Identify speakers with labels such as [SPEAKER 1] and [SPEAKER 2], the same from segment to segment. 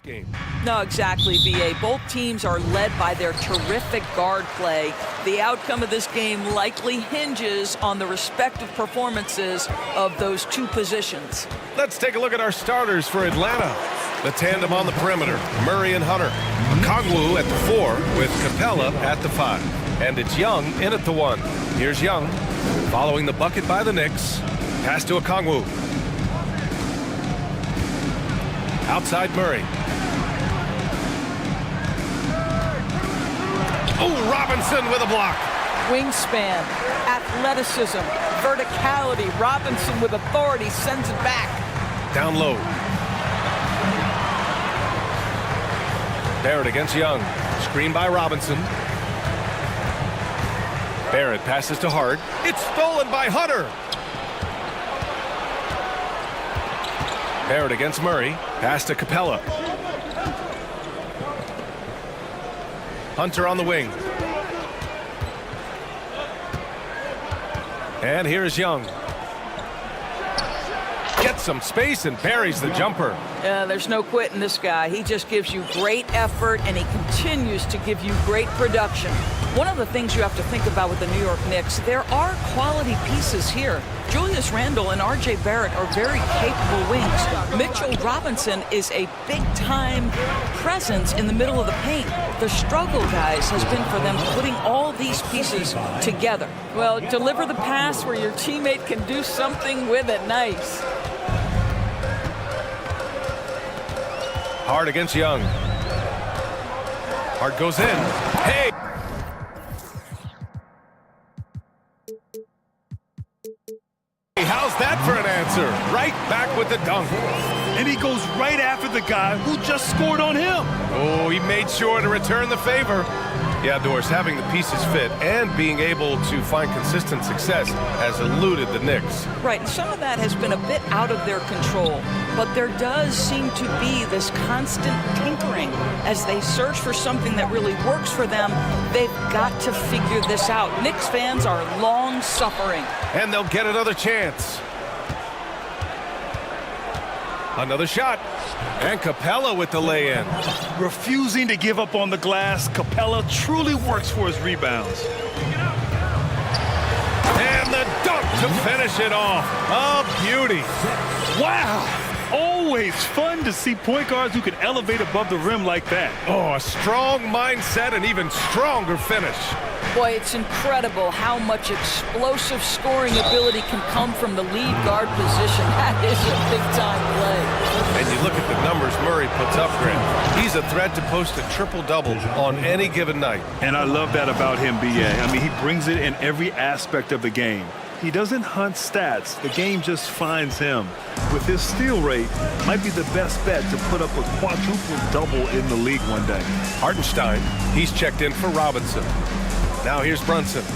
[SPEAKER 1] game.
[SPEAKER 2] No, exactly, BA. Both teams are led by their terrific guard play. The outcome of this game likely hinges on the respective performances of those two positions.
[SPEAKER 1] Let's take a look at our starters for Atlanta. The tandem on the perimeter, Murray and Hunter. Kongwu at the 4 with Capella at the 5. And it's Young in at the 1. Here's Young, following the bucket by the Knicks. Pass to a Kongwu. Outside Murray. Oh, Robinson with a block.
[SPEAKER 2] Wingspan, athleticism, verticality. Robinson with authority sends it back.
[SPEAKER 1] Down low. Barrett against Young. Screen by Robinson. Barrett passes to Hart. It's stolen by Hunter. Barrett against Murray. Pass to Capella. Hunter on the wing. And here's Young. Gets some space and buries the jumper.
[SPEAKER 2] There's no quitting this guy. He just gives you great effort, and he continues to give you great production. One of the things you have to think about with the New York Knicks, there are quality pieces here. Julius Randle and R.J. Barrett are very capable wings. Mitchell Robinson is a big-time presence in the middle of the paint. The struggle, guys, has been for them putting all these pieces together. Well, deliver the pass where your teammate can do something with it. Nice.
[SPEAKER 1] Hart against Young. Hart goes in. Hey! How's that for an answer? Right back with the dunk.
[SPEAKER 3] And he goes right after the guy who just scored on him.
[SPEAKER 1] Oh, he made sure to return the favor. Yeah, Doris, having the pieces fit and being able to find consistent success has eluded the Knicks.
[SPEAKER 2] Right, and some of that has been a bit out of their control, but there does seem to be this constant tinkering as they search for something that really works for them. They've got to figure this out. Knicks fans are long-suffering.
[SPEAKER 1] And they'll get another chance. Another shot. And Capella with the lay-in.
[SPEAKER 3] Refusing to give up on the glass, Capella truly works for his rebounds.
[SPEAKER 1] And the dunk to finish it off. A beauty.
[SPEAKER 3] Wow! Always fun to see point guards who can elevate above the rim like that.
[SPEAKER 1] Oh, a strong mindset and even stronger finish.
[SPEAKER 2] Boy, it's incredible how much explosive scoring ability can come from the lead guard position. That is a big-time play.
[SPEAKER 1] And you look at the numbers Murray puts up, Grant. He's a threat to post a triple-double on any given night.
[SPEAKER 3] And I love that about him, B.A. I mean, he brings it in every aspect of the game. He doesn't hunt stats. The game just finds him. With his steal rate, might be the best bet to put up a quadruple double in the league one day.
[SPEAKER 1] Hartenstein, he's checked in for Robinson. Now here's Brunson.
[SPEAKER 4] 2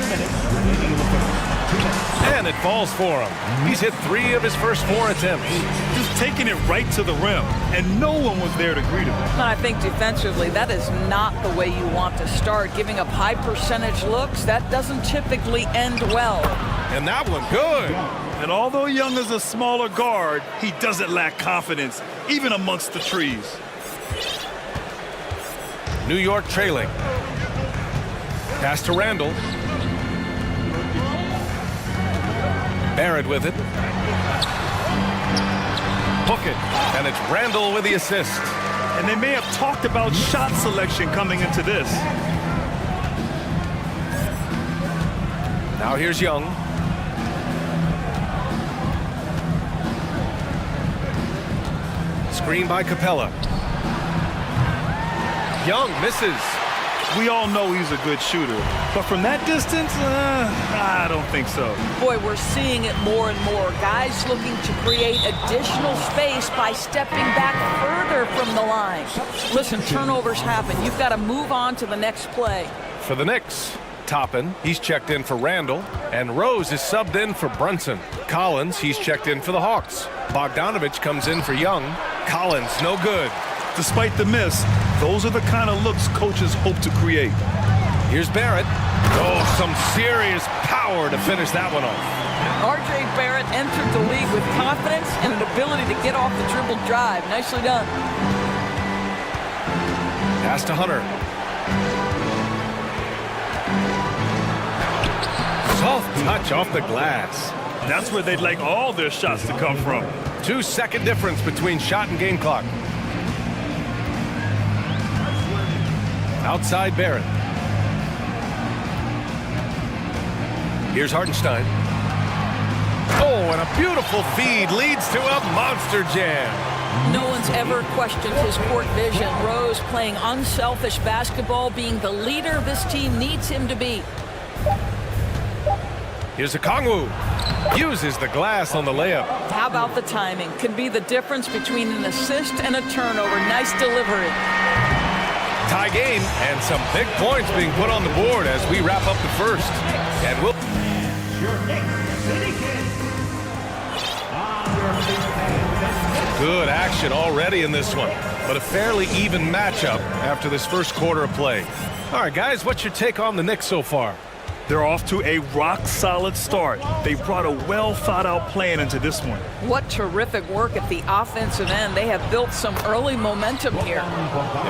[SPEAKER 4] minutes remaining in the first.
[SPEAKER 1] And it falls for him. He's hit 3 of his first 4 attempts.
[SPEAKER 3] Just taking it right to the rim, and no one was there to greet him.
[SPEAKER 2] And I think defensively, that is not the way you want to start. Giving up high percentage looks, that doesn't typically end well.
[SPEAKER 1] And that one good.
[SPEAKER 3] And although Young is a smaller guard, he doesn't lack confidence, even amongst the trees.
[SPEAKER 1] New York trailing. Pass to Randle. Barrett with it. Book it. And it's Randle with the assist.
[SPEAKER 3] And they may have talked about shot selection coming into this.
[SPEAKER 1] Now here's Young. Screen by Capella. Young misses.
[SPEAKER 3] We all know he's a good shooter, but from that distance, I don't think so.
[SPEAKER 2] Boy, we're seeing it more and more. Guys looking to create additional space by stepping back further from the line. Listen, turnovers happen. You've got to move on to the next play.
[SPEAKER 1] For the Knicks, Toppin, he's checked in for Randle, and Rose is subbed in for Brunson. Collins, he's checked in for the Hawks. Bogdanovich comes in for Young. Collins, no good.
[SPEAKER 3] Despite the miss, those are the kind of looks coaches hope to create.
[SPEAKER 1] Here's Barrett. Oh, some serious power power to finish that one off.
[SPEAKER 2] R.J. Barrett entered the league with confidence and an ability to get off the dribble drive. Nicely done.
[SPEAKER 1] Pass to Hunter. Soft touch off the glass.
[SPEAKER 3] That's where they'd like all their shots to come from.
[SPEAKER 1] 2-second difference between shot and game clock. Outside Barrett. Here's Hartenstein. Oh, and a beautiful feed leads to a monster jam.
[SPEAKER 2] No one's ever questioned his court vision. Rose playing unselfish basketball, being the leader this team needs him to be.
[SPEAKER 1] Here's Okongwu. Uses the glass on the layup.
[SPEAKER 2] How about the timing? Can be the difference between an assist and a turnover. Nice delivery.
[SPEAKER 1] Tie game and some big points being put on the board as we wrap up the first. And we'll... Good action already in this one, but a fairly even matchup after this first quarter of play. All right, guys, what's your take on the Knicks so far?
[SPEAKER 3] They're off to a rock-solid start. They brought a well-thought-out plan into this one.
[SPEAKER 2] What terrific work at the offensive end. They have built some early momentum here.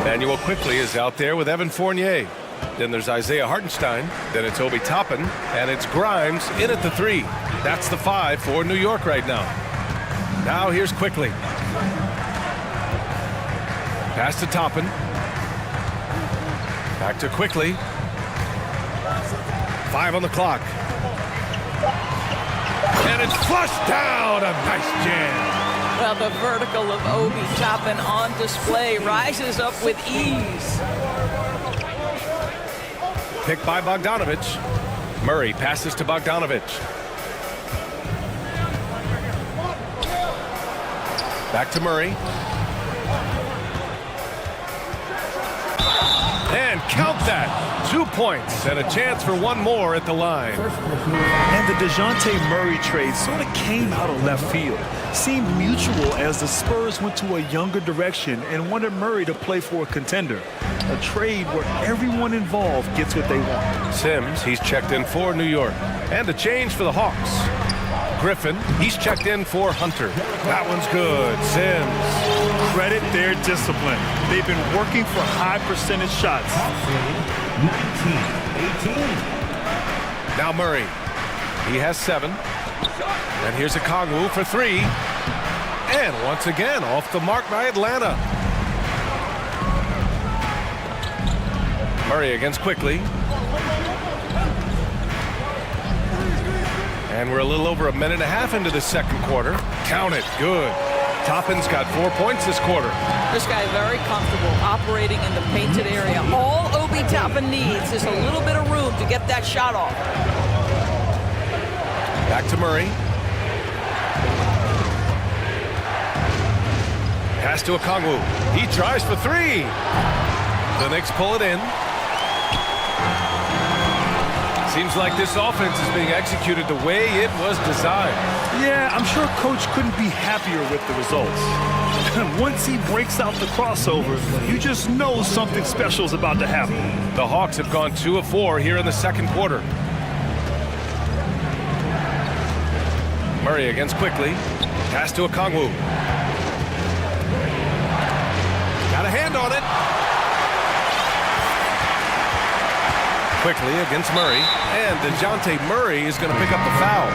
[SPEAKER 1] Emmanuel Quickly is out there with Evan Fournier. Then there's Isaiah Hartenstein. Then it's Obi Toppin. And it's Grimes in at the 3. That's the 5 for New York right now. Now here's Quickly. Pass to Toppin. Back to Quickly. 5 on the clock. And it's flushed down. A nice jam.
[SPEAKER 2] Well, the vertical of Obi Toppin on display rises up with ease.
[SPEAKER 1] Picked by Bogdanovich. Murray passes to Bogdanovich. Back to Murray. And count that. 2 points and a chance for one more at the line.
[SPEAKER 3] And the DeJounte Murray trade sort of came out of left field. Seemed mutual as the Spurs went to a younger direction and wanted Murray to play for a contender. A trade where everyone involved gets what they want.
[SPEAKER 1] Sims, he's checked in for New York. And a change for the Hawks. Griffin, he's checked in for Hunter. That one's good. Sims.
[SPEAKER 3] Credit their discipline. They've been working for high percentage shots.
[SPEAKER 4] 19-18.
[SPEAKER 1] Now Murray. He has 7. And here's Okongwu for 3. And once again, off the mark by Atlanta. Murray against Quickly. And we're a little over a minute and a half into the second quarter. Count it. Good. Toppin's got 4 points this quarter.
[SPEAKER 2] This guy very comfortable operating in the painted area. All Obi Toppin needs is a little bit of room to get that shot off.
[SPEAKER 1] Back to Murray. Pass to Okongwu. He tries for 3. The Knicks pull it in. Seems like this offense is being executed the way it was designed.
[SPEAKER 3] Yeah, I'm sure Coach couldn't be happier with the results. Once he breaks out the crossover, you just know something special is about to happen.
[SPEAKER 1] The Hawks have gone 2 of 4 here in the second quarter. Murray against Quickly. Pass to Okongwu. Got a hand on it. Quickly against Murray. And DeJounte Murray is going to pick up the foul.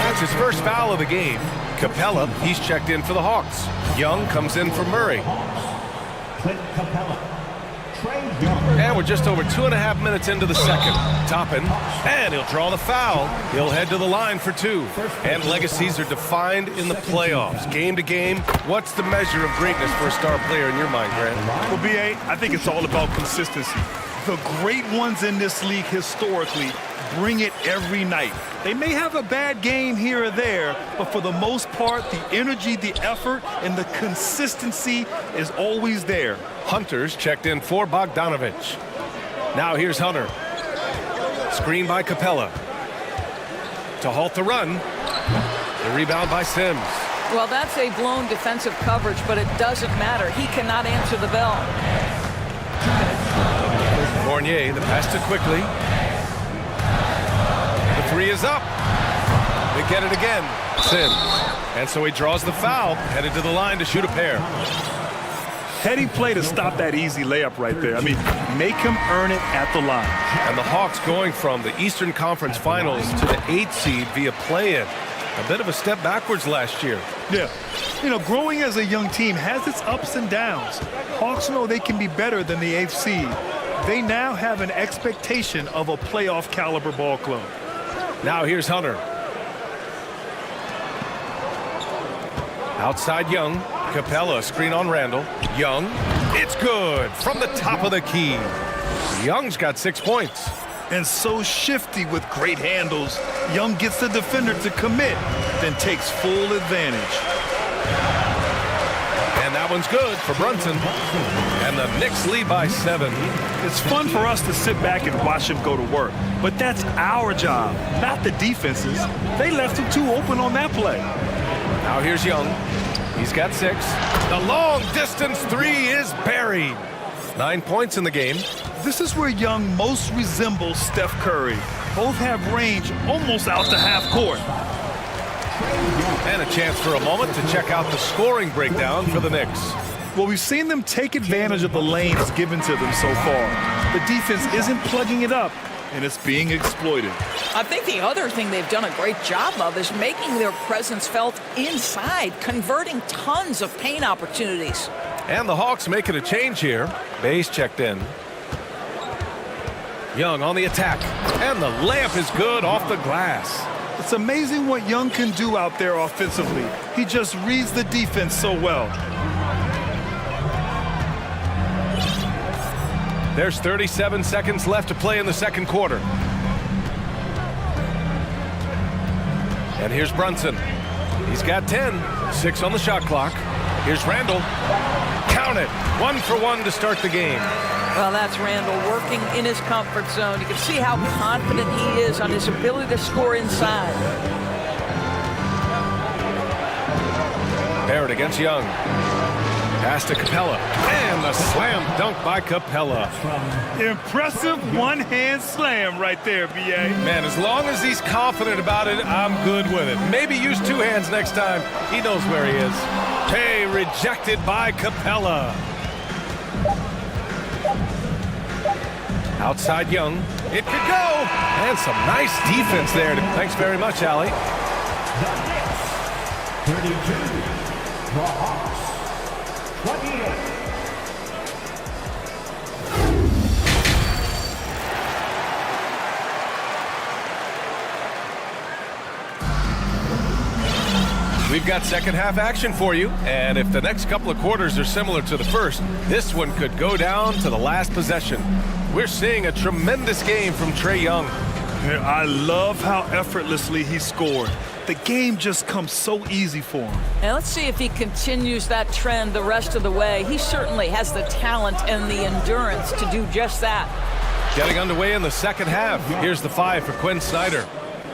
[SPEAKER 1] That's his first foul of the game. Capella, he's checked in for the Hawks. Young comes in for Murray.
[SPEAKER 4] Clint Capella. Trey Young.
[SPEAKER 1] And we're just over 2.5 minutes into the second. Toppin, and he'll draw the foul. He'll head to the line for 2. And legacies are defined in the playoffs. Game to game, what's the measure of greatness for a star player in your mind, Grant?
[SPEAKER 3] Well, B.A., I think it's all about consistency. The great ones in this league historically bring it every night. They may have a bad game here or there, but for the most part, the energy, the effort, and the consistency is always there.
[SPEAKER 1] Hunter's checked in for Bogdanovich. Now here's Hunter. Screen by Capella. To halt the run. The rebound by Sims.
[SPEAKER 2] Well, that's a blown defensive coverage, but it doesn't matter. He cannot answer the bell.
[SPEAKER 1] Fournier, the pass to Quickly. The three is up. They get it again. Sin. And so he draws the foul, headed to the line to shoot a pair.
[SPEAKER 3] Heady play to stop that easy layup right there. I mean, make him earn it at the line.
[SPEAKER 1] And the Hawks going from the Eastern Conference Finals to the 8th seed via play-in. A bit of a step backwards last year.
[SPEAKER 3] Yeah. You know, growing as a young team has its ups and downs. Hawks know they can be better than the 8th seed. They now have an expectation of a playoff caliber ball club.
[SPEAKER 1] Now here's Hunter. Outside Young. Capella, screen on Randall. Young. It's good from the top of the key. Young's got 6 points.
[SPEAKER 3] And so shifty with great handles. Young gets the defender to commit, then takes full advantage.
[SPEAKER 1] And that one's good for Brunson. And the Knicks lead by 7.
[SPEAKER 3] It's fun for us to sit back and watch him go to work. But that's our job, not the defense's. They left him too open on that play.
[SPEAKER 1] Now here's Young. He's got 6. The long distance three is buried. 9 points in the game.
[SPEAKER 3] This is where Young most resembles Steph Curry. Both have range almost out to half court.
[SPEAKER 1] And a chance for a moment to check out the scoring breakdown for the Knicks.
[SPEAKER 3] Well, we've seen them take advantage of the lanes given to them so far. The defense isn't plugging it up, and it's being exploited.
[SPEAKER 2] I think the other thing they've done a great job of is making their presence felt inside, converting tons of paint opportunities.
[SPEAKER 1] And the Hawks making a change here. Base checked in. Young on the attack. And the layup is good off the glass.
[SPEAKER 3] It's amazing what Young can do out there offensively. He just reads the defense so well.
[SPEAKER 1] There's 37 seconds left to play in the second quarter. And here's Brunson. He's got 10. 6 on the shot clock. Here's Randall. Count it. 1 for 1 to start the game.
[SPEAKER 2] Well, that's Randall working in his comfort zone. You can see how confident he is on his ability to score inside.
[SPEAKER 1] Barrett against Young. Pass to Capella. And the slam dunk by Capella.
[SPEAKER 3] Impressive one-hand slam right there, B.A.
[SPEAKER 1] Man, as long as he's confident about it, I'm good with it. Maybe use 2 hands next time. He knows where he is. Hey, rejected by Capella. Outside Young. It could go. And some nice defense there. Thanks very much, Allie.
[SPEAKER 4] 32. The Hawks. 28.
[SPEAKER 1] We've got second half action for you, and if the next couple of quarters are similar to the first, this one could go down to the last possession. We're seeing a tremendous game from Trae Young.
[SPEAKER 3] I love how effortlessly he scored. The game just comes so easy for him.
[SPEAKER 2] And let's see if he continues that trend the rest of the way. He certainly has the talent and the endurance to do just that.
[SPEAKER 1] Getting underway in the second half. Here's the 5 for Quinn Snyder.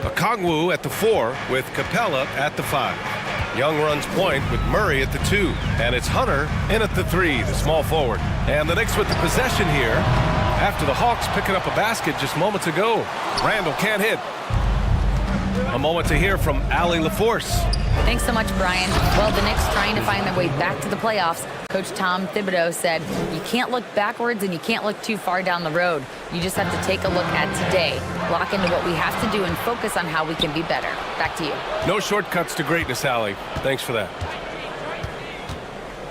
[SPEAKER 1] Okongwu at the 4 with Capella at the 5. Young runs point with Murray at the 2. And it's Hunter in at the 3, the small forward. And the Knicks with the possession here after the Hawks picking up a basket just moments ago. Randall can't hit. A moment to hear from Allie LaForce.
[SPEAKER 5] Thanks so much, Brian. Well, the Knicks trying to find their way back to the playoffs. Coach Tom Thibodeau said, you can't look backwards and you can't look too far down the road. You just have to take a look at today, lock into what we have to do, and focus on how we can be better. Back to you.
[SPEAKER 1] No shortcuts to greatness, Allie. Thanks for that.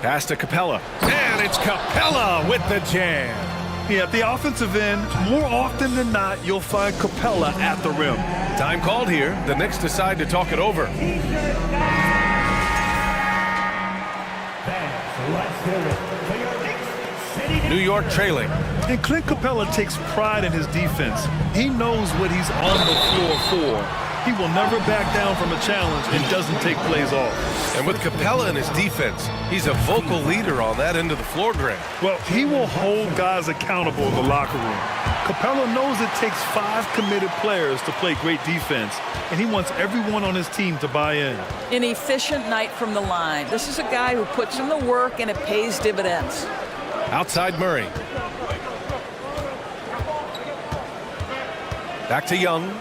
[SPEAKER 1] Pass to Capella. And it's Capella with the jam.
[SPEAKER 3] Yeah, at the offensive end, more often than not, you'll find Capella at the rim.
[SPEAKER 1] Time called here. The Knicks decide to talk it over. New York trailing.
[SPEAKER 3] And Clint Capella takes pride in his defense. He knows what he's on the floor for. He will never back down from a challenge and doesn't take plays off.
[SPEAKER 1] And with Capella in his defense, he's a vocal leader on that end of the floor, Grant.
[SPEAKER 3] Well, he will hold guys accountable in the locker room. Capella knows it takes 5 committed players to play great defense, and he wants everyone on his team to buy in.
[SPEAKER 2] An efficient night from the line. This is a guy who puts in the work and it pays dividends.
[SPEAKER 1] Outside Murray. Back to Young.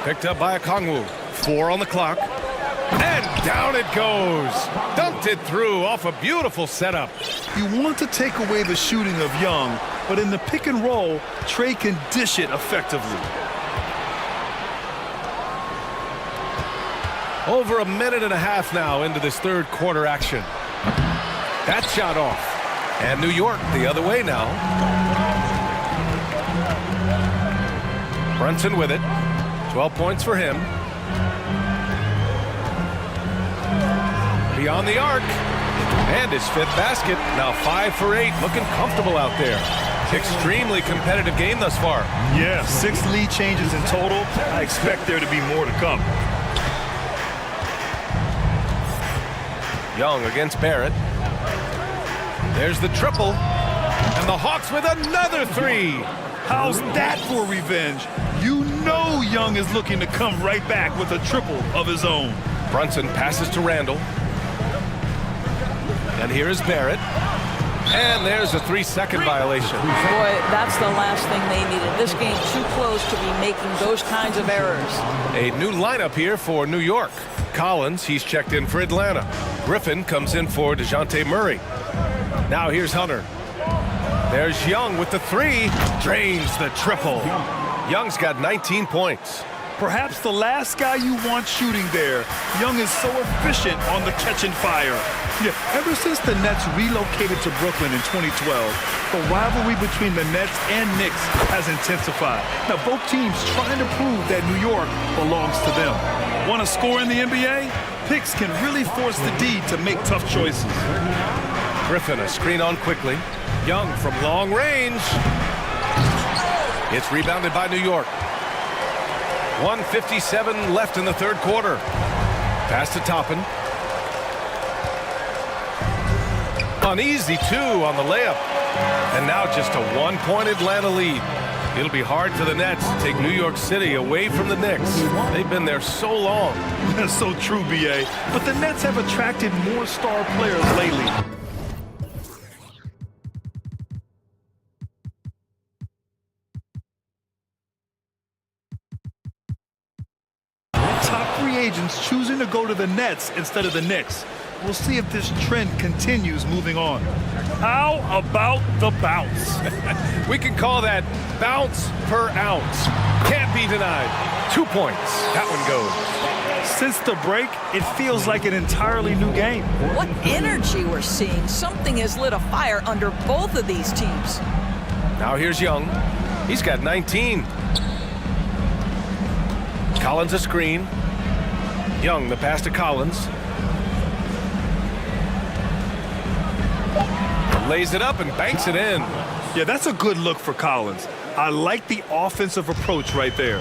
[SPEAKER 1] Picked up by Kongwu. 4 on the clock. And down it goes. Dunked it through off a beautiful setup.
[SPEAKER 3] You want to take away the shooting of Young, but in the pick and roll, Trey can dish it effectively.
[SPEAKER 1] Over a minute and a half now into this third quarter action. That shot off. And New York the other way now. Brunson with it. 12 points for him. Beyond the arc. And his 5th basket. Now 5 for 8. Looking comfortable out there. Extremely competitive game thus far.
[SPEAKER 3] Yeah, 6 lead changes in total. I expect there to be more to come.
[SPEAKER 1] Young against Barrett. There's the triple. And the Hawks with another 3.
[SPEAKER 3] How's that for revenge? You know Young is looking to come right back with a triple of his own.
[SPEAKER 1] Brunson passes to Randall. And here is Barrett. And there's a 3-second violation.
[SPEAKER 2] Boy, that's the last thing they needed. This game too close to be making those kinds of errors.
[SPEAKER 1] A new lineup here for New York. Collins, he's checked in for Atlanta. Griffin comes in for DeJounte Murray. Now here's Hunter. There's Young with the 3. Drains the triple. Young's got 19 points.
[SPEAKER 3] Perhaps the last guy you want shooting there. Young is so efficient on the catch and fire. Yeah, ever since the Nets relocated to Brooklyn in 2012, the rivalry between the Nets and Knicks has intensified. Now, both teams trying to prove that New York belongs to them. Want to score in the NBA? Picks can really force the D to make tough choices.
[SPEAKER 1] Griffin, a screen on quickly. Young from long range. It's rebounded by New York. 1:57 left in the third quarter. Pass to Toppin. Uneasy 2 on the layup. And now just a 1-point Atlanta lead. It'll be hard for the Nets to take New York City away from the Knicks. They've been there so long.
[SPEAKER 3] That's so true, B.A. But the Nets have attracted more star players lately. Top free agents choosing to go to the Nets instead of the Knicks. We'll see if this trend continues moving on. How about the bounce?
[SPEAKER 1] We can call that bounce per ounce. Can't be denied. 2 points. That one goes.
[SPEAKER 3] Since the break, it feels like an entirely new game.
[SPEAKER 2] What energy we're seeing. Something has lit a fire under both of these teams.
[SPEAKER 1] Now here's Young. He's got 19. Collins a screen. Young the pass to Collins. Lays it up and banks it in.
[SPEAKER 3] Yeah, that's a good look for Collins. I like the offensive approach right there.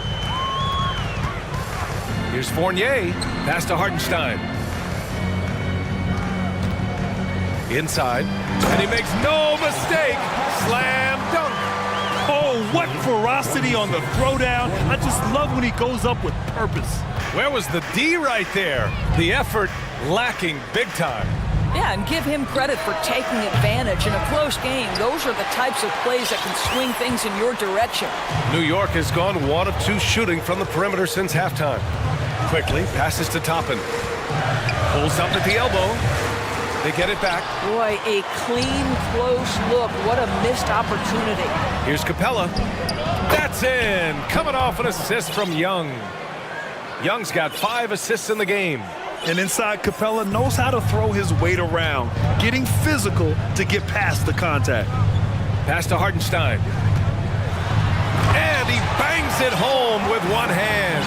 [SPEAKER 1] Here's Fournier. Pass to Hartenstein. Inside. And he makes no mistake. Slam dunk.
[SPEAKER 3] Oh, what ferocity on the throwdown. I just love when he goes up with purpose.
[SPEAKER 1] Where was the D right there? The effort lacking big time.
[SPEAKER 2] Yeah, and give him credit for taking advantage in a close game. Those are the types of plays that can swing things in your direction.
[SPEAKER 1] New York has gone 1 of 2 shooting from the perimeter since halftime. Quickly passes to Toppin. Pulls up at the elbow. They get it back.
[SPEAKER 2] Boy, a clean, close look. What a missed opportunity.
[SPEAKER 1] Here's Capella. That's in. Coming off an assist from Young. Young's got 5 assists in the game.
[SPEAKER 3] And inside, Capella knows how to throw his weight around, getting physical to get past the contact.
[SPEAKER 1] Pass to Hartenstein. And he bangs it home with one hand.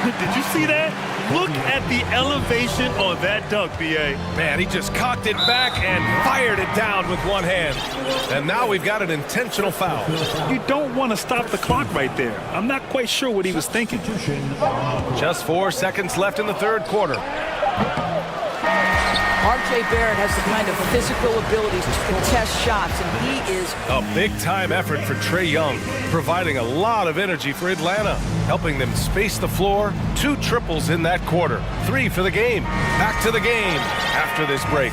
[SPEAKER 3] Did you see that? Look at the elevation on that dunk, B.A.
[SPEAKER 1] Man, he just cocked it back and fired it down with one hand. And now we've got an intentional foul.
[SPEAKER 3] You don't want to stop the clock right there. I'm not quite sure what he was thinking.
[SPEAKER 1] Just 4 seconds left in the third quarter.
[SPEAKER 2] R.J. Barrett has the kind of physical abilities to contest shots, and he is
[SPEAKER 1] a big-time effort for Trae Young, providing a lot of energy for Atlanta, helping them space the floor. 2 triples in that quarter. 3 for the game. Back to the game after this break.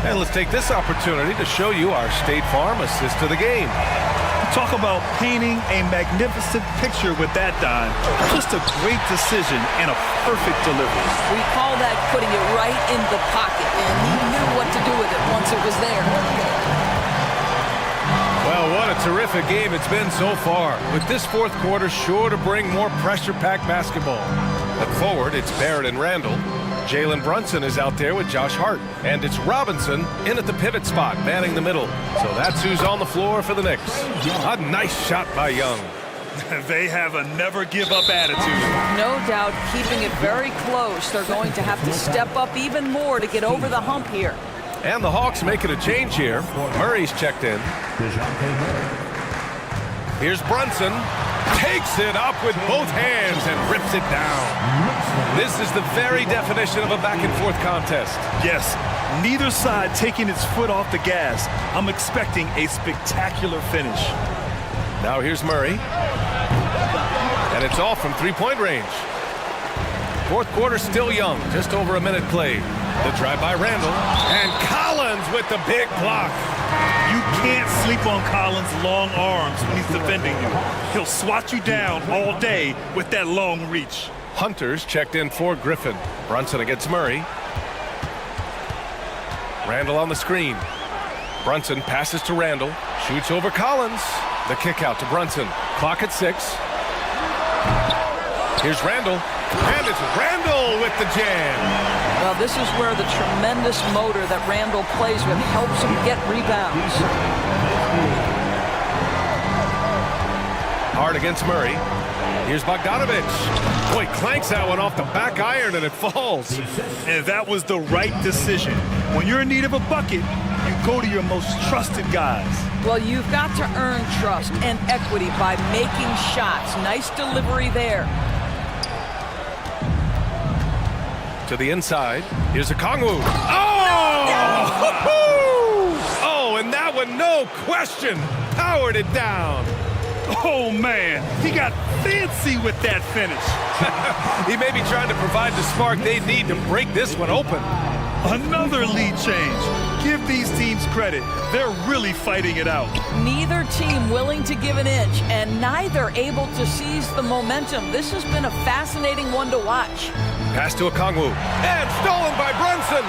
[SPEAKER 1] And let's take this opportunity to show you our State Farm assist to the game.
[SPEAKER 3] Talk about painting a magnificent picture with that dime. Just a great decision and a perfect delivery.
[SPEAKER 2] We call that putting it right in the pocket, and he knew what to do with it once it was there.
[SPEAKER 1] Well, what a terrific game it's been so far. With this fourth quarter sure to bring more pressure-packed basketball. At forward, it's Barrett and Randall. Jalen Brunson is out there with Josh Hart. And it's Robinson in at the pivot spot, manning the middle. So that's who's on the floor for the Knicks. A nice shot by Young.
[SPEAKER 3] They have a never-give-up attitude.
[SPEAKER 2] No doubt keeping it very close. They're going to have to step up even more to get over the hump here.
[SPEAKER 1] And the Hawks making a change here. Murray's checked in. Here's Brunson. Takes it up with both hands and rips it down. This is the very definition of a back-and-forth contest.
[SPEAKER 3] Yes, neither side taking its foot off the gas. I'm expecting a spectacular finish.
[SPEAKER 1] Now here's Murray. And it's all from three-point range. Fourth quarter still young, just over a minute played. The drive by Randall. And Collins with the big block.
[SPEAKER 3] You can't sleep on Collins' long arms when he's defending you. He'll swat you down all day with that long reach.
[SPEAKER 1] Hunter's checked in for Griffin. Brunson against Murray. Randall on the screen. Brunson passes to Randall. Shoots over Collins. The kick out to Brunson. Clock at 6. Here's Randall. And it's Randall with the jam.
[SPEAKER 2] Well, this is where the tremendous motor that Randall plays with helps him get rebounds.
[SPEAKER 1] Hard against Murray. Here's Bogdanovich. Boy, clanks that one off the back iron and it falls.
[SPEAKER 3] And that was the right decision. When you're in need of a bucket, you go to your most trusted guys.
[SPEAKER 2] Well, you've got to earn trust and equity by making shots. Nice delivery there.
[SPEAKER 1] To the inside. Here's a Kongwu. Oh! Oh, and that one, no question, powered it down.
[SPEAKER 3] Oh, man, he got fancy with that finish.
[SPEAKER 1] He may be trying to provide the spark they need to break this one open.
[SPEAKER 3] Another lead change. Give these teams credit. They're really fighting it out.
[SPEAKER 2] Neither team willing to give an inch, and neither able to seize the momentum. This has been a fascinating one to watch.
[SPEAKER 1] Pass to a Kongwu. And stolen by Brunson.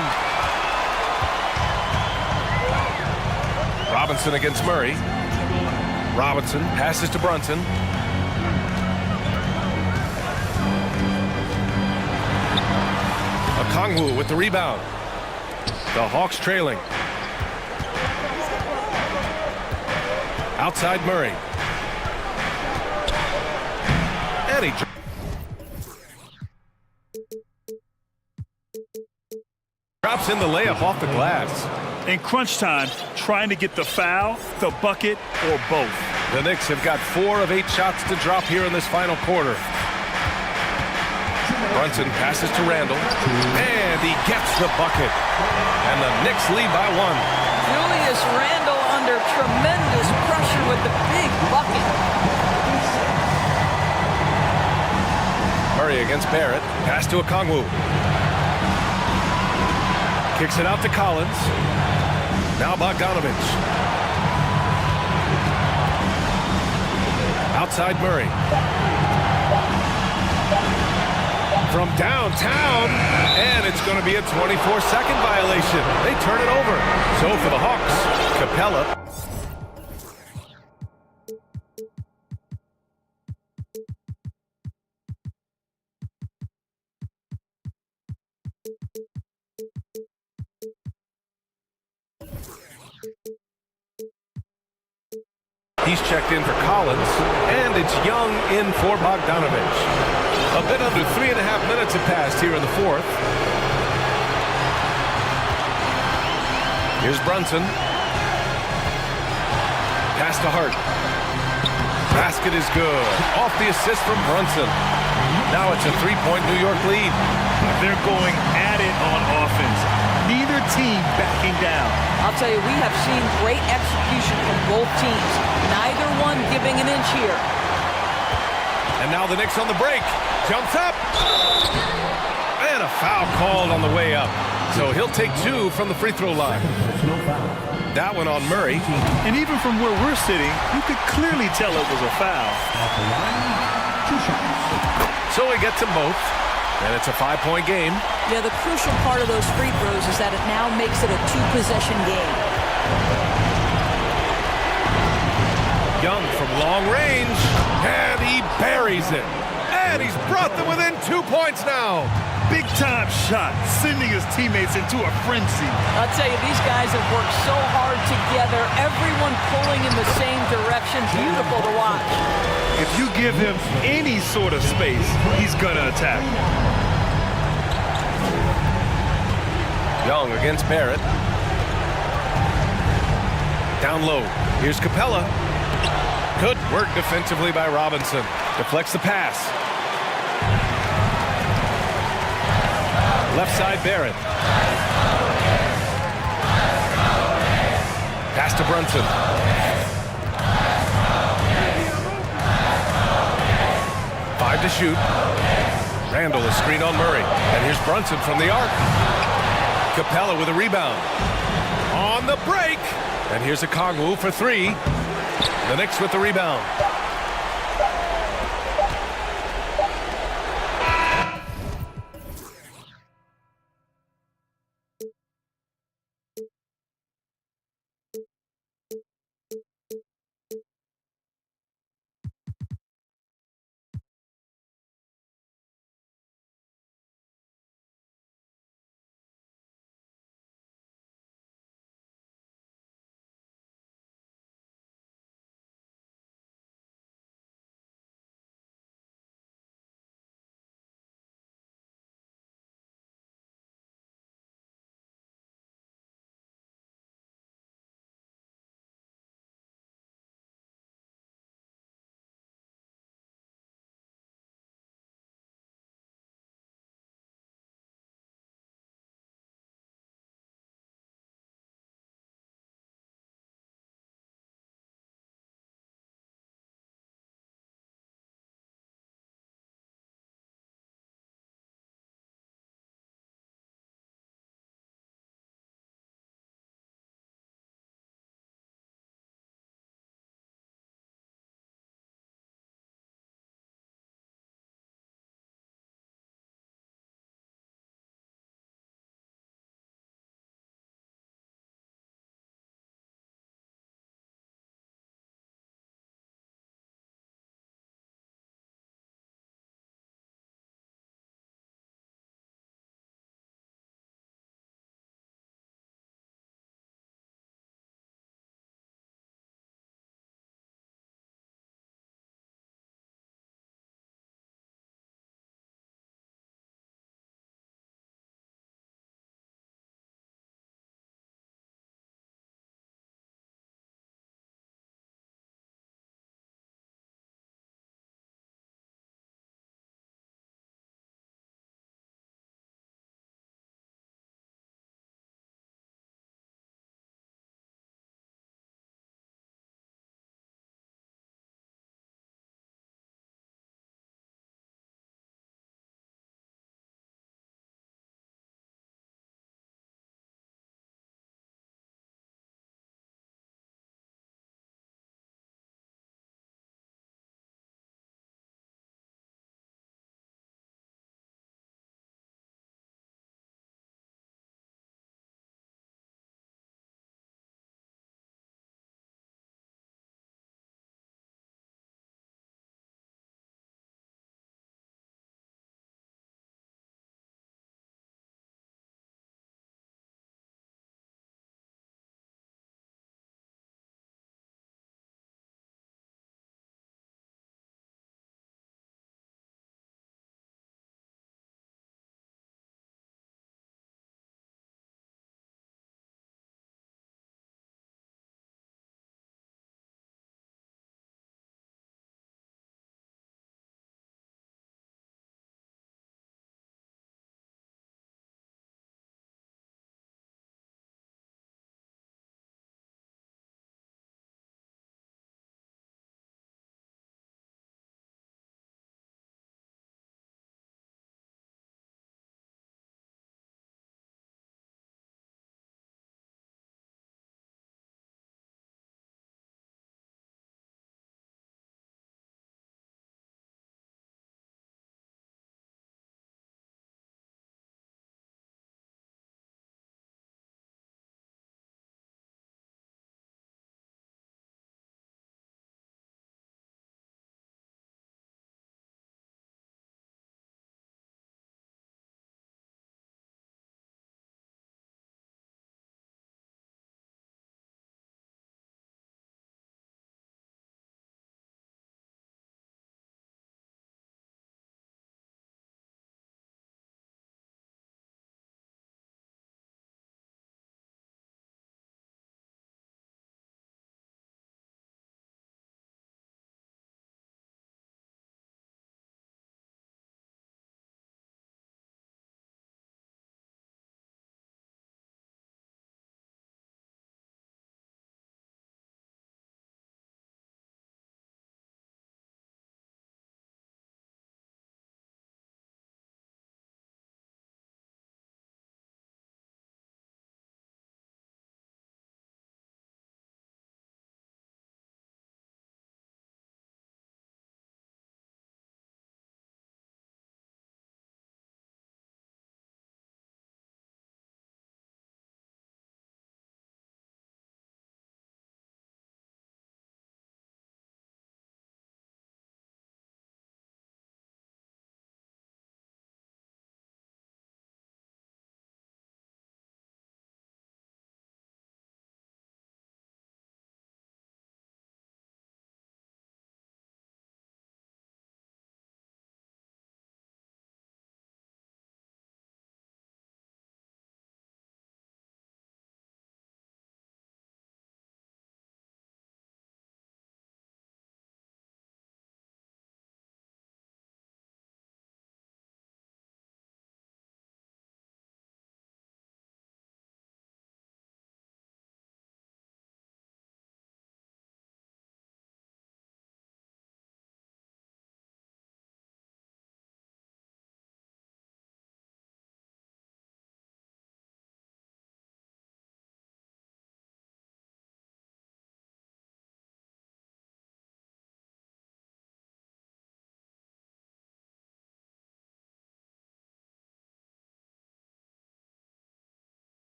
[SPEAKER 1] Robinson against Murray. Robinson passes to Brunson. Kongwu with the rebound. The Hawks trailing. Outside Murray. And he drops in the layup off the glass.
[SPEAKER 3] In crunch time, trying to get the foul, the bucket, or both.
[SPEAKER 1] The Knicks have got 4 of 8 shots to drop here in this final quarter. Brunson passes to Randall, and he gets the bucket. And the Knicks lead by 1.
[SPEAKER 2] Julius Randall under tremendous pressure with the big bucket.
[SPEAKER 1] Murray against Barrett. Pass to a Kongwu. Kicks it out to Collins. Now Bogdanovich. Outside Murray. From downtown, and it's going to be a 24-second violation. They turn it over. So for the Hawks, Capella. He's checked in for Collins, and it's Young in for Bogdanovich. A bit under 3.5 minutes have passed here in the fourth. Here's Brunson. Pass to Hart. Basket is good. Off the assist from Brunson. Now it's a 3-point New York lead.
[SPEAKER 3] They're going at it on offense. Neither team backing down.
[SPEAKER 2] I'll tell you, we have seen great execution from both teams. Neither one giving an inch here.
[SPEAKER 1] And now the Knicks on the break. Jumps up. And a foul called on the way up. So he'll take 2 from the free throw line.
[SPEAKER 4] Personal foul.
[SPEAKER 1] That one on Murray.
[SPEAKER 3] And even from where we're sitting, you could clearly tell it was a foul.
[SPEAKER 4] At the line, 2 shots.
[SPEAKER 1] So he gets them both. And it's a 5-point game.
[SPEAKER 2] Yeah, the crucial part of those free throws is that it now makes it a 2-possession game.
[SPEAKER 1] Young from long range. And he buries it. And he's brought them within 2 points now.
[SPEAKER 3] Big time shot, sending his teammates into a frenzy.
[SPEAKER 2] I'll tell you, these guys have worked so hard together. Everyone pulling in the same direction. Beautiful to watch.
[SPEAKER 3] If you give him any sort of space, he's gonna attack.
[SPEAKER 1] Young against Barrett. Down low. Here's Capella. Good work defensively by Robinson. Deflects the pass. Left side, Barrett. Pass to Brunson. Five to shoot. Randall is screened on Murray. And here's Brunson from the arc. Capella with a rebound. On the break. And here's a Kongwu for 3. The Knicks with the rebound.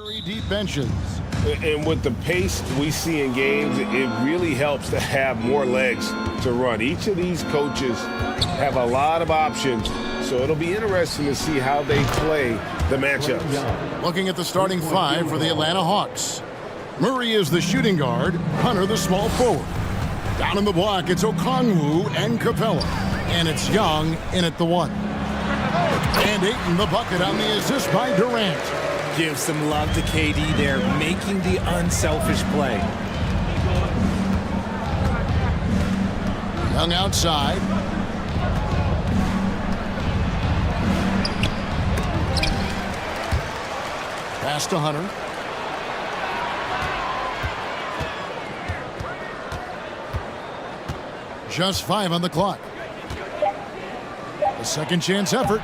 [SPEAKER 6] Very deep benches.
[SPEAKER 7] And with the pace we see in games, it really helps to have more legs to run. Each of these coaches have a lot of options, so it'll be interesting to see how they play the matchups.
[SPEAKER 6] Looking at the starting five for the Atlanta Hawks. Murray is the shooting guard, Hunter the small forward. Down in the block, it's Okongwu and Capella. And it's Young in at the one. And Ayton the bucket on the assist by Durant.
[SPEAKER 8] Give some love to KD there, making the unselfish play.
[SPEAKER 6] Young outside. Pass to Hunter. Just 5 on the clock. A second chance effort.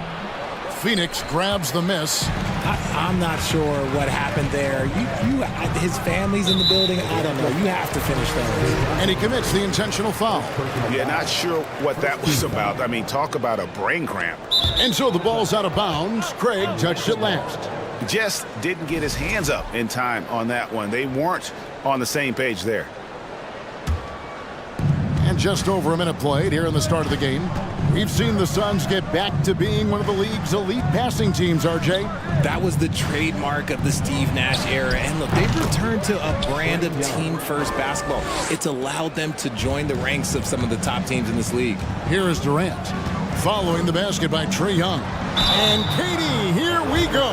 [SPEAKER 6] Phoenix grabs the miss.
[SPEAKER 8] I'm not sure what happened there. His family's in the building. I don't know. You have to finish those.
[SPEAKER 6] And he commits the intentional foul.
[SPEAKER 7] Yeah, not sure what that was about. I mean, talk about a brain cramp.
[SPEAKER 6] And so the ball's out of bounds. Craig touched it last.
[SPEAKER 7] Just didn't get his hands up in time on that one. They weren't on the same page there.
[SPEAKER 6] And just over a minute played here in the start of the game. We've seen the Suns get back to being one of the league's elite passing teams, RJ.
[SPEAKER 8] That was the trademark of the Steve Nash era. And look, they've returned to a brand of team-first basketball. It's allowed them to join the ranks of some of the top teams in this league.
[SPEAKER 6] Here is Durant, following the basket by Trae Young. And Katie, here we go.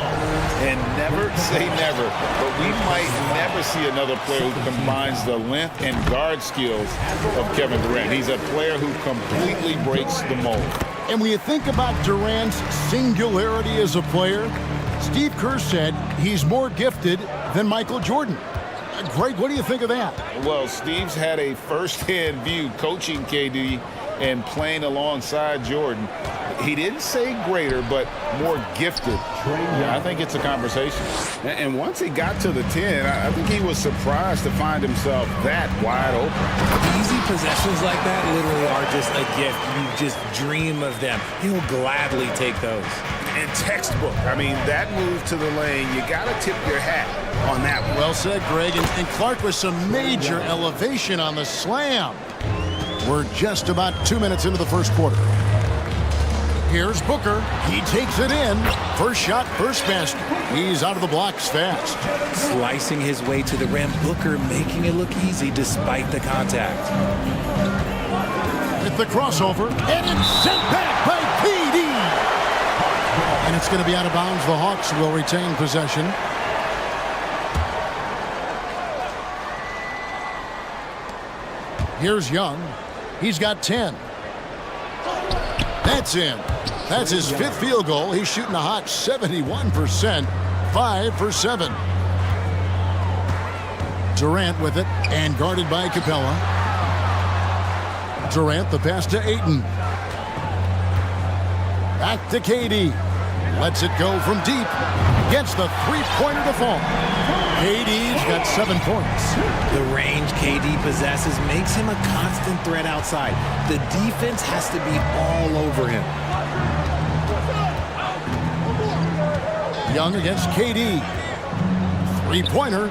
[SPEAKER 7] And never say never, but we might never see another player who combines the length and guard skills of Kevin Durant. He's a player who completely breaks the mold.
[SPEAKER 6] And when you think about Durant's singularity as a player, Steve Kerr said he's more gifted than Michael Jordan. Greg, what do you think of that?
[SPEAKER 7] Well, Steve's had a first-hand view coaching KD and playing alongside Jordan. He didn't say greater, but more gifted. Yeah, I think it's a conversation. And once he got to the 10, I think he was surprised to find himself that wide open.
[SPEAKER 8] Easy possessions like that literally are just a gift. You just dream of them. He'll gladly take those.
[SPEAKER 7] And textbook. I mean, that move to the lane, you got to tip your hat on that one.
[SPEAKER 6] Well said, Greg. And Clark with some major elevation on the slam. We're just about 2 minutes into the first quarter. Here's Booker. He takes it in. First shot, first basket. He's out of the blocks fast.
[SPEAKER 8] Slicing his way to the rim. Booker making it look easy despite the contact.
[SPEAKER 6] With the crossover. And it's sent back by KD. And it's going to be out of bounds. The Hawks will retain possession. Here's Young. He's got 10. That's in. That's his 5th field goal. He's shooting a hot 71%. 5 for 7. Durant with it and guarded by Capella. Durant, the pass to Ayton. Back to KD. Lets it go from deep. Gets the three-pointer to fall. KD's got 7 points.
[SPEAKER 8] The range KD possesses makes him a constant threat outside. The defense has to be all over him.
[SPEAKER 6] Young against KD. Three-pointer.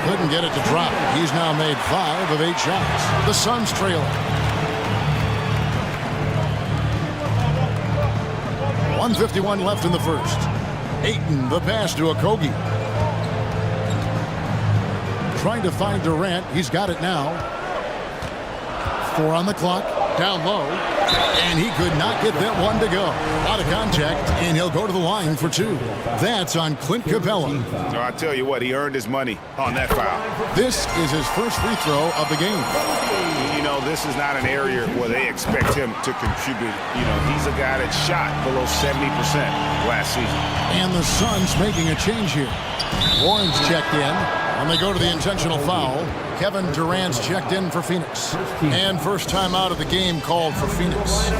[SPEAKER 6] Couldn't get it to drop. He's now made 5 of 8 shots. The Suns trailing. 1:51 left in the first. Ayton, the pass to Okogie. Trying to find Durant. He's got it now. 4 on the clock. Down low. And he could not get that one to go. Out of contact, and he'll go to the line for 2. That's on Clint Capella.
[SPEAKER 7] So I tell you what, he earned his money on that foul.
[SPEAKER 6] This is his first free throw of the game.
[SPEAKER 7] You know, this is not an area where they expect him to contribute. You know, he's a guy that shot below 70% last season.
[SPEAKER 6] And the Suns making a change here. Warren's checked in, and they go to the intentional foul. Kevin Durant's checked in for Phoenix. And first time out of the game called for Phoenix.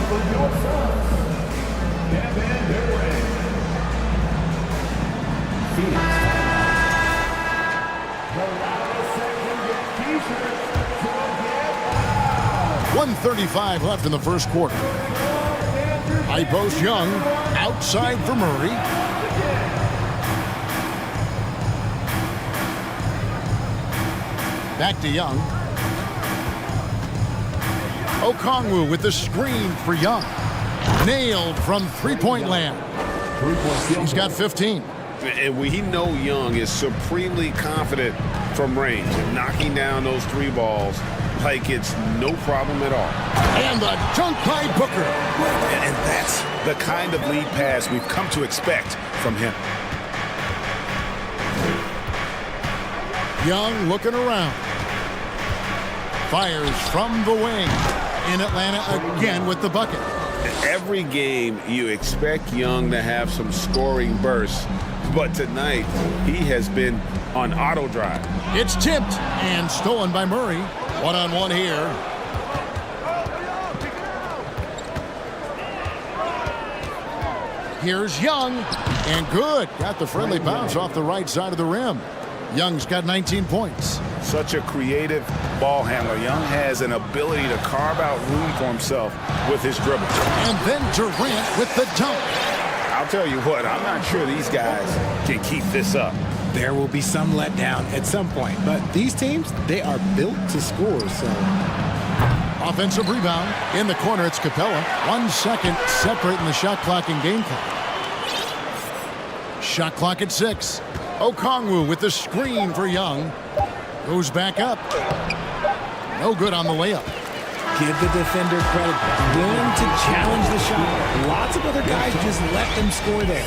[SPEAKER 6] .135 left in the first quarter. High post Young, outside for Murray. Back to Young. Okongwu with the screen for Young. Nailed from three-point land. He's got 15.
[SPEAKER 9] And we know Young is supremely confident from range, knocking down those three balls like it's no problem at all.
[SPEAKER 6] And the dunk by Booker.
[SPEAKER 9] And that's the kind of lead pass we've come to expect from him.
[SPEAKER 6] Young looking around. Fires from the wing. In Atlanta again with the bucket.
[SPEAKER 9] Every game you expect Young to have some scoring bursts, but tonight he has been on auto drive.
[SPEAKER 6] It's tipped and stolen by Murray. One-on-one here. Here's Young, and good. Got the friendly bounce off the right side of the rim. Young's got 19 points.
[SPEAKER 9] Such a creative ball handler. Young has an ability to carve out room for himself with his dribble.
[SPEAKER 6] And then Durant with the dunk.
[SPEAKER 9] I'll tell you what, I'm not sure these guys can keep this up.
[SPEAKER 8] There will be some letdown at some point, but these teams, they are built to score, so.
[SPEAKER 6] Offensive rebound. In the corner, it's Capella. 1 second separating the shot clock and game clock. Shot clock at 6. Okongwu with the screen for Young. Goes back up. No good on the layup.
[SPEAKER 8] Give the defender credit. Willing to challenge the shot. Lots of other guys just let them score there.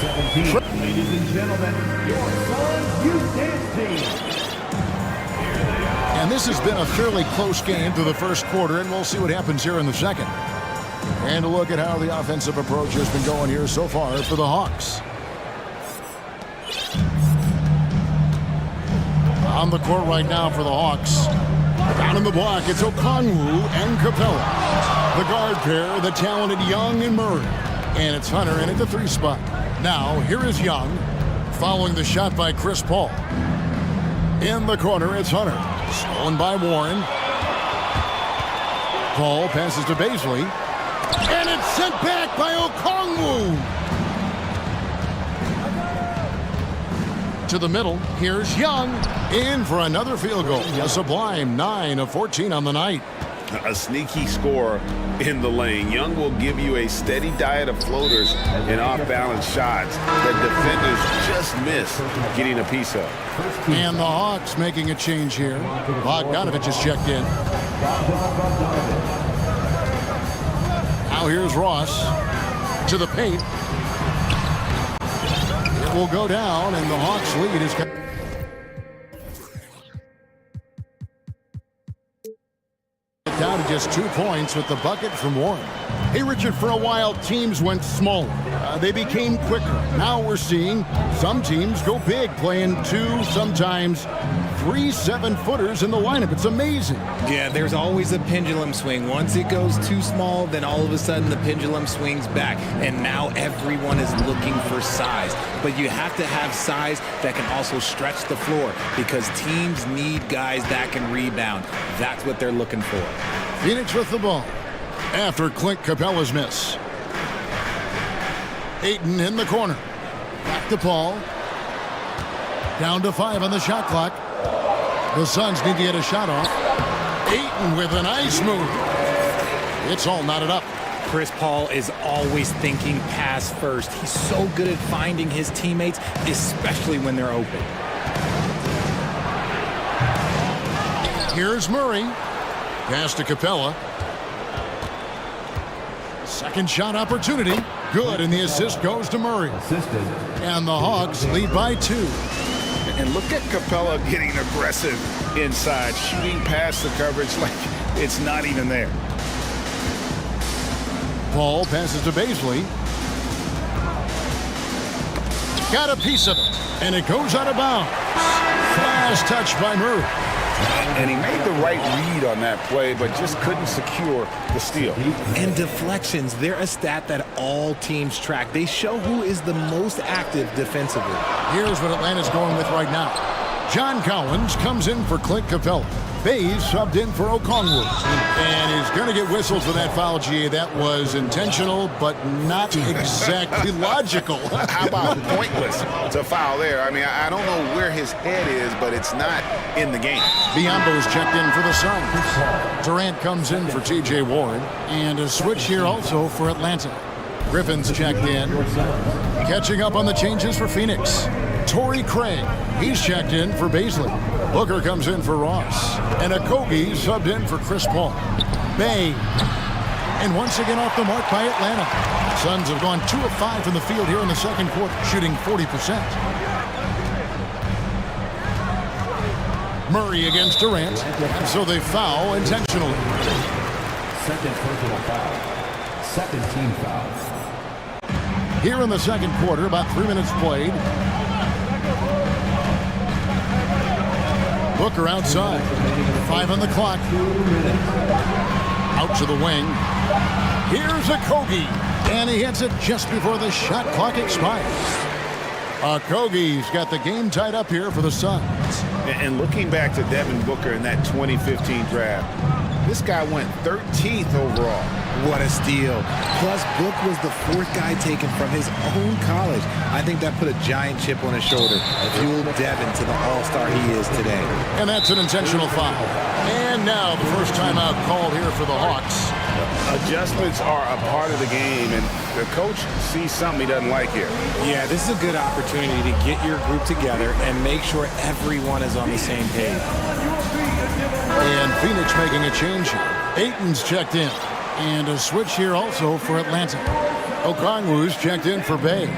[SPEAKER 4] Ladies and gentlemen, your Sun Youth Dance Team.
[SPEAKER 6] And this has been a fairly close game through the first quarter, and we'll see what happens here in the second. And a look at how the offensive approach has been going here so far for the Hawks. On the court right now for the Hawks. Down in the block, it's Okongwu and Capella. The guard pair, the talented Young and Murray. And it's Hunter in at the 3 spot. Now, here is Young, following the shot by Chris Paul. In the corner, it's Hunter. Stolen by Warren. Paul passes to Baisley. And it's sent back by Okongwu. To the middle, here's Young. In for another field goal. A sublime 9 of 14 on the night.
[SPEAKER 9] A sneaky score in the lane. Young will give you a steady diet of floaters and off-balance shots that defenders just miss getting a piece of.
[SPEAKER 6] And the Hawks making a change here. Bogdanovich has checked in. Now here's Ross to the paint. It will go down, and the Hawks lead is down to just 2 points with the bucket from Warren. Hey, Richard, for a while, teams went smaller. They became quicker. Now we're seeing some teams go big, playing 2, sometimes 3 7-footers in the lineup. It's amazing.
[SPEAKER 8] Yeah, there's always a pendulum swing. Once it goes too small, then all of a sudden the pendulum swings back. And now everyone is looking for size. But you have to have size that can also stretch the floor because teams need guys that can rebound. That's what they're looking for.
[SPEAKER 6] Phoenix with the ball after Clint Capella's miss. Ayton in the corner. Back to Paul. Down to 5 on the shot clock. The Suns need to get a shot off. Ayton with a nice move. It's all knotted up.
[SPEAKER 8] Chris Paul is always thinking pass first. He's so good at finding his teammates, especially when they're open.
[SPEAKER 6] Here's Murray. Pass to Capella. Second shot opportunity. Good, and the assist goes to Murray. And the Hawks lead by 2.
[SPEAKER 9] And look at Capella getting aggressive inside, shooting past the coverage like it's not even there.
[SPEAKER 6] Paul passes to Baisley. Got a piece of it, and it goes out of bounds. Flash touch by Murray.
[SPEAKER 9] And he made the right read on that play, but just couldn't secure the steal.
[SPEAKER 8] And deflections, they're a stat that all teams track. They show who is the most active defensively.
[SPEAKER 6] Here's what Atlanta's going with right now. John Collins comes in for Clint Capella. Bayes subbed in for Okongwu. And he's going to get whistled for that foul, GA. That was intentional, but not exactly logical.
[SPEAKER 9] How about pointless to foul there? I mean, I don't know where his head is, but it's not in the game.
[SPEAKER 6] Biombo's checked in for the Suns. Durant comes in for T.J. Warren. And a switch here also for Atlanta. Griffin's checked in. Catching up on the changes for Phoenix. Torrey Craig, he's checked in for Baisley. Booker comes in for Ross. And Okogie subbed in for Chris Paul. Bay. And once again off the mark by Atlanta. Suns have gone 2 of 5 from the field here in the second quarter, shooting 40%. Murray against Durant. So they foul intentionally.
[SPEAKER 4] Second personal foul. Second team foul.
[SPEAKER 6] Here in the second quarter, about 3 minutes played. Booker outside. 5 on the clock. Out to the wing. Here's Okogie. And he hits it just before the shot clock expires. Okogie's got the game tied up here for the Suns.
[SPEAKER 9] And looking back to Devin Booker in that 2015 draft, this guy went 13th overall.
[SPEAKER 8] What a steal. Plus, Book was the 4th guy taken from his own college. I think that put a giant chip on his shoulder and fueled Devin to the all-star he is today.
[SPEAKER 6] And that's an intentional foul. And now the first timeout called here for the Hawks.
[SPEAKER 9] Adjustments are a part of the game, and the coach sees something he doesn't like here.
[SPEAKER 8] Yeah, this is a good opportunity to get your group together and make sure everyone is on the same page.
[SPEAKER 6] And Phoenix making a change here. Ayton's checked in. And a switch here also for Atlanta. Okongwu's checked in for Bay.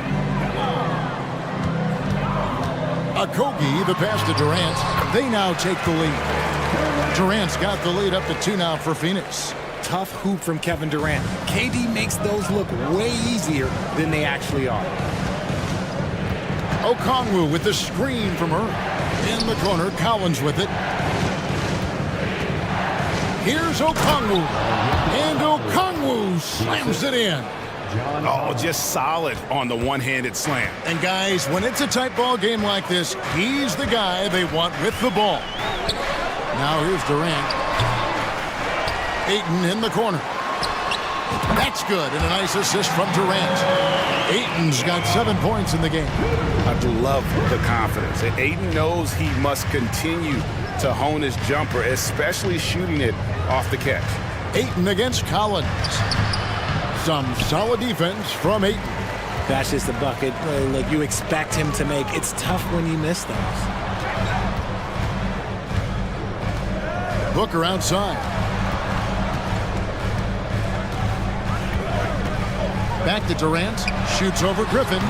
[SPEAKER 6] Okogie, the pass to Durant. They now take the lead. Durant's got the lead up to 2 now for Phoenix.
[SPEAKER 8] Tough hoop from Kevin Durant. KD makes those look way easier than they actually are.
[SPEAKER 6] Okongwu with the screen from her. In the corner, Collins with it. Here's Okongwu. And Okongwu slams it in.
[SPEAKER 9] Oh, just solid on the one-handed slam.
[SPEAKER 6] And guys, when it's a tight ball game like this, he's the guy they want with the ball. Now here's Durant. Ayton in the corner. That's good, and a nice assist from Durant. Ayton's got 7 points in the game.
[SPEAKER 9] I love the confidence. And Ayton knows he must continue to hone his jumper, especially shooting it off the catch.
[SPEAKER 6] Ayton against Collins. Some solid defense from Ayton.
[SPEAKER 8] That's just a bucket like you expect him to make. It's tough when you miss those.
[SPEAKER 6] Booker outside. Back to Durant. Shoots over Griffin.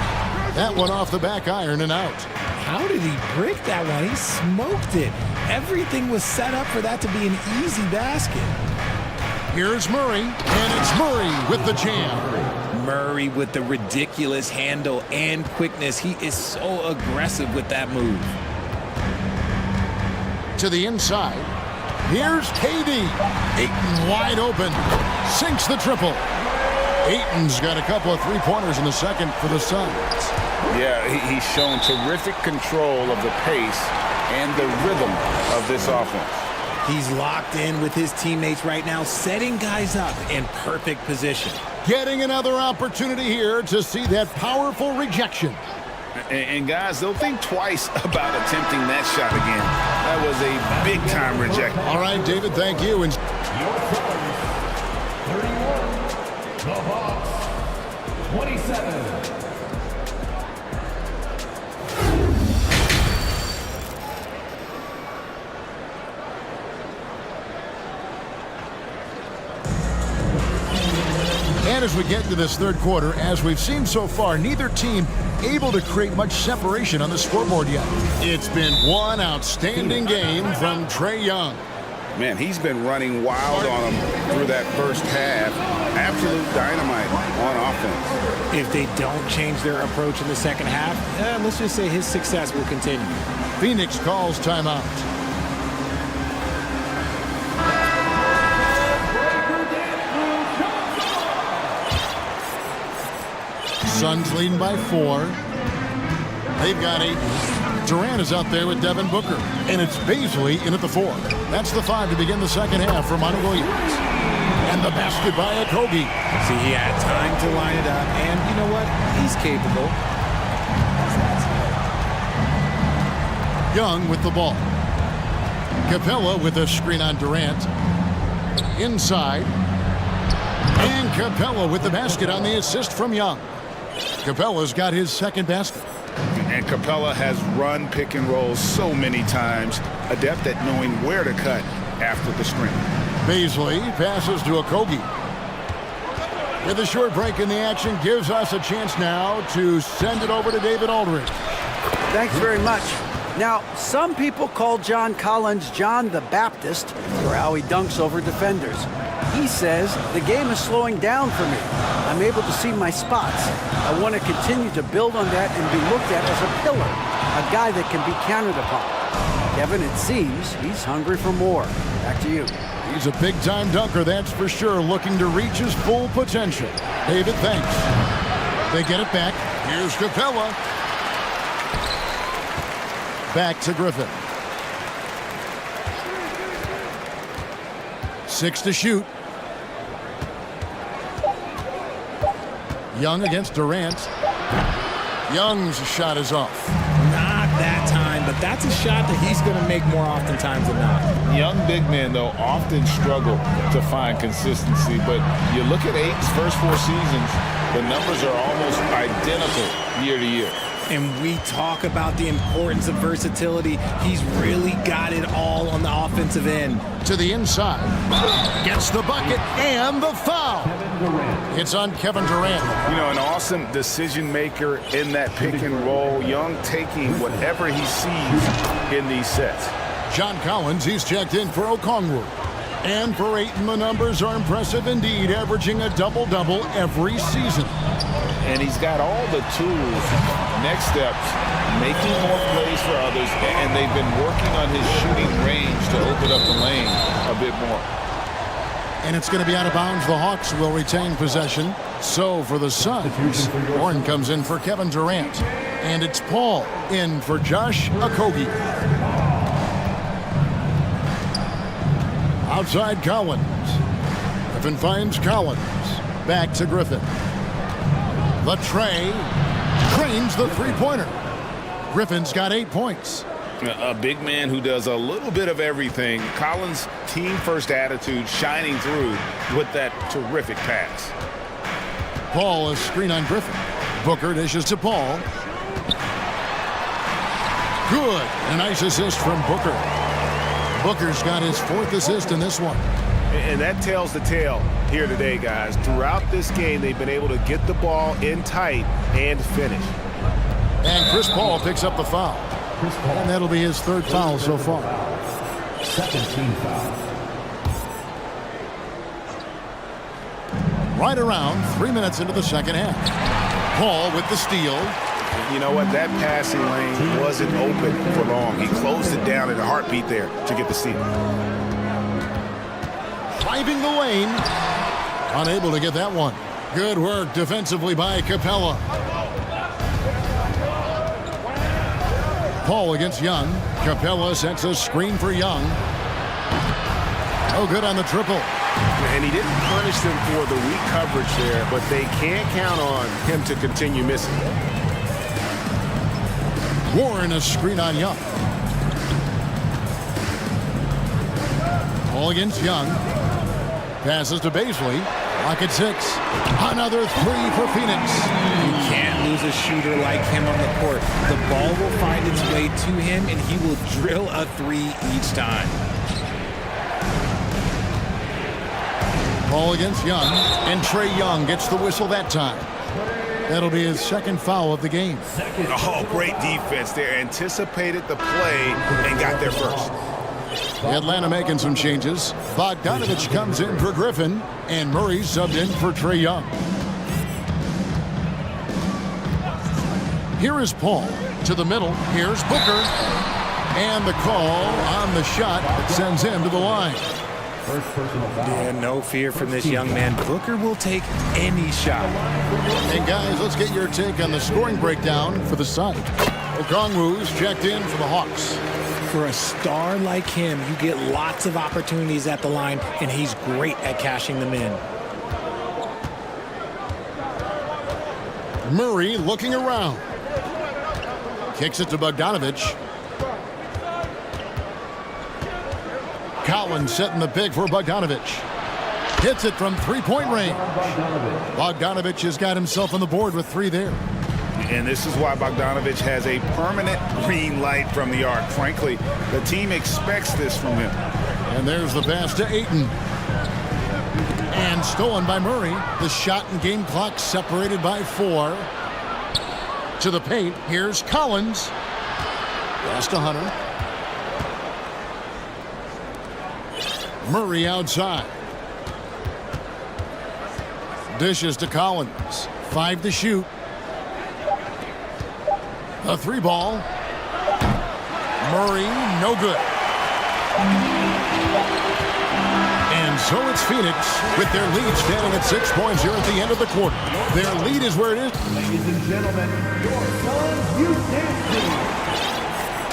[SPEAKER 6] That one off the back iron and out.
[SPEAKER 8] How did he break that one? He smoked it. Everything was set up for that to be an easy basket.
[SPEAKER 6] Here's Murray, and it's Murray with the jam.
[SPEAKER 8] Murray with the ridiculous handle and quickness. He is so aggressive with that move.
[SPEAKER 6] To the inside. Here's KD. Ayton wide open. Sinks the triple. Ayton's got a couple of three-pointers in the second for the Suns.
[SPEAKER 9] Yeah, he's shown terrific control of the pace and the rhythm of this offense.
[SPEAKER 8] He's locked in with his teammates right now, setting guys up in perfect position.
[SPEAKER 6] Getting another opportunity here to see that powerful rejection.
[SPEAKER 9] And guys, they'll think twice about attempting that shot again. That was a big-time rejection.
[SPEAKER 6] All right, David, thank you. And
[SPEAKER 4] Your starters, 31, the Hawks, 27.
[SPEAKER 6] And as we get to this third quarter, as we've seen so far, neither team able to create much separation on the scoreboard yet. It's been one outstanding game from Trae Young.
[SPEAKER 9] Man, he's been running wild on them through that first half. Absolute dynamite on offense.
[SPEAKER 8] If they don't change their approach in the second half, let's just say his success will continue.
[SPEAKER 6] Phoenix calls timeout. Suns leading by 4. They've got 8. Durant is out there with Devin Booker, and it's Baisley in at the 4. That's the 5 to begin the second half for Monty Williams. And the basket by Okogie.
[SPEAKER 8] See, he had time to line it up, and you know what? He's capable.
[SPEAKER 6] Young with the ball. Capella with a screen on Durant. Inside. And Capella with the basket on the assist from Young. Capella's got his second basket.
[SPEAKER 7] And Capella has run pick and roll so many times, adept at knowing where to cut after the screen.
[SPEAKER 6] Baisley passes to Okogie. With a short break in the action, gives us a chance now to send it over to David Aldridge.
[SPEAKER 10] Thanks very much. Now, some people call John Collins John the Baptist for how he dunks over defenders. He says, the game is slowing down for me. I'm able to see my spots. I want to continue to build on that and be looked at as a pillar, a guy that can be counted upon. Kevin, it seems he's hungry for more. Back to you.
[SPEAKER 6] He's a big-time dunker, that's for sure, looking to reach his full potential. David, thanks. They get it back. Here's Capella. Back to Griffin. 6 to shoot. Young against Durant. Young's shot is off.
[SPEAKER 8] Not that time, but that's a shot that he's going to make more oftentimes than not.
[SPEAKER 7] Young big men, though, often struggle to find consistency, but you look at Aiton's first 4 seasons, the numbers are almost identical year to year.
[SPEAKER 8] And we talk about the importance of versatility. He's really got it all on the offensive end.
[SPEAKER 6] To the inside. Gets the bucket and the foul. It's on Kevin Durant.
[SPEAKER 9] You know, an awesome decision maker in that pick and roll. Young taking whatever he sees in these sets.
[SPEAKER 6] John Collins, he's checked in for Okongwu. And for Ayton, the numbers are impressive indeed, averaging a double-double every season.
[SPEAKER 7] And he's got all the tools. Next steps, making more plays for others, and they've been working on his shooting range to open up the lane a bit more.
[SPEAKER 6] And it's going to be out of bounds. The Hawks will retain possession. So for the Suns, Warren comes in for Kevin Durant. And it's Paul in for Josh Okogie. Outside Collins. Griffin finds Collins. Back to Griffin. The tray. Trains the three-pointer. Griffin's got 8 points.
[SPEAKER 9] A big man who does a little bit of everything. Collins' team-first attitude shining through with that terrific pass.
[SPEAKER 6] Paul is screen on Griffin. Booker dishes to Paul. Good. A nice assist from Booker. Booker's got his 4th assist in this one.
[SPEAKER 9] And that tells the tale here today, guys. Throughout this game, they've been able to get the ball in tight and finish.
[SPEAKER 6] And Chris Paul picks up the foul. And that'll be his 3rd foul so far.
[SPEAKER 4] 17 foul.
[SPEAKER 6] Right around 3 minutes into the second half. Paul with the steal.
[SPEAKER 9] You know what? That passing lane wasn't open for long. He closed it down in a heartbeat there to get the steal.
[SPEAKER 6] Driving the lane. Unable to get that one. Good work defensively by Capella. Paul against Young. Capella sets a screen for Young. Oh, good on the triple.
[SPEAKER 9] And he didn't punish them for the weak coverage there, but they can't count on him to continue missing.
[SPEAKER 6] Warren a screen on Young. Paul against Young. Passes to Baisley. Rocket 6. Another 3 for Phoenix.
[SPEAKER 8] You can't lose a shooter like him on the court. The ball will find its way to him, and he will drill a 3 each time.
[SPEAKER 6] Paul against Young. And Trae Young gets the whistle that time. That'll be his 2nd foul of the game.
[SPEAKER 9] Oh, great defense there. Anticipated the play and got there first.
[SPEAKER 6] Atlanta making some changes. Bogdanovich comes in for Griffin, and Murray subbed in for Trae Young. Here is Paul to the middle. Here's Booker. And the call on the shot that sends him to the line.
[SPEAKER 8] Yeah, no fear from this young man. Booker will take any shot.
[SPEAKER 6] And guys, let's get your take on the scoring breakdown for the Suns. Okongwu's checked in for the Hawks.
[SPEAKER 8] For a star like him, you get lots of opportunities at the line, and he's great at cashing them in.
[SPEAKER 6] Murray looking around. Kicks it to Bogdanovich. Collins setting the pick for Bogdanovich. Hits it from three-point range. Bogdanovich has got himself on the board with 3 there.
[SPEAKER 7] And this is why Bogdanovich has a permanent green light from the arc. Frankly, the team expects this from him.
[SPEAKER 6] And there's the pass to Ayton. And stolen by Murray. The shot and game clock separated by 4. To the paint. Here's Collins. Pass to Hunter. Murray outside. Dishes to Collins. 5 to shoot. A 3-ball. Murray, no good. And so it's Phoenix with their lead standing at 6 points here at the end of the quarter. Their lead is where it is.
[SPEAKER 4] Ladies and gentlemen, your Suns Youth Dance Team.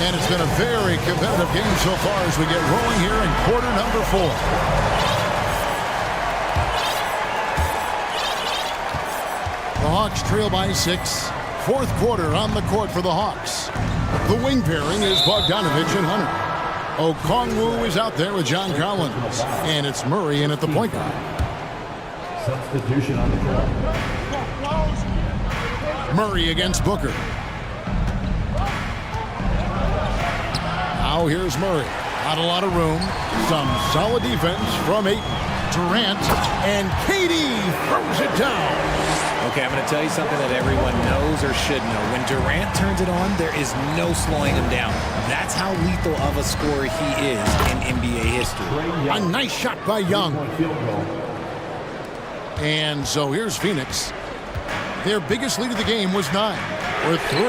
[SPEAKER 6] And it's been a very competitive game so far as we get rolling here in quarter number 4. The Hawks trail by 6. Fourth quarter on the court for the Hawks. The wing pairing is Bogdanovich and Hunter. Okongwu is out there with John Collins. And it's Murray in at the point guard.
[SPEAKER 4] Substitution on the court.
[SPEAKER 6] Murray against Booker. Now here's Murray. Not a lot of room. Some solid defense from Ayton. Durant and Katie throws it down.
[SPEAKER 8] Okay, I'm going to tell you something that everyone knows or should know. When Durant turns it on, there is no slowing him down. That's how lethal of a scorer he is in NBA history.
[SPEAKER 6] A nice shot by Young. And so here's Phoenix. Their biggest lead of the game was 9. With 3,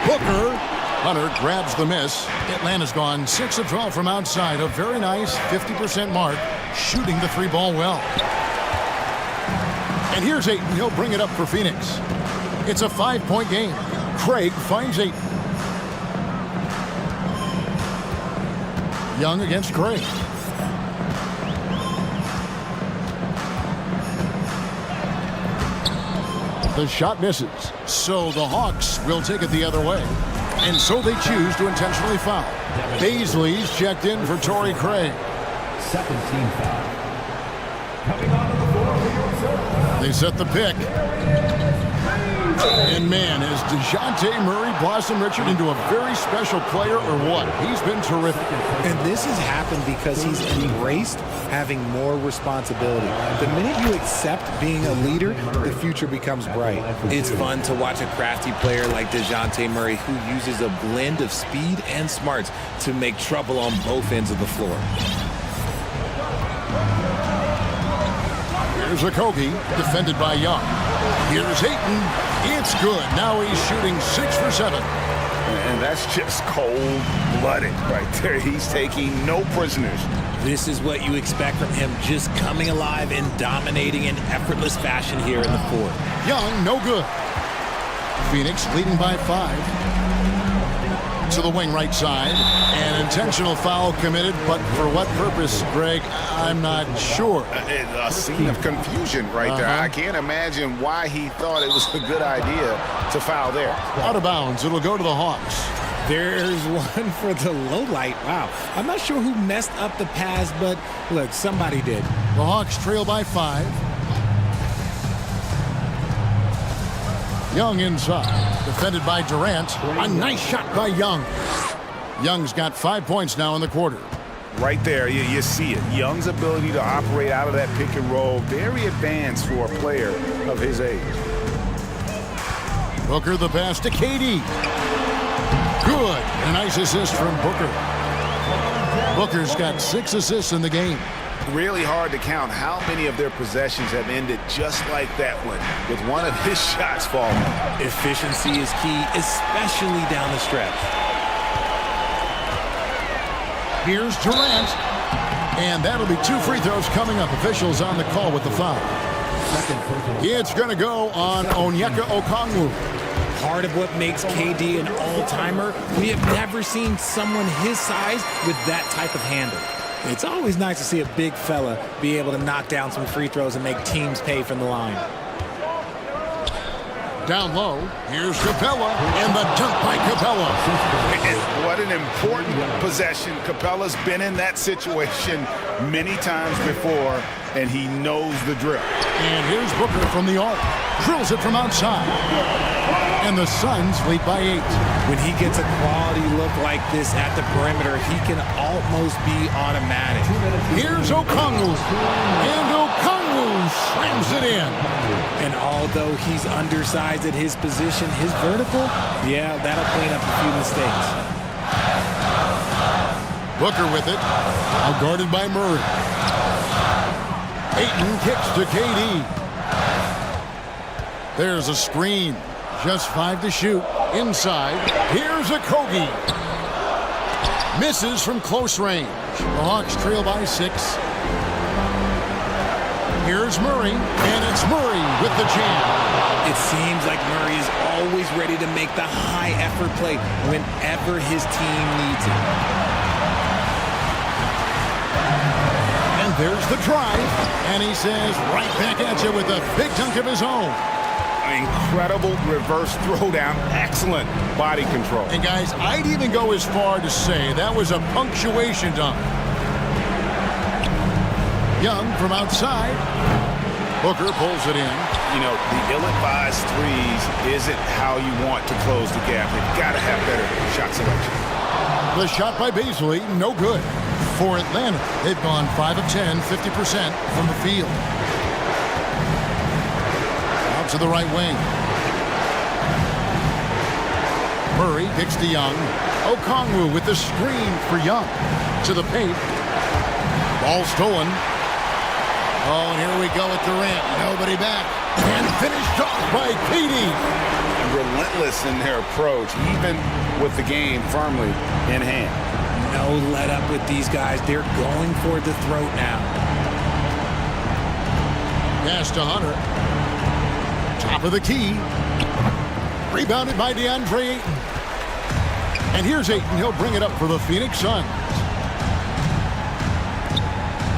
[SPEAKER 6] Booker. Hunter grabs the miss. Atlanta's gone 6 of 12 from outside. A very nice 50% mark. Shooting the 3-ball well. And here's Ayton. He'll bring it up for Phoenix. It's a 5-point game. Craig finds Ayton. Young against Craig. The shot misses. So the Hawks will take it the other way. And so they choose to intentionally foul. Baisley's checked in for Torrey Craig.
[SPEAKER 4] Second team foul. Coming onto the floor for your serve.
[SPEAKER 6] They set the pick. And man, has DeJounte Murray blossomed Richard into a very special player or what? He's been terrific.
[SPEAKER 8] And this has happened because he's embraced having more responsibility. The minute you accept being a leader, the future becomes bright. It's fun to watch a crafty player like DeJounte Murray who uses a blend of speed and smarts to make trouble on both ends of the floor.
[SPEAKER 6] Here's Okogie, defended by Young. Here's Ayton. It's good. Now he's shooting 6 for 7.
[SPEAKER 7] And that's just cold-blooded right there. He's taking no prisoners.
[SPEAKER 8] This is what you expect from him, just coming alive and dominating in effortless fashion here in the fourth.
[SPEAKER 6] Young, no good. Phoenix leading by 5. To the wing right side. An intentional foul committed, but for what purpose, Greg? I'm not sure.
[SPEAKER 7] A scene of confusion right there. I can't imagine why he thought it was a good idea to foul there.
[SPEAKER 6] Out of bounds. It'll go to the Hawks.
[SPEAKER 8] There's one for the low light. Wow. I'm not sure who messed up the pass, but look, somebody did.
[SPEAKER 6] The Hawks trail by 5. Young inside. Defended by Durant. A nice shot by Young. Young's got 5 points now in the quarter.
[SPEAKER 7] Right there, you see it. Young's ability to operate out of that pick and roll, very advanced for a player of his age.
[SPEAKER 6] Booker the pass to KD. Good. A nice assist from Booker. Booker's got 6 assists in the game.
[SPEAKER 7] Really hard to count how many of their possessions have ended just like that one, with one of his shots falling.
[SPEAKER 8] Efficiency is key, especially down the stretch.
[SPEAKER 6] Here's Durant. And that'll be 2 free throws coming up. Officials on the call with the foul. It's going to go on Onyeka Okongwu.
[SPEAKER 8] part of what makes KD an all-timer, we have never seen someone his size with that type of handle. It's always nice to see a big fella be able to knock down some free throws and make teams pay from the line.
[SPEAKER 6] Down low, here's Capella, and the dunk by Capella.
[SPEAKER 7] And what an important possession. Capella's been in that situation many times before, and he knows the drill.
[SPEAKER 6] And here's Booker from the arc. Drills it from outside. And the Suns lead by 8.
[SPEAKER 8] When he gets a quality look like this at the perimeter, he can almost be automatic.
[SPEAKER 6] Here's Okongwu. And Okongwu slams it in.
[SPEAKER 8] And although he's undersized at his position, his vertical, yeah, that'll clean up a few mistakes.
[SPEAKER 6] Booker with it. Now guarded by Murray. Ayton kicks to KD. There's a screen. Just 5 to shoot. Inside. Here's a Kogi. Misses from close range. The Hawks trail by 6. Here's Murray. And it's Murray with the jam.
[SPEAKER 8] It seems like Murray is always ready to make the high-effort play whenever his team needs it.
[SPEAKER 6] And there's the drive. And he says, right back at you with a big dunk of his own.
[SPEAKER 7] Incredible reverse throwdown. Excellent body control.
[SPEAKER 6] And guys, I'd even go as far to say that was a punctuation dunk. Young from outside. Booker pulls it in.
[SPEAKER 7] You know, the ill-advised threes isn't how you want to close the gap. You've got to have better shot selection.
[SPEAKER 6] The shot by Beasley, no good. For Atlanta, they've gone 5 of 10, 50% from the field. Out to the right wing. Murray kicks to Young. Okongwu with the screen for Young. To the paint. Ball stolen. Oh, and here we go at Durant. Nobody back. And finished off by KD.
[SPEAKER 7] Relentless in their approach, even with the game firmly in hand.
[SPEAKER 8] No let up with these guys. They're going for the throat now.
[SPEAKER 6] Pass to Hunter. Top of the key. Rebounded by DeAndre Ayton. And here's Ayton. He'll bring it up for the Phoenix Suns.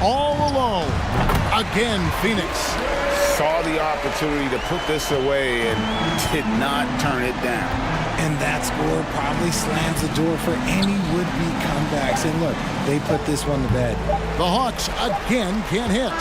[SPEAKER 6] All alone. Again, Phoenix.
[SPEAKER 7] Saw the opportunity to put this away and did not turn it down.
[SPEAKER 8] And that score probably slams the door for any would-be comebacks. And look, they put this one to bed.
[SPEAKER 6] The Hawks again can't hit.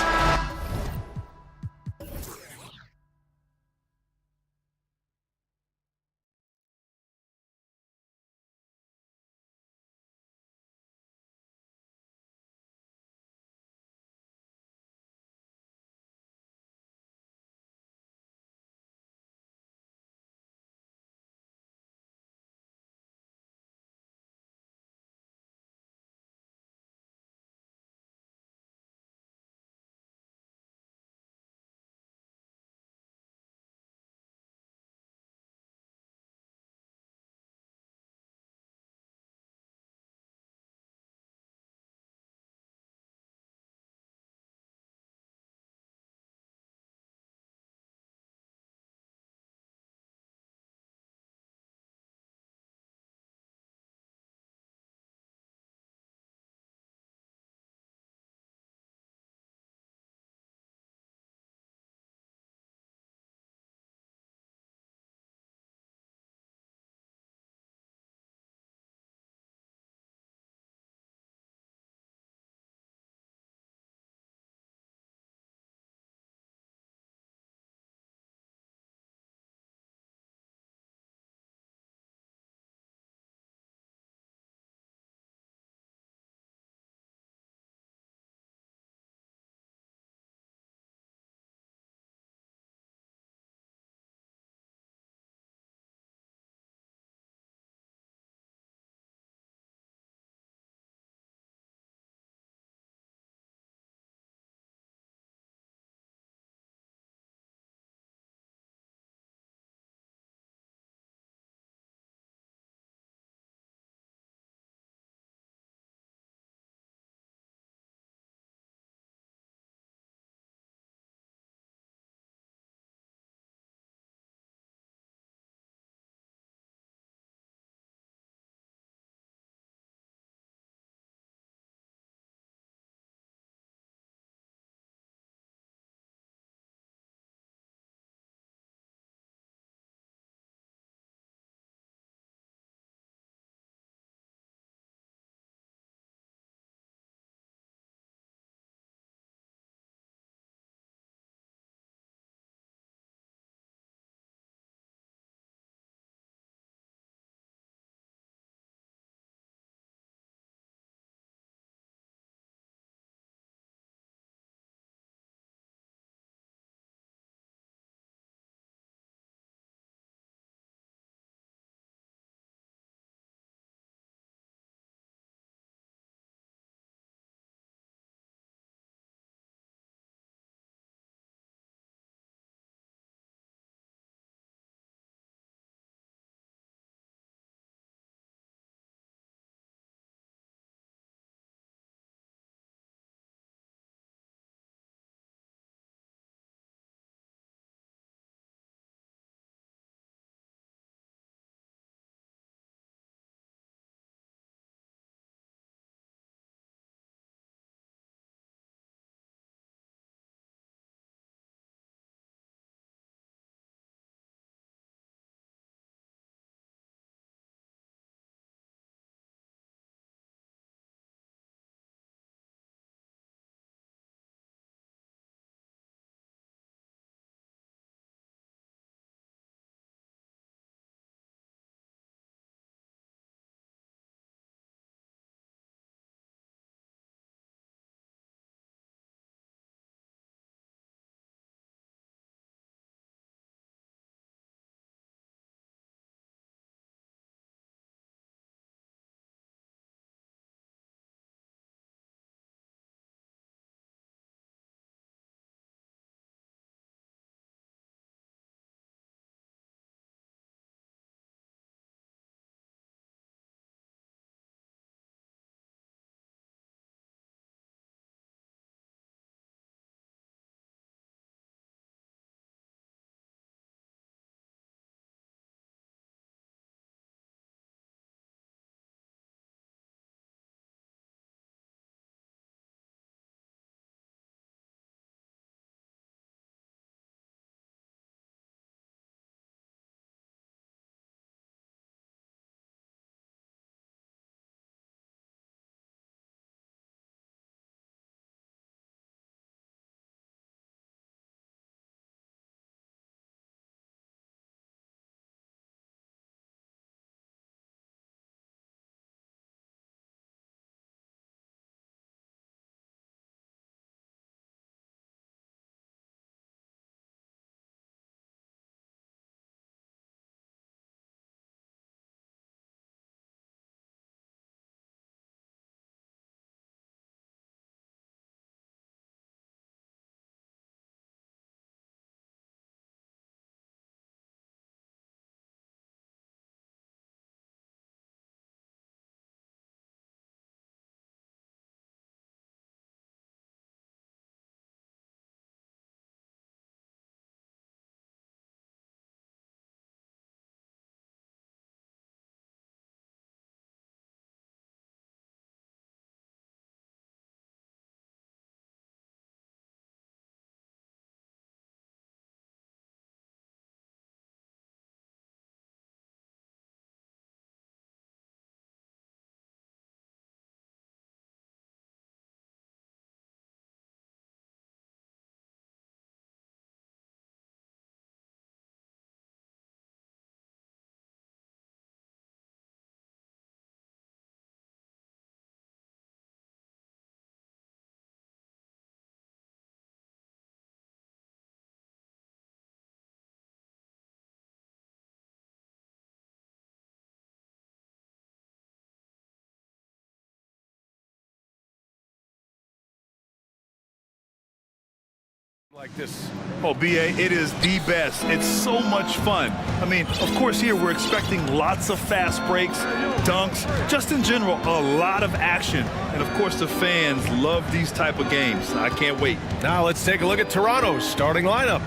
[SPEAKER 1] Like this.
[SPEAKER 3] Oh, B.A., it is the best. It's so much fun. I mean, of course, here we're expecting lots of fast breaks, dunks, just in general, a lot of action. And, of course, the fans love these type of games. I can't wait.
[SPEAKER 1] Now let's take a look at Toronto's starting lineup.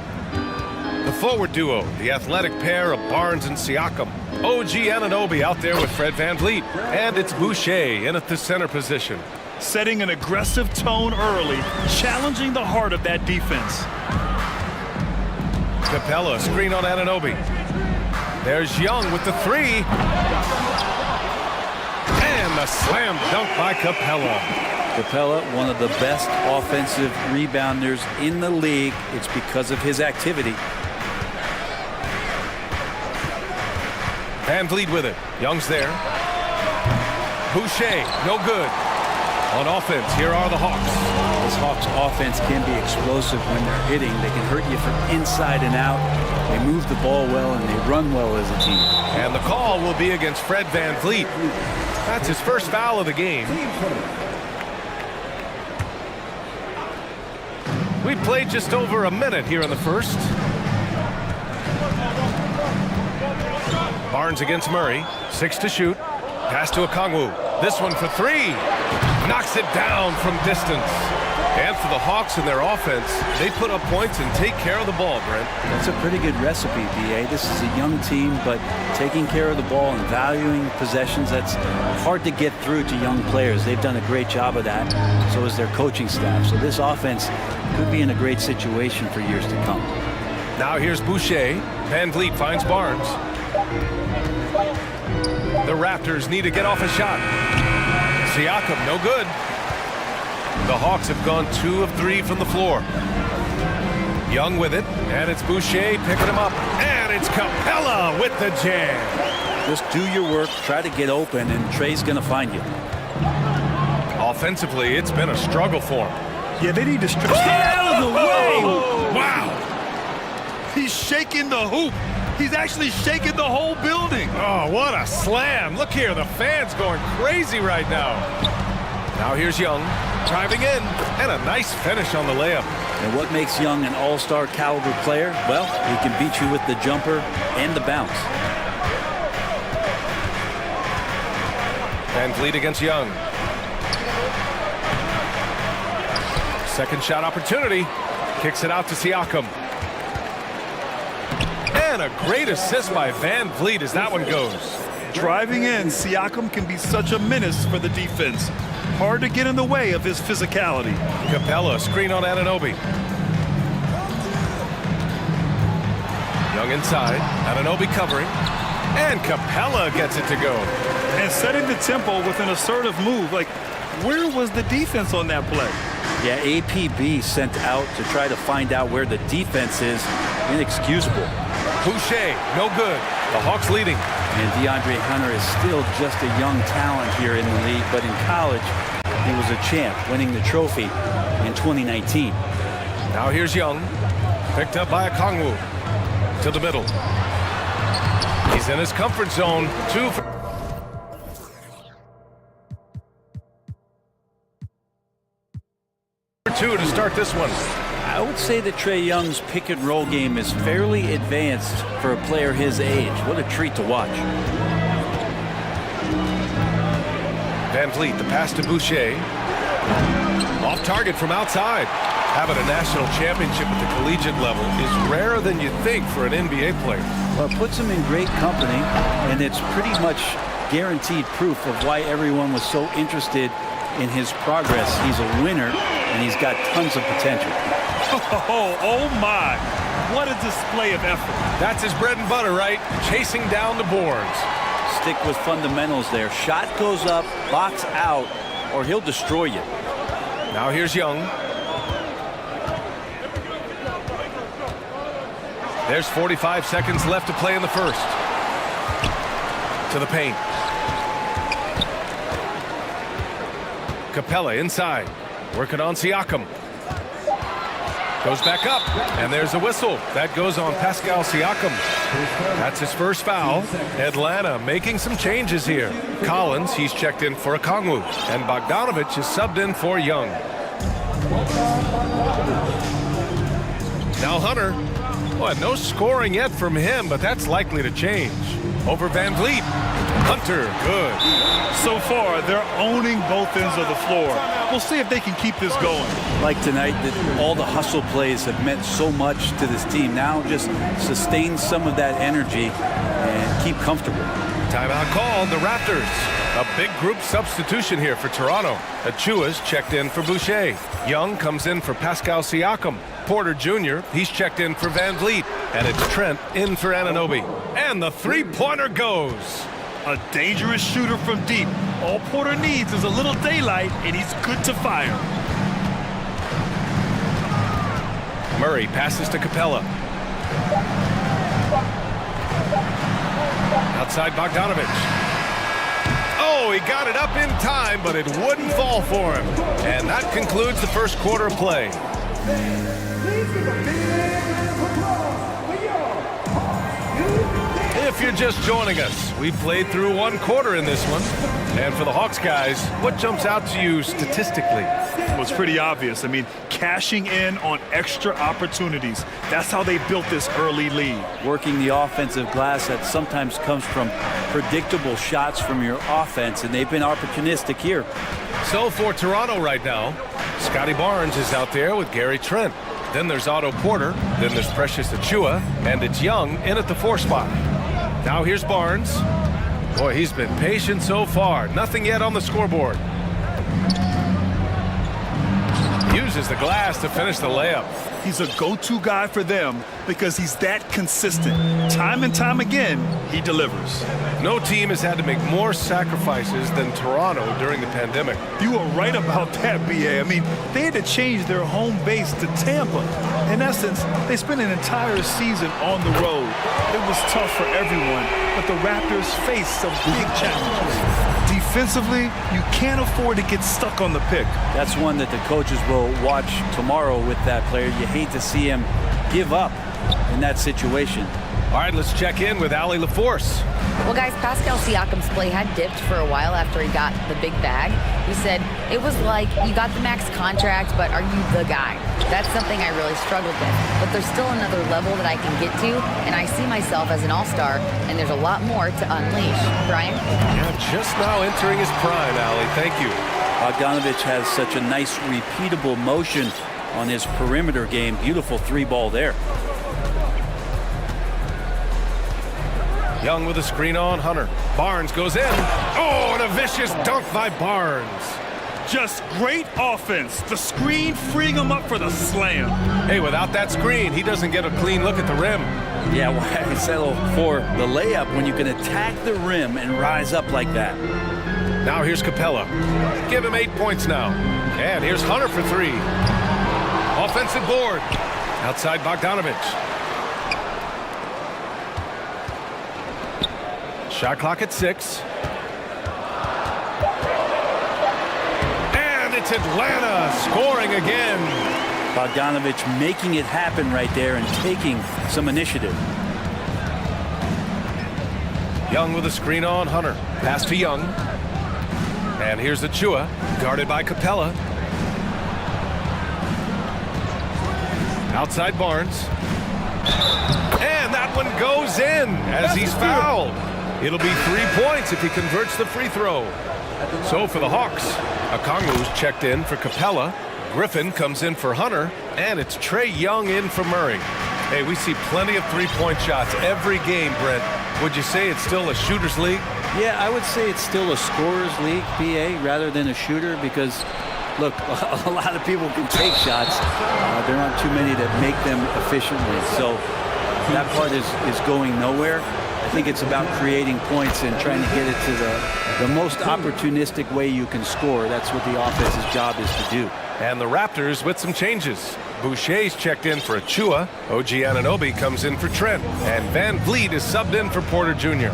[SPEAKER 1] The forward duo, the athletic pair of Barnes and Siakam. OG Anunoby out there with Fred VanVleet. And it's Boucher in at the center position.
[SPEAKER 3] Setting an aggressive tone early, challenging the heart of that defense.
[SPEAKER 1] Capella, screen on Anunoby. There's Young with the three. And the slam dunk by Capella.
[SPEAKER 11] Capella, one of the best offensive rebounders in the league. It's because of his activity.
[SPEAKER 1] VanVleet with it. Young's there. Boucher, no good. On offense, here are the Hawks.
[SPEAKER 11] This Hawks offense can be explosive when they're hitting. They can hurt you from inside and out. They move the ball well and they run well as a team.
[SPEAKER 1] And the call will be against Fred VanVleet. That's his first foul of the game. We played just over a minute here in the first. Barnes against Murray. 6 to shoot. Pass to Okongwu. This one for three. Knocks it down from distance. And for the Hawks and their offense, they put up points and take care of the ball, Brent.
[SPEAKER 11] That's a pretty good recipe, B.A. This is a young team, but taking care of the ball and valuing possessions, that's hard to get through to young players. They've done a great job of that. So is their coaching staff. So this offense could be in a great situation for years to come.
[SPEAKER 1] Now here's Boucher. VanVleet finds Barnes. The Raptors need to get off a shot. Siakam, no good. The Hawks have gone 2 of 3 from the floor. Young with it, and it's Boucher picking him up. And it's Capella with the jam.
[SPEAKER 11] Just do your work, try to get open, and Trey's going to find you.
[SPEAKER 1] Offensively, it's been a struggle for him.
[SPEAKER 3] Yeah, they need to stretch. Get out of the way!
[SPEAKER 1] Wow!
[SPEAKER 3] He's shaking the hoop. He's actually shaking the whole building.
[SPEAKER 1] Oh, what a slam. Look here, the fans going crazy right now. Now here's Young, driving in, and a nice finish on the layup.
[SPEAKER 11] And what makes Young an all-star caliber player? Well, he can beat you with the jumper and the bounce.
[SPEAKER 1] VanVleet against Young. Second shot opportunity. Kicks it out to Siakam. And a great assist by VanVleet as that one goes.
[SPEAKER 3] Driving in, Siakam can be such a menace for the defense. Hard to get in the way of his physicality.
[SPEAKER 1] Capella, screen on Anunoby. Young inside, Anunoby covering. And Capella gets it to go.
[SPEAKER 3] And setting the tempo with an assertive move. Like, where was the defense on that play?
[SPEAKER 11] Yeah, APB sent out to try to find out where the defense is. Inexcusable.
[SPEAKER 1] Boucher, no good. The Hawks leading.
[SPEAKER 11] And DeAndre Hunter is still just a young talent here in the league, but in college, he was a champ, winning the trophy in 2019.
[SPEAKER 1] Now here's Young, picked up by Okongwu. To the middle. He's in his comfort zone. 2 for 2 to start this one.
[SPEAKER 11] I would say that Trae Young's pick and roll game is fairly advanced for a player his age. What a treat to watch.
[SPEAKER 1] VanVleet, the pass to Boucher. Off target from outside. Having a national championship at the collegiate level is rarer than you'd think for an NBA player.
[SPEAKER 11] Well, it puts him in great company, and it's pretty much guaranteed proof of why everyone was so interested in his progress. He's a winner, and he's got tons of potential.
[SPEAKER 3] Oh my, what a display of effort.
[SPEAKER 1] That's his bread and butter, right? Chasing down the boards.
[SPEAKER 11] Stick with fundamentals there. Shot goes up, box out, or he'll destroy you.
[SPEAKER 1] Now here's Young. There's 45 seconds left to play in the first. To the paint. Capella inside. Working on Siakam. Goes back up, and there's a whistle. That goes on Pascal Siakam. That's his first foul. Atlanta making some changes here. Collins, he's checked in for Okongwu, and Bogdanovich is subbed in for Young. Now Hunter. Well, no scoring yet from him, but that's likely to change. Over Van Vliet. Hunter, good.
[SPEAKER 3] So far, they're owning both ends of the floor. We'll see if they can keep this going.
[SPEAKER 11] Like tonight, that all the hustle plays have meant so much to this team. Now just sustain some of that energy and keep comfortable.
[SPEAKER 1] Timeout called, the Raptors. A big group substitution here for Toronto. Achua's checked in for Boucher. Young comes in for Pascal Siakam. Porter Jr., he's checked in for Van Vliet. And it's Trent in for Anunoby. And the three-pointer goes.
[SPEAKER 3] A dangerous shooter from deep. All Porter needs is a little daylight, and he's good to fire.
[SPEAKER 1] Murray passes to Capella. Outside Bogdanovich. Oh, he got it up in time, but it wouldn't fall for him. And that concludes the first quarter of play. If you're just joining us, we've played through one quarter in this one. And for the Hawks guys, what jumps out to you statistically?
[SPEAKER 3] Well, it's pretty obvious. I mean, cashing in on extra opportunities. That's how they built this early lead.
[SPEAKER 11] Working the offensive glass that sometimes comes from predictable shots from your offense, and they've been opportunistic here.
[SPEAKER 1] So for Toronto right now, Scotty Barnes is out there with Gary Trent. Then there's Otto Porter. Then there's Precious Achiuwa. And it's Young in at the 4 spot. Now here's Barnes. Boy, he's been patient so far. Nothing yet on the scoreboard. Uses the glass to finish the layup.
[SPEAKER 3] He's a go-to guy for them because he's that consistent. Time and time again, he delivers.
[SPEAKER 1] No team has had to make more sacrifices than Toronto during the pandemic.
[SPEAKER 3] You are right about that, B.A. I mean, they had to change their home base to Tampa. In essence, they spent an entire season on the road. It was tough for everyone, but the Raptors faced some big challenges. Defensively, you can't afford to get stuck on the pick.
[SPEAKER 11] That's one that the coaches will watch tomorrow with that player. You hate to see him give up in that situation.
[SPEAKER 1] All right, let's check in with Allie LaForce.
[SPEAKER 5] Well, guys, Pascal Siakam's play had dipped for a while after he got the big bag. He said, it was like, you got the max contract, but are you the guy? That's something I really struggled with. But there's still another level that I can get to, and I see myself as an all-star, and there's a lot more to unleash. Brian?
[SPEAKER 1] Yeah, just now entering his prime, Allie. Thank you.
[SPEAKER 11] Bogdanovich has such a nice, repeatable motion on his perimeter game. Beautiful 3-ball there.
[SPEAKER 1] Young with a screen on Hunter. Barnes goes in. Oh, and a vicious dunk by Barnes.
[SPEAKER 3] Just great offense. The screen freeing him up for the slam.
[SPEAKER 1] Hey, without that screen, he doesn't get a clean look at the rim.
[SPEAKER 11] Yeah, why settle for the layup when you can attack the rim and rise up like that?
[SPEAKER 1] Now here's Capella. Give him 8 points now. And here's Hunter for 3. Offensive board. Outside Bogdanovich. Shot clock at 6. And it's Atlanta scoring again.
[SPEAKER 11] Bogdanovich making it happen right there and taking some initiative.
[SPEAKER 1] Young with a screen on Hunter. Pass to Young. And here's Achiuwa, guarded by Capella. Outside Barnes. And that one goes in as he's fouled. It'll be 3 points if he converts the free throw. So for the Hawks, Okongwu's checked in for Capella. Griffin comes in for Hunter. And it's Trae Young in for Murray. Hey, we see plenty of three-point shots every game, Brent. Would you say it's still a shooter's league?
[SPEAKER 11] Yeah, I would say it's still a scorer's league, BA, rather than a shooter because, look, a lot of people can take shots. There aren't too many that make them efficiently. So that part is going nowhere. I think it's about creating points and trying to get it to the most opportunistic way you can score. That's what the offense's job is to do.
[SPEAKER 1] And the Raptors with some changes. Boucher's checked in for Achiuwa. OG Anunoby comes in for Trent. And Van Vliet is subbed in for Porter Jr.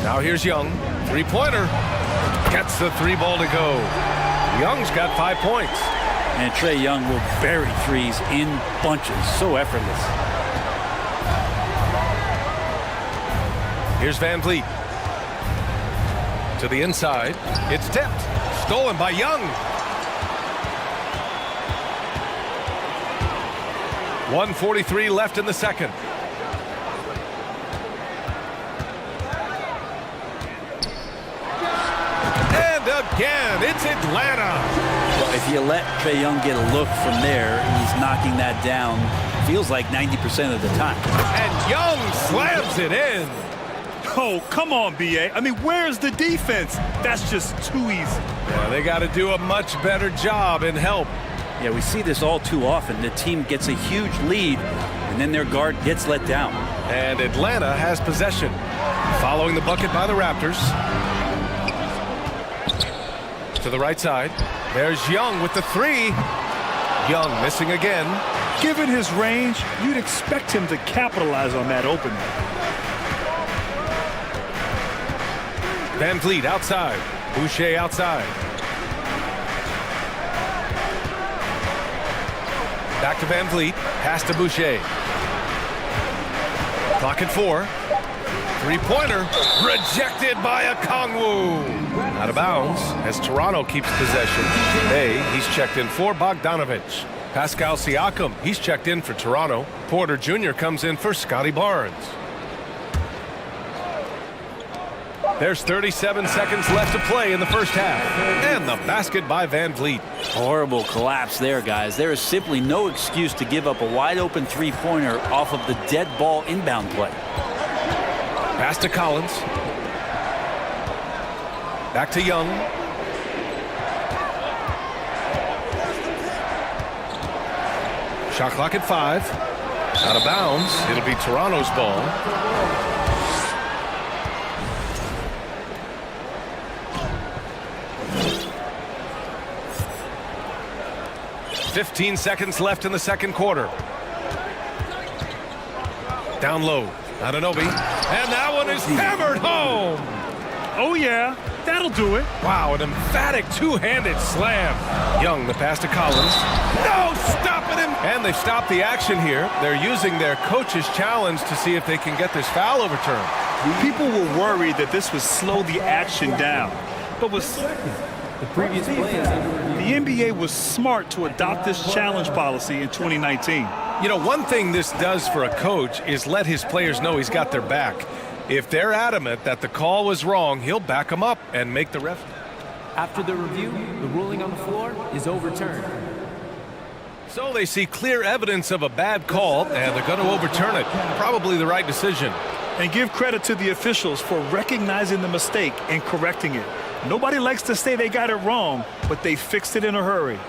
[SPEAKER 1] Now here's Young. Three-pointer. Gets the 3-ball to go. Young's got 5 points.
[SPEAKER 11] And Trae Young will bury threes in bunches. So effortless.
[SPEAKER 1] Here's Van Vliet. To the inside. It's tipped. Stolen by Young. 1:43 left in the second. And again, it's Atlanta.
[SPEAKER 11] Well, if you let Trae Young get a look from there, he's knocking that down, feels like 90% of the time.
[SPEAKER 1] And Young slams it in.
[SPEAKER 3] Oh, come on, B.A. I mean, where's the defense? That's just too easy.
[SPEAKER 1] Yeah, they got to do a much better job in help.
[SPEAKER 11] Yeah, we see this all too often. The team gets a huge lead, and then their guard gets let down.
[SPEAKER 1] And Atlanta has possession. Following the bucket by the Raptors. To the right side. There's Young with the three. Young missing again.
[SPEAKER 3] Given his range, you'd expect him to capitalize on that opening.
[SPEAKER 1] Van Vliet outside. Boucher outside. Back to Van Vliet. Pass to Boucher. Clock at 4. Three-pointer. Rejected by Okongwu. Out of bounds as Toronto keeps possession. He's checked in for Bogdanovich. Pascal Siakam, he's checked in for Toronto. Porter Jr. comes in for Scotty Barnes. There's 37 seconds left to play in the first half. And the basket by Van Vliet.
[SPEAKER 11] Horrible collapse there, guys. There is simply no excuse to give up a wide-open three-pointer off of the dead ball inbound play.
[SPEAKER 1] Pass to Collins. Back to Young. Shot clock at 5. Out of bounds. It'll be Toronto's ball. .15 seconds left in the second quarter. Down low. Anunoby. And that one is hammered home.
[SPEAKER 3] Oh, yeah. That'll do it.
[SPEAKER 1] Wow, an emphatic two-handed slam. Young, the pass to Collins. No, stopping him. And they've stopped the action here. They're using their coach's challenge to see if they can get this foul overturned.
[SPEAKER 3] People were worried that this would slow the action down. But
[SPEAKER 4] The previous play is under review.
[SPEAKER 3] the NBA was smart to adopt this challenge policy in 2019.
[SPEAKER 1] You know, one thing this does for a coach is let his players know he's got their back. If they're adamant that the call was wrong, he'll back them up and make the ref.
[SPEAKER 4] After the review, the ruling on the floor is overturned.
[SPEAKER 1] So they see clear evidence of a bad call, and they're going to overturn it. Probably the right decision.
[SPEAKER 3] And give credit to the officials for recognizing the mistake and correcting it. Nobody likes to say they got it wrong, but they fixed it in a hurry.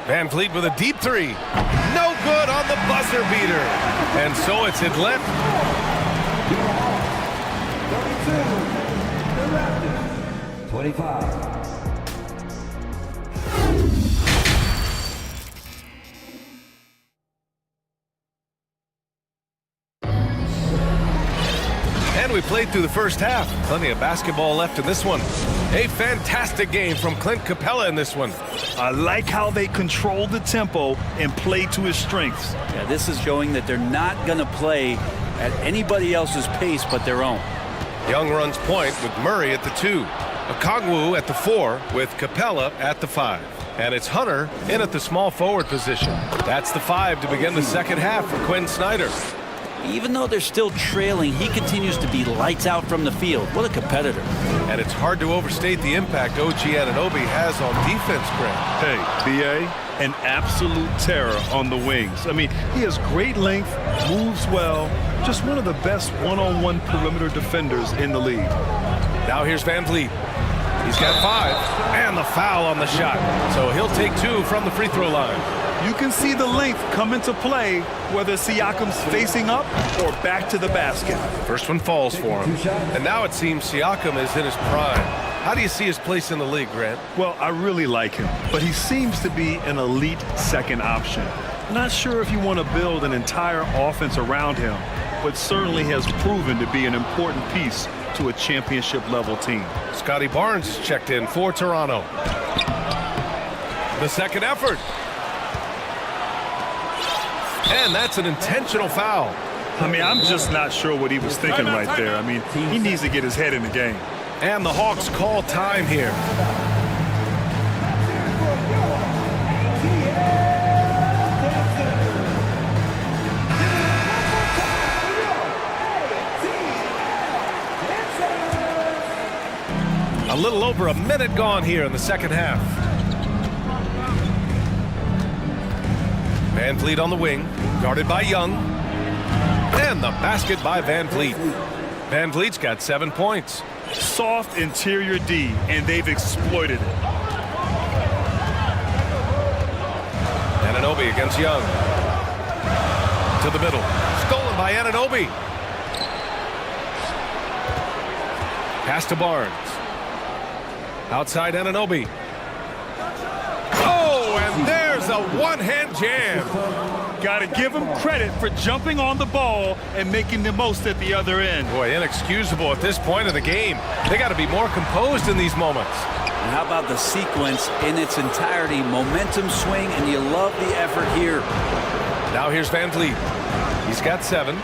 [SPEAKER 1] Van Vliet with a deep three. No good on the buzzer beater. And so it's Atlanta.
[SPEAKER 4] 25.
[SPEAKER 1] And we played through the first half. Plenty of basketball left in this one. A fantastic game from Clint Capella in this one.
[SPEAKER 3] I like how they controlled the tempo and played to his strengths.
[SPEAKER 11] Yeah, this is showing that they're not going to play at anybody else's pace but their own.
[SPEAKER 1] Young runs point with Murray at the 2. Okongwu at the 4 with Capella at the 5. And it's Hunter in at the small forward position. That's the 5 to begin the second half for Quinn Snyder.
[SPEAKER 11] Even though they're still trailing, he continues to be lights out from the field. What a competitor.
[SPEAKER 1] And it's hard to overstate the impact OG Anunoby has on defense, Grant.
[SPEAKER 3] Hey, B.A., an absolute terror on the wings. I mean, he has great length, moves well, just one of the best one-on-one perimeter defenders in the league.
[SPEAKER 1] Now here's Van Vliet. He's got 5, and the foul on the shot. So he'll take 2 from the free throw line.
[SPEAKER 3] You can see the length come into play, whether Siakam's facing up or back to the basket.
[SPEAKER 1] First one falls for him. And now it seems Siakam is in his prime. How do you see his place in the league, Grant?
[SPEAKER 3] Well, I really like him, but he seems to be an elite second option. Not sure if you want to build an entire offense around him, but certainly has proven to be an important piece to a championship-level team.
[SPEAKER 1] Scotty Barnes is checked in for Toronto. The second effort. And that's an intentional foul.
[SPEAKER 3] I mean, I'm just not sure what he was thinking right there. I mean, he needs to get his head in the game.
[SPEAKER 1] And the Hawks call time here. A little over a minute gone here in the second half. Van Vliet on the wing, guarded by Young. And the basket by Van Vliet. Van Vliet's got 7 points.
[SPEAKER 3] Soft interior D, and they've exploited it.
[SPEAKER 1] Anunoby against Young. To the middle. Stolen by Anunoby. Pass to Barnes. Outside Anunoby. Oh, and there's a one-hand jam.
[SPEAKER 3] Got to give him credit for jumping on the ball and making the most at the other end.
[SPEAKER 1] Boy, inexcusable at this point of the game. They got to be more composed in these moments.
[SPEAKER 11] And how about the sequence in its entirety? Momentum swing, and you love the effort here.
[SPEAKER 1] Now here's Van Vliet. He's got 7.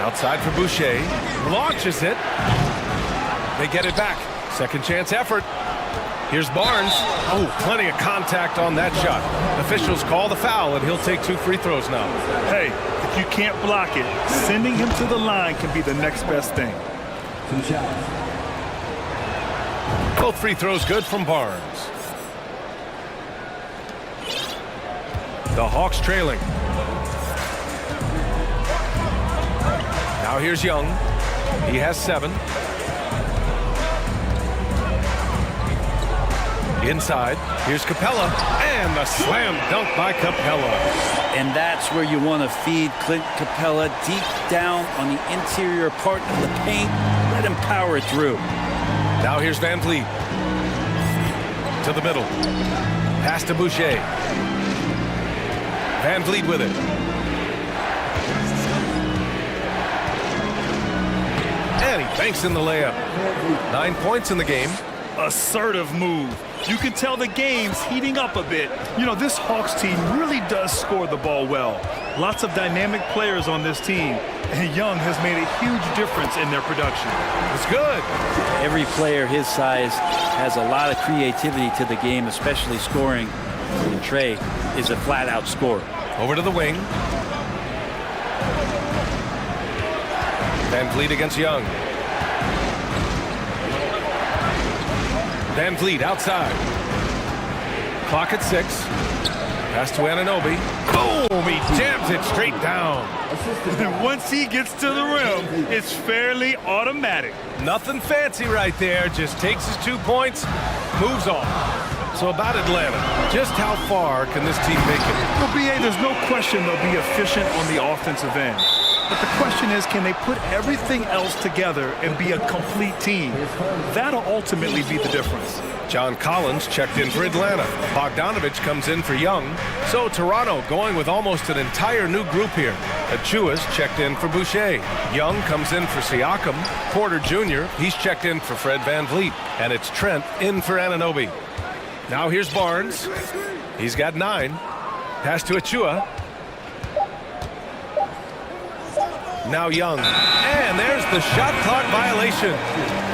[SPEAKER 1] Outside for Boucher. Launches it. They get it back. Second chance effort. Here's Barnes. Oh, plenty of contact on that shot. Officials call the foul, and he'll take 2 free throws now.
[SPEAKER 3] Hey, if you can't block it, sending him to the line can be the next best thing.
[SPEAKER 1] Both free throws good from Barnes. The Hawks trailing. Now here's Young. He has 7. Inside, here's Capella, and the slam dunk by Capella.
[SPEAKER 11] And that's where you want to feed Clint Capella, deep down on the interior part of the paint. Let him power it through.
[SPEAKER 1] Now here's Van Vliet. To the middle. Pass to Boucher. Van Vliet with it. And he banks in the layup. 9 points in the game.
[SPEAKER 3] Assertive move. You can tell the game's heating up a bit. You know, this Hawks team really does score the ball well. Lots of dynamic players on this team, and Young has made a huge difference in their production.
[SPEAKER 1] It's good.
[SPEAKER 11] Every player his size has a lot of creativity to the game, especially scoring. And Trey is a flat-out scorer.
[SPEAKER 1] Over to the wing. Van Vliet against Young. Van Vliet outside. Clock at 6. Pass to Anunoby. Boom! He jams it straight down.
[SPEAKER 3] And once he gets to the rim, it's fairly automatic.
[SPEAKER 1] Nothing fancy right there. Just takes his 2 points, moves on. So about Atlanta, just how far can this team make it?
[SPEAKER 3] Well, B.A., there's no question they'll be efficient on the offensive end. But the question is, can they put everything else together and be a complete team? That'll ultimately be the difference.
[SPEAKER 1] John Collins checked in for Atlanta. Bogdanovich comes in for Young. So Toronto going with almost an entire new group here. Achua's checked in for Boucher. Young comes in for Siakam. Porter Jr., he's checked in for Fred Van Vliet. And it's Trent in for Anunoby. Now here's Barnes. He's got 9. Pass to Achua. Now Young. And there's the shot clock violation.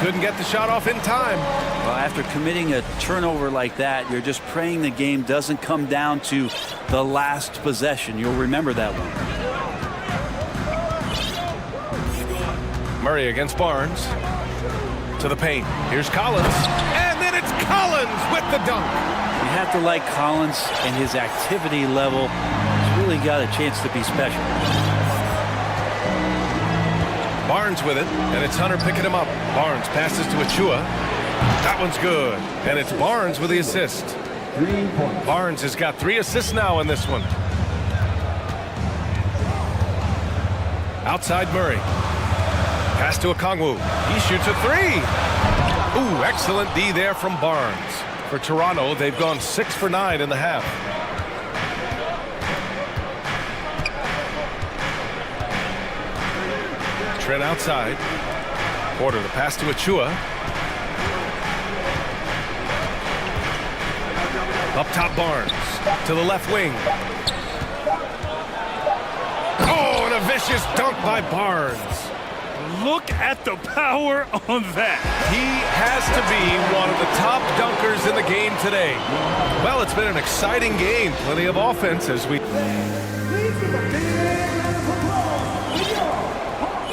[SPEAKER 1] Couldn't get the shot off in time.
[SPEAKER 11] Well, after committing a turnover like that, you're just praying the game doesn't come down to the last possession. You'll remember that one.
[SPEAKER 1] Murray against Barnes. To the paint. Here's Collins. And then it's Collins with the dunk.
[SPEAKER 11] You have to like Collins, and his activity level has really got a chance to be special.
[SPEAKER 1] Barnes with it, and it's Hunter picking him up. Barnes passes to Achua. That one's good. And it's Barnes with the assist. Barnes has got 3 assists now in this one. Outside Murray. Pass to Okongwu. He shoots a 3. Ooh, excellent D there from Barnes. For Toronto, they've gone 6 for 9 in the half. Trent outside. Porter, the pass to Achua. Up top Barnes. To the left wing. Oh, and a vicious dunk by Barnes.
[SPEAKER 3] Look at the power on that.
[SPEAKER 1] He has to be one of the top dunkers in the game today. Well, it's been an exciting game. Plenty of offense as we...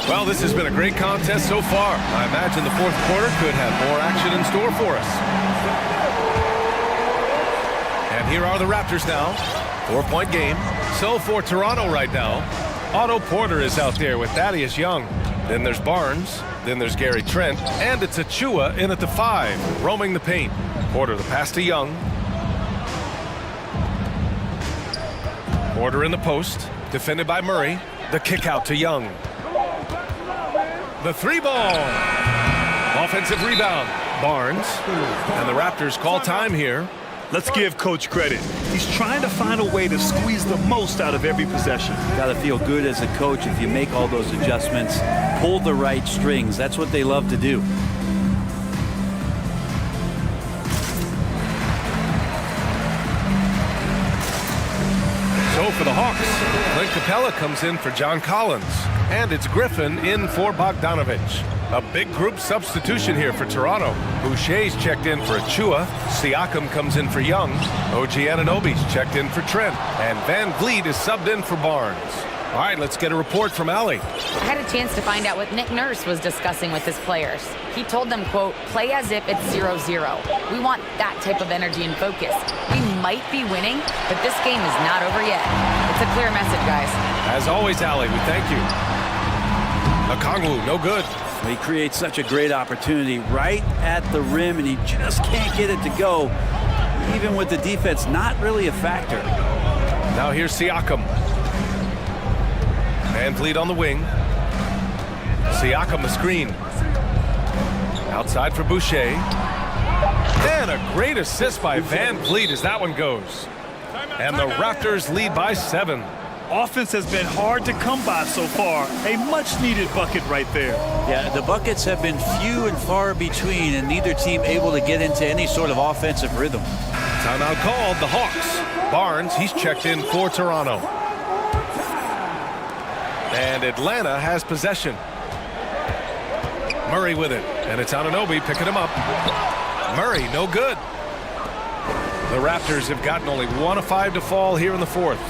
[SPEAKER 1] Well, this has been a great contest so far. I imagine the fourth quarter could have more action in store for us. And here are the Raptors now. 4-point game. So for Toronto right now, Otto Porter is out there with Thaddeus Young. Then there's Barnes. Then there's Gary Trent. And it's Achua in at the 5, roaming the paint. Porter the pass to Young. Porter in the post. Defended by Murray. The kick out to Young. The 3-ball. Offensive rebound. Barnes. And the Raptors call time here.
[SPEAKER 3] Let's give Coach credit. He's trying to find a way to squeeze the most out of every possession.
[SPEAKER 11] Got to feel good as a coach if you make all those adjustments, pull the right strings. That's what they love to do.
[SPEAKER 1] So for the Hawks, Clint Capella comes in for John Collins. And it's Griffin in for Bogdanovich. A big group substitution here for Toronto. Boucher's checked in for Achua. Siakam comes in for Young. OG Anunoby's checked in for Trent. And Van Vliet is subbed in for Barnes. All right, let's get a report from Allie.
[SPEAKER 5] I had a chance to find out what Nick Nurse was discussing with his players. He told them, quote, play as if it's 0-0. We want that type of energy and focus. We might be winning, but this game is not over yet. It's a clear message, guys.
[SPEAKER 1] As always, Allie, we thank you. Okongwu, no good.
[SPEAKER 11] He creates such a great opportunity right at the rim, and he just can't get it to go. Even with the defense, not really a factor.
[SPEAKER 1] Now here's Siakam. Van Vliet on the wing. Siakam the screen. Outside for Boucher. And a great assist by Van Vliet as that one goes. And the Raptors lead by 7.
[SPEAKER 3] Offense has been hard to come by so far. A much-needed bucket right there.
[SPEAKER 11] Yeah, the buckets have been few and far between, and neither team able to get into any sort of offensive rhythm.
[SPEAKER 1] Timeout called, the Hawks. Barnes, he's checked in for Toronto. And Atlanta has possession. Murray with it, and it's Anunoby picking him up. Murray, no good. The Raptors have gotten only 1 of 5 to fall here in the fourth.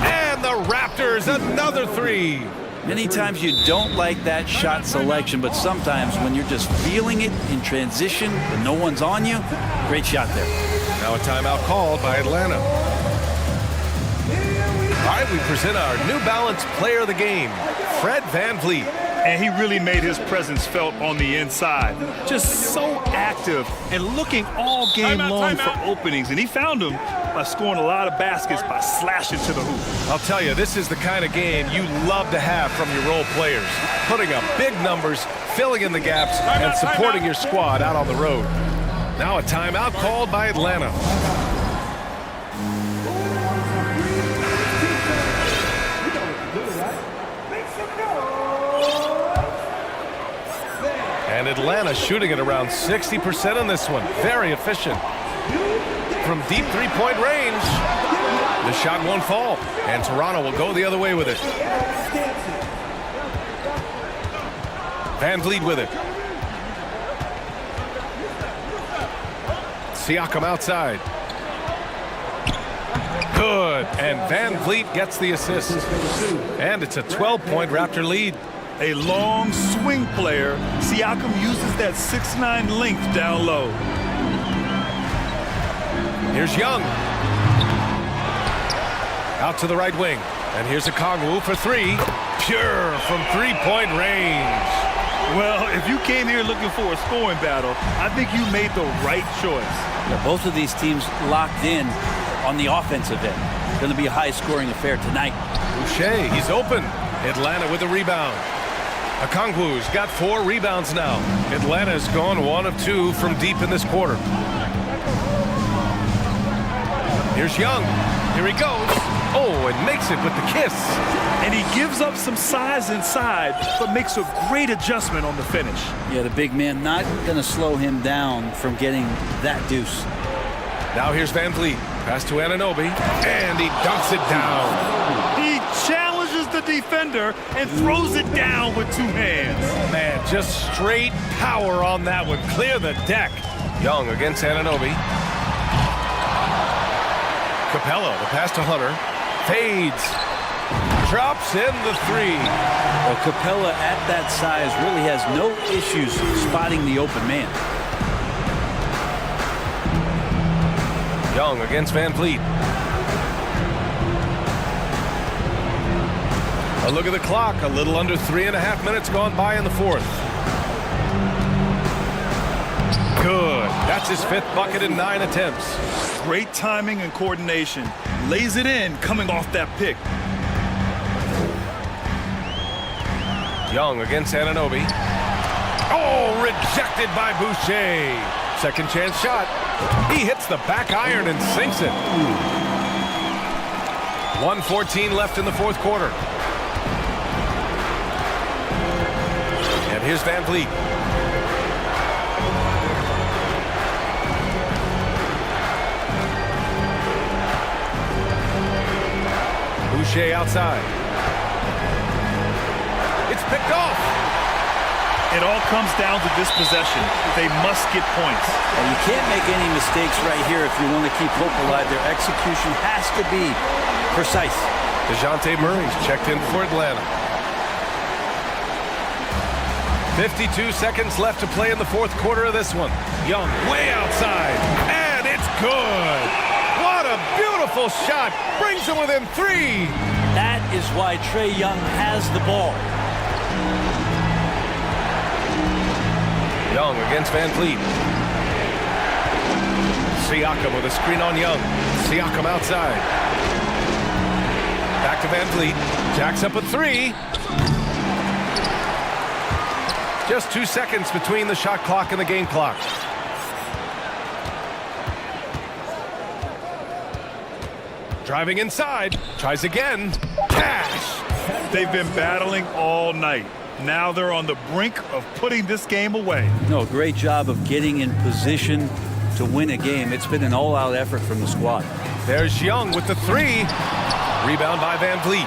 [SPEAKER 1] And the Raptors, another 3.
[SPEAKER 11] Many times you don't like that shot selection, but sometimes when you're just feeling it in transition and no one's on you, great shot there.
[SPEAKER 1] Now a timeout called by Atlanta. All right, we present our New Balance player of the game, Fred Van Vliet.
[SPEAKER 3] And he really made his presence felt on the inside. Just so active and looking all game long for openings. And he found them by scoring a lot of baskets by slashing to the hoop.
[SPEAKER 1] I'll tell you, this is the kind of game you love to have from your role players. Putting up big numbers, filling in the gaps, and supporting your squad out on the road. Now a timeout called by Atlanta. And Atlanta shooting at around 60% on this one. Very efficient. From deep three-point range, the shot won't fall. And Toronto will go the other way with it. Van Vliet with it. Siakam outside. Good. And Van Vliet gets the assist. And it's a 12-point Raptor lead.
[SPEAKER 3] A long swing player, Siakam uses that 6'9" length down low.
[SPEAKER 1] Here's Young. Out to the right wing. And here's Okongwu for 3. Pure from three-point range.
[SPEAKER 3] Well, if you came here looking for a scoring battle, I think you made the right choice.
[SPEAKER 11] Yeah, both of these teams locked in on the offensive end. Going to be a high-scoring affair tonight.
[SPEAKER 1] Boucher, he's open. Atlanta with a rebound. Okongwu's got 4 rebounds now. Atlanta's gone 1 of 2 from deep in this quarter. Here's Young. Here he goes. Oh, and makes it with the kiss.
[SPEAKER 3] And he gives up some size inside, but makes a great adjustment on the finish.
[SPEAKER 11] Yeah, the big man not going to slow him down from getting that deuce.
[SPEAKER 1] Now here's Van Vliet. Pass to Anunoby. And he dunks it down.
[SPEAKER 3] He challenges the defender and throws it down with 2 hands.
[SPEAKER 1] Man, just straight power on that one. Clear the deck. Young against Anunoby. Capella, the pass to Hunter. Fades. drops in the three.
[SPEAKER 11] Well, Capella at that size really has no issues spotting the open man.
[SPEAKER 1] Young against Van Vliet. A look at the clock. A little under 3.5 minutes gone by in the fourth. Good. That's his 5th bucket in 9 attempts.
[SPEAKER 3] Great timing and coordination. Lays it in coming off that pick.
[SPEAKER 1] Young against Ananobi. Oh, rejected by Boucher. Second chance shot. He hits the back iron and sinks it. 1:14 left in the fourth quarter. And here's Van Vliet. Boucher outside. It's picked off.
[SPEAKER 3] It all comes down to this possession. They must get points.
[SPEAKER 11] And you can't make any mistakes right here if you want to keep hope alive. Their execution has to be precise.
[SPEAKER 1] DeJounte Murray's checked in for Atlanta. 52 seconds left to play in the fourth quarter of this one. Young way outside, and it's good. What a beautiful shot. Brings him within 3.
[SPEAKER 11] That is why Trae Young has the ball.
[SPEAKER 1] Young against Van Vliet. Siakam with a screen on Young. Siakam outside. Back to Van Vliet. Jacks up a 3. Just 2 seconds between the shot clock and the game clock. Driving inside. Tries again. Cash.
[SPEAKER 3] They've been battling all night. Now they're on the brink of putting this game away.
[SPEAKER 11] No, great job of getting in position to win a game. It's been an all-out effort from the squad.
[SPEAKER 1] There's Young with the 3. Rebound by Van Vliet.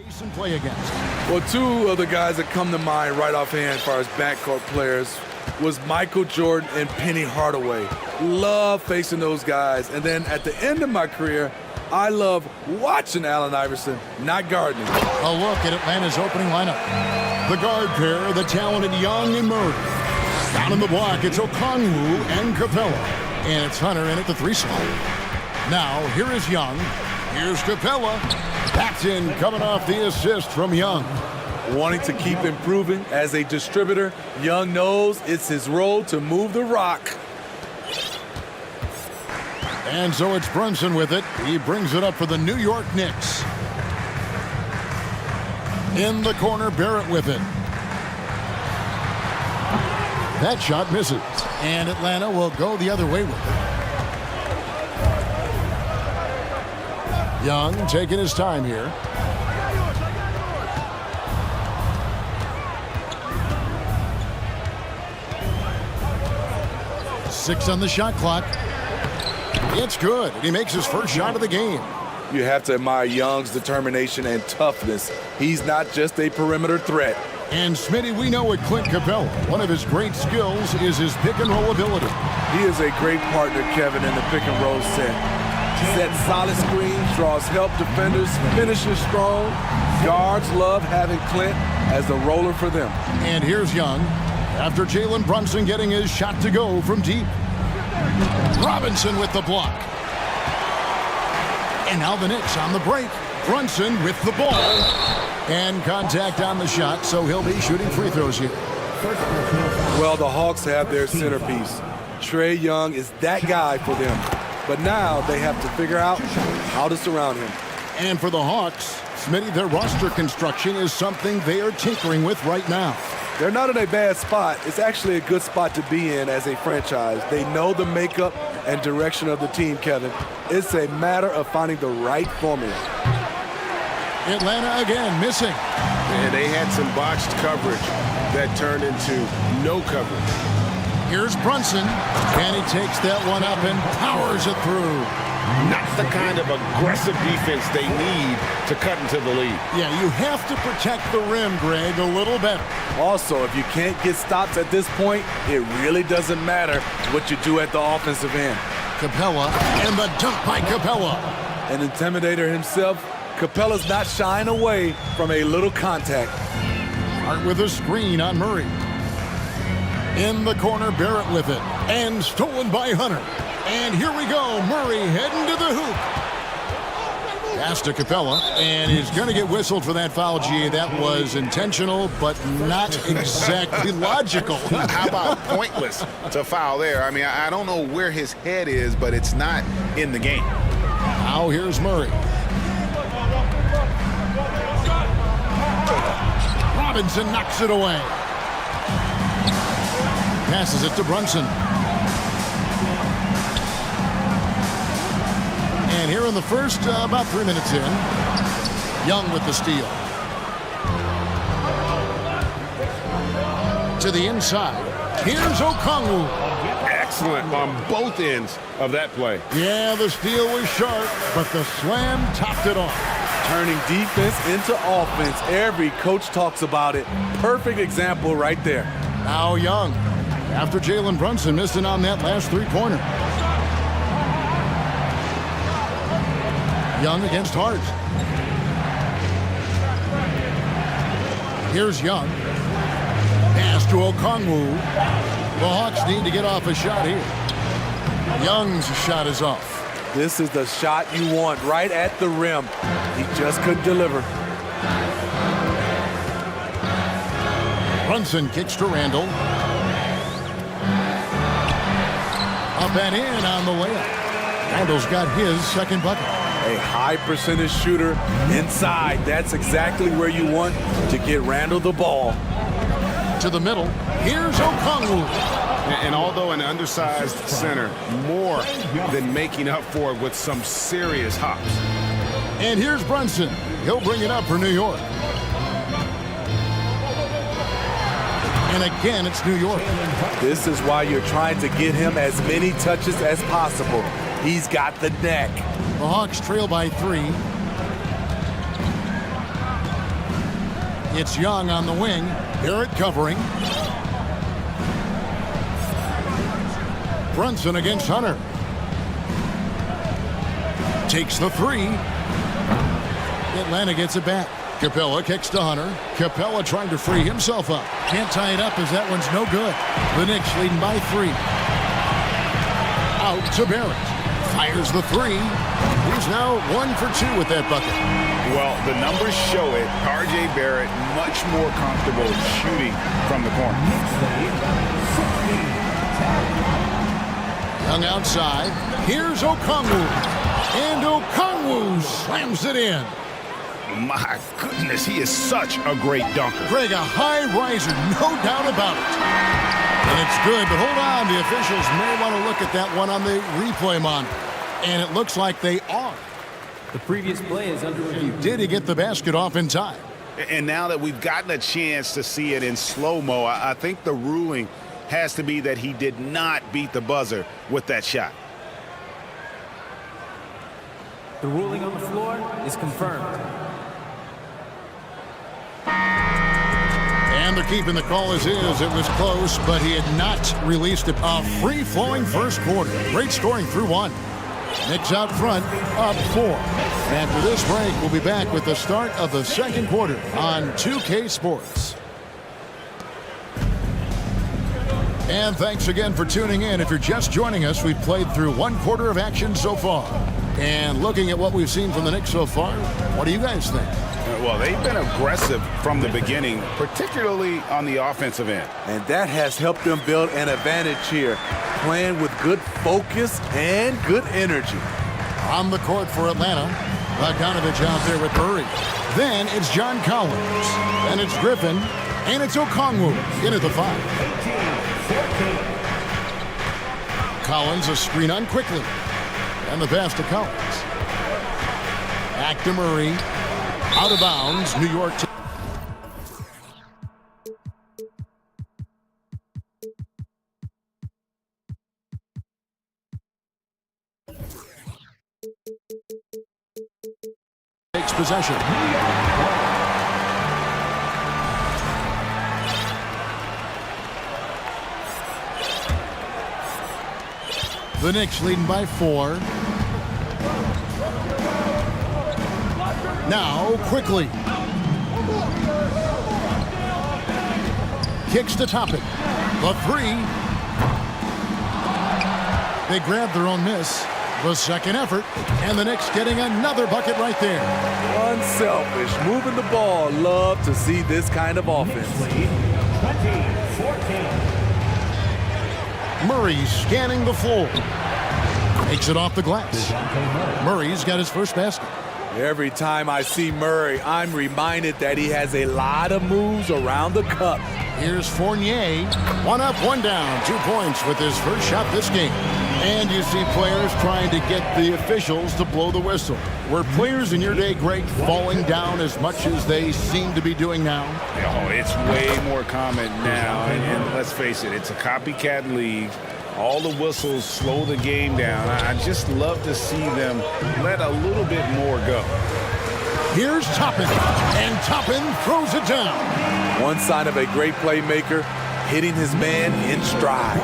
[SPEAKER 6] Face and play against.
[SPEAKER 12] Well, two of the guys that come to mind right offhand as far as backcourt players was Michael Jordan and Penny Hardaway. Love facing those guys. And then at the end of my career, I love watching Allen Iverson, not guarding him.
[SPEAKER 6] A look at Atlanta's opening lineup. The guard pair, the talented Young and Murray. Down in the block, it's Okongwu and Capella. And it's Hunter in at the 3 slot. Now, here is Young. Here's Capella. Backed in, coming off the assist from Young.
[SPEAKER 12] Wanting to keep improving as a distributor, Young knows it's his role to move the rock.
[SPEAKER 6] And so it's Brunson with it. He brings it up for the New York Knicks. In the corner, Barrett with it. That shot misses. And Atlanta will go the other way with it. Young taking his time here. Six on the shot clock. It's good. He makes his first shot of the game.
[SPEAKER 12] You have to admire Young's determination and toughness. He's not just a perimeter threat.
[SPEAKER 6] And Smitty, we know with Clint Capella, one of his great skills is his pick and roll ability.
[SPEAKER 12] He is a great partner, Kevin, in the pick and roll set. Sets solid screens, draws help defenders, finishes strong. Guards love having Clint as the roller for them.
[SPEAKER 6] And here's Young after Jalen Brunson getting his shot to go from deep. Robinson with the block. And now the Knicks on the break. Brunson with the ball. And contact on the shot, so he'll be shooting free throws here.
[SPEAKER 12] Well, the Hawks have their centerpiece. Trae Young is that guy for them. But now they have to figure out how to surround him.
[SPEAKER 6] And for the Hawks, Smitty, their roster construction is something they are tinkering with right now.
[SPEAKER 12] They're not in a bad spot. It's actually a good spot to be in as a franchise. They know the makeup and direction of the team, Kevin. It's a matter of finding the right formula.
[SPEAKER 6] Atlanta again missing.
[SPEAKER 9] And they had some botched coverage that turned into no coverage.
[SPEAKER 6] Here's Brunson, and he takes that one up and powers it through.
[SPEAKER 9] Not the kind of aggressive defense they need to cut into the lead.
[SPEAKER 6] Yeah, you have to protect the rim, Greg, a little better.
[SPEAKER 12] Also, if you can't get stops at this point, it really doesn't matter what you do at the offensive end.
[SPEAKER 6] Capella, and the dunk by Capella.
[SPEAKER 12] An intimidator himself, Capella's not shying away from a little contact.
[SPEAKER 6] Hart with a screen on Murray. In the corner, Barrett with it. And stolen by Hunter. And here we go. Murray heading to the hoop. Pass to Capella. And he's going to get whistled for that foul, G. That was intentional, but not exactly logical.
[SPEAKER 7] How about pointless to foul there? I mean, I don't know where his head is, but it's not in the game.
[SPEAKER 6] Now here's Murray. Robinson knocks it away. Passes it to Brunson. And here in the first, about 3 minutes in, Young with the steal. To the inside. Here's Okongwu.
[SPEAKER 9] Excellent on both ends of that play.
[SPEAKER 6] Yeah, the steal was sharp, but the slam topped it off.
[SPEAKER 12] Turning defense into offense. Every coach talks about it. Perfect example right there.
[SPEAKER 6] Now Young, after Jalen Brunson missed it on that last three-pointer. Young against Hart. Here's Young. Pass to Okongwu. The Hawks need to get off a shot here. Young's shot is off.
[SPEAKER 12] This is the shot you want right at the rim. He just couldn't deliver.
[SPEAKER 6] Brunson kicks to Randall. Up and in on the layup. Randall's got his second bucket.
[SPEAKER 12] A high percentage shooter inside. That's exactly where you want to get Randall the ball.
[SPEAKER 6] To the middle. Here's Okongwu.
[SPEAKER 9] And although an undersized center, more than making up for it with some serious hops.
[SPEAKER 6] And here's Brunson. He'll bring it up for New York. And again, it's New York.
[SPEAKER 12] This is why you're trying to get him as many touches as possible. He's got the neck.
[SPEAKER 6] The Hawks trail by 3. It's Young on the wing. Barrett covering. Brunson against Hunter. Takes the three. Atlanta gets it back. Capella kicks to Hunter. Capella trying to free himself up. Can't tie it up as that one's no good. The Knicks leading by 3. Out to Barrett. Fires the three. He's now 1 for 2 with that bucket.
[SPEAKER 7] Well, the numbers show it. R.J. Barrett much more comfortable shooting from the corner.
[SPEAKER 6] Young outside. Here's Okongwu. And Okongwu slams it in.
[SPEAKER 7] My goodness, he is such a great dunker.
[SPEAKER 6] Greg, a high riser, no doubt about it. And it's good, but hold on. The officials may want to look at that one on the replay monitor. And it looks like they are.
[SPEAKER 13] The previous play is under review.
[SPEAKER 6] Did he get the basket off in time?
[SPEAKER 7] And now that we've gotten a chance to see it in slow-mo, I think the ruling has to be that he did not beat the buzzer with that shot.
[SPEAKER 13] The ruling on the floor is confirmed.
[SPEAKER 6] And they're keeping the call as is. It was close, but he had not released it. A free-flowing first quarter. Great scoring through 1. Knicks out front, up 4. After this break, we'll be back with the start of the second quarter on 2K Sports. And thanks again for tuning in. If you're just joining us, we've played through 1 quarter of action so far. And looking at what we've seen from the Knicks so far, what do you guys think?
[SPEAKER 7] Well, they've been aggressive from the beginning, particularly on the offensive end.
[SPEAKER 12] And that has helped them build an advantage here, playing with good focus and good energy.
[SPEAKER 6] On the court for Atlanta, Bogdanovich out there with Murray. Then it's John Collins. Then it's Griffin. And it's Okongwu in at the 5. Collins a screen on quickly. And the pass to Collins. Back to Murray. Out of bounds, New York. Takes possession. The Knicks leading by 4. Now, quickly. Kicks to top it. The 3. They grab their own miss. The second effort. And the Knicks getting another bucket right there.
[SPEAKER 12] Unselfish, moving the ball. Love to see this kind of offense.
[SPEAKER 4] 20-14.
[SPEAKER 6] Murray scanning the floor. Takes it off the glass. Murray's got his first basket.
[SPEAKER 12] Every time I see Murray, I'm reminded that he has a lot of moves around the cup.
[SPEAKER 6] Here's Fournier. 1 up, 1 down. 2 points with his first shot this game. And you see players trying to get the officials to blow the whistle. Were players in your day, Greg, falling down as much as they seem to be doing now?
[SPEAKER 7] Oh, it's way more common now. And let's face it, it's a copycat league. All the whistles slow the game down. I just love to see them let a little bit more go.
[SPEAKER 6] Here's Toppin, and Toppin throws it down.
[SPEAKER 12] One sign of a great playmaker, hitting his man in stride.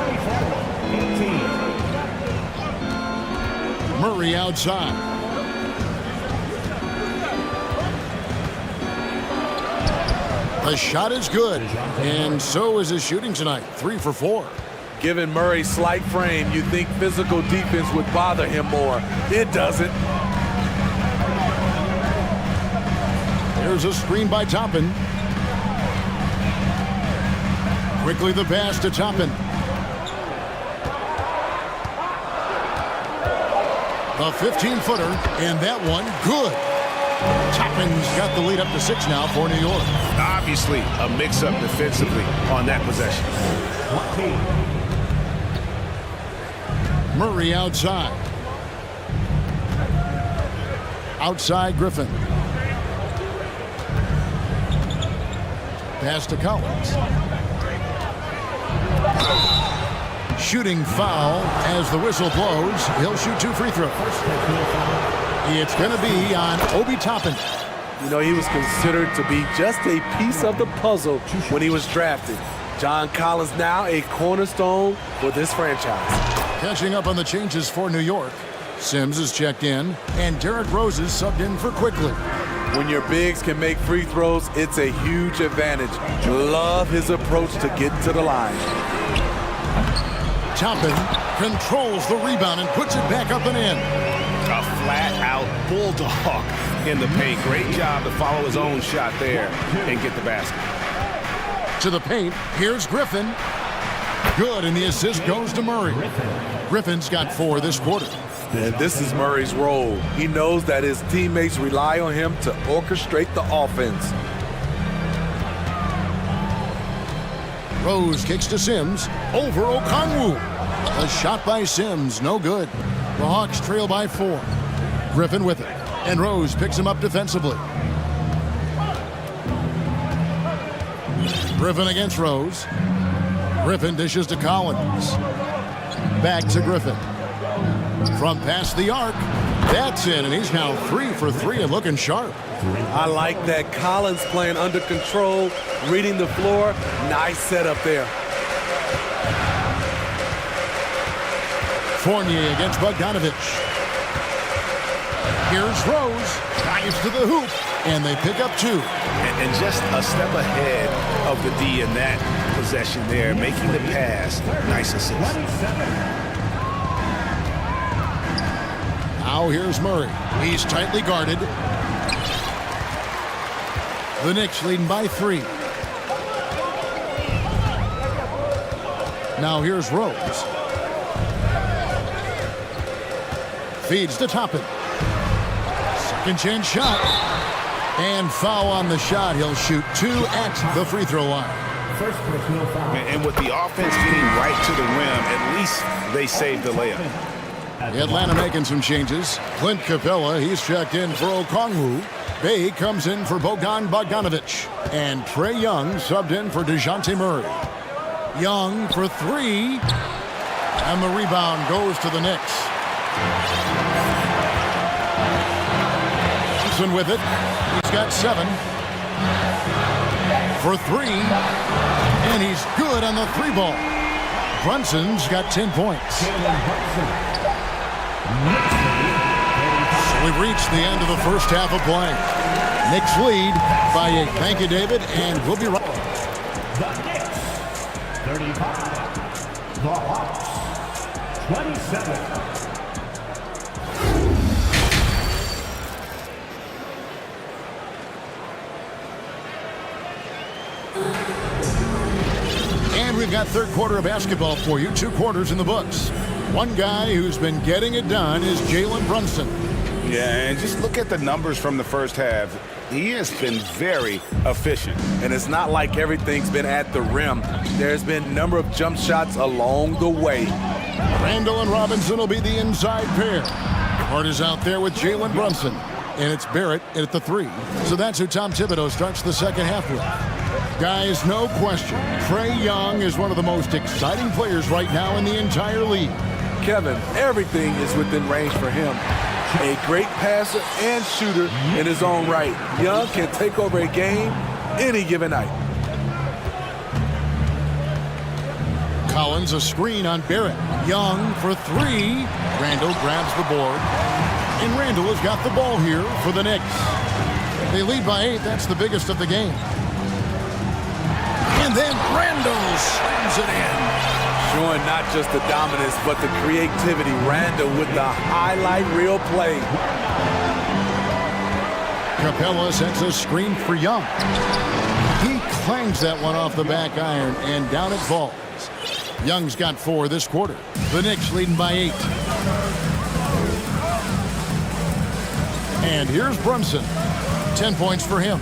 [SPEAKER 6] Murray outside. The shot is good, and so is his shooting tonight. 3 for 4.
[SPEAKER 12] Given Murray's slight frame, you'd think physical defense would bother him more. It doesn't.
[SPEAKER 6] There's a screen by Toppin. Quickly the pass to Toppin. The 15-footer, and that one good. Toppin's got the lead up to 6 now for New York.
[SPEAKER 7] Obviously, a mix-up defensively on that possession.
[SPEAKER 6] Murray outside. Outside Griffin. Pass to Collins. Shooting foul as the whistle blows. He'll shoot 2 free throws. It's going to be on Obi Toppin.
[SPEAKER 12] You know, he was considered to be just a piece of the puzzle when he was drafted. John Collins now a cornerstone for this franchise.
[SPEAKER 6] Catching up on the changes for New York. Sims is checked in, and Derrick Rose is subbed in for Quickly.
[SPEAKER 12] When your bigs can make free throws, it's a huge advantage. Love his approach to getting to the line.
[SPEAKER 6] Toppin controls the rebound and puts it back up and in.
[SPEAKER 9] A flat-out bulldog in the paint. Great job to follow his own shot there and get the basket.
[SPEAKER 6] To the paint, here's Griffin. Good, and the assist goes to Murray. Griffin's got 4 this quarter.
[SPEAKER 12] And this is Murray's role. He knows that his teammates rely on him to orchestrate the offense.
[SPEAKER 6] Rose kicks to Sims, over Okongwu. A shot by Sims, no good. The Hawks trail by 4. Griffin with it, and Rose picks him up defensively. Griffin against Rose. Griffin dishes to Collins. Back to Griffin. From past the arc, that's in, and he's now 3 for 3 and looking sharp.
[SPEAKER 12] I like that. Collins playing under control, reading the floor. Nice setup there.
[SPEAKER 6] Fournier against Bogdanovich. Here's Rose, dives to the hoop, and they pick up 2.
[SPEAKER 9] And just a step ahead of the D in that possession there, making the pass. Nice assist.
[SPEAKER 6] Now here's Murray. He's tightly guarded. The Knicks leading by 3. Now here's Rose. Feeds to Toppin. Second chance shot. And foul on the shot. He'll shoot 2 at the free throw line.
[SPEAKER 9] And with the offense getting right to the rim, at least they saved the layup.
[SPEAKER 6] Atlanta making some changes. Clint Capella, he's checked in for Okongwu. Bay comes in for Bogdanovich. And Trae Young subbed in for DeJounte Murray. Young for 3. And the rebound goes to the Knicks. Johnson with it. He's got 7. For 3. And he's good on the 3 ball. Brunson's got 10 points. So we've reached the end of the first half of play. Knicks lead by 8. Thank you, David, and we'll be right back.
[SPEAKER 4] The Knicks, 35. The Hawks, 27.
[SPEAKER 6] And we've got third quarter of basketball for you. 2 quarters in the books. One guy who's been getting it done is Jalen Brunson.
[SPEAKER 9] Yeah, and just look at the numbers from the first half. He has been very efficient.
[SPEAKER 12] And it's not like everything's been at the rim. There's been a number of jump shots along the way.
[SPEAKER 6] Randall and Robinson will be the inside pair. Hart is out there with Jalen Brunson. And it's Barrett at the 3. So that's who Tom Thibodeau starts the second half with. Guys, no question, Trae Young is one of the most exciting players right now in the entire league.
[SPEAKER 12] Kevin, everything is within range for him. A great passer and shooter in his own right. Young can take over a game any given night.
[SPEAKER 6] Collins a screen on Barrett. Young for 3. Randall grabs the board. And Randall has got the ball here for the Knicks. They lead by 8. That's the biggest of the game. And then Randall slams it in.
[SPEAKER 12] Showing not just the dominance, but the creativity. Randall with the highlight reel play.
[SPEAKER 6] Capella sets a screen for Young. He clangs that one off the back iron, and down it falls. Young's got 4 this quarter. The Knicks leading by 8. And here's Brunson. 10 points for him.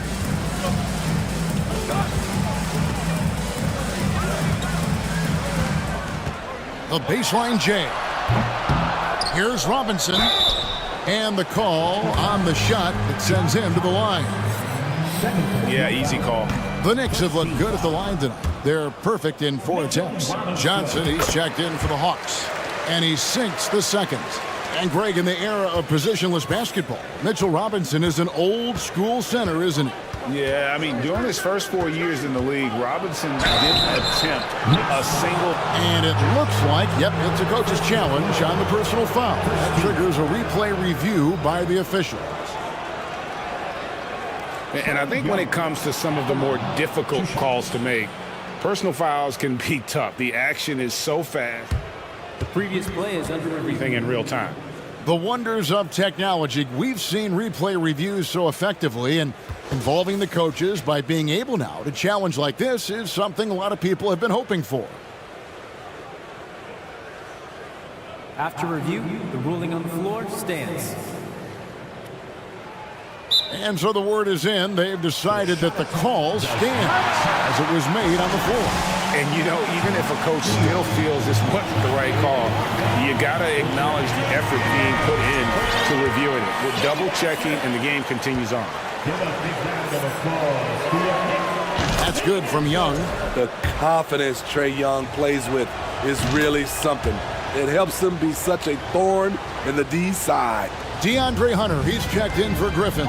[SPEAKER 6] The baseline J. Here's Robinson. And the call on the shot that sends him to the line.
[SPEAKER 9] Yeah, easy call.
[SPEAKER 6] The Knicks have looked good at the line tonight. They're perfect in 4 attempts. Johnson, he's checked in for the Hawks. And he sinks the second. And Greg, in the era of positionless basketball, Mitchell Robinson is an old school center, isn't he?
[SPEAKER 7] Yeah, I mean, during his first 4 years in the league, Robinson didn't attempt a single.
[SPEAKER 6] And it looks like, yep, it's a coach's challenge on the personal foul. That triggers a replay review by the officials.
[SPEAKER 7] And I think when it comes to some of the more difficult calls to make, personal fouls can be tough. The action is so fast.
[SPEAKER 13] The previous play is under
[SPEAKER 7] everything in real time.
[SPEAKER 6] The wonders of technology. We've seen replay reviews so effectively, and involving the coaches by being able now to challenge like this is something a lot of people have been hoping for.
[SPEAKER 13] After review, the ruling on the floor stands.
[SPEAKER 6] And so the word is in. They've decided that the call stands as it was made on the floor.
[SPEAKER 7] And, you know, even if a coach still feels this wasn't the right call, you got to acknowledge the effort being put in to reviewing it. We're double-checking, and the game continues on.
[SPEAKER 6] That's good from Young.
[SPEAKER 12] The confidence Trae Young plays with is really something. It helps him be such a thorn in the D side.
[SPEAKER 6] DeAndre Hunter, he's checked in for Griffin.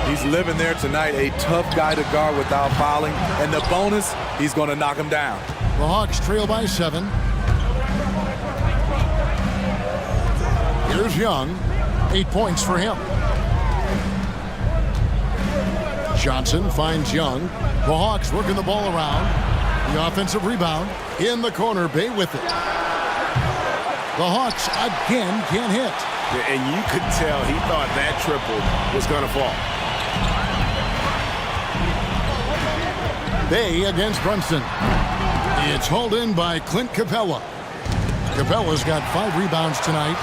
[SPEAKER 12] He's living there tonight, a tough guy to guard without fouling. And the bonus, he's going to knock him down.
[SPEAKER 6] The Hawks trail by 7. Here's Young. 8 points for him. Johnson finds Young. The Hawks working the ball around. The offensive rebound. In the corner, Bay with it. The Hawks again can't hit.
[SPEAKER 9] Yeah, and you could tell he thought that triple was going to fall.
[SPEAKER 6] Bay against Brunson. It's hauled in by Clint Capella. Capella's got 5 rebounds tonight.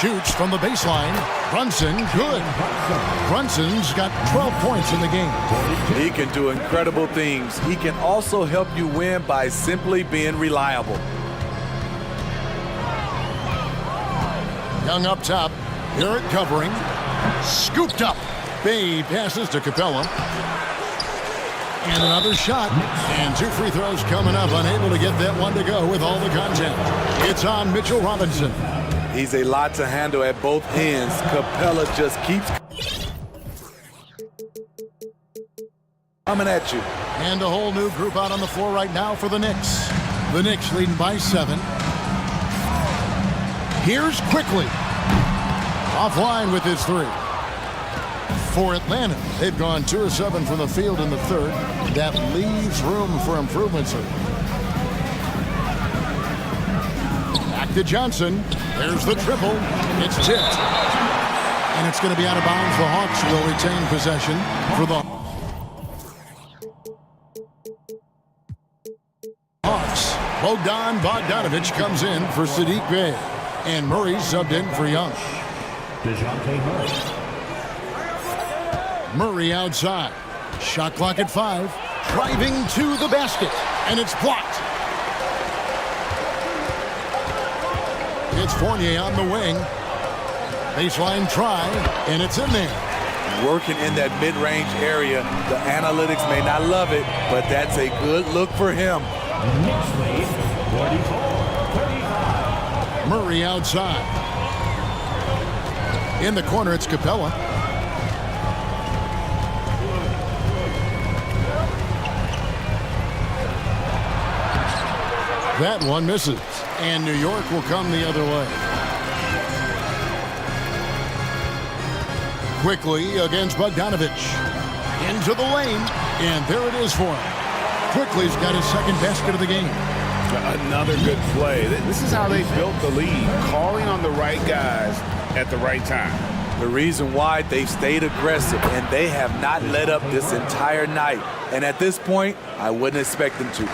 [SPEAKER 6] Shoots from the baseline. Brunson, good. Brunson's got 12 points in the game.
[SPEAKER 12] He can do incredible things. He can also help you win by simply being reliable.
[SPEAKER 6] Young up top. Garrett covering. Scooped up. Bay passes to Capella. And another shot. And 2 free throws coming up. Unable to get that one to go with all the content. It's on Mitchell Robinson.
[SPEAKER 12] He's a lot to handle at both ends. Capella just keeps coming at you.
[SPEAKER 6] And a whole new group out on the floor right now for the Knicks. The Knicks leading by 7. Here's Quickly. Offline with his 3. For Atlanta, they've gone 2 of 7 from the field in the third. That leaves room for improvement, sir. Back to Johnson. There's the triple. It's tipped. And it's going to be out of bounds. The Hawks will retain possession for the Hawks. Bogdanovich comes in for Sadiq Bey. And Murray subbed in for Young. Murray outside. Shot clock at 5. Driving to the basket. And it's blocked. It's Fournier on the wing. Baseline try. And it's in there.
[SPEAKER 12] Working in that mid-range area. The analytics may not love it, but that's a good look for him.
[SPEAKER 6] Murray outside. In the corner, it's Capella. That one misses. And New York will come the other way. Quickly against Bogdanovich. Into the lane. And there it is for him. Quickly's got his second basket of the game.
[SPEAKER 9] Another good play. This is how they built the lead, calling on the right guys at the right time.
[SPEAKER 12] The reason why they've stayed aggressive, and they have not let up this entire night. And at this point, I wouldn't expect them to.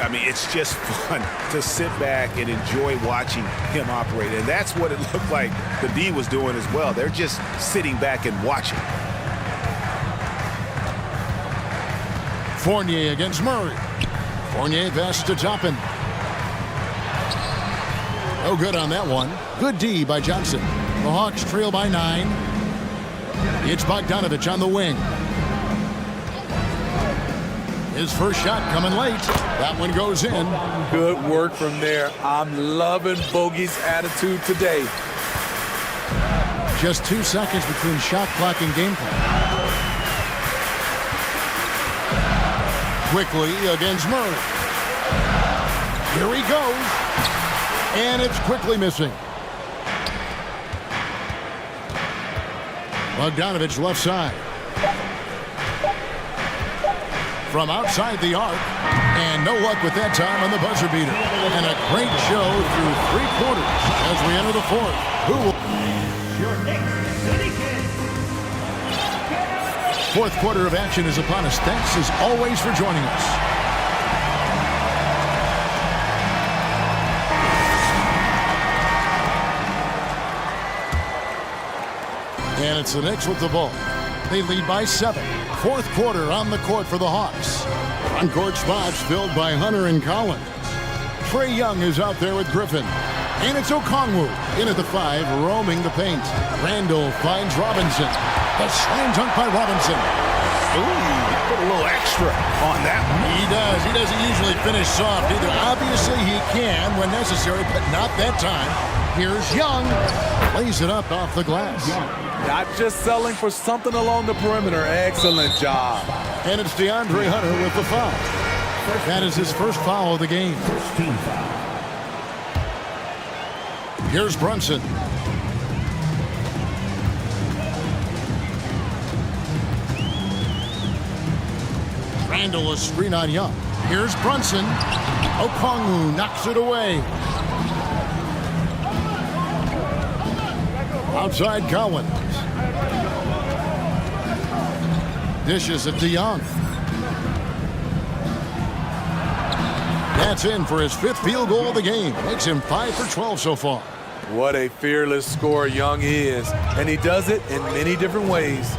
[SPEAKER 9] I mean, it's just fun to sit back and enjoy watching him operate. And that's what it looked like the D was doing as well. They're just sitting back and watching.
[SPEAKER 6] Fournier against Murray. Fournier passes to Toppin. No good on that one. Good D by Johnson. The Hawks trail by 9. It's Bogdanovich on the wing. His first shot coming late. That one goes in.
[SPEAKER 12] Good work from there. I'm loving Bogey's attitude today.
[SPEAKER 6] Just 2 seconds between shot clock and gameplay. Quickly against Murray. Here he goes. And it's quickly missing. Bogdanovich left side. From outside the arc. And no luck with that time on the buzzer beater. And a great show through 3 quarters as we enter the fourth. Who will... Fourth quarter of action is upon us. Thanks as always for joining us. And it's the Knicks with the ball. They lead by 7. Fourth quarter on the court for the Hawks. On-court spots filled by Hunter and Collins. Trae Young is out there with Griffin. And it's Okongwu in at the 5, roaming the paint. Randall finds Robinson. The slam dunk by Robinson.
[SPEAKER 9] Ooh, put a little extra on that one.
[SPEAKER 6] He does. He doesn't usually finish soft either. Obviously, he can when necessary, but not that time. Here's Young. Lays it up off the glass.
[SPEAKER 12] Not just selling for something along the perimeter. Excellent job.
[SPEAKER 6] And it's DeAndre Hunter with the foul. That is his first foul of the game. Here's Brunson. Randall a screen on Young. Here's Brunson. Okongwu knocks it away. Outside Collins. Dishes it to Young. That's in for his 5th field goal of the game. Makes him 5 for 12 so far.
[SPEAKER 12] What a fearless scorer Young is. And he does it in many different ways.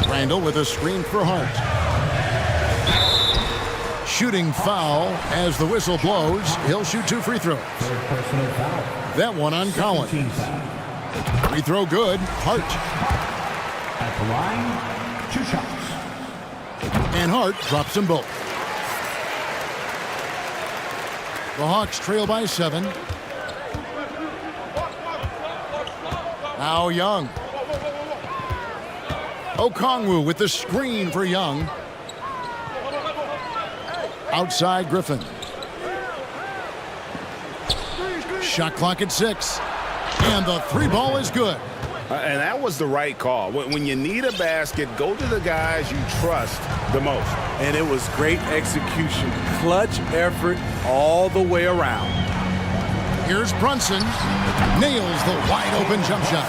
[SPEAKER 6] Randall with a screen for Hart. Shooting foul as the whistle blows. He'll shoot 2 free throws. That one on Collins. Free throw good. Hart.
[SPEAKER 4] At the line, 2 shots.
[SPEAKER 6] And Hart drops them both. The Hawks trail by 7. Now Young. Okongwu with the screen for Young. Outside Griffin. Shot clock at 6. And the 3 ball is good.
[SPEAKER 9] And that was the right call. When you need a basket, go to the guys you trust the most.
[SPEAKER 12] And it was great execution. Clutch effort all the way around.
[SPEAKER 6] Here's Brunson. Nails the wide open jump shot.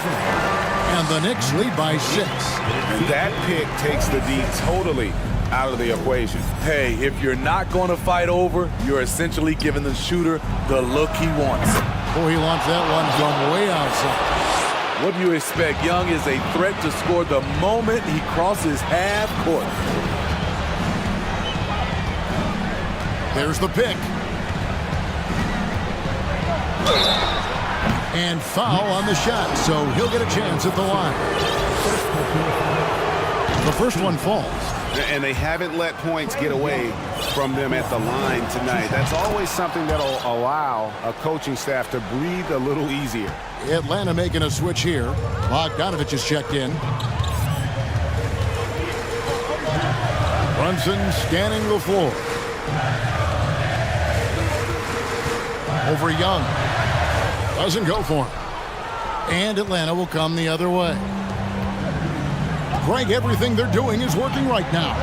[SPEAKER 6] And the Knicks lead by 6.
[SPEAKER 9] And that pick takes the D totally out of the equation.
[SPEAKER 12] Hey, if you're not going to fight over, you're essentially giving the shooter the look he wants.
[SPEAKER 6] Oh, he launched that one from way outside.
[SPEAKER 12] What do you expect? Young is a threat to score the moment he crosses half court.
[SPEAKER 6] There's the pick. And foul on the shot, so he'll get a chance at the line. The first one falls.
[SPEAKER 9] And they haven't let points get away from them at the line tonight. That's always something that'll allow a coaching staff to breathe a little easier.
[SPEAKER 6] Atlanta making a switch here. Bogdanovich is checked in. Brunson scanning the floor. Over Young. Doesn't go for him. And Atlanta will come the other way. Greg, everything they're doing is working right now.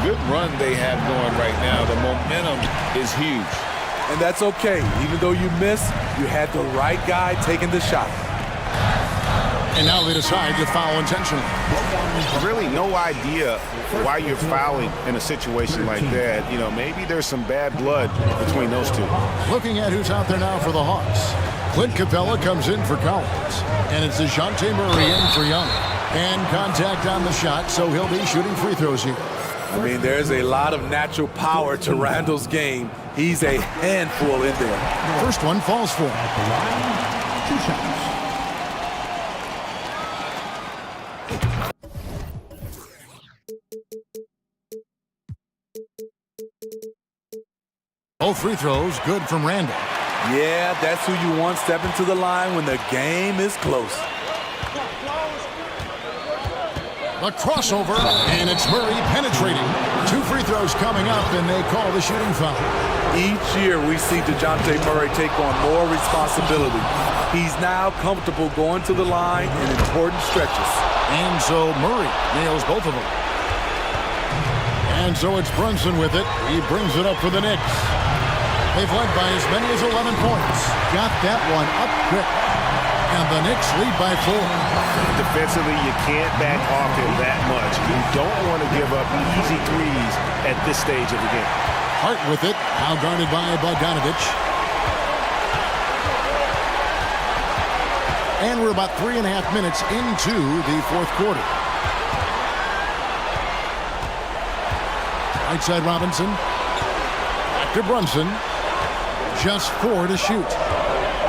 [SPEAKER 7] Good run they have going right now. The momentum is huge.
[SPEAKER 12] And that's okay. Even though you miss, you had the right guy taking the shot.
[SPEAKER 6] And now they decide to foul intentionally.
[SPEAKER 9] Really no idea why you're fouling in a situation like that. You know, maybe there's some bad blood between those two.
[SPEAKER 6] Looking at who's out there now for the Hawks. Clint Capella comes in for Collins. And it's DeJounte Murray in for Young. And contact on the shot, so he'll be shooting free throws here.
[SPEAKER 12] I mean, there's a lot of natural power to Randall's game. He's a handful in there.
[SPEAKER 6] First one falls for him.
[SPEAKER 4] At the line, 2 shots.
[SPEAKER 6] Both free throws good from Randall.
[SPEAKER 12] Yeah, that's who you want stepping to the line when the game is close.
[SPEAKER 6] The crossover, and it's Murray penetrating. 2 free throws coming up, and they call the shooting foul.
[SPEAKER 12] Each year we see DeJounte Murray take on more responsibility. He's now comfortable going to the line in important stretches.
[SPEAKER 6] And so Murray nails both of them. And so it's Brunson with it. He brings it up for the Knicks. They've led by as many as 11 points. Got that one up quick. And the Knicks lead by 4.
[SPEAKER 9] Defensively, you can't back off him that much. You don't want to give up easy threes at this stage of the game.
[SPEAKER 6] Hart with it, now guarded by Bogdanovich. And we're about 3.5 minutes into the fourth quarter. Right side Robinson. Back to Brunson. Just 4 to shoot.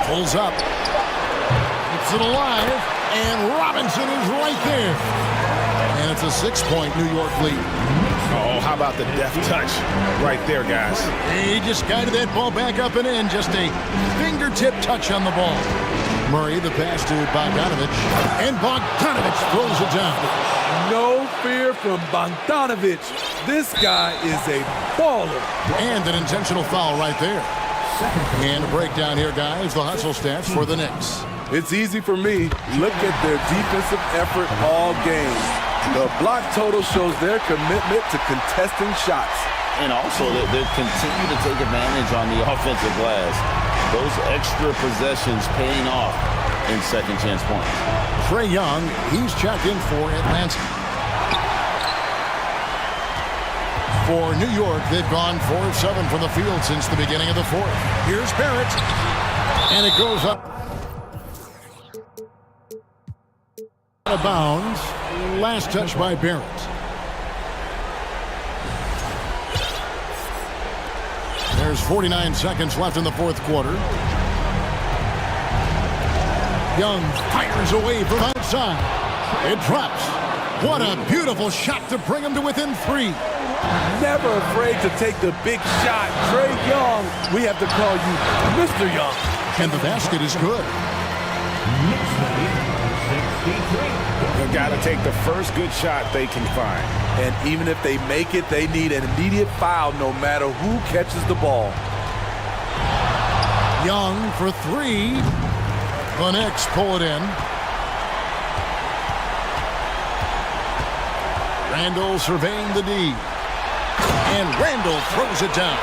[SPEAKER 6] Pulls up. Keeps it alive. And Robinson is right there. And it's a 6-point New York lead.
[SPEAKER 9] Oh, how about the deft touch right there, guys?
[SPEAKER 6] He just guided that ball back up and in. Just a fingertip touch on the ball. Murray, the pass to Bogdanovich. And Bogdanovich throws it down.
[SPEAKER 12] No fear from Bogdanovich. This guy is a baller.
[SPEAKER 6] And an intentional foul right there. And a breakdown here, guys. The hustle stats for the Knicks.
[SPEAKER 12] It's easy for me. Look at their defensive effort all game. The block total shows their commitment to contesting shots.
[SPEAKER 7] And also that they continue to take advantage on the offensive glass. Those extra possessions paying off in second chance points.
[SPEAKER 6] Trae Young, he's checked in for Atlanta. For New York, they've gone 4 of 7 from the field since the beginning of the fourth. Here's Barrett. And it goes up. Out of bounds. Last touch by Barrett. There's 49 seconds left in the fourth quarter. Young fires away from outside. It drops. What a beautiful shot to bring him to within 3.
[SPEAKER 12] Never afraid to take the big shot. Trae Young, we have to call you Mr. Young.
[SPEAKER 6] And the basket is good.
[SPEAKER 9] They've got to take the first good shot they can find.
[SPEAKER 12] And even if they make it, they need an immediate foul no matter who catches the ball.
[SPEAKER 6] Young for 3. The Knicks pull it in. Randall surveying the D. And Randall throws it down.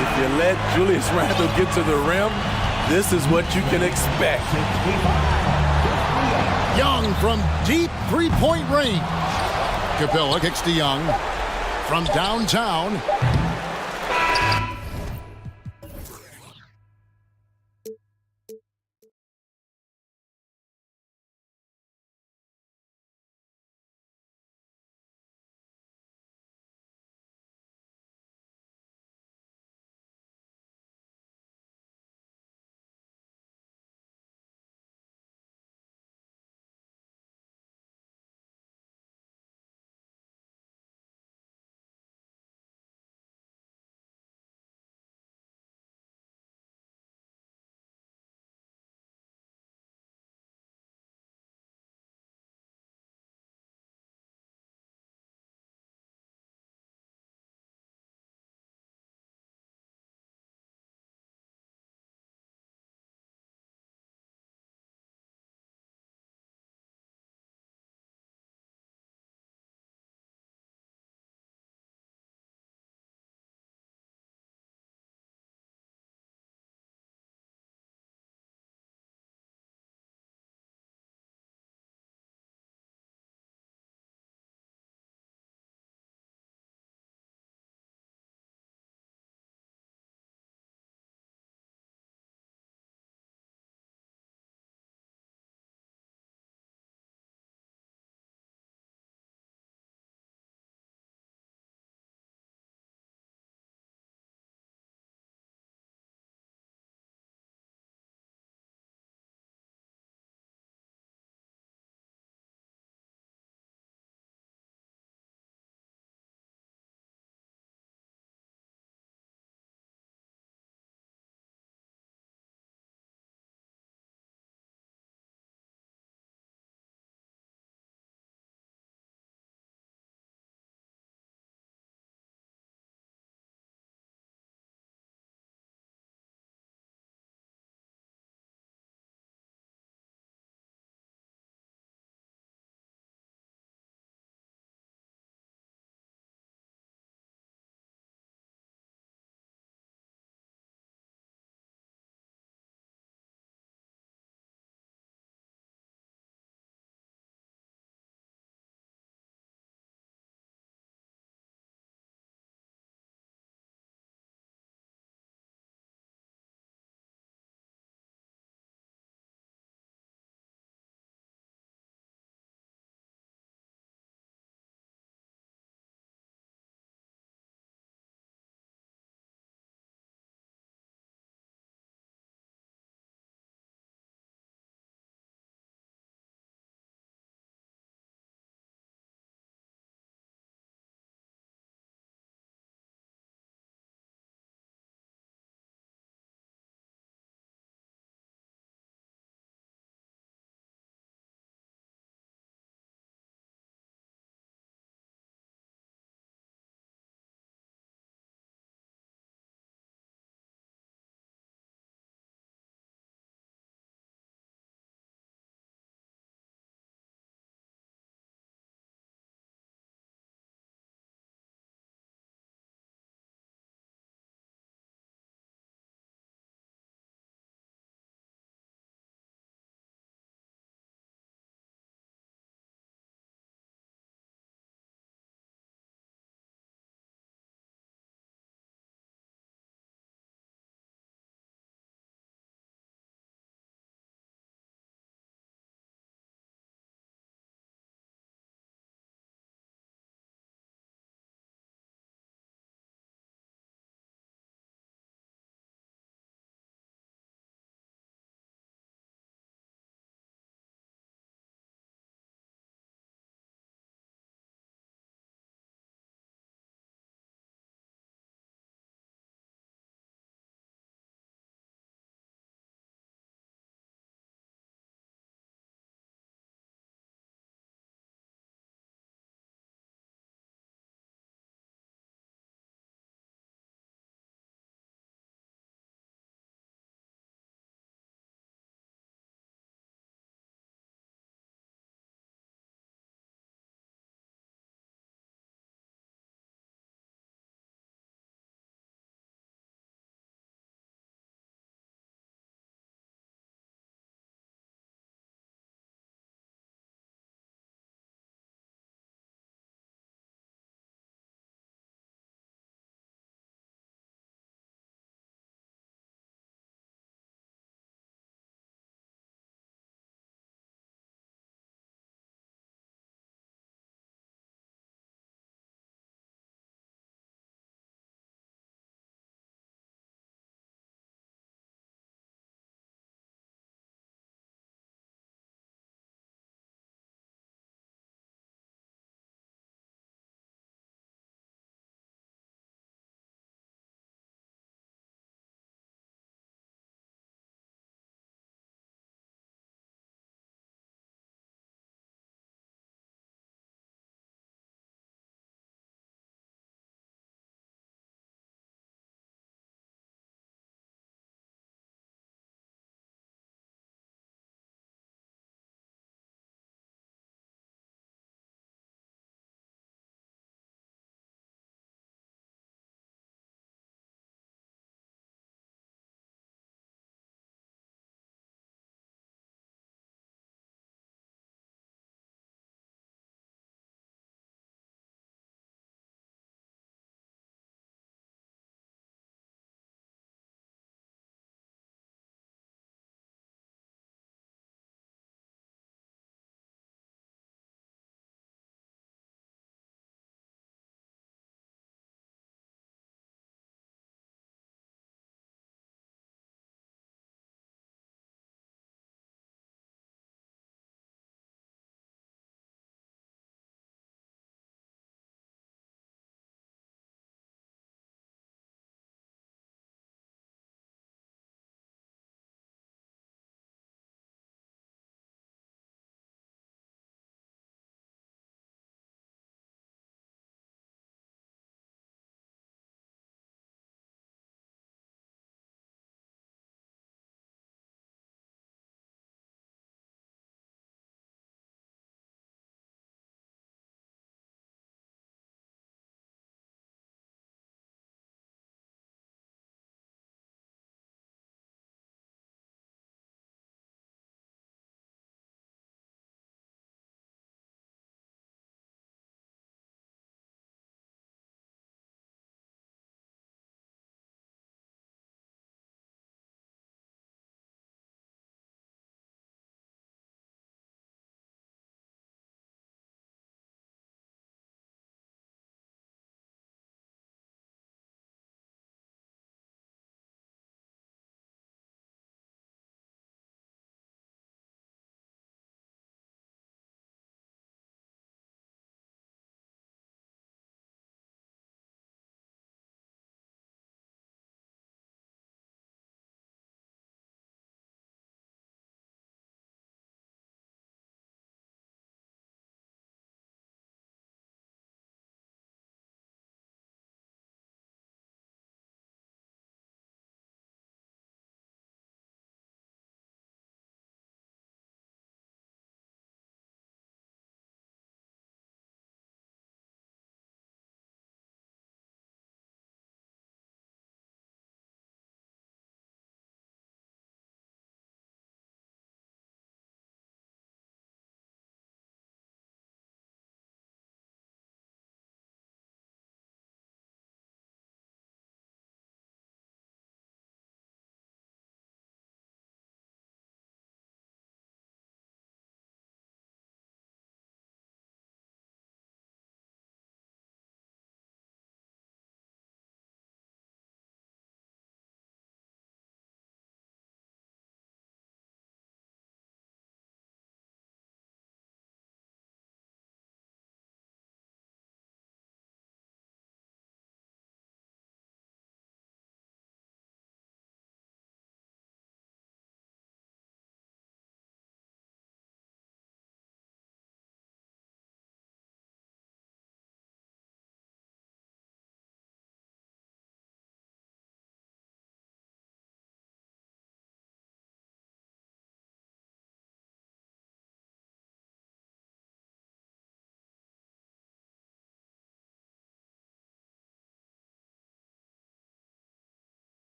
[SPEAKER 12] If you let Julius Randle get to the rim, this is what you can expect.
[SPEAKER 6] Young from deep 3-point range. Capella kicks to Young from downtown.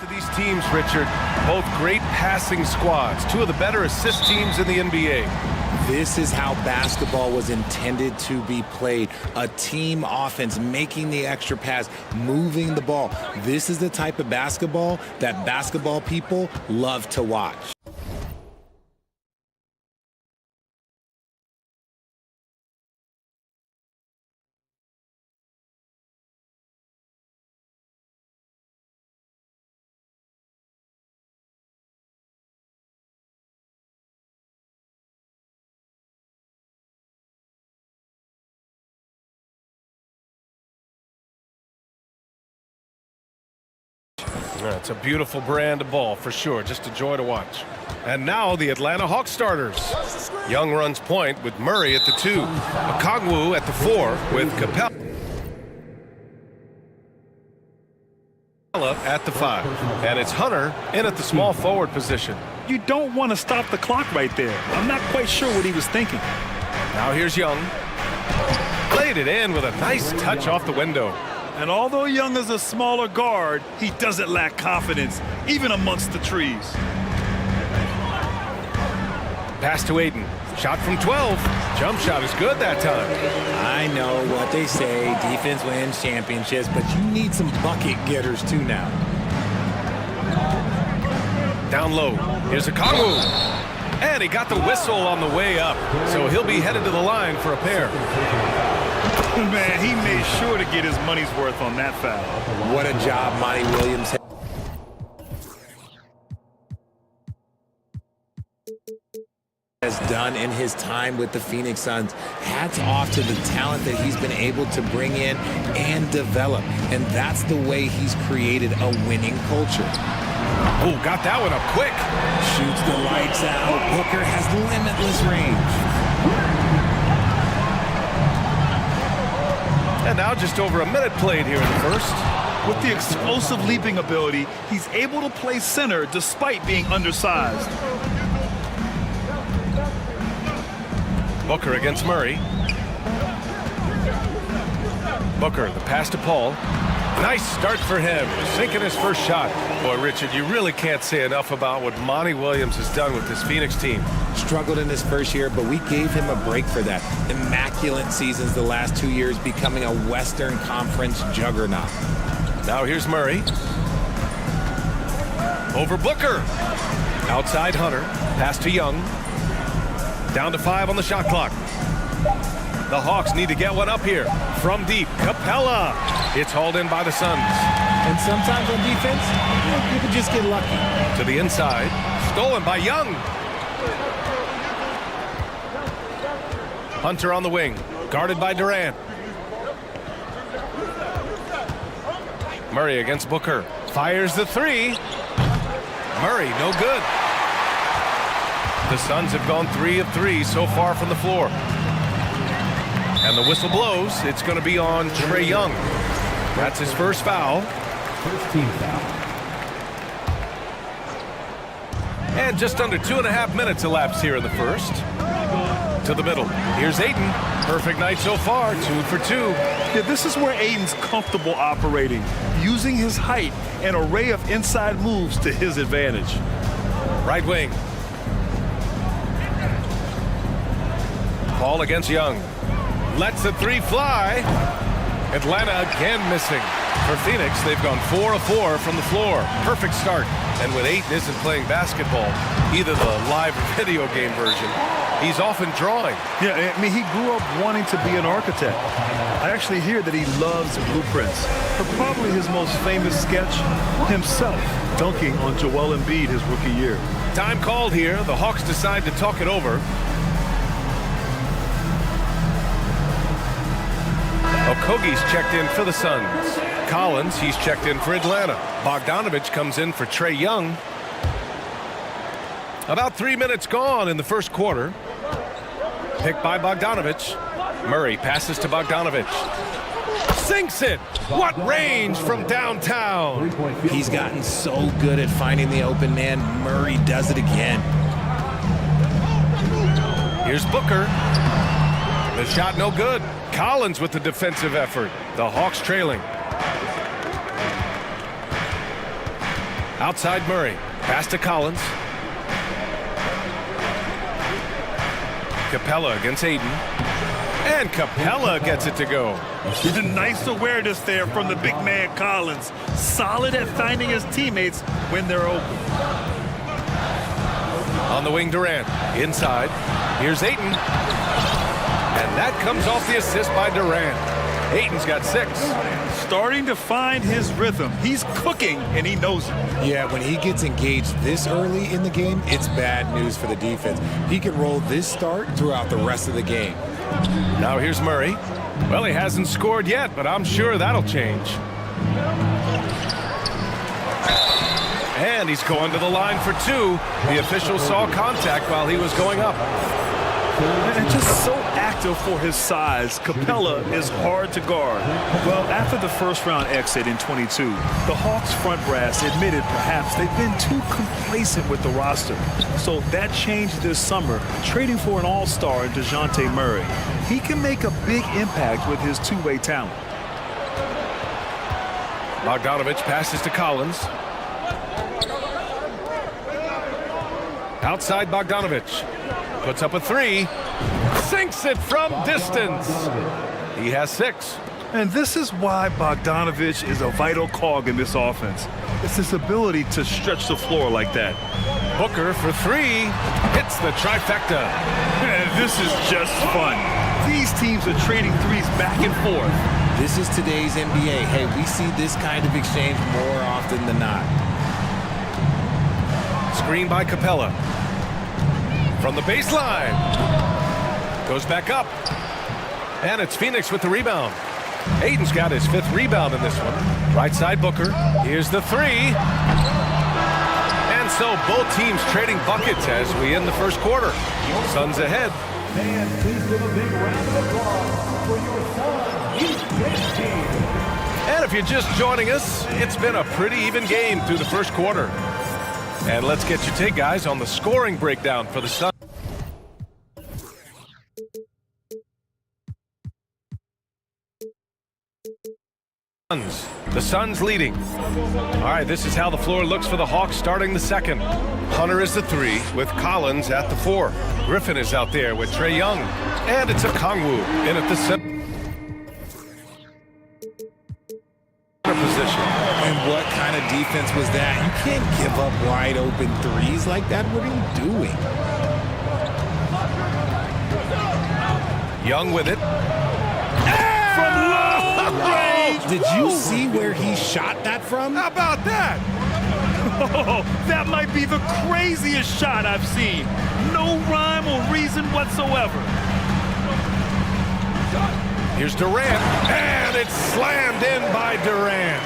[SPEAKER 1] To these teams, Richard, both great passing squads, two of the better assist teams in the NBA.
[SPEAKER 8] This is how basketball was intended to be played. A team offense, making the extra pass, moving the ball. This is the type of basketball that basketball people love to watch.
[SPEAKER 1] It's a beautiful brand of ball for sure. Just a joy to watch. And now the Atlanta Hawks starters. Young runs point with Murray at the 2. Okongwu at the 4 with Capella at the 5. And it's Hunter in at the small forward position.
[SPEAKER 3] You don't want to stop the clock right there. I'm not quite sure what he was thinking.
[SPEAKER 1] Now here's Young. Played it in with a nice touch off the window.
[SPEAKER 3] And although Young is a smaller guard, he doesn't lack confidence, even amongst the trees.
[SPEAKER 1] Pass to Aiden. Shot from 12. Jump shot is good that time.
[SPEAKER 8] I know what they say, defense wins championships, but you need some bucket getters too now.
[SPEAKER 1] Down low. Here's Okongwu. And he got the whistle on the way up, so he'll be headed to the line for a pair.
[SPEAKER 3] Man, he made sure to get his money's worth on that foul.
[SPEAKER 8] What a job Monty Williams has done in his time with the Phoenix Suns. Hats off to the talent that he's been able to bring in and develop. And that's the way he's created a winning culture.
[SPEAKER 1] Oh, got that one up quick.
[SPEAKER 8] Shoots the lights out. Booker has limitless range.
[SPEAKER 1] And now just over a minute played here in the first.
[SPEAKER 3] With the explosive leaping ability, he's able to play center despite being undersized.
[SPEAKER 1] Booker against Murray. Booker, the pass to Paul. Nice start for him, sinking his first shot. Boy, Richard, you really can't say enough about what Monty Williams has done with this Phoenix team.
[SPEAKER 8] Struggled in his first year, but we gave him a break for that. Immaculate seasons the last 2 years, becoming a Western Conference juggernaut.
[SPEAKER 1] Now here's Murray. Over Booker. Outside Hunter. Pass to Young. Down to 5 on the shot clock. The Hawks need to get one up here. From deep, Capella. It's hauled in by the Suns.
[SPEAKER 8] And sometimes on defense, you can just get lucky.
[SPEAKER 1] To the inside. Stolen by Young. Hunter on the wing. Guarded by Durant. Murray against Booker. Fires the 3. Murray, no good. The Suns have gone 3 of 3 so far from the floor. And the whistle blows. It's going to be on Trae Young. That's his first foul.
[SPEAKER 13] First team foul.
[SPEAKER 1] And just under 2.5 minutes elapsed here in the first. To the middle. Here's Aiden. Perfect night so far. 2 for 2.
[SPEAKER 3] Yeah, this is where Aiden's comfortable operating, using his height and array of inside moves to his advantage.
[SPEAKER 1] Right wing. Paul against Young. Lets the 3 fly. Atlanta again missing. For Phoenix, they've gone 4 of 4 from the floor. Perfect start. And when Aiden isn't playing basketball, either the live or video game version, he's often drawing.
[SPEAKER 3] Yeah, I mean, he grew up wanting to be an architect. I actually hear that he loves blueprints. But probably his most famous sketch, himself dunking on Joel Embiid his rookie year.
[SPEAKER 1] Time called here. The Hawks decide to talk it over. Okogie's checked in for the Suns. Collins, he's checked in for Atlanta. Bogdanovich comes in for Trae Young. About 3 minutes gone in the first quarter. Picked by Bogdanovich. Murray passes to Bogdanovich. Sinks it! What range from downtown!
[SPEAKER 8] He's gotten so good at finding the open man. Murray does it again.
[SPEAKER 1] Here's Booker. The shot no good. Collins with the defensive effort. The Hawks trailing. Outside Murray. Pass to Collins. Capella against Aiden. And Capella gets it to go.
[SPEAKER 3] He's a nice awareness there from the big man Collins. Solid at finding his teammates when they're open.
[SPEAKER 1] On the wing, Durant. Inside. Here's Ayton. And that comes off the assist by Durant. Ayton's got 6.
[SPEAKER 3] Starting to find his rhythm. He's cooking, and he knows it.
[SPEAKER 8] Yeah, when he gets engaged this early in the game, it's bad news for the defense. He can roll this start throughout the rest of the game.
[SPEAKER 1] Now here's Murray. Well, he hasn't scored yet, but I'm sure that'll change. And he's going to the line for 2. The official saw contact while he was going up.
[SPEAKER 3] And just so active for his size, Capella is hard to guard. Well, after the first round exit in 22, the Hawks front brass admitted perhaps they've been too complacent with the roster. So that changed this summer, trading for an all-star in DeJounte Murray. He can make a big impact with his two-way talent.
[SPEAKER 1] Bogdanovich passes to Collins. Outside Bogdanovich. Puts up a 3. Sinks it from distance. He has 6.
[SPEAKER 3] And this is why Bogdanovich is a vital cog in this offense. It's his ability to stretch the floor like that.
[SPEAKER 1] Booker for 3. Hits the trifecta.
[SPEAKER 3] And this is just fun. These teams are trading threes back and forth.
[SPEAKER 8] This is today's NBA. Hey, we see this kind of exchange more often than not.
[SPEAKER 1] Screen by Capella. From the baseline. Goes back up. And it's Phoenix with the rebound. Aiden's got his 5th rebound in this one. Right side Booker. Here's the 3. And so both teams trading buckets as we end the first quarter. Suns ahead.
[SPEAKER 4] Fans, please give a big round of applause for your Suns Youth Tennis team.
[SPEAKER 1] And if you're just joining us, it's been a pretty even game through the first quarter. And let's get your take, guys, on the scoring breakdown for the Suns. The Suns leading. All right, this is how the floor looks for the Hawks starting the second. Hunter is the 3 with Collins at the 4. Griffin is out there with Trae Young. And it's a Kongwu in at the center position.
[SPEAKER 8] And what kind of defense was that? You can't give up wide open threes like that. What are you doing?
[SPEAKER 1] Young with it.
[SPEAKER 8] From long range. Did you see where he shot that from?
[SPEAKER 1] How about that?
[SPEAKER 3] Oh, that might be the craziest shot I've seen. No rhyme or reason whatsoever.
[SPEAKER 1] Here's Durant, and it's slammed in by Durant.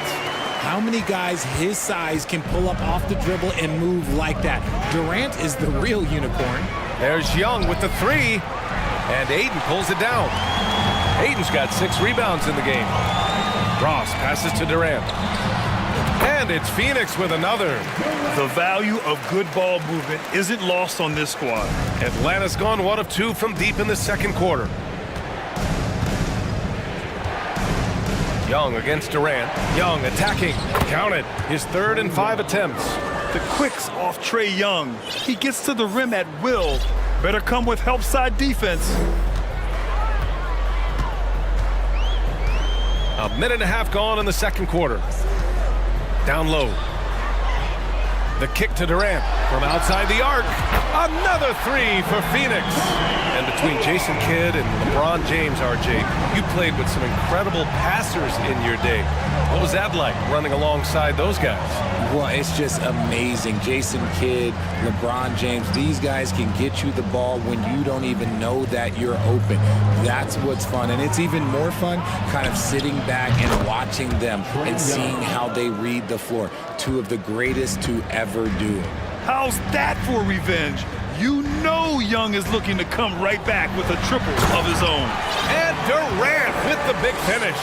[SPEAKER 8] How many guys his size can pull up off the dribble and move like that? Durant is the real unicorn.
[SPEAKER 1] There's Young with the 3, and Ayton pulls it down. Ayton's got 6 rebounds in the game. Ross passes to Durant. And it's Phoenix with another.
[SPEAKER 3] The value of good ball movement isn't lost on this squad.
[SPEAKER 1] Atlanta's gone 1 of 2 from deep in the second quarter. Young against Durant. Young attacking. Count it. His 3rd and 5 attempts.
[SPEAKER 3] The quicks off Trae Young. He gets to the rim at will. Better come with help side defense.
[SPEAKER 1] A minute and a half gone in the second quarter. Down low. The kick to Durant from outside the arc. Another 3 for Phoenix. And between Jason Kidd and LeBron James, RJ, you played with some incredible passers in your day. What was that like, running alongside those guys?
[SPEAKER 8] Well, it's just amazing. Jason Kidd, LeBron James, these guys can get you the ball when you don't even know that you're open. That's what's fun. And it's even more fun kind of sitting back and watching them and seeing how they read the floor. 2 of the greatest to ever do it.
[SPEAKER 3] How's that for revenge? You know Young is looking to come right back with a triple of his own.
[SPEAKER 1] And Durant with the big finish.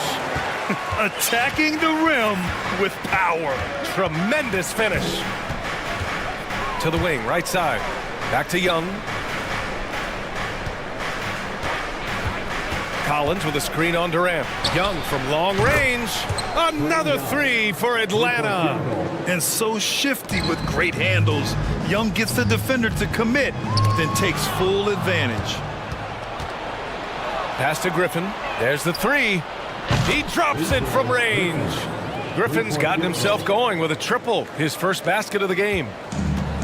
[SPEAKER 3] Attacking the rim with power.
[SPEAKER 1] Tremendous finish. To the wing, right side. Back to Young. Collins with a screen on Durant. Young from long range. Another three for Atlanta.
[SPEAKER 3] And so shifty with great handles. Young gets the defender to commit, then takes full advantage.
[SPEAKER 1] Pass to Griffin. There's the three. He drops it from range. Griffin's gotten himself going with a triple, his first basket of the game.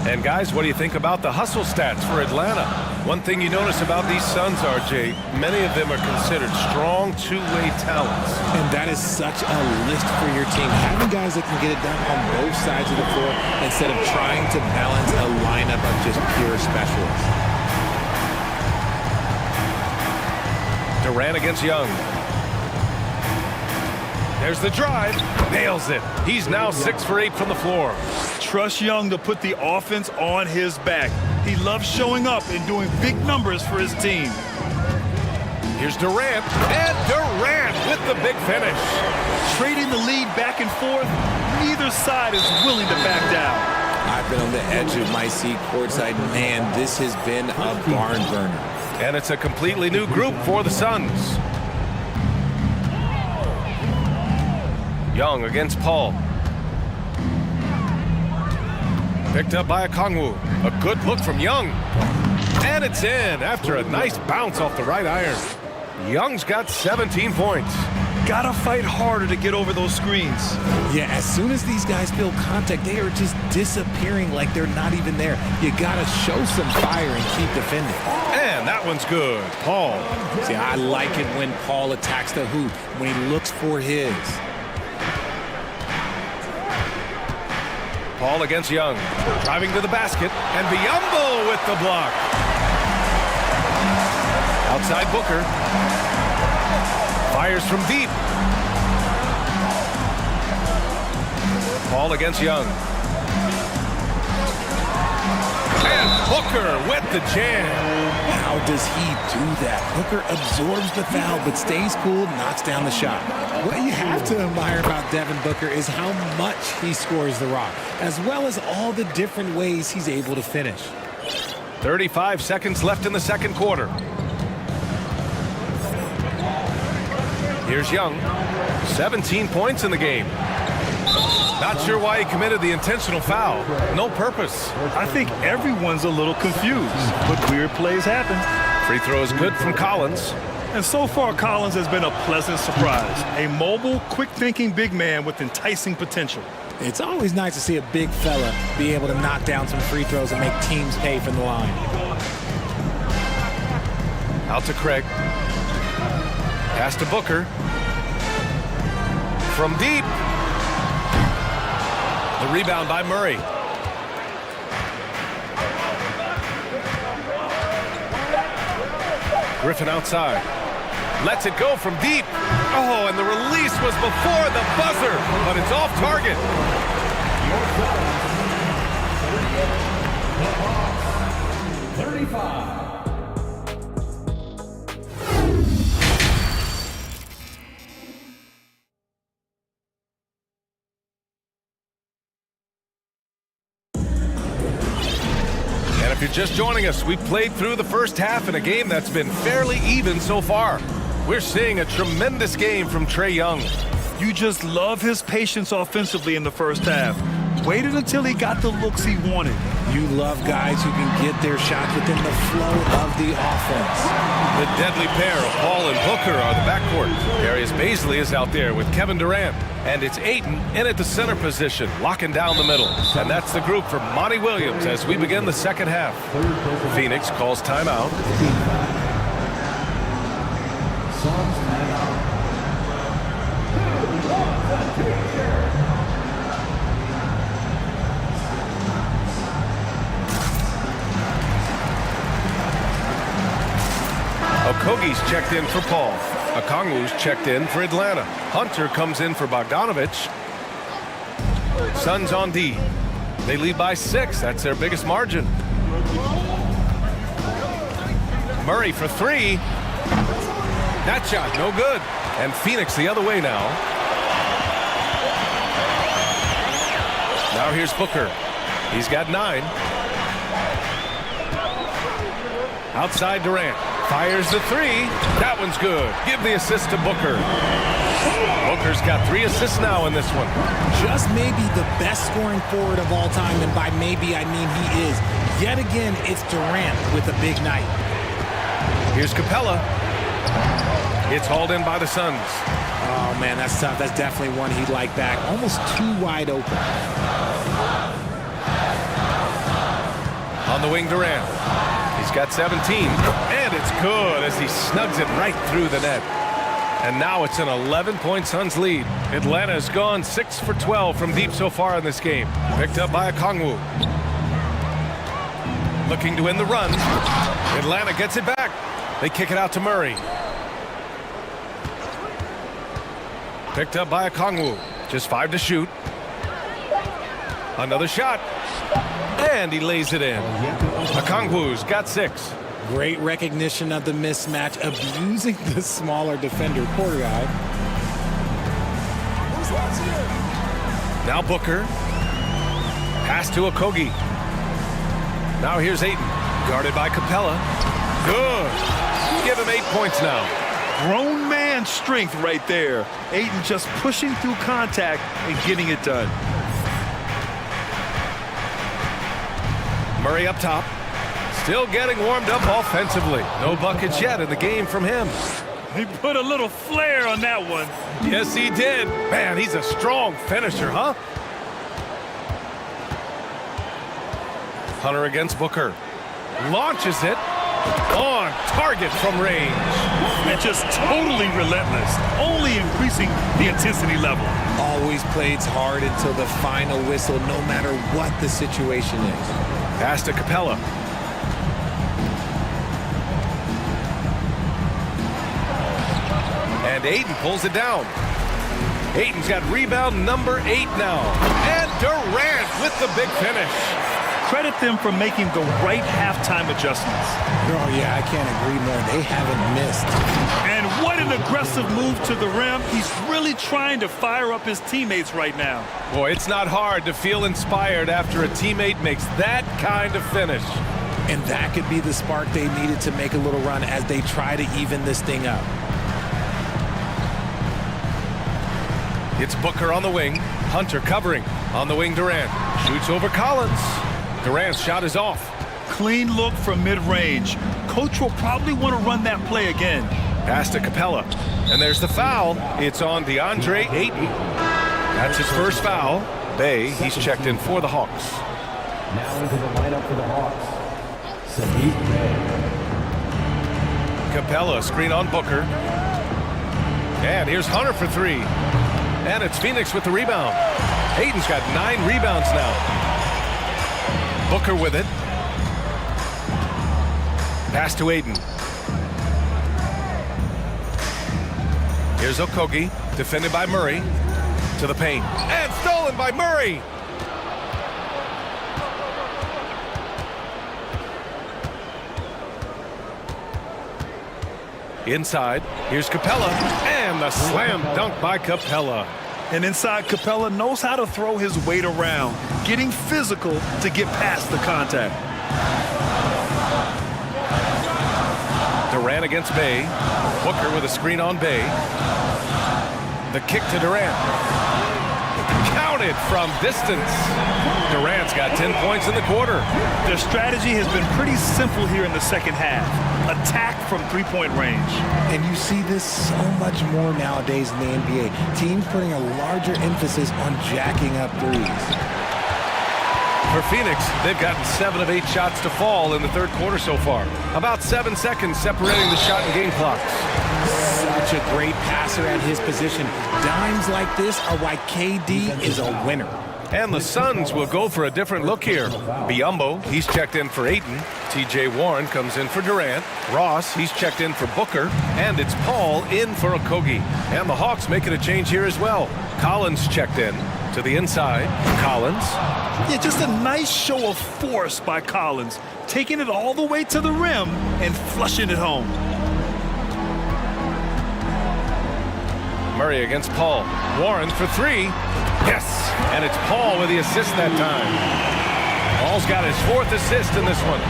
[SPEAKER 1] And guys, what do you think about the hustle stats for Atlanta? One thing you notice about these Suns, RJ, many of them are considered strong two-way talents.
[SPEAKER 8] And that is such a lift for your team. Having guys that can get it done on both sides of the floor instead of trying to balance a lineup of just pure specialists.
[SPEAKER 1] Durant against Young. There's the drive. Nails it. He's now 6 for 8 from the floor.
[SPEAKER 3] Trust Young to put the offense on his back. He loves showing up and doing big numbers for his team.
[SPEAKER 1] Here's Durant. And Durant with the big finish.
[SPEAKER 3] Trading the lead back and forth, neither side is willing to back down.
[SPEAKER 8] I've been on the edge of my seat courtside. Man, this has been a barn burner.
[SPEAKER 1] And it's a completely new group for the Suns. Young against Paul. Picked up by Okongwu. A good look from Young. And it's in after a nice bounce off the right iron. Young's got 17 points.
[SPEAKER 3] Gotta fight harder to get over those screens.
[SPEAKER 8] Yeah, as soon as these guys feel contact, they are just disappearing like they're not even there. You gotta show some fire and keep defending.
[SPEAKER 1] And that one's good. Paul.
[SPEAKER 8] See, I like it when Paul attacks the hoop, when he looks for his.
[SPEAKER 1] Paul against Young. Driving to the basket. And Biyombo with the block. Outside Booker. Fires from deep. Paul against Young. And Booker with the jam.
[SPEAKER 8] How does he do that? Booker absorbs the foul but stays cool, knocks down the shot. What you have to admire about Devin Booker is how much he scores the rock, as well as all the different ways he's able to finish.
[SPEAKER 1] 35 seconds left in the second quarter. Here's Young. 17 points in the game. Not sure why he committed the intentional foul. No purpose.
[SPEAKER 3] I think everyone's a little confused, but weird plays happen.
[SPEAKER 1] Free throw is good from Collins.
[SPEAKER 3] And so far, Collins has been a pleasant surprise. A mobile, quick-thinking big man with enticing potential.
[SPEAKER 8] It's always nice to see a big fella be able to knock down some free throws and make teams pay from the line.
[SPEAKER 1] Out to Craig. Pass to Booker. From deep. The rebound by Murray. Griffin outside. Lets it go from deep. Oh, and the release was before the buzzer, but it's off target.
[SPEAKER 4] 35.
[SPEAKER 1] If you're just joining us, we played through the first half in a game that's been fairly even so far. We're seeing a tremendous game from Trae Young.
[SPEAKER 3] You just love his patience offensively in the first half. Waited until he got the looks he wanted.
[SPEAKER 8] You love guys who can get their shots within the flow of the offense.
[SPEAKER 1] The deadly pair of Paul and Booker are the backcourt. Darius Bazley is out there with Kevin Durant. And it's Ayton in at the center position, locking down the middle. And that's the group for Monty Williams as we begin the second half. Phoenix calls timeout. Okogie's checked in for Paul. Okongwu's checked in for Atlanta. Hunter comes in for Bogdanovich. Suns on D. They lead by 6. That's their biggest margin. Murray for 3. That shot, no good. And Phoenix the other way now. Now here's Booker. He's got 9. Outside Durant. Fires the three. That one's good. Give the assist to Booker. Booker's got 3 assists now in this one.
[SPEAKER 8] Just maybe the best scoring forward of all time, and by maybe I mean he is. Yet again, it's Durant with a big night.
[SPEAKER 1] Here's Capella. It's hauled in by the Suns.
[SPEAKER 8] Oh, man, that's tough. That's definitely one he'd like back. Almost too wide open.
[SPEAKER 1] On the wing, Durant. He's got 17, and it's good as he snugs it right through the net. And now it's an 11-point Suns lead. Atlanta's gone 6 for 12 from deep so far in this game. Picked up by Okongwu. Looking to win the run. Atlanta gets it back. They kick it out to Murray. Picked up by Okongwu. Just 5 to shoot. Another shot. And he lays it in. Okongwu's got 6.
[SPEAKER 8] Great recognition of the mismatch, abusing the smaller defender, quarter guy.
[SPEAKER 1] Now Booker. Pass to Okogie. Now here's Ayton. Guarded by Capella. Good. Give him 8 points now.
[SPEAKER 3] Grown man strength right there. Ayton just pushing through contact and getting it done.
[SPEAKER 1] Murray up top. Still getting warmed up offensively. No buckets yet in the game from him.
[SPEAKER 3] He put a little flair on that one.
[SPEAKER 1] Yes, he did. Man, he's a strong finisher, huh? Hunter against Booker. Launches it. On target from range.
[SPEAKER 3] And just totally relentless. Only increasing the intensity level.
[SPEAKER 8] Always plays hard until the final whistle, no matter what the situation is.
[SPEAKER 1] Pass to Capella. And Ayton pulls it down. Ayton's got rebound number 8 now. And Durant with the big finish.
[SPEAKER 3] Credit them for making the right halftime adjustments.
[SPEAKER 8] Oh, yeah, I can't agree more. They haven't missed.
[SPEAKER 3] And what an aggressive move to the rim. He's really trying to fire up his teammates right now.
[SPEAKER 1] Boy, it's not hard to feel inspired after a teammate makes that kind of finish.
[SPEAKER 8] And that could be the spark they needed to make a little run as they try to even this thing up.
[SPEAKER 1] It's Booker on the wing. Hunter covering. On the wing, Durant. Shoots over Collins. Durant's shot is off.
[SPEAKER 3] Clean look from mid-range. Coach will probably want to run that play again.
[SPEAKER 1] Pass to Capella. And there's the foul. It's on DeAndre Ayton. That's his first foul. Bay, he's checked in for the Hawks.
[SPEAKER 4] Now into the lineup for the Hawks, Sadiq Bey.
[SPEAKER 1] Capella, screen on Booker. And here's Hunter for 3. And it's Phoenix with the rebound. Ayton's got 9 rebounds now. Booker with it. Pass to Ayton. Here's Okogie, defended by Murray. To the paint. And stolen by Murray! Inside, here's Capella. And the slam dunk by Capella.
[SPEAKER 3] And inside, Capella knows how to throw his weight around, getting physical to get past the contact.
[SPEAKER 1] Durant against Bay. Booker with a screen on Bay. The kick to Durant. Counted from distance. Durant's got 10 points in the quarter.
[SPEAKER 3] Their strategy has been pretty simple here in the second half. Attack from three-point range.
[SPEAKER 8] And you see this so much more nowadays in the NBA. Teams putting a larger emphasis on jacking up threes.
[SPEAKER 1] For Phoenix, they've gotten 7 of 8 shots to fall in the third quarter so far. About 7 seconds separating the shot and game clocks.
[SPEAKER 8] Such a great passer at his position. Dimes like this are why KD is a winner.
[SPEAKER 1] And the Suns will go for a different look here. Biyombo, he's checked in for Ayton. TJ Warren comes in for Durant. Ross, he's checked in for Booker. And it's Paul in for Okogie. And the Hawks making a change here as well. Collins checked in to the inside. Collins.
[SPEAKER 3] Yeah, just a nice show of force by Collins. Taking it all the way to the rim and flushing it home.
[SPEAKER 1] Murray against Paul. Warren for 3. Yes! And it's Paul with the assist that time. Paul's got his 4th assist in this one.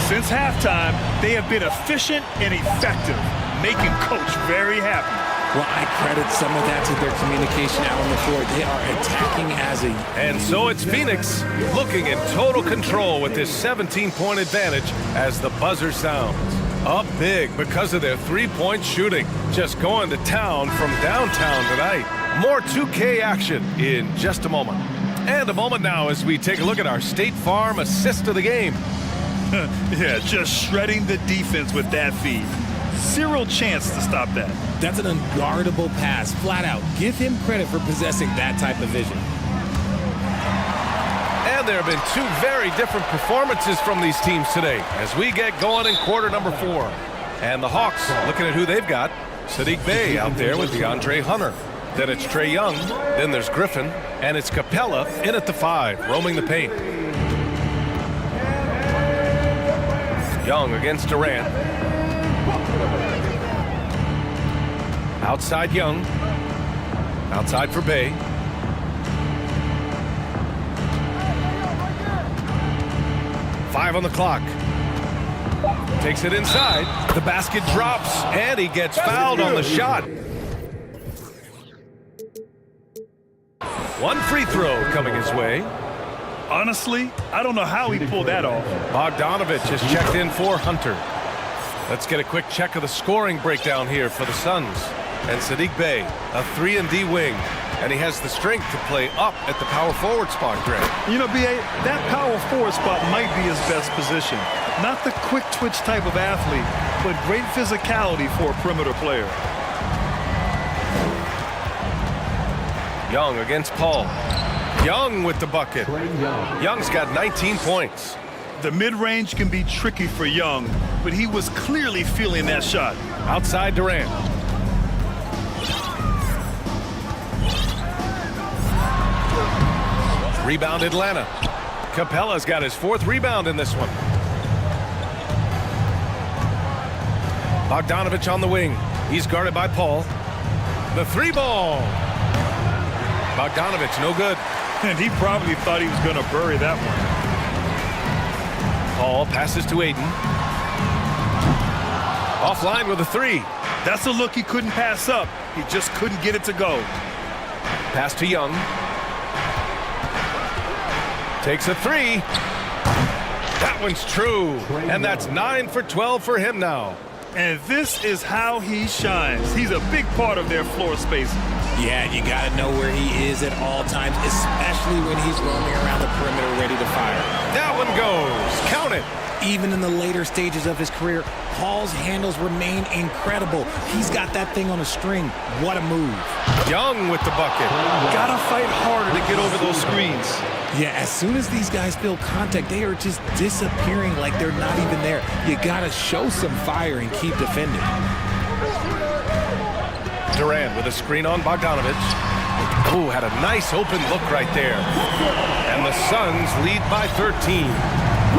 [SPEAKER 3] Since halftime, they have been efficient and effective, making Coach very happy.
[SPEAKER 8] Well, I credit some of that to their communication out on the floor. They are attacking as a...
[SPEAKER 1] And so it's Phoenix looking in total control with this 17-point advantage as the buzzer sounds. Up big because of their three-point shooting. Just going to town from downtown tonight. More 2K action in just a moment. And a moment now as we take a look at our State Farm assist of the game.
[SPEAKER 3] Yeah, just shredding the defense with that feed. Zero chance to stop that.
[SPEAKER 8] That's an unguardable pass, flat out. Give him credit for possessing that type of vision.
[SPEAKER 1] And there have been two very different performances from these teams today as we get going in quarter number 4. And the Hawks, looking at who they've got, Saddiq Bey out there with DeAndre Hunter. Then it's Trae Young, then there's Griffin, and it's Capella in at the 5, roaming the paint. Young against Durant. Outside Young. Outside for Bey. Five on the clock. Takes it inside. The basket drops, and he gets fouled on the shot. One free throw coming his way.
[SPEAKER 3] Honestly, I don't know how he pulled that off.
[SPEAKER 1] Bogdanovich has checked in for Hunter. Let's get a quick check of the scoring breakdown here for the Suns. And Saddiq Bey, a 3-and-D wing. And he has the strength to play up at the power forward spot, Greg.
[SPEAKER 3] You know, B.A., that power forward spot might be his best position. Not the quick twitch type of athlete, but great physicality for a perimeter player.
[SPEAKER 1] Young against Paul. Young with the bucket. Young's got 19 points.
[SPEAKER 3] The mid-range can be tricky for Young, but he was clearly feeling that shot.
[SPEAKER 1] Outside Durant. Rebound Atlanta. Capella's got his 4th rebound in this one. Bogdanovich on the wing. He's guarded by Paul. The 3-ball. Bogdanovich, no good.
[SPEAKER 3] And he probably thought he was going to bury that one.
[SPEAKER 1] Paul passes to Aiden. Offline with a 3.
[SPEAKER 3] That's a look he couldn't pass up. He just couldn't get it to go.
[SPEAKER 1] Pass to Young. Takes a 3. That one's true. And that's 9 for 12 for him now.
[SPEAKER 3] And this is how he shines. He's a big part of their floor space.
[SPEAKER 8] Yeah, you got to know where he is at all times, especially when he's roaming around the perimeter ready to fire.
[SPEAKER 1] That one goes. Count it.
[SPEAKER 8] Even in the later stages of his career, Paul's handles remain incredible. He's got that thing on a string. What a move.
[SPEAKER 1] Young with the bucket.
[SPEAKER 3] Gotta fight harder to get over those screens.
[SPEAKER 8] Yeah, as soon as these guys feel contact, they are just disappearing like they're not even there. You gotta show some fire and keep defending.
[SPEAKER 1] Durant with a screen on Bogdanovich. Ooh, had a nice open look right there. And the Suns lead by 13.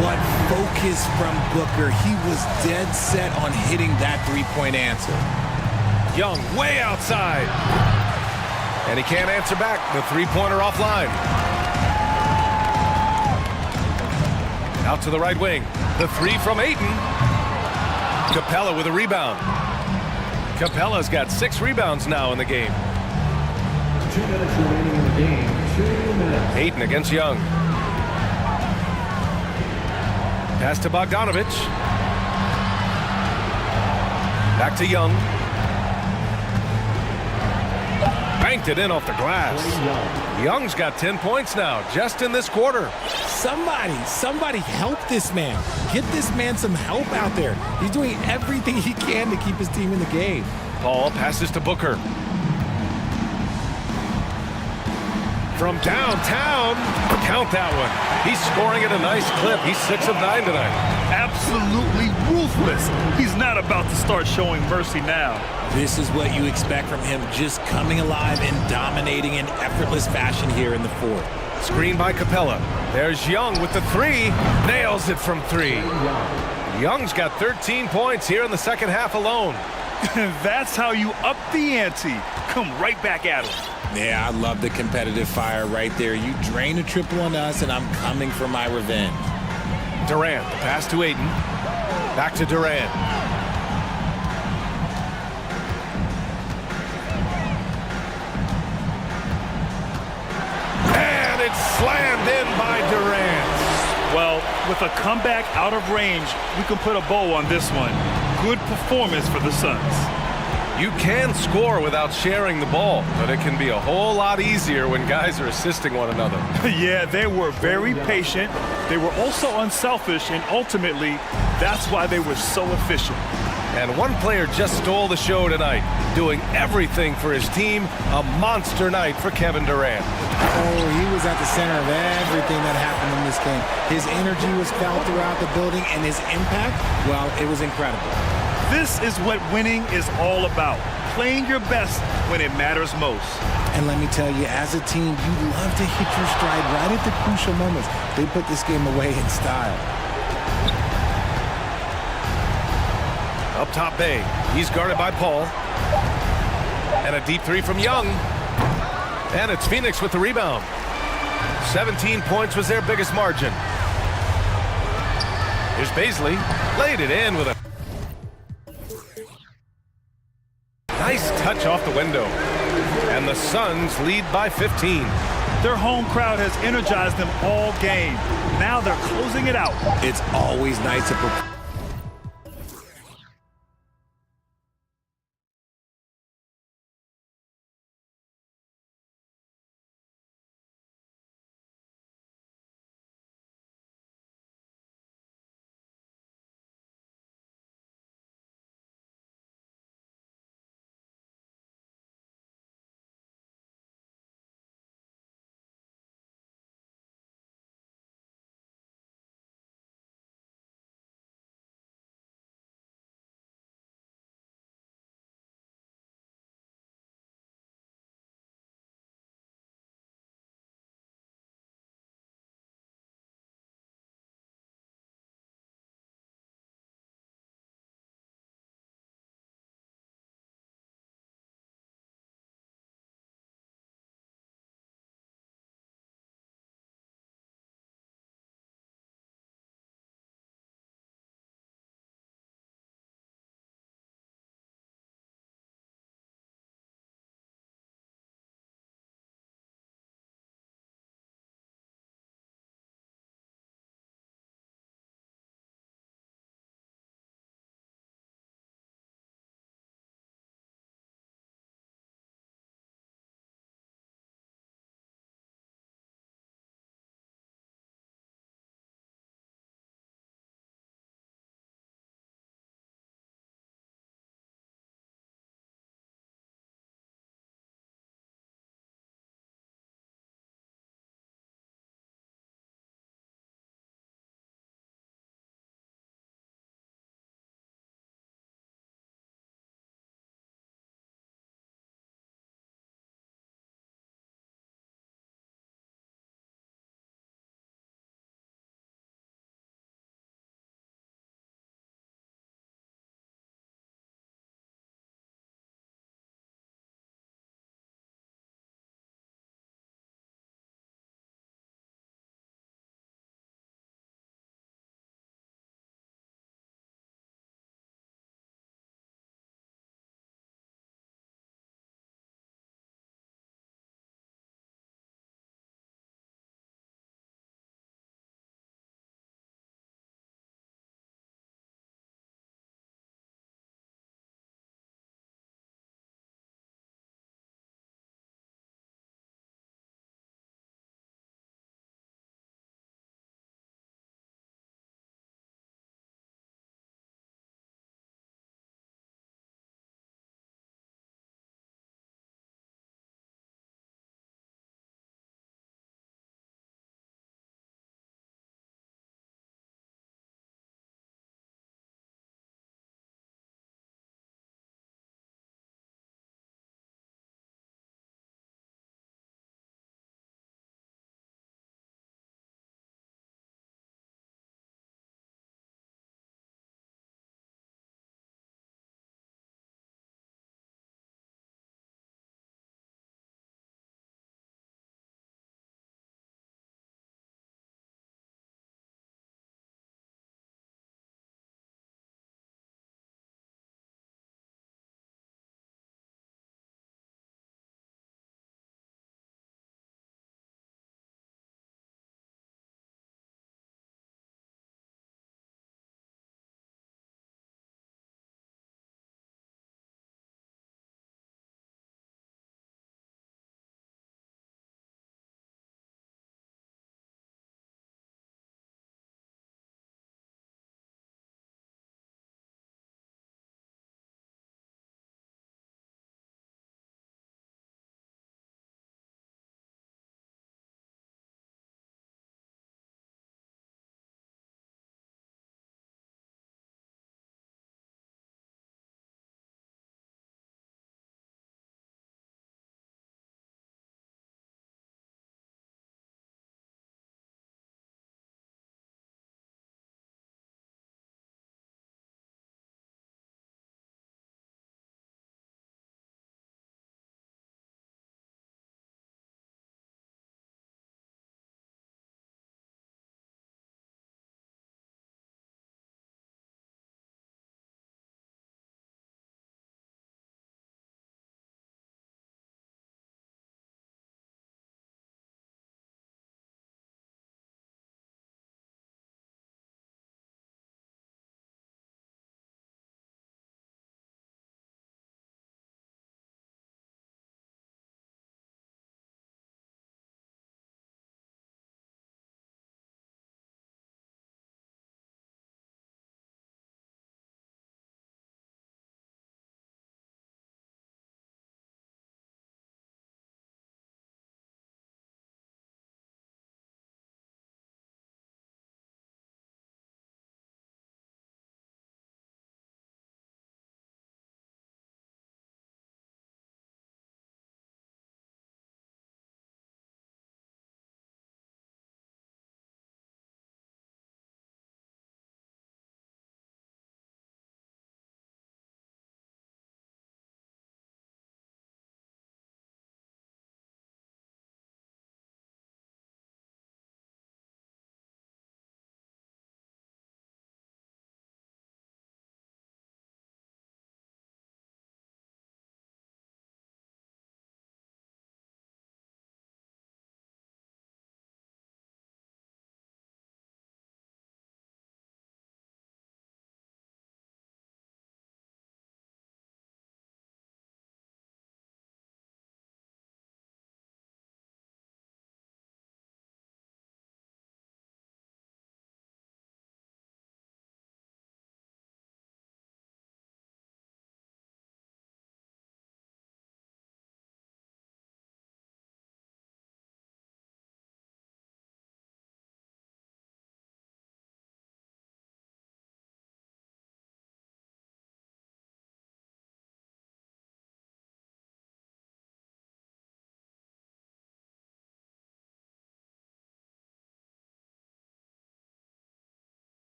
[SPEAKER 8] What focus from Booker. He was dead set on hitting that three-point answer.
[SPEAKER 1] Young way outside. And he can't answer back. The three-pointer offline. Out to the right wing. The 3 from Ayton. Capella with a rebound. Capella's got 6 rebounds now in the game.
[SPEAKER 4] 2 minutes remaining in the game. 2 minutes.
[SPEAKER 1] Ayton against Young. Pass to Bogdanovich. Back to Young. Banked it in off the glass. Young's got 10 points now, just in this quarter.
[SPEAKER 8] Somebody help this man. Get this man some help out there. He's doing everything he can to keep his team in the game.
[SPEAKER 1] Paul passes to Booker. From downtown, count that one. He's scoring at a nice clip. He's 6 of 9 tonight.
[SPEAKER 3] Absolutely ruthless. He's not about to start showing mercy now.
[SPEAKER 8] This is what you expect from him, just coming alive and dominating in effortless fashion here in the fourth.
[SPEAKER 1] Screen by Capella. There's Young with the 3. Nails it from 3. Young's got 13 points here in the second half alone.
[SPEAKER 3] That's how you up the ante. Come right back at him.
[SPEAKER 8] Yeah, I love the competitive fire right there. You drain a triple on us, and I'm coming for my revenge.
[SPEAKER 1] Durant, the pass to Ayton. Back to Durant. And it's slammed in by Durant.
[SPEAKER 3] Well, with a comeback out of range, we can put a bow on this one. Good performance for the Suns.
[SPEAKER 1] You can score without sharing the ball, but it can be a whole lot easier when guys are assisting one another.
[SPEAKER 3] Yeah, they were very patient. They were also unselfish, and ultimately, that's why they were so efficient.
[SPEAKER 1] And one player just stole the show tonight, doing everything for his team. A monster night for Kevin Durant.
[SPEAKER 8] Oh, he was at the center of everything that happened in this game. His energy was felt throughout the building, and his impact, well, it was incredible.
[SPEAKER 3] This is what winning is all about. Playing your best when it matters most.
[SPEAKER 8] And let me tell you, as a team, you love to hit your stride right at the crucial moments. They put this game away in style.
[SPEAKER 1] Up top, Bay. He's guarded by Paul. And a deep three from Young. And it's Phoenix with the rebound. 17 points was their biggest margin. Here's Baisley. Laid it in with a nice touch off the window. And the Suns lead by 15.
[SPEAKER 3] Their home crowd has energized them all game. Now they're closing it out.
[SPEAKER 8] It's always nice to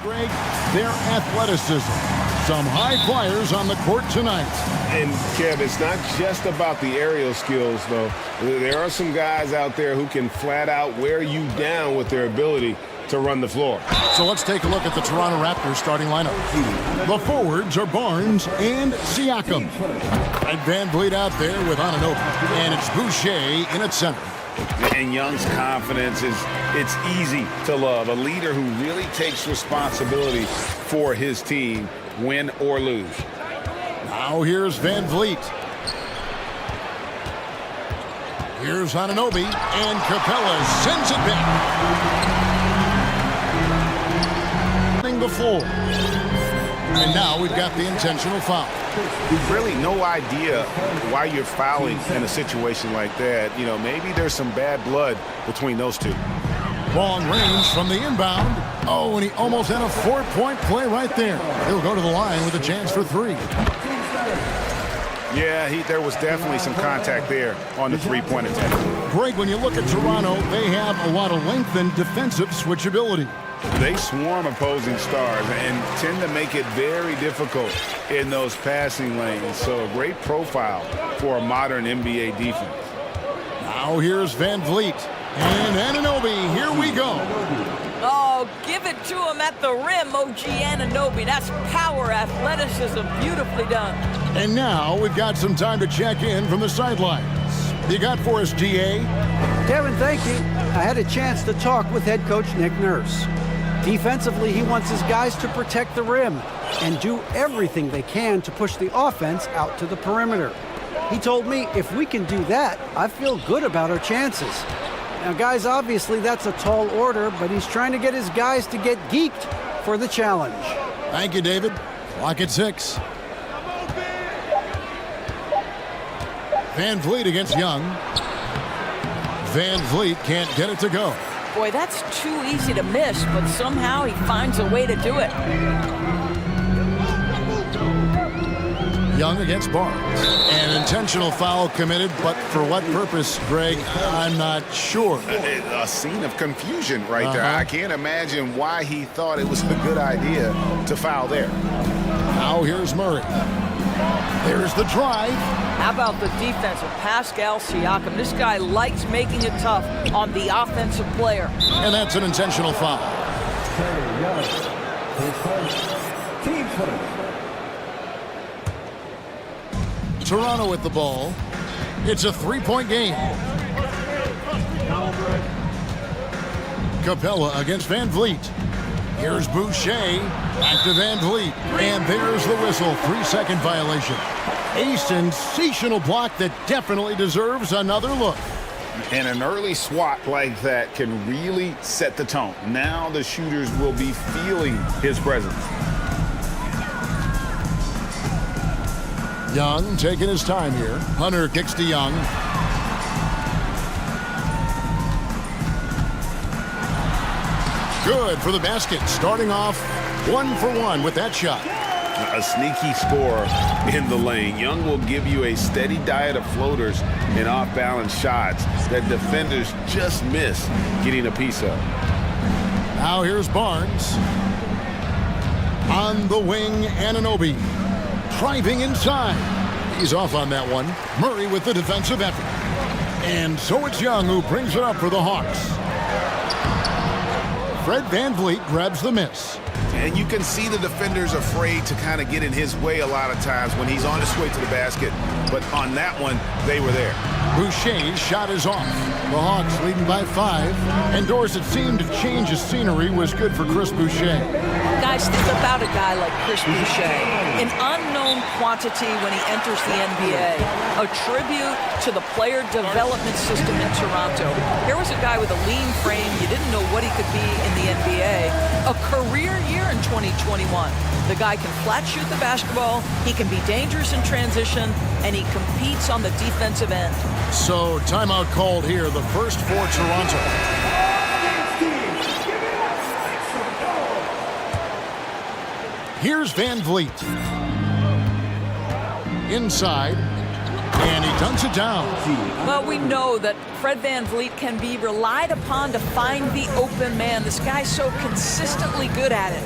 [SPEAKER 6] Greg, their athleticism. Some high flyers on the court tonight.
[SPEAKER 9] And, Kev, it's not just about the aerial skills, though. There are some guys out there who can flat out wear you down with their ability to run the floor.
[SPEAKER 6] So let's take a look at the Toronto Raptors starting lineup. The forwards are Barnes and Siakam. And Van Vliet out there with Anunoby. And it's Boucher in at center.
[SPEAKER 9] And Young's confidence it's easy to love. A leader who really takes responsibility for his team, win or lose.
[SPEAKER 6] Now here's Van Vliet. Here's Anunoby, and Capella sends it back. The floor. And now we've got the intentional foul.
[SPEAKER 9] Really no idea why you're fouling in a situation like that. You know, maybe there's some bad blood between those two.
[SPEAKER 6] Long range from the inbound. Oh, and he almost had a 4-point play right there. He'll go to the line with a chance for three.
[SPEAKER 9] Yeah, there was definitely some contact there on the three-point attempt.
[SPEAKER 6] Greg, when you look at Toronto, they have a lot of length and defensive switchability.
[SPEAKER 9] They swarm opposing stars and tend to make it very difficult in those passing lanes. So a great profile for a modern NBA defense.
[SPEAKER 6] Now here's Van Vliet. And Anunoby, here we go.
[SPEAKER 2] Oh, give it to him at the rim, OG Anunoby. That's power, athleticism, beautifully done.
[SPEAKER 6] And now we've got some time to check in from the sidelines. You got for us, GA?
[SPEAKER 10] Kevin, thank you. I had a chance to talk with head coach Nick Nurse. Defensively, he wants his guys to protect the rim and do everything they can to push the offense out to the perimeter. He told me if we can do that, I feel good about our chances. Now, guys, obviously that's a tall order, but he's trying to get his guys to get geeked for the challenge.
[SPEAKER 6] Thank you, David. Clock at 6. Van Vliet against Young. Van Vliet can't get it to go.
[SPEAKER 2] Boy, that's too easy to miss, but somehow he finds a way to do it.
[SPEAKER 6] Young against Barnes. An intentional foul committed, but for what purpose, Greg, I'm not sure.
[SPEAKER 9] A scene of confusion right there. I can't imagine why he thought it was a good idea to foul there.
[SPEAKER 6] Now here's Murray. There's the drive.
[SPEAKER 2] How about the defense of Pascal Siakam? This guy likes making it tough on the offensive player.
[SPEAKER 6] And that's an intentional foul. Toronto with the ball. It's a 3-point game. Capella against Van Vliet. Here's Boucher. Back to Van Vliet. And there's the whistle. 3-second violation. A sensational block that definitely deserves another look.
[SPEAKER 9] And an early swat like that can really set the tone. Now the shooters will be feeling his presence.
[SPEAKER 6] Young taking his time here. Hunter kicks to Young. Good for the basket. Starting off 1-for-1 with that shot.
[SPEAKER 9] A sneaky score in the lane. Young will give you a steady diet of floaters and off-balance shots that defenders just miss getting a piece of.
[SPEAKER 6] Now here's Barnes. On the wing, Anunoby. Driving inside. He's off on that one. Murray with the defensive effort. And so it's Young who brings it up for the Hawks. Fred Van Vliet grabs the miss.
[SPEAKER 9] And you can see the defenders afraid to kind of get in his way a lot of times when he's on his way to the basket. But on that one, they were there.
[SPEAKER 6] Boucher's shot is off. The Hawks leading by 5. And Doris, it seemed to change the scenery was good for Chris Boucher.
[SPEAKER 2] Guys, think about a guy like Chris Boucher. An unknown quantity when he enters the NBA. A tribute to the player development system in Toronto. Here was a guy with a lean frame. You didn't know what he could be in the NBA. A career year in 2021. The guy can flat shoot the basketball. He can be dangerous in transition. And he competes on the defensive end.
[SPEAKER 6] So, timeout called here, the first for Toronto. Here's Van Vliet. Inside. And he dunks it down.
[SPEAKER 2] Well, we know that Fred VanVleet can be relied upon to find the open man. This guy's so consistently good at it.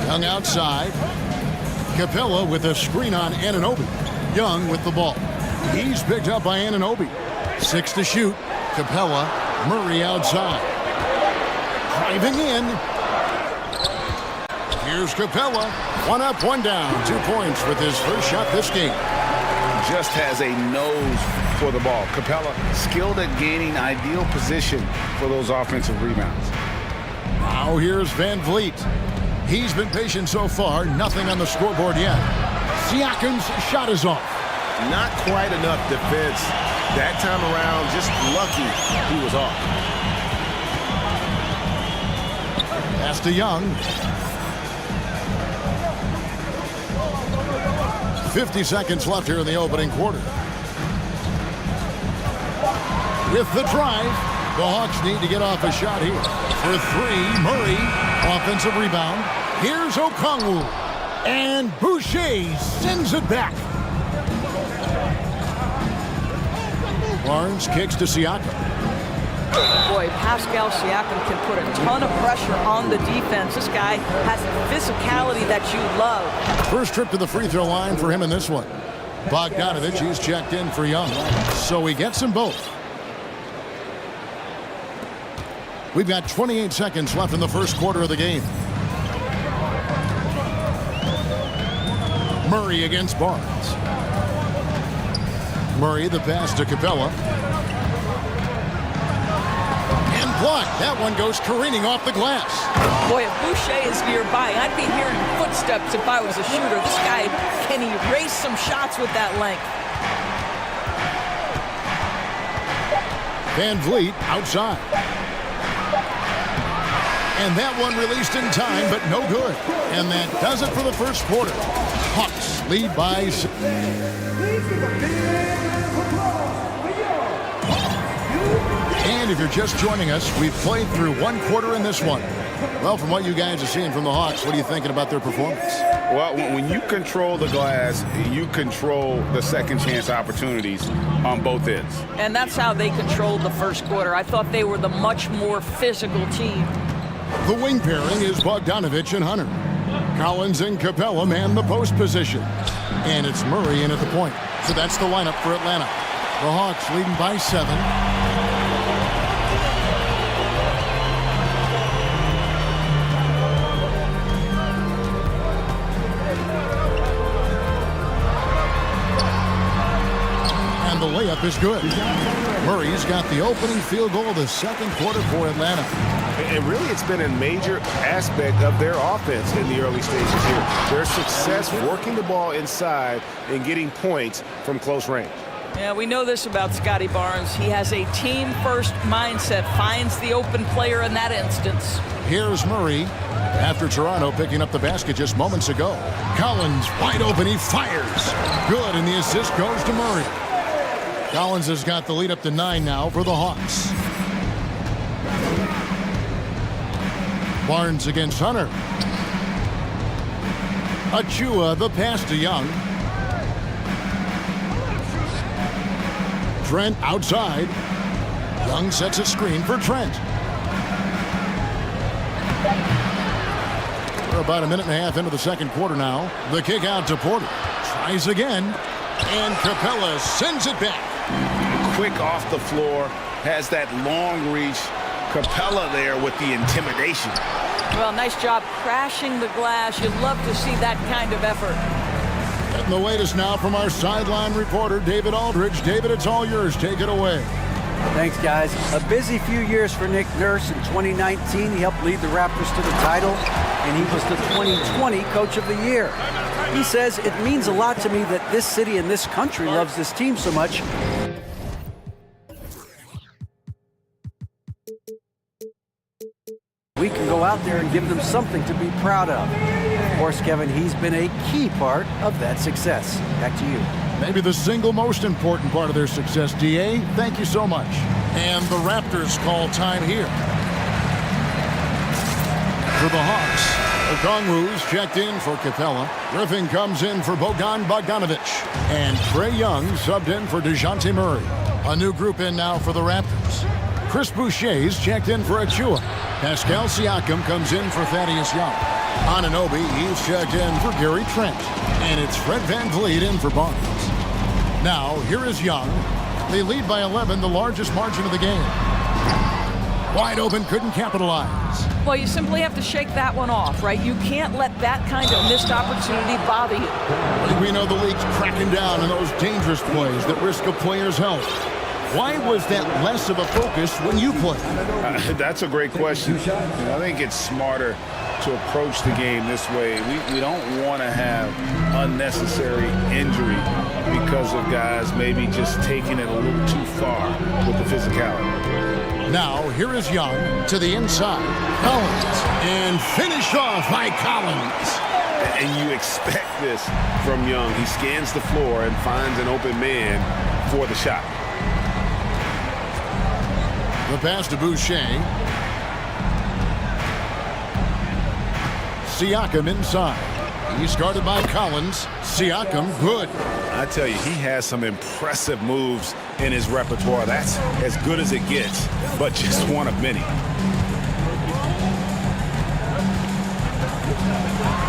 [SPEAKER 6] Young outside. Capella with a screen on Anunoby. Young with the ball. He's picked up by Anunoby. 6 to shoot. Capella. Murray outside. Driving in. Here's Capella. 1 up, 1 down. 2 points with his first shot this game.
[SPEAKER 9] Just has a nose for the ball. Capella skilled at gaining ideal position for those offensive rebounds.
[SPEAKER 6] Now here's VanVleet. He's been patient so far. Nothing on the scoreboard yet. Siakam's shot is off.
[SPEAKER 9] Not quite enough defense. That time around, just lucky he was off.
[SPEAKER 6] Pass to Young. 50 seconds left here in the opening quarter. With the drive, the Hawks need to get off a shot here. For 3, Murray, offensive rebound. Here's Okongwu. And Boucher sends it back. Barnes kicks to Siakam.
[SPEAKER 2] Boy, Pascal Siakam can put a ton of pressure on the defense. This guy has physicality that you love.
[SPEAKER 6] First trip to the free throw line for him in this one. Bogdanovich, he's checked in for Young. So he gets them both. We've got 28 seconds left in the first quarter of the game. Murray against Barnes. Murray, the pass to Capella. And blocked. That one goes careening off the glass.
[SPEAKER 2] Boy, if Boucher is nearby, I'd be hearing footsteps if I was a shooter. This guy can erase some shots with that length.
[SPEAKER 6] VanVleet outside. And that one released in time, but no good. And that does it for the first quarter. Hawks lead by 6. And if you're just joining us, we've played through 1 quarter in this one. Well, from what you guys are seeing from the Hawks, what are you thinking about their performance?
[SPEAKER 9] Well, when you control the glass, you control the second chance opportunities on both ends.
[SPEAKER 2] And that's how they controlled the first quarter. I thought they were the much more physical team.
[SPEAKER 6] The wing pairing is Bogdanovich and Hunter. Collins and Capella man the post position. And it's Murray in at the point. So that's the lineup for Atlanta. The Hawks leading by 7. And the layup is good. Murray's got the opening field goal of the second quarter for Atlanta.
[SPEAKER 9] And really, it's been a major aspect of their offense in the early stages here. Their success working the ball inside and getting points from close range.
[SPEAKER 2] Yeah, we know this about Scotty Barnes. He has a team-first mindset, finds the open player in that instance.
[SPEAKER 6] Here's Murray after Toronto picking up the basket just moments ago. Collins wide open, he fires. Good, and the assist goes to Murray. Collins has got the lead up to 9 now for the Hawks. Barnes against Hunter. Achua, the pass to Young. Trent outside. Young sets a screen for Trent. We're about a minute and a half into the second quarter now. The kick out to Porter. Tries again. And Capella sends it back.
[SPEAKER 9] Quick off the floor. Has that long reach. Capella there with the intimidation.
[SPEAKER 2] Well, nice job crashing the glass. You'd love to see that kind of effort.
[SPEAKER 6] And the latest now from our sideline reporter, David Aldridge. David, it's all yours. Take it away.
[SPEAKER 10] Thanks, guys. A busy few years for Nick Nurse. In 2019, he helped lead the Raptors to the title, and he was the 2020 Coach of the Year. He says, it means a lot to me that this city and this country loves this team so much. We can go out there and give them something to be proud of. Of course, Kevin, he's been a key part of that success. Back to you.
[SPEAKER 6] Maybe the single most important part of their success, D.A. Thank you so much. And the Raptors call time here. For the Hawks, Okongwu's checked in for Capella. Griffin comes in for Bogdan Bogdanovic. And Trae Young subbed in for DeJounte Murray. A new group in now for the Raptors. Chris Boucher's checked in for Achua. Pascal Siakam comes in for Thaddeus Young. Anunoby, he's checked in for Gary Trent. And it's Fred VanVleet in for Barnes. Now, here is Young. They lead by 11, the largest margin of the game. Wide open, couldn't capitalize.
[SPEAKER 2] Well, you simply have to shake that one off, right? You can't let that kind of missed opportunity bother you.
[SPEAKER 6] We know the league's cracking down on those dangerous plays that risk a player's health. Why was that less of a focus when you play?
[SPEAKER 9] That's a great question. I think it's smarter to approach the game this way. We don't want to have unnecessary injury because of guys maybe just taking it a little too far with the physicality.
[SPEAKER 6] Now, here is Young to the inside. Collins. And finished off by Collins.
[SPEAKER 9] And you expect this from Young. He scans the floor and finds an open man for the shot.
[SPEAKER 6] The pass to Boucher. Siakam inside. He's guarded by Collins. Siakam, good.
[SPEAKER 9] I tell you, he has some impressive moves in his repertoire. That's as good as it gets, but just one of many.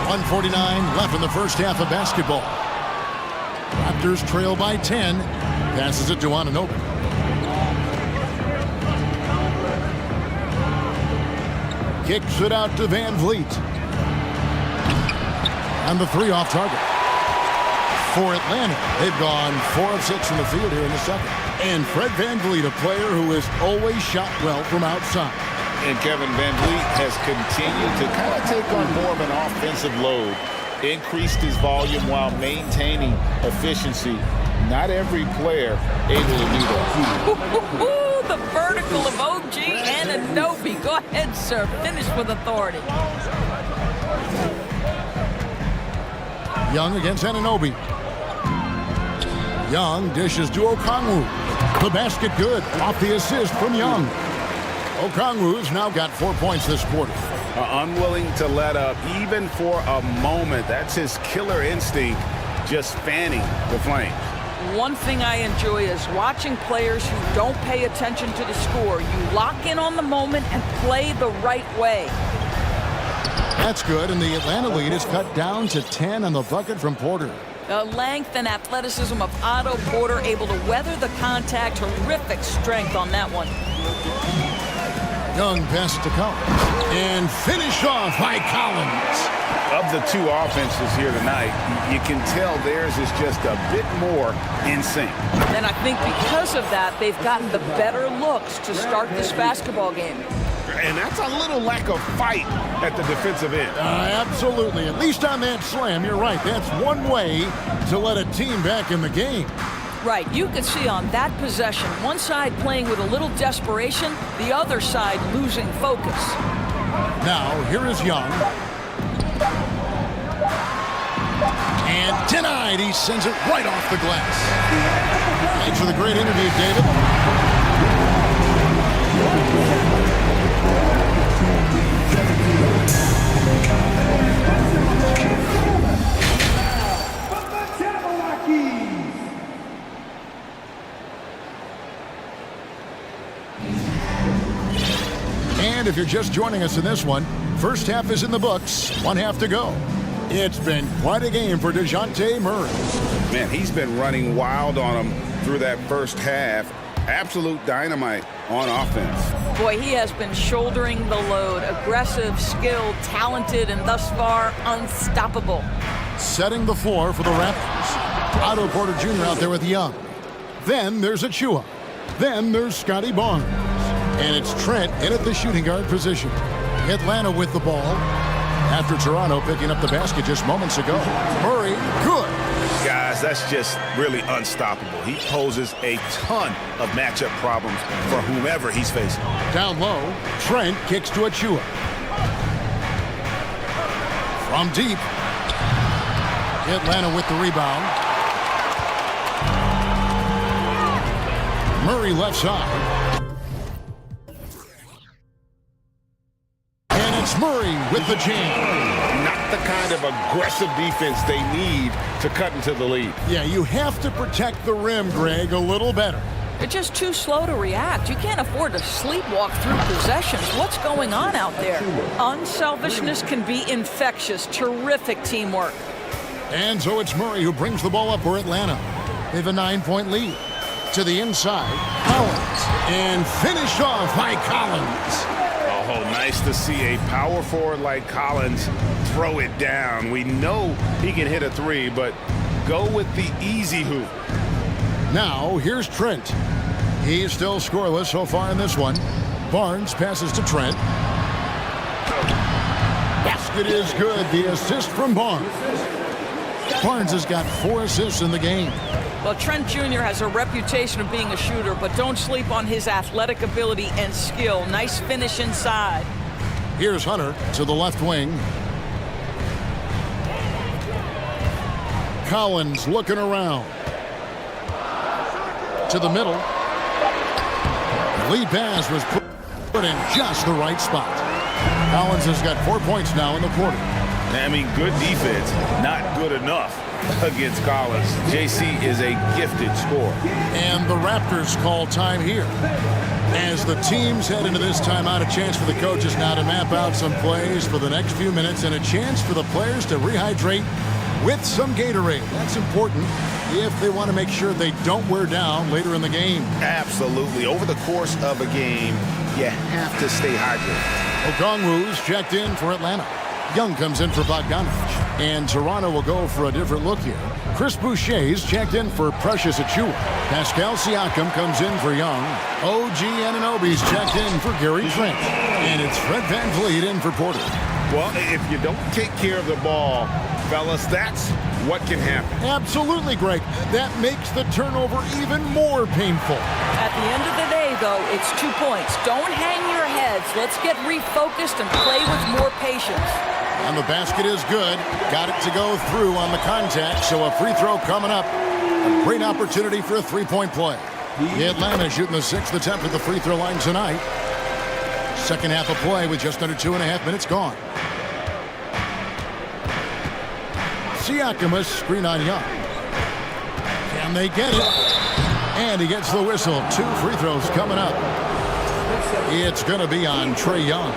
[SPEAKER 6] 1:49 left in the first half of basketball. Raptors trail by 10. Passes it to Anunoby. Kicks it out to VanVleet. And the three off target. For Atlanta, they've gone 4 of 6 in the field here in the second. And Fred VanVleet, a player who has always shot well from outside.
[SPEAKER 7] And Kevin VanVleet has continued to kind of take on more of an offensive load. Increased his volume while maintaining efficiency. Not every player able to do that.
[SPEAKER 2] The vertical of OG and Anunoby. Go ahead, sir. Finish with authority.
[SPEAKER 6] Young against Anunoby. Young dishes to Okongwu. The basket good. Off the assist from Young. Okongwu's now got 4 points this quarter.
[SPEAKER 9] Unwilling to let up even for a moment. That's his killer instinct, just fanning the flames.
[SPEAKER 2] One thing I enjoy is watching players who don't pay attention to the score. You lock in on the moment and play the right way.
[SPEAKER 6] That's good, and the Atlanta lead is cut down to 10 on the bucket from Porter.
[SPEAKER 2] The length and athleticism of Otto Porter able to weather the contact. Terrific strength on that one.
[SPEAKER 6] Young pass to Collins. And finish off by Collins.
[SPEAKER 9] Of the two offenses here tonight, you can tell theirs is just a bit more in sync.
[SPEAKER 2] And I think because of that, they've gotten the better looks to start this basketball game.
[SPEAKER 9] And that's a little lack of fight at the defensive end.
[SPEAKER 6] Absolutely. At least on that slam, you're right. That's one way to let a team back in the game.
[SPEAKER 2] Right. You could see on that possession, one side playing with a little desperation, the other side losing focus.
[SPEAKER 6] Now, here is Young. And denied. He sends it right off the glass. Thanks for the great interview, David. And if you're just joining us in this one, first half is in the books, one half to go. It's been quite a game for DeJounte Murray.
[SPEAKER 9] Man, he's been running wild on him through that first half. Absolute dynamite on offense.
[SPEAKER 2] Boy, he has been shouldering the load. Aggressive, skilled, talented, and thus far unstoppable.
[SPEAKER 6] Setting the floor for the Raptors. Otto Porter Jr. out there with Young. Then there's Achua. Then there's Scotty Barnes. And it's Trent in at the shooting guard position. Atlanta with the ball. After Toronto picking up the basket just moments ago. Murray, good.
[SPEAKER 9] Guys, that's just really unstoppable. He poses a ton of matchup problems for whomever he's facing.
[SPEAKER 6] Down low, Trent kicks to Achua. From deep. Atlanta with the rebound. Murray left side. And it's Murray with the jam.
[SPEAKER 7] Not the kind of aggressive defense they need to cut into the lead.
[SPEAKER 6] Yeah, you have to protect the rim, Greg, a little better.
[SPEAKER 2] You're just too slow to react. You can't afford to sleepwalk through possessions. What's going on out there? Unselfishness can be infectious. Terrific teamwork.
[SPEAKER 6] And so it's Murray who brings the ball up for Atlanta. They have a 9-point lead. To the inside, Collins. And finished off by Collins.
[SPEAKER 7] Oh, nice to see a power forward like Collins throw it down. We know he can hit a three, but go with the easy hoop.
[SPEAKER 6] Now, here's Trent. He's still scoreless so far in this one. Barnes passes to Trent. Basket is good. The assist from Barnes. Barnes has got 4 assists in the game.
[SPEAKER 2] Well, Trent Jr. has a reputation of being a shooter, but don't sleep on his athletic ability and skill. Nice finish inside.
[SPEAKER 6] Here's Hunter to the left wing. Collins looking around. To the middle. Lead pass was put in just the right spot. Collins has got 4 points now in the quarter.
[SPEAKER 7] I mean, good defense, not good enough against Collins. JC is a gifted scorer.
[SPEAKER 6] And the Raptors call time here. As the teams head into this timeout, a chance for the coaches now to map out some plays for the next few minutes and a chance for the players to rehydrate with some Gatorade. That's important if they want to make sure they don't wear down later in the game.
[SPEAKER 7] Absolutely. Over the course of a game, you have to stay hydrated.
[SPEAKER 6] Okongwu's checked in for Atlanta. Young comes in for Bogdanovic. And Toronto will go for a different look here. Chris Boucher's checked in for Precious Achiuwa. Pascal Siakam comes in for Young. OG Anunoby's checked in for Gary Trent. And it's Fred VanVleet in for Porter.
[SPEAKER 7] Well, if you don't take care of the ball, fellas, that's what can happen.
[SPEAKER 6] Absolutely, Greg. That makes the turnover even more painful.
[SPEAKER 2] At the end of the day, though, it's 2 points. Don't hang your heads. Let's get refocused and play with more patience.
[SPEAKER 6] And the basket is good. Got it to go through on the contact, so a free throw coming up. A great opportunity for a three-point play. The Atlanta shooting the 6th attempt at the free throw line tonight. Second half of play with just under 2.5 minutes gone. Siakam a screen on Young. Can they get it? And he gets the whistle. 2 free throws coming up. It's going to be on Trae Young.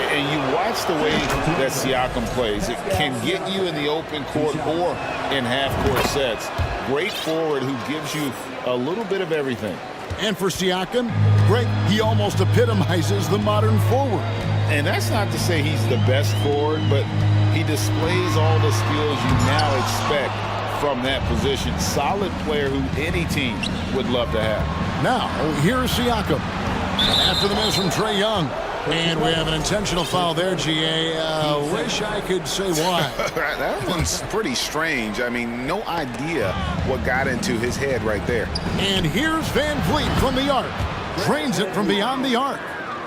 [SPEAKER 7] And you watch the way that Siakam plays. It can get you in the open court or in half-court sets. Great forward who gives you a little bit of everything.
[SPEAKER 6] And for Siakam, Greg, he almost epitomizes the modern forward.
[SPEAKER 7] And that's not to say he's the best forward, but he displays all the skills you now expect from that position. Solid player who any team would love to have.
[SPEAKER 6] Now, here's Siakam. After the miss from Trae Young. And we have an intentional foul there, GA. Wish I could say why.
[SPEAKER 7] That one's pretty strange. I mean, no idea what got into his head right there.
[SPEAKER 6] And here's VanVleet from the arc. Drains it from beyond the arc.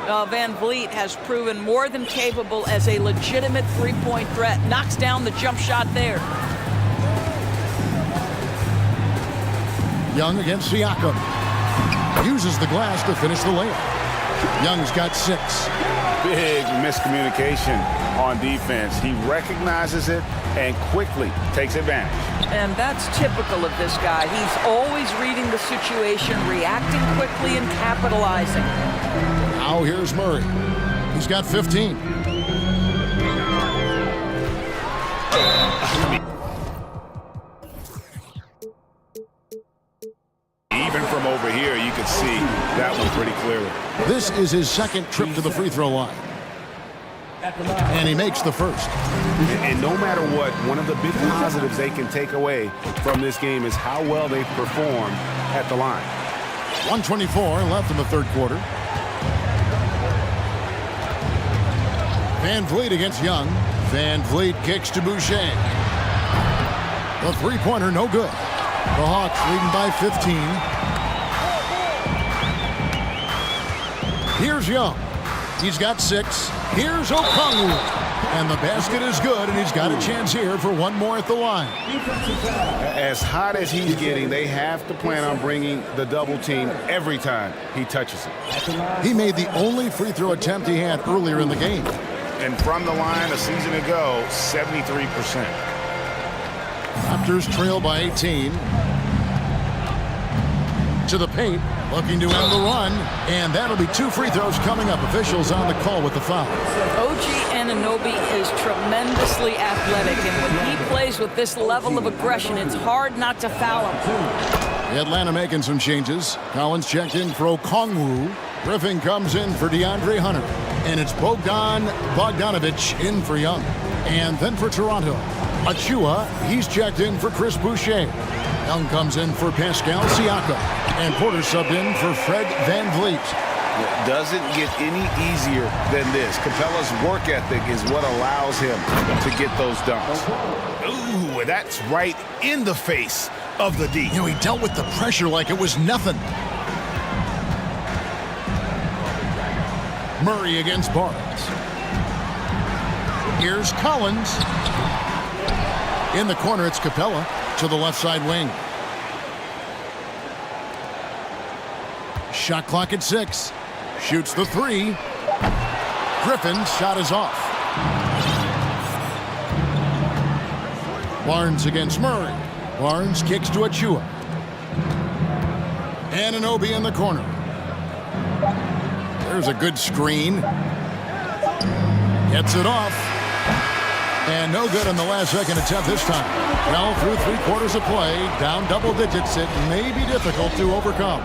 [SPEAKER 2] VanVleet has proven more than capable as a legitimate three-point threat. Knocks down the jump shot there.
[SPEAKER 6] Young against Siakam. Uses the glass to finish the layup. Young's got 6.
[SPEAKER 7] Big miscommunication on defense. He recognizes it and quickly takes advantage.
[SPEAKER 2] And that's typical of this guy. He's always reading the situation, reacting quickly and capitalizing.
[SPEAKER 6] Now here's Murray. He's got 15.
[SPEAKER 7] Even from over here, you can see that one pretty clearly.
[SPEAKER 6] This is his second trip to the free throw line. And he makes the first.
[SPEAKER 9] And no matter what, one of the big positives they can take away from this game is how well they perform at the line.
[SPEAKER 6] 1:24 left in the third quarter. VanVleet against Young. VanVleet kicks to Boucher. The three-pointer, no good. The Hawks leading by 15. Here's Young. He's got 6. Here's Okongwu. And the basket is good, and he's got a chance here for one more at the line.
[SPEAKER 7] As hot as he's getting, they have to plan on bringing the double team every time he touches it.
[SPEAKER 6] He made the only free throw attempt he had earlier in the game.
[SPEAKER 7] And from the line a season ago, 73%.
[SPEAKER 6] Raptors trail by 18. To the paint, looking to end the run, and that'll be 2 free throws coming up. Officials on the call with the foul.
[SPEAKER 2] OG Anunoby is tremendously athletic, and when he plays with this level of aggression, it's hard not to foul him.
[SPEAKER 6] Atlanta making some changes. Collins checked in for Okongwu. Griffin comes in for DeAndre Hunter. And it's Bogdanovic in for Young. And then for Toronto, Achua, he's checked in for Chris Boucher. Young comes in for Pascal Siakam. And Porter subbed in for Fred VanVleet.
[SPEAKER 7] It doesn't get any easier than this. Capella's work ethic is what allows him to get those dunks. Ooh, that's right in the face of the D.
[SPEAKER 6] You know, he dealt with the pressure like it was nothing. Murray against Barnes. Here's Collins. In the corner, it's Capella to the left side wing. Shot clock at 6. Shoots the 3. Griffin's shot is off. Barnes against Murray. Barnes kicks to Achua. Anunoby in the corner. There's a good screen. Gets it off. And no good on the last second attempt this time. Well, through 3 quarters of play, down double digits, it may be difficult to overcome.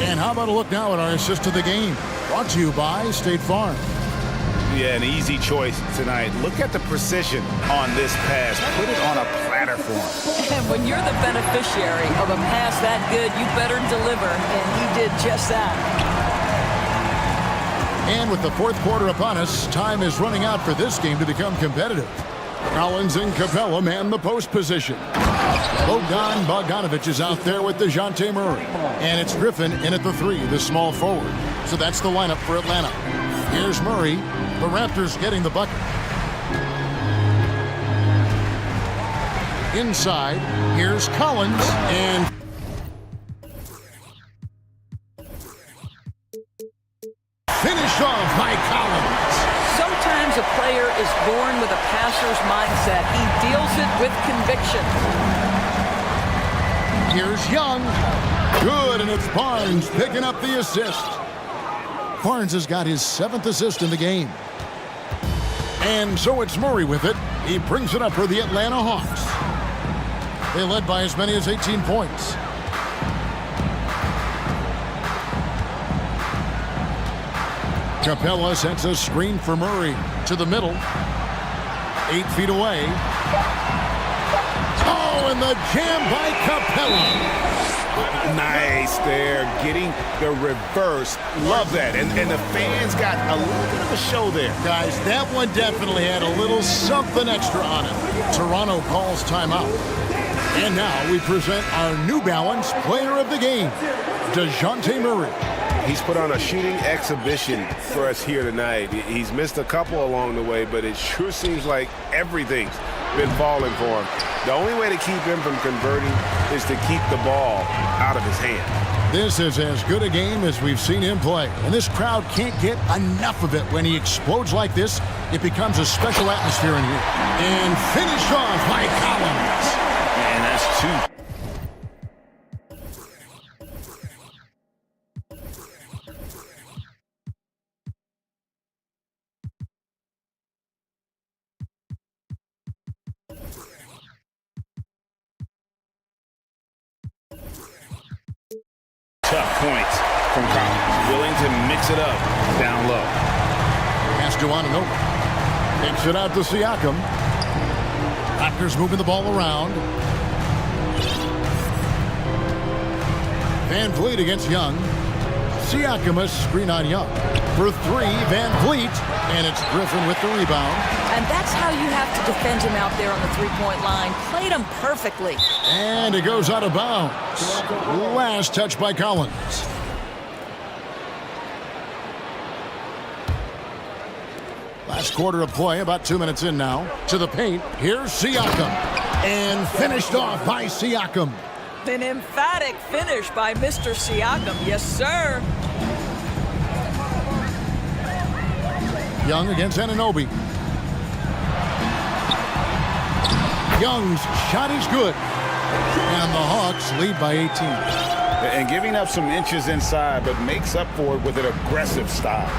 [SPEAKER 6] And how about a look now at our assist to the game? Brought to you by State Farm.
[SPEAKER 7] Yeah, an easy choice tonight. Look at the precision on this pass. Put it on a platter for him.
[SPEAKER 2] And when you're the beneficiary of a pass that good, you better deliver, and he did just that.
[SPEAKER 6] And with the 4th quarter upon us, time is running out for this game to become competitive. Collins and Capella man the post position. Bogdanovic is out there with DeJounte Murray. And it's Griffin in at the 3, the small forward. So that's the lineup for Atlanta. Here's Murray. The Raptors getting the bucket. Inside, here's Collins, and finished off by Collins.
[SPEAKER 2] Sometimes a player is born with a passer's mindset. He deals it with conviction.
[SPEAKER 6] Here's Young. Good, and it's Barnes picking up the assist. Barnes has got his 7th assist in the game. And so it's Murray with it. He brings it up for the Atlanta Hawks. They led by as many as 18 points. Capella sets a screen for Murray to the middle. 8 feet away. Oh, and the jam by Capella.
[SPEAKER 7] Nice there, getting the reverse. Love that. And the fans got a little bit of a show there.
[SPEAKER 6] Guys, that one definitely had a little something extra on it. Toronto calls timeout. And now we present our New Balance player of the game, DeJounte Murray.
[SPEAKER 1] He's put on a shooting exhibition for us here tonight. He's missed a couple along the way, but it sure seems like everything's been falling for him. The only way to keep him from converting is to keep the ball out of his hand.
[SPEAKER 6] This is as good a game as we've seen him play. And this crowd can't get enough of it. When he explodes like this, it becomes a special atmosphere in here. And finished off by Collins.
[SPEAKER 7] And that's 2. Tough points from Collins. Willing to mix it up down low.
[SPEAKER 6] Pass to Anunoby. Takes it out to Siakam. Raptors moving the ball around. VanVleet against Young. Siakam a screen on Young. For 3, VanVleet. And it's Griffin with the rebound.
[SPEAKER 2] And that's how you have to defend him out there on the 3-point line. Played him perfectly.
[SPEAKER 6] And it goes out of bounds. Last touch by Collins. Last quarter of play, about 2 minutes in now. To the paint, here's Siakam. And finished off by Siakam.
[SPEAKER 2] An emphatic finish by Mr. Siakam. Yes, sir.
[SPEAKER 6] Young against Anunoby. Young's shot is good. And the Hawks lead by 18.
[SPEAKER 7] And giving up some inches inside, but makes up for it with an aggressive style.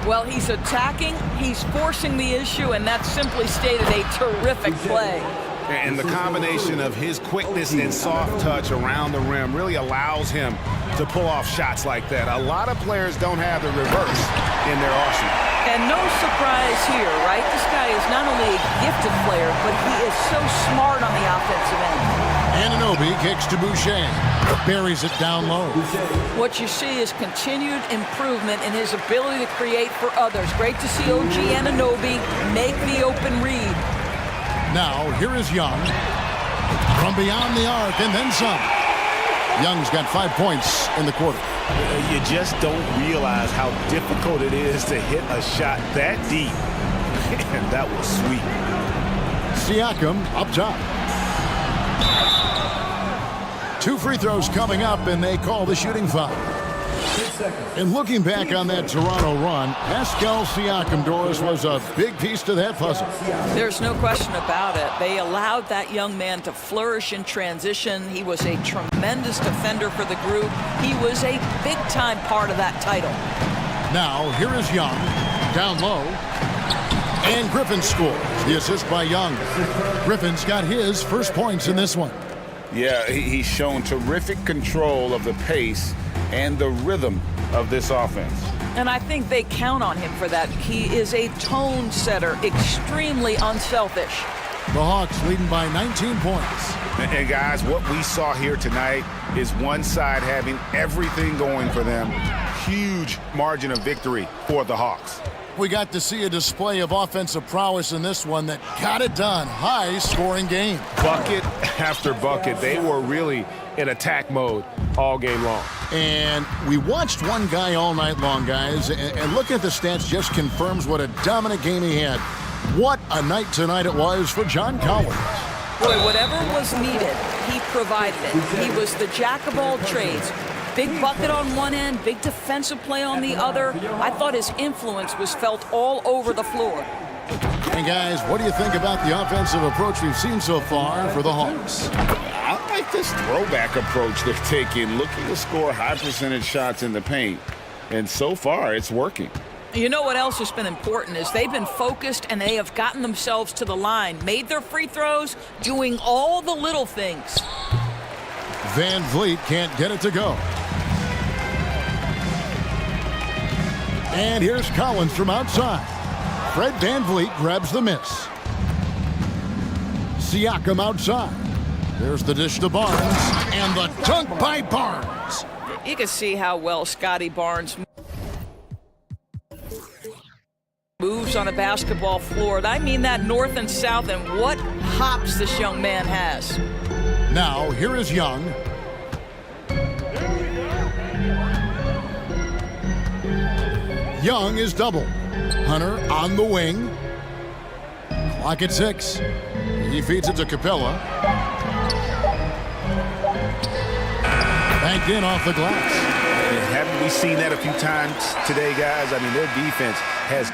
[SPEAKER 2] Well, he's attacking, he's forcing the issue, and that's simply stated a terrific play.
[SPEAKER 9] And the combination of his quickness and soft touch around the rim really allows him to pull off shots like that. A lot of players don't have the reverse in their arsenal.
[SPEAKER 2] And no surprise here, right? This guy is not only a gifted player, but he is so smart on the offensive end.
[SPEAKER 6] Anunoby kicks to Boucher. Buries it down low.
[SPEAKER 2] What you see is continued improvement in his ability to create for others. Great to see OG Anunoby make the open read.
[SPEAKER 6] Now, here is Young. From beyond the arc and then some. Young's got 5 points in the quarter.
[SPEAKER 9] You just don't realize how difficult it is to hit a shot that deep. And that was sweet.
[SPEAKER 6] Siakam up top. 2 free throws coming up, and they call the shooting foul. And looking back on that Toronto run, Pascal Siakam, Doris, was a big piece to that puzzle.
[SPEAKER 2] There's no question about it. They allowed that young man to flourish in transition. He was a tremendous defender for the group. He was a big-time part of that title.
[SPEAKER 6] Now, here is Young, down low. And Griffin scores. The assist by Young. Griffin's got his first points in this one.
[SPEAKER 7] Yeah, he's shown terrific control of the pace and the rhythm of this offense.
[SPEAKER 2] And I think they count on him for that. He is a tone setter, extremely unselfish.
[SPEAKER 6] The Hawks leading by 19 points.
[SPEAKER 7] And guys, what we saw here tonight is one side having everything going for them. Huge margin of victory for the Hawks.
[SPEAKER 6] We got to see a display of offensive prowess in this one that got it done. High-scoring game.
[SPEAKER 9] Bucket after bucket. They were really in attack mode all game long.
[SPEAKER 6] And we watched one guy all night long, guys, and looking at the stats just confirms what a dominant game he had. What a night tonight it was for John Collins.
[SPEAKER 2] Boy, whatever was needed, he provided it. He was the jack of all trades. Big bucket on one end, big defensive play on the other. I thought his influence was felt all over the floor.
[SPEAKER 6] And guys, what do you think about the offensive approach we've seen so far for the Hawks?
[SPEAKER 7] I like this throwback approach they're taking, looking to score high percentage shots in the paint. And so far, it's working.
[SPEAKER 2] You know what else has been important is they've been focused and they have gotten themselves to the line, made their free throws, doing all the little things.
[SPEAKER 6] Van Vliet can't get it to go. And here's Collins from outside. Fred Van Vliet grabs the miss. Siakam outside. There's the dish to Barnes. And the dunk by Barnes.
[SPEAKER 2] You can see how well Scotty Barnes moves on a basketball floor. I mean that north and south, and what hops this young man has.
[SPEAKER 6] Now, here is Young. Young is double. Hunter on the wing. Clock at 6. He feeds it to Capella. Banked in off the glass.
[SPEAKER 9] Haven't we seen that a few times today, guys? I mean, their defense has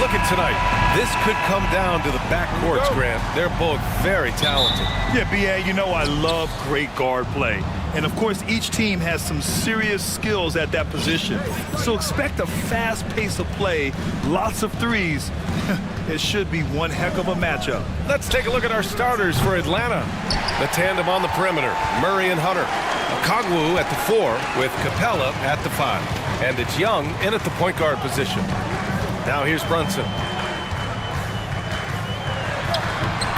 [SPEAKER 1] Look at tonight. This could come down to the backcourts, Grant. They're both very talented.
[SPEAKER 3] Yeah, B.A., you know I love great guard play. And, of course, each team has some serious skills at that position. So expect a fast pace of play, lots of threes. It should be one heck of a matchup.
[SPEAKER 1] Let's take a look at our starters for Atlanta. The tandem on the perimeter, Murray and Hunter. Okongwu at the 4 with Capella at the 5. And it's Young in at the point guard position. Now here's Brunson.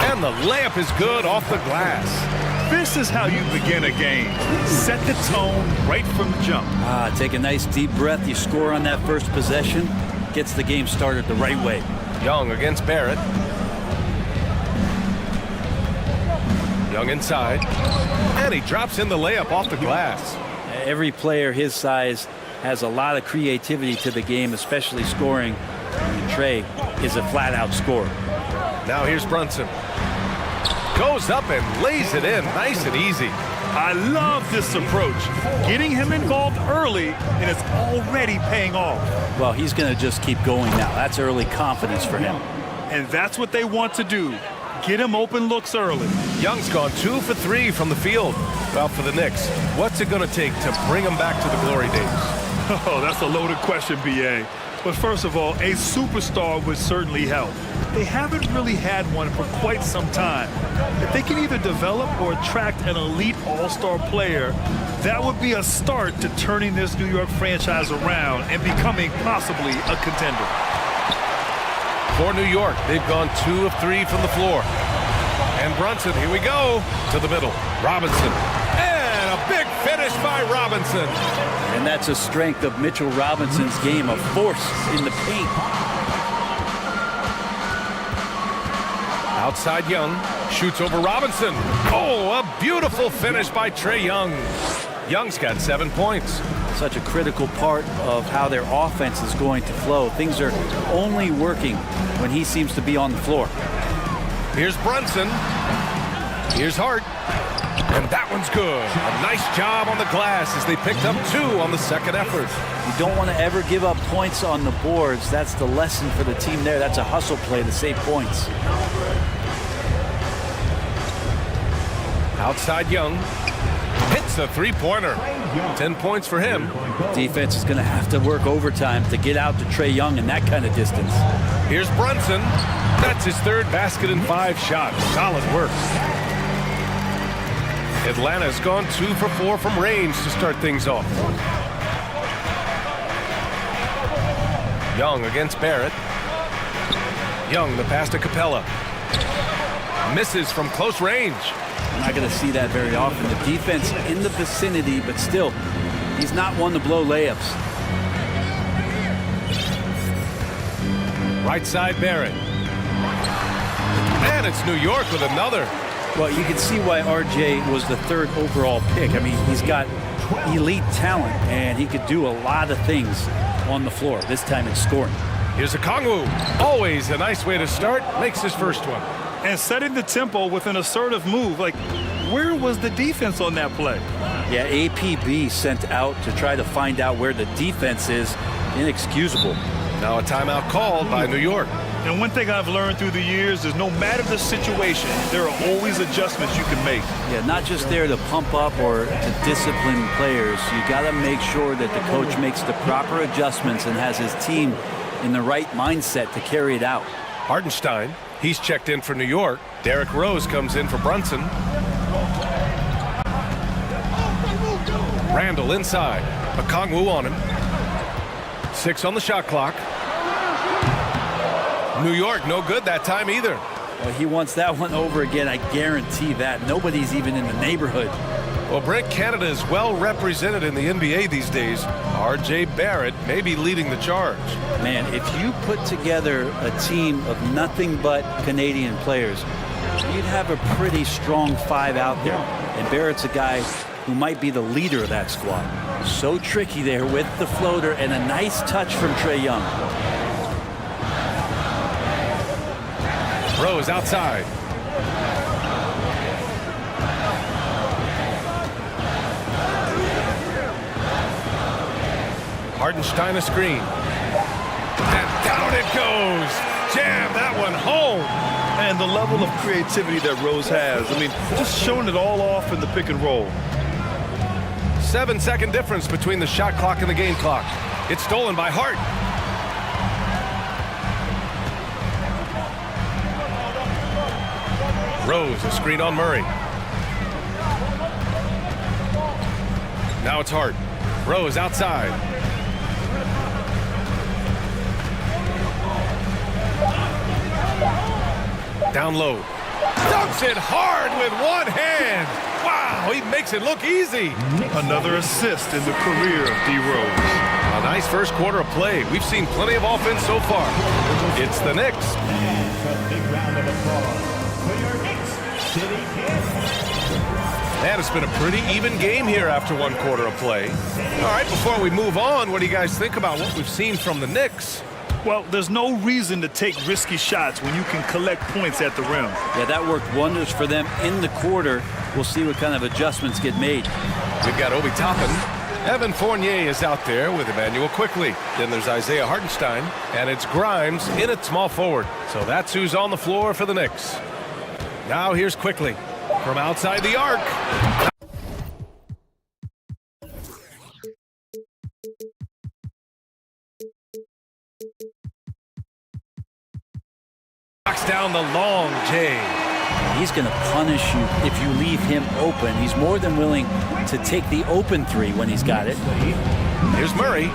[SPEAKER 1] And the layup is good off the glass.
[SPEAKER 3] This is how you begin a game. Set the tone right from the jump.
[SPEAKER 11] Take a nice deep breath. You score on that first possession. Gets the game started the right way.
[SPEAKER 1] Young against Barrett. Young inside. And he drops in the layup off the glass.
[SPEAKER 11] Every player his size has a lot of creativity to the game, especially scoring. And Trey is a flat-out scorer.
[SPEAKER 1] Now here's Brunson. Goes up and lays it in nice and easy.
[SPEAKER 3] I love this approach. Getting him involved early, and it's already paying off.
[SPEAKER 11] Well, he's going to just keep going now. That's early confidence for him.
[SPEAKER 3] And that's what they want to do. Get him open looks early.
[SPEAKER 1] Young's gone 2 for 3 from the field. Well, for the Knicks, what's it going to take to bring them back to the glory days?
[SPEAKER 3] Oh, that's a loaded question, B.A. But first of all, a superstar would certainly help. They haven't really had one for quite some time. If they can either develop or attract an elite all-star player, that would be a start to turning this New York franchise around and becoming possibly a contender.
[SPEAKER 1] For New York, they've gone 2 of 3 from the floor. And Brunson, here we go, to the middle. Robinson. And a big finish by Robinson.
[SPEAKER 11] And that's a strength of Mitchell Robinson's game, a force in the paint.
[SPEAKER 1] Outside Young, shoots over Robinson. Oh, a beautiful finish by Trae Young. Young's got 7 points.
[SPEAKER 11] Such a critical part of how their offense is going to flow. Things are only working when he seems to be on the floor.
[SPEAKER 1] Here's Brunson. Here's Hart. And that one's good. A nice job on the glass as they picked up 2 on the second effort.
[SPEAKER 11] You don't want to ever give up points on the boards. That's the lesson for the team there. That's a hustle play to save points.
[SPEAKER 1] Outside Young. Hits a three-pointer. 10 points for him.
[SPEAKER 11] Defense is going to have to work overtime to get out to Trae Young in that kind of distance.
[SPEAKER 1] Here's Brunson. That's his 3rd basket in 5 shots. Solid work. Atlanta's gone 2 for 4 from range to start things off. Young against Barrett. Young, the pass to Capella. Misses from close range.
[SPEAKER 11] I'm not going to see that very often. The defense in the vicinity, but still, he's not one to blow layups.
[SPEAKER 1] Right side Barrett. And it's New York with another.
[SPEAKER 11] Well, you can see why RJ was the 3rd overall pick. I mean, he's got elite talent, and he could do a lot of things on the floor. This time it's scoring.
[SPEAKER 1] Here's Okongwu. Always a nice way to start. Makes his first one.
[SPEAKER 3] And setting the tempo with an assertive move. Like, where was the defense on that play?
[SPEAKER 11] Yeah, APB sent out to try to find out where the defense is. Inexcusable.
[SPEAKER 1] Now a timeout called by New York.
[SPEAKER 3] And one thing I've learned through the years is no matter the situation, there are always adjustments you can make.
[SPEAKER 11] Yeah, not just there to pump up or to discipline players. You got to make sure that the coach makes the proper adjustments and has his team in the right mindset to carry it out.
[SPEAKER 1] Hartenstein, he's checked in for New York. Derrick Rose comes in for Brunson. Randall inside. Okongwu on him. 6 on the shot clock. New York, no good that time either.
[SPEAKER 11] Well, he wants that one over again, I guarantee that. Nobody's even in the neighborhood.
[SPEAKER 1] Well, Brent, Canada is well represented in the NBA these days. R.J. Barrett may be leading the charge.
[SPEAKER 11] Man, if you put together a team of nothing but Canadian players, you'd have a pretty strong 5 out there. And Barrett's a guy who might be the leader of that squad. So tricky there with the floater and a nice touch from Trae Young.
[SPEAKER 1] Rose outside. Hartenstein a screen. And Down it goes. Jam that one home.
[SPEAKER 3] And the level of creativity that Rose has. I mean, just showing it all off in the pick and roll.
[SPEAKER 1] 7-second difference between the shot clock and the game clock. It's stolen by Hart. Rose, a screen on Murray. Now it's Hart. Rose outside. Down low. Dunks it hard with one hand. Wow, he makes it look easy.
[SPEAKER 3] Another assist in the career of D. Rose.
[SPEAKER 1] A nice first quarter of play. We've seen plenty of offense so far. It's the Knicks.
[SPEAKER 4] A big round of applause for your Knicks City Kid.
[SPEAKER 1] And it's been a pretty even game here after one quarter of play. All right, before we move on, what do you guys think about what we've seen from the Knicks?
[SPEAKER 3] Well, there's no reason to take risky shots when you can collect points at the rim.
[SPEAKER 11] Yeah, that worked wonders for them in the quarter. We'll see what kind of adjustments get made.
[SPEAKER 1] We've got Obi Toppin. Evan Fournier is out there with Emmanuel Quickly. Then there's Isaiah Hartenstein, and it's Grimes in at small forward. So that's who's on the floor for the Knicks. Now here's Quickly from outside the arc. Knocks down the long J.
[SPEAKER 11] He's going to punish you if you leave him open. He's more than willing to take the open three when he's got it.
[SPEAKER 1] Here's Murray.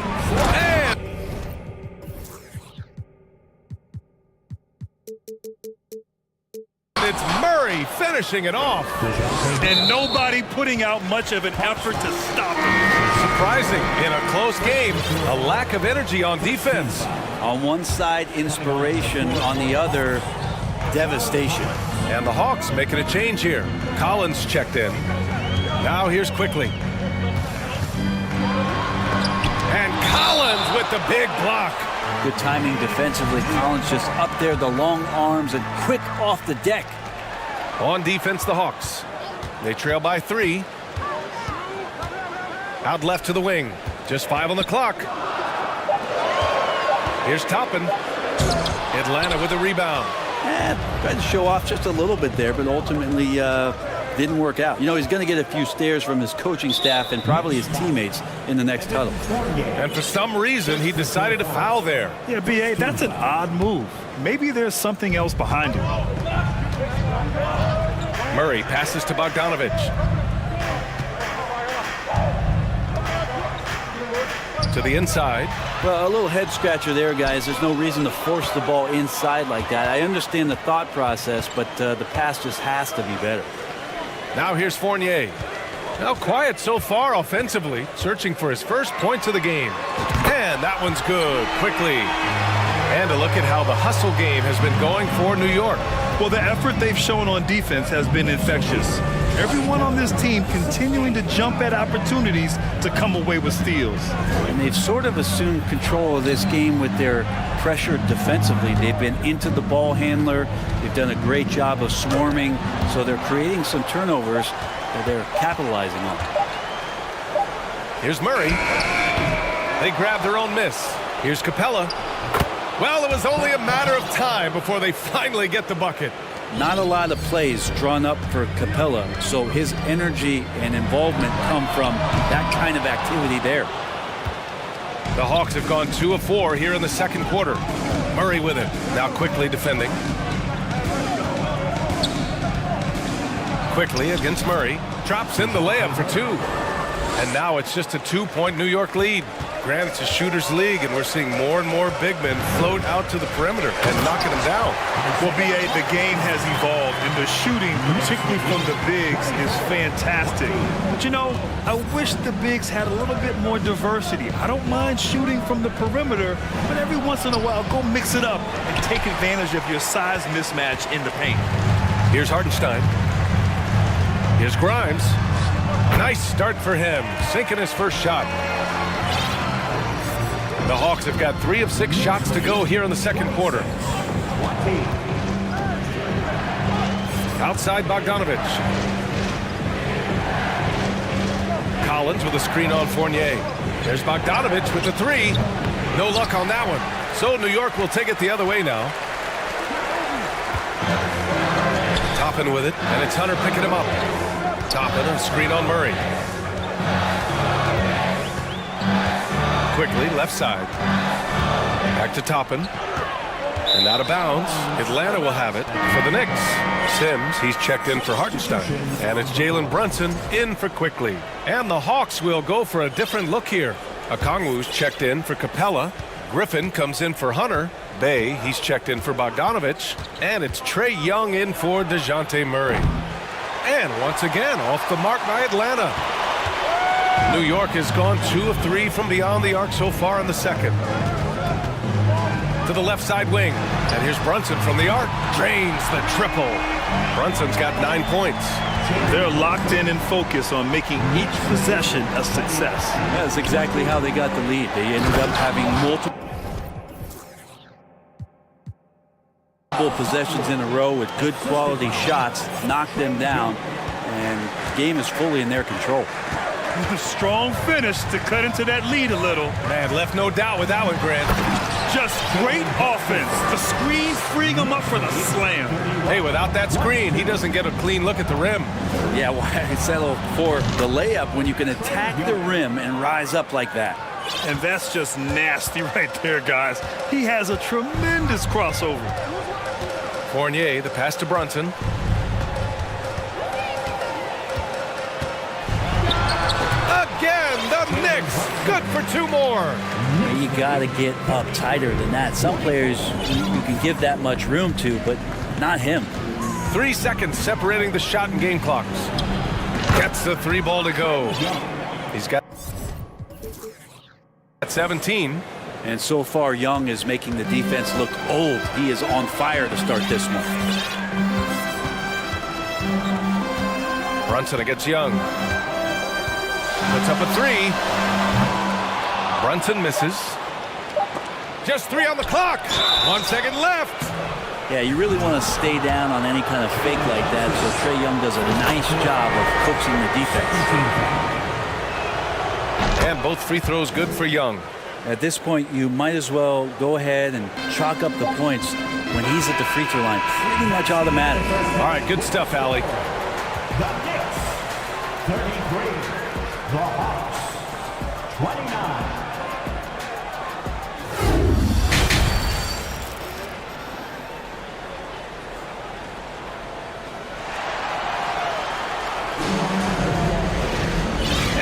[SPEAKER 1] And it's Murray finishing it off.
[SPEAKER 3] And nobody putting out much of an effort to stop him.
[SPEAKER 1] Surprising in a close game, a lack of energy on defense.
[SPEAKER 11] On one side, inspiration. On the other, devastation.
[SPEAKER 1] And the Hawks making a change here. Collins checked in. Now here's Quickly. And Collins with the big block.
[SPEAKER 11] Good timing defensively. Collins just up there, the long arms, and quick off the deck.
[SPEAKER 1] On defense, the Hawks. They trail by 3. Out left to the wing. Just 5 on the clock. Here's Toppin. Atlanta with the rebound.
[SPEAKER 11] Tried to show off just a little bit there, but ultimately didn't work out. You know, he's going to get a few stares from his coaching staff and probably his teammates in the next huddle.
[SPEAKER 1] And for some reason, he decided to foul there.
[SPEAKER 3] Yeah, B.A., that's an odd move. Maybe there's something else behind it.
[SPEAKER 1] Murray passes to Bogdanovich. To the inside.
[SPEAKER 11] Well, a little head scratcher there, guys. There's no reason to force the ball inside like that. I understand the thought process, but the pass just has to be better.
[SPEAKER 1] Now here's Fournier. Now quiet so far offensively, searching for his first points of the game. And that one's good, Quickly. And a look at how the hustle game has been going for New York.
[SPEAKER 3] Well, the effort they've shown on defense has been infectious. Everyone on this team continuing to jump at opportunities to come away with steals.
[SPEAKER 11] And they've sort of assumed control of this game with their pressure defensively. They've been into the ball handler. They've done a great job of swarming. So they're creating some turnovers that they're capitalizing on.
[SPEAKER 1] Here's Murray. They grab their own miss. Here's Capella. Well, it was only a matter of time before they finally get the bucket.
[SPEAKER 11] Not a lot of plays drawn up for Capella, so his energy and involvement come from that kind of activity there.
[SPEAKER 1] The Hawks have gone 2 of 4 here in the second quarter. Murray with it, now Quickly defending. Quickly against Murray, drops in the layup for 2. And now it's just a 2-point New York lead. Granted, it's a shooter's league, and we're seeing more and more big men float out to the perimeter and knocking them down.
[SPEAKER 3] Well, B.A., the game has evolved, and the shooting, particularly from the bigs, is fantastic. But, you know, I wish the bigs had a little bit more diversity. I don't mind shooting from the perimeter, but every once in a while, go mix it up and take advantage of your size mismatch in the paint.
[SPEAKER 1] Here's Hartenstein. Here's Grimes. Nice start for him, sinking his first shot. The Hawks have got 3 of 6 shots to go here in the second quarter. Outside Bogdanovich. Collins with a screen on Fournier. There's Bogdanovich with the 3. No luck on that one. So New York will take it the other way now. Toppin with it, and it's Hunter picking him up. Toppin, a screen on Murray. Quickly, left side. Back to Toppin. And out of bounds. Atlanta will have it for the Knicks. Sims, he's checked in for Hartenstein. And it's Jalen Brunson in for Quickly. And the Hawks will go for a different look here. Okongwu's checked in for Capella. Griffin comes in for Hunter. Bay, he's checked in for Bogdanovich. And it's Trae Young in for DeJounte Murray. And once again, off the mark by Atlanta. New York has gone 2 of 3 from beyond the arc so far in the second. To the left side wing. And here's Brunson from the arc. Drains the triple. Brunson's got 9 points.
[SPEAKER 3] They're locked in and focused on making each possession a success.
[SPEAKER 11] That's exactly how they got the lead. They ended up having multiple possessions in a row with good quality shots, knocked them down, and the game is fully in their control.
[SPEAKER 3] Strong finish to cut into that lead a little.
[SPEAKER 1] Man, left no doubt with that one, Grant.
[SPEAKER 3] Just great offense. The screen freeing him up for the slam.
[SPEAKER 1] Hey, without that screen, he doesn't get a clean look at the rim.
[SPEAKER 11] Yeah, why settle for the layup when you can attack the rim and rise up like that?
[SPEAKER 3] And that's just nasty right there, guys. He has a tremendous crossover.
[SPEAKER 1] Fournier, the pass to Brunson. Again, the Knicks. Good for 2 more.
[SPEAKER 11] You got to get up tighter than that. Some players you can give that much room to, but not him.
[SPEAKER 1] 3 seconds separating the shot and game clocks. Gets the 3 ball to go. He's got 17.
[SPEAKER 11] And so far, Young is making the defense look old. He is on fire to start this one.
[SPEAKER 1] Brunson against Young. Puts up a 3. Brunson misses. Just 3 on the clock. 1 second left.
[SPEAKER 11] Yeah, you really want to stay down on any kind of fake like that, so Trae Young does a nice job of coaxing the defense.
[SPEAKER 1] And both free throws good for Young.
[SPEAKER 11] At this point, you might as well go ahead and chalk up the points when he's at the free throw line. Pretty much automatic.
[SPEAKER 1] All right, good stuff, Allie.
[SPEAKER 4] The Knicks, 33. The Hawks, 29.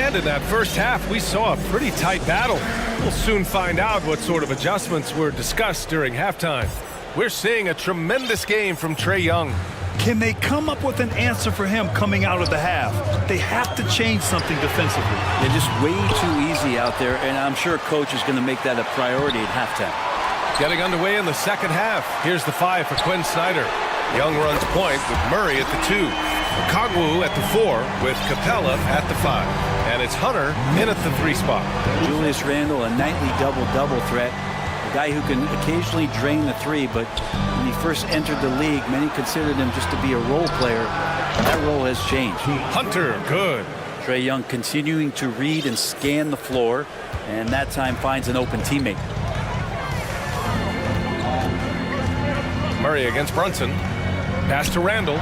[SPEAKER 1] And in that first half, we saw a pretty tight battle. We'll soon find out what sort of adjustments were discussed during halftime. We're seeing a tremendous game from Trae Young.
[SPEAKER 3] Can they come up with an answer for him coming out of the half? They have to change something defensively.
[SPEAKER 11] They're just way too easy out there, and I'm sure coach is going to make that a priority at halftime.
[SPEAKER 1] Getting underway in the second half. Here's the 5 for Quinn Snyder. Young runs point with Murray at the 2. Okongwu at the 4 with Capella at the 5. And it's Hunter in at the 3 spot.
[SPEAKER 11] Julius Randle, a nightly double-double threat. A guy who can occasionally drain the 3, but when he first entered the league, many considered him just to be a role player. That role has changed.
[SPEAKER 1] Hunter, good.
[SPEAKER 11] Trae Young continuing to read and scan the floor, and that time finds an open teammate.
[SPEAKER 1] Murray against Brunson. Pass to Randle.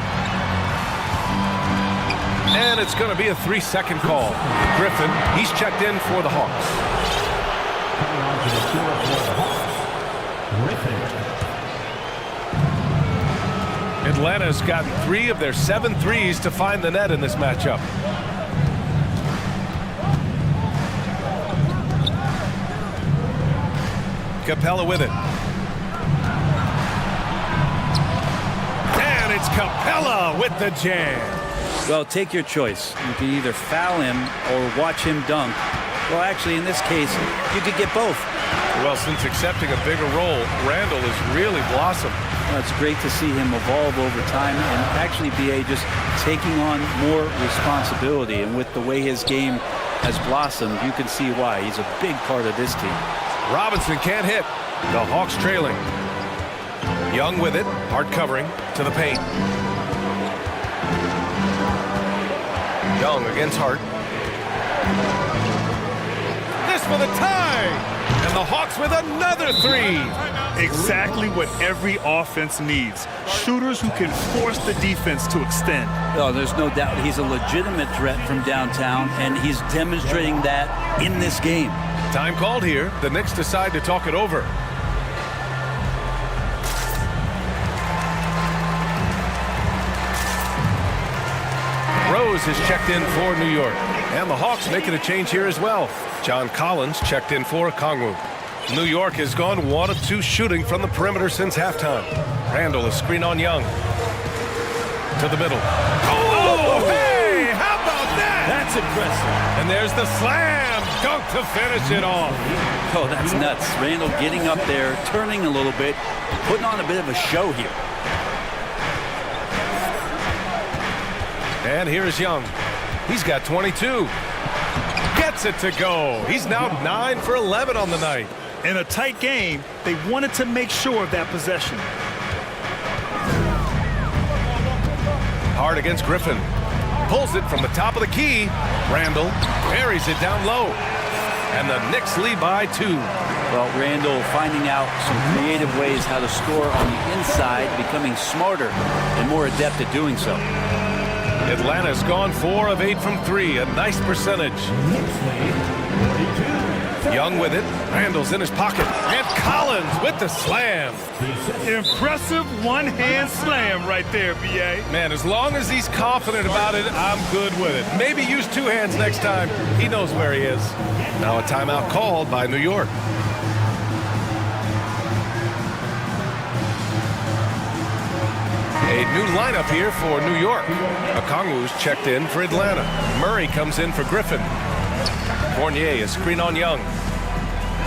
[SPEAKER 1] And it's going to be a 3-second call. Griffin, he's checked in for the Hawks.
[SPEAKER 4] Coming on to the floor for the Hawks, Griffin.
[SPEAKER 1] Atlanta's gotten 3 of their 7 threes to find the net in this matchup. Capella with it. And it's Capella with the jam.
[SPEAKER 11] Well, take your choice. You can either foul him or watch him dunk. Well, actually, in this case, you could get both.
[SPEAKER 1] Well, since accepting a bigger role, Randle has really blossomed.
[SPEAKER 11] Well, it's great to see him evolve over time and actually BA just taking on more responsibility. And with the way his game has blossomed, you can see why. He's a big part of this team.
[SPEAKER 1] Robinson can't hit. The Hawks trailing. Young with it. Hard covering to the paint. Young against Hart. This for the tie. And the Hawks with another three.
[SPEAKER 3] Exactly what every offense needs. Shooters who can force the defense to extend.
[SPEAKER 11] Oh, there's no doubt he's a legitimate threat from downtown, and he's demonstrating that in this game.
[SPEAKER 1] Time called here. The Knicks decide to talk it over. Rose is checked in for New York. And the Hawks making a change here as well. John Collins checked in for Kongwu. New York has gone 1 of 2 shooting from the perimeter since halftime. Randall, a screen on Young. To the middle. Oh, hey! How about that?
[SPEAKER 11] That's impressive.
[SPEAKER 1] And there's the slam dunk to finish it off.
[SPEAKER 11] Oh, that's nuts. Randall getting up there, turning a little bit, putting on a bit of a show here.
[SPEAKER 1] And here's Young. He's got 22. Gets it to go. He's now 9 for 11 on the night.
[SPEAKER 3] In a tight game, they wanted to make sure of that possession.
[SPEAKER 1] Hard against Griffin. Pulls it from the top of the key. Randall buries it down low. And the Knicks lead by 2.
[SPEAKER 11] Well, Randall finding out some creative ways how to score on the inside, becoming smarter and more adept at doing so.
[SPEAKER 1] Atlanta's gone 4 of 8 from 3, a nice percentage. Young with it. Randall's in his pocket. And Collins with the slam.
[SPEAKER 3] Impressive one-hand slam right there, B.A.
[SPEAKER 1] Man, as long as he's confident about it, I'm good with it. Maybe use 2 hands next time. He knows where he is. Now a timeout called by New York. A new lineup here for New York. Okongwu's checked in for Atlanta. Murray comes in for Griffin. Fournier, a screen on Young.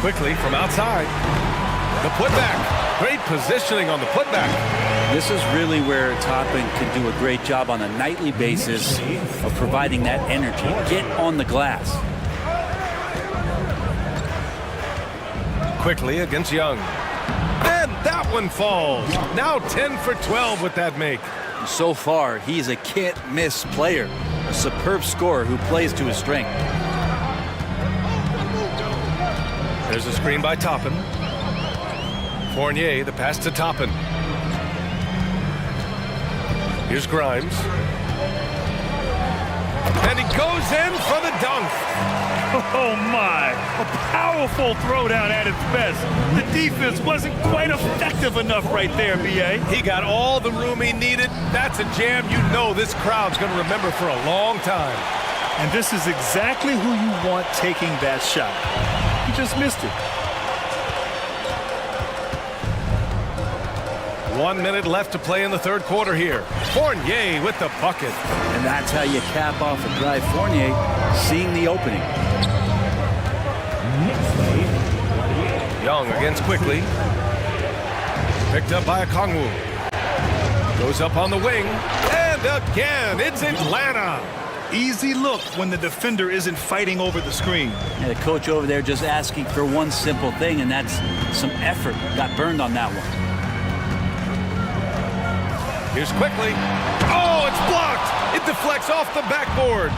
[SPEAKER 1] Quickly from outside. The putback. Great positioning on the putback.
[SPEAKER 11] This is really where Toppin can do a great job on a nightly basis of providing that energy. Get on the glass.
[SPEAKER 1] Quickly against Young. And that one falls. Now 10 for 12 with that make.
[SPEAKER 11] So far, he's a can't-miss player. A superb scorer who plays to his strength.
[SPEAKER 1] There's a screen by Toppin. Fournier, the pass to Toppin. Here's Grimes. And he goes in for the dunk.
[SPEAKER 3] Oh, my. A powerful throwdown at its best. The defense wasn't quite effective enough right there, B.A.
[SPEAKER 1] He got all the room he needed. That's a jam you know this crowd's going to remember for a long time.
[SPEAKER 3] And this is exactly who you want taking that shot. He just missed it.
[SPEAKER 1] 1 minute left to play in the third quarter here. Fournier with the bucket.
[SPEAKER 11] And that's how you cap off a drive. Fournier seeing the opening.
[SPEAKER 1] Young against Quickly. Picked up by Okongwu. Goes up on the wing. And again, it's Atlanta.
[SPEAKER 3] Easy look when the defender isn't fighting over the screen.
[SPEAKER 11] And the coach over there just asking for one simple thing, and that's some effort. Got burned on that one.
[SPEAKER 1] Here's Quickly. Oh, it's blocked. It deflects off the backboard.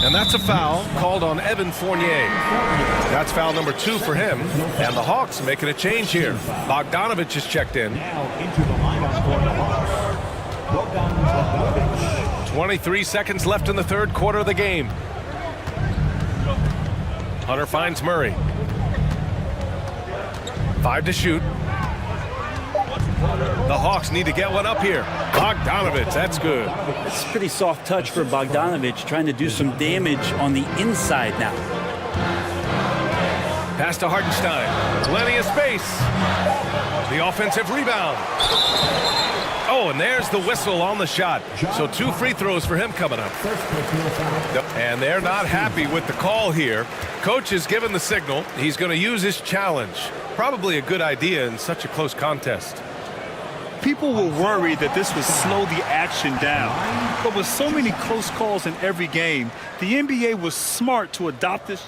[SPEAKER 1] And that's a foul called on Evan Fournier. That's foul number 2 for him. And the Hawks making a change here. Bogdanovich is checked in.
[SPEAKER 4] Now into the lineup for the Hawks. Bogdanovich.
[SPEAKER 1] 23 seconds left in the third quarter of the game. Hunter finds Murray. 5 to shoot. The Hawks need to get one up here. Bogdanovich, that's good.
[SPEAKER 11] It's a pretty soft touch for Bogdanovich, trying to do some damage on the inside now.
[SPEAKER 1] Pass to Hartenstein. Plenty of space. The offensive rebound. Oh, and there's the whistle on the shot. So 2 free throws for him coming up. And they're not happy with the call here. Coach has given the signal. He's going to use his challenge. Probably a good idea in such a close contest.
[SPEAKER 3] People were worried that this would slow the action down. But with so many close calls in every game, the NBA was smart to adopt this.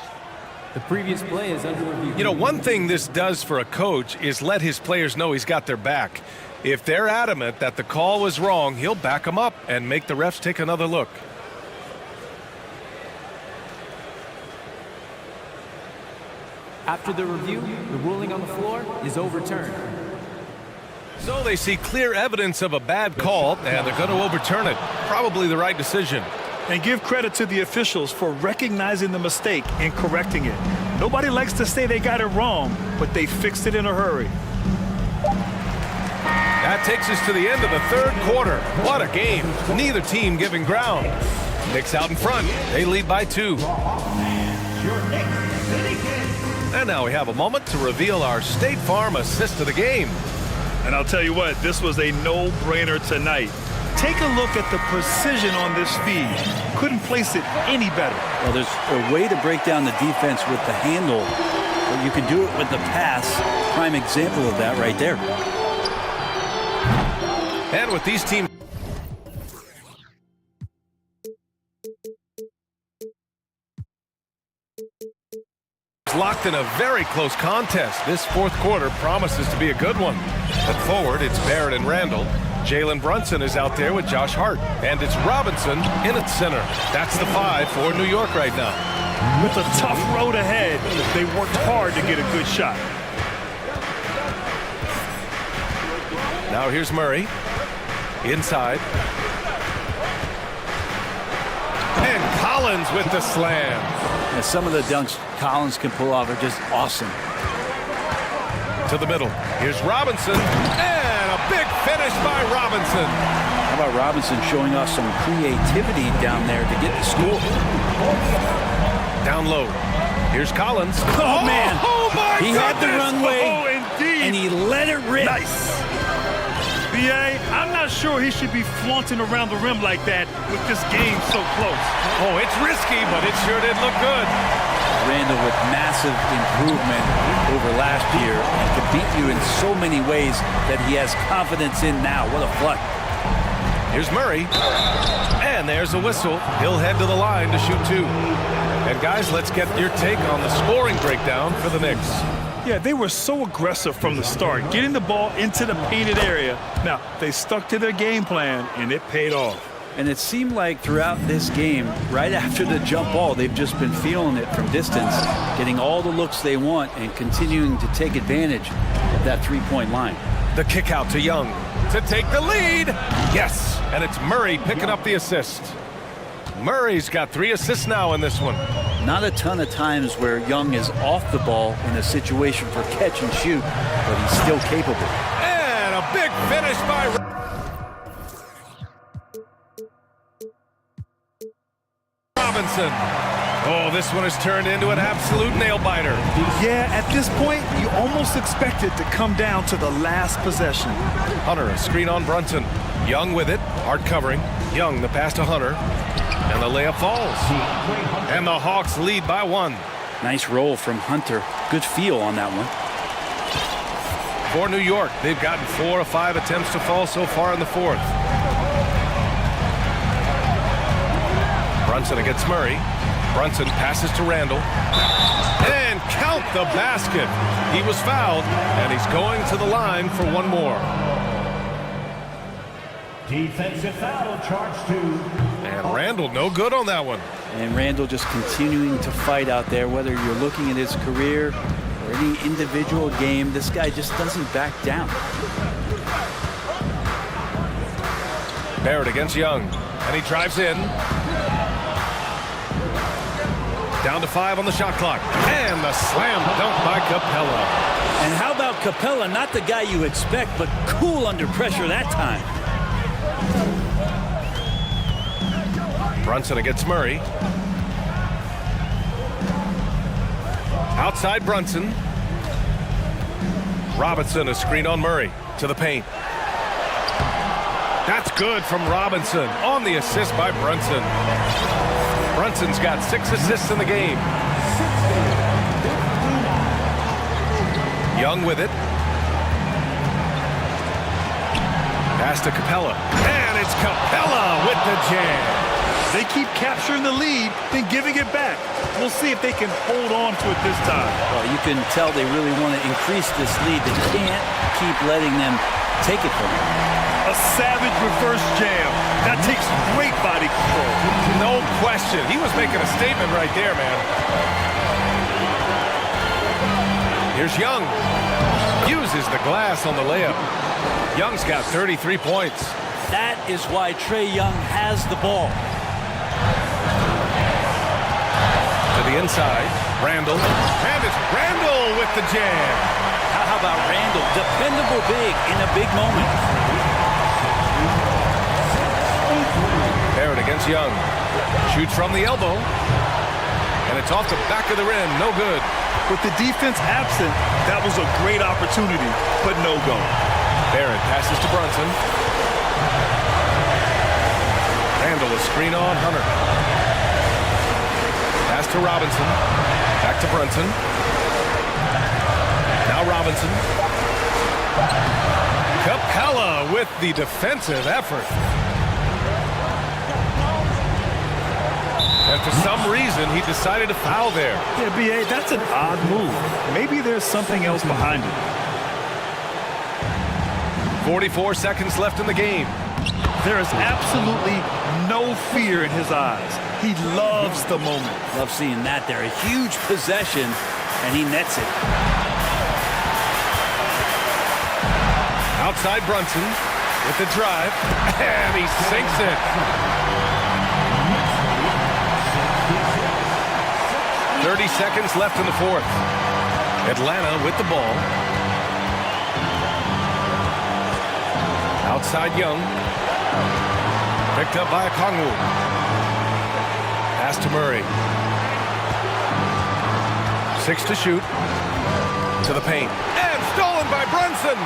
[SPEAKER 13] The previous play is under review.
[SPEAKER 1] You know, one thing this does for a coach is let his players know he's got their back. If they're adamant that the call was wrong, he'll back them up and make the refs take another look.
[SPEAKER 13] After the review, the ruling on the floor is overturned.
[SPEAKER 1] So they see clear evidence of a bad call, and they're going to overturn it. Probably the right decision.
[SPEAKER 3] And give credit to the officials for recognizing the mistake and correcting it. Nobody likes to say they got it wrong, but they fixed it in a hurry.
[SPEAKER 1] That takes us to the end of the third quarter. What a game. Neither team giving ground. Knicks out in front. They lead by 2. And now we have a moment to reveal our State Farm assist of the game.
[SPEAKER 3] And I'll tell you what, this was a no-brainer tonight. Take a look at the precision on this feed. Couldn't place it any better.
[SPEAKER 11] Well, there's a way to break down the defense with the handle, but you can do it with the pass. Prime example of that right there.
[SPEAKER 1] And with these teams locked in a very close contest, this fourth quarter promises to be a good one. At forward, it's Barrett and Randall. Jalen Brunson is out there with Josh Hart. And it's Robinson in at center. That's the 5 for New York right now.
[SPEAKER 3] With a tough road ahead, they worked hard to get a good shot.
[SPEAKER 1] Now here's Murray. Inside. And Collins with the slam.
[SPEAKER 11] And some of the dunks Collins can pull off are just awesome.
[SPEAKER 1] To the middle. Here's Robinson. And a big finish by Robinson.
[SPEAKER 11] How about Robinson showing off some creativity down there to get the score?
[SPEAKER 1] Down low. Here's Collins.
[SPEAKER 3] Oh, man.
[SPEAKER 1] Oh, my
[SPEAKER 11] He
[SPEAKER 1] goodness.
[SPEAKER 11] had the runway.
[SPEAKER 3] Oh, indeed.
[SPEAKER 11] And he let it rip.
[SPEAKER 3] Nice. B.A., I'm not sure he should be flaunting around the rim like that with this game so close.
[SPEAKER 1] Oh, it's risky, but it sure did look good.
[SPEAKER 11] Randall with massive improvement over last year and can beat you in so many ways that he has confidence in now. What a flush.
[SPEAKER 1] Here's Murray. And there's a whistle. He'll head to the line to shoot 2. And guys, let's get your take on the scoring breakdown for the Knicks.
[SPEAKER 3] Yeah, they were so aggressive from the start, getting the ball into the painted area. Now, they stuck to their game plan, and it paid off.
[SPEAKER 11] And it seemed like throughout this game, right after the jump ball, they've just been feeling it from distance, getting all the looks they want and continuing to take advantage of that three-point line.
[SPEAKER 1] The kick out to Young to take the lead. Yes, and it's Murray picking up the assist. Murray's got 3 assists now in this one.
[SPEAKER 11] Not a ton of times where Young is off the ball in a situation for catch and shoot, but he's still capable.
[SPEAKER 1] And a big finish by Robinson. Oh, this one has turned into an absolute nail-biter.
[SPEAKER 3] Yeah, at this point, you almost expect it to come down to the last possession.
[SPEAKER 1] Hunter, a screen on Brunson. Young with it, hard covering. Young, the pass to Hunter. And the layup falls. And the Hawks lead by 1.
[SPEAKER 11] Nice roll from Hunter. Good feel on that one.
[SPEAKER 1] For New York, they've gotten 4 of 5 attempts to fall so far in the fourth. Brunson against Murray. Brunson passes to Randall. And count the basket. He was fouled, and he's going to the line for 1 more.
[SPEAKER 4] Defensive foul charged to.
[SPEAKER 1] And Randall no good on that one.
[SPEAKER 11] And Randall just continuing to fight out there, whether you're looking at his career or any individual game, this guy just doesn't back down.
[SPEAKER 1] Barrett against Young, and he drives in. Down to 5 on the shot clock. And the slam dunk by Capella.
[SPEAKER 11] And how about Capella? Not the guy you expect, but cool under pressure that time.
[SPEAKER 1] Brunson against Murray. Outside Brunson. Robinson, a screen on Murray. To the paint. That's good from Robinson on the assist by Brunson. Brunson's got 6 assists in the game. Young with it. Pass to Capella. And it's Capella with the jam.
[SPEAKER 3] They keep capturing the lead, then giving it back. We'll see if they can hold on to it this time.
[SPEAKER 11] Well, you can tell they really want to increase this lead. They can't keep letting them take it from them.
[SPEAKER 3] A savage reverse jam. That takes great body control.
[SPEAKER 1] No question. He was making a statement right there, man. Here's Young. Uses the glass on the layup. Young's got 33 points.
[SPEAKER 11] That is why Trae Young has the ball.
[SPEAKER 1] To the inside, Randall. And it's Randall with the jam.
[SPEAKER 11] How about Randall? Dependable big in a big moment.
[SPEAKER 1] Barrett against Young. Shoots from the elbow. And it's off the back of the rim. No good.
[SPEAKER 3] With the defense absent, that was a great opportunity, but no go.
[SPEAKER 1] Barrett passes to Brunson. Randall a screen on Hunter. Pass to Robinson. Back to Brunson. Now Robinson. Capella with the defensive effort. And for some reason, he decided to foul there.
[SPEAKER 3] Yeah, B.A., that's an odd move. Maybe there's something else behind it.
[SPEAKER 1] 44 seconds left in the game.
[SPEAKER 3] There is absolutely no fear in his eyes. He loves the moment.
[SPEAKER 11] Love seeing that there. A huge possession, and he nets it.
[SPEAKER 1] Outside Brunson with the drive, and he sinks it. 30 seconds left in the fourth. Atlanta with the ball. Outside Young. Picked up by Okongwu. Pass to Murray. 6 to shoot. To the paint. And stolen by Brunson.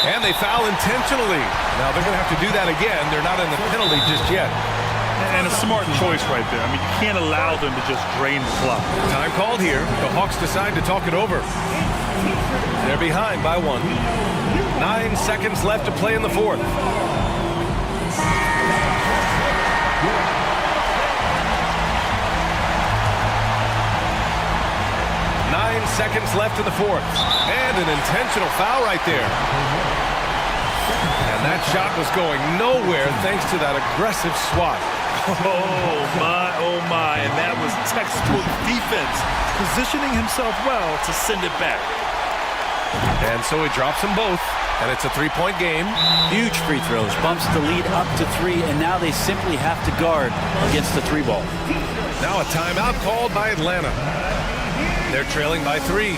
[SPEAKER 1] And they foul intentionally. Now they're going to have to do that again. They're not in the penalty just yet.
[SPEAKER 3] And a smart choice right there. I mean, you can't allow them to just drain the clock.
[SPEAKER 1] Time called here. The Hawks decide to talk it over. They're behind by 1. 9 seconds left to play in the fourth. 9 seconds left in the fourth. And an intentional foul right there. And that shot was going nowhere thanks to that aggressive swat.
[SPEAKER 3] Oh my, and that was textbook defense, positioning himself well to send it back.
[SPEAKER 1] And so he drops them both, and it's a three-point game.
[SPEAKER 11] Huge free throws, bumps the lead up to 3, and now they simply have to guard against the 3 ball.
[SPEAKER 1] Now a timeout called by Atlanta. They're trailing by 3.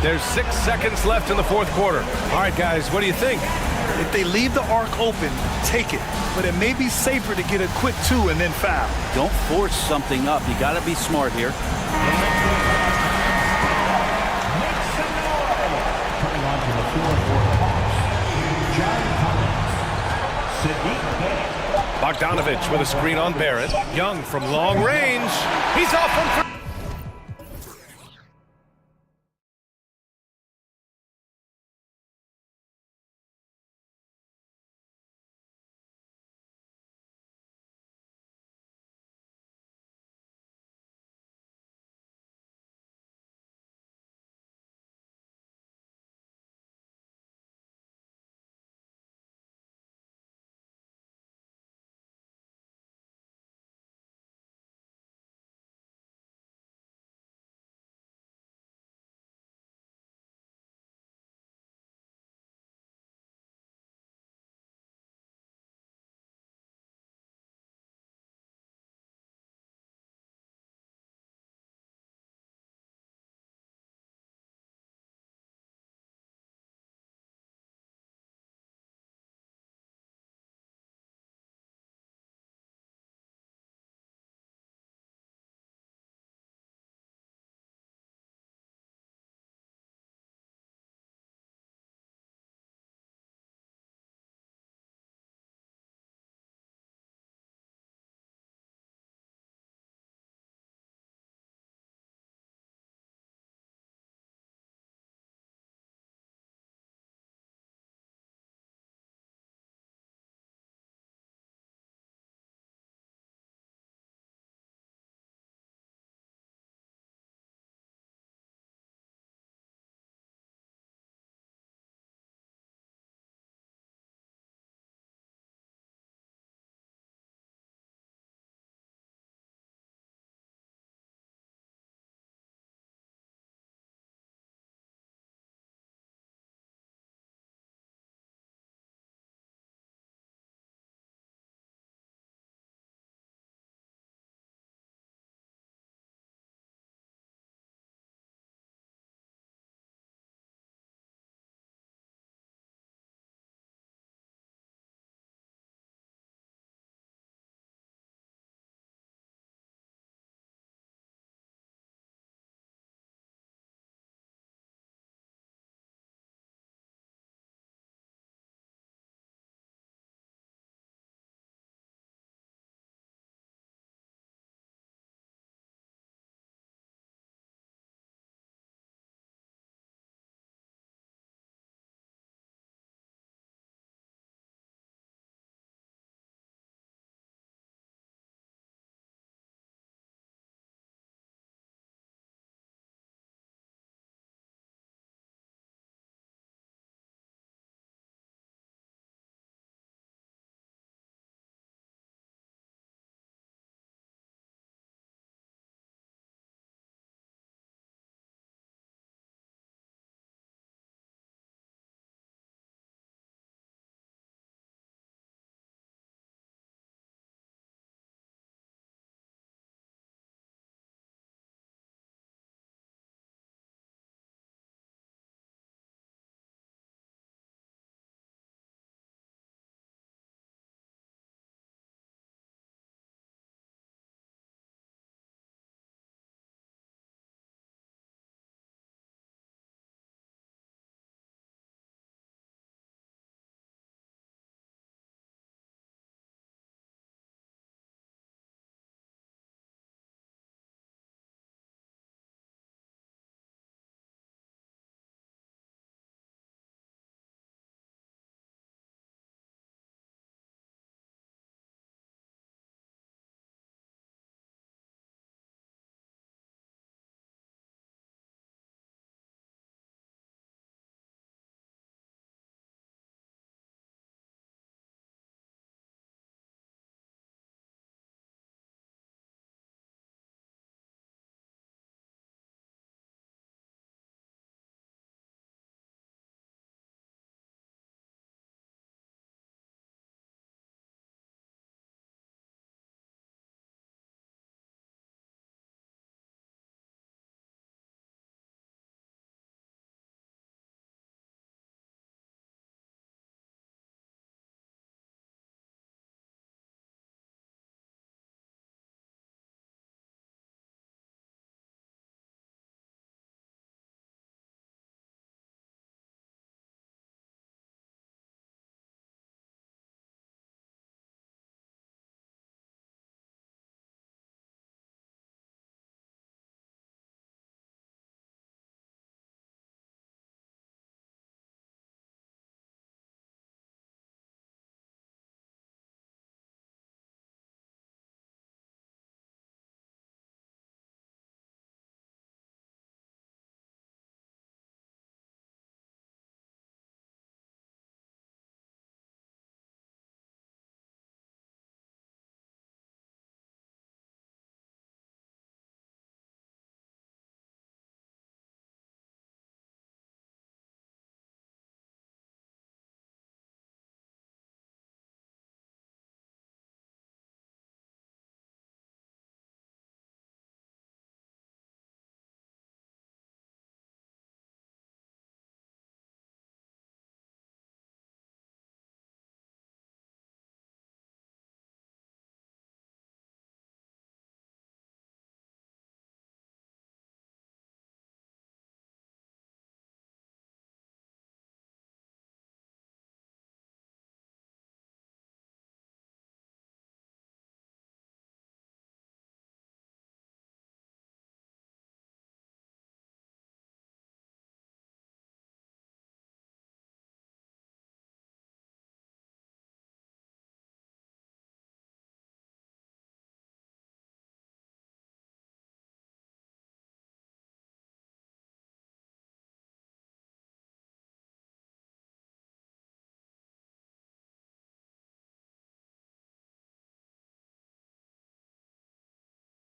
[SPEAKER 1] There's 6 seconds left in the fourth quarter. All right, guys, what do you think?
[SPEAKER 3] If they leave the arc open, take it. But it may be safer to get a quick 2 and then foul.
[SPEAKER 11] Don't force something up. You got to be smart here.
[SPEAKER 1] Bogdanovich with a screen on Barrett. Young from long range. He's off from 3.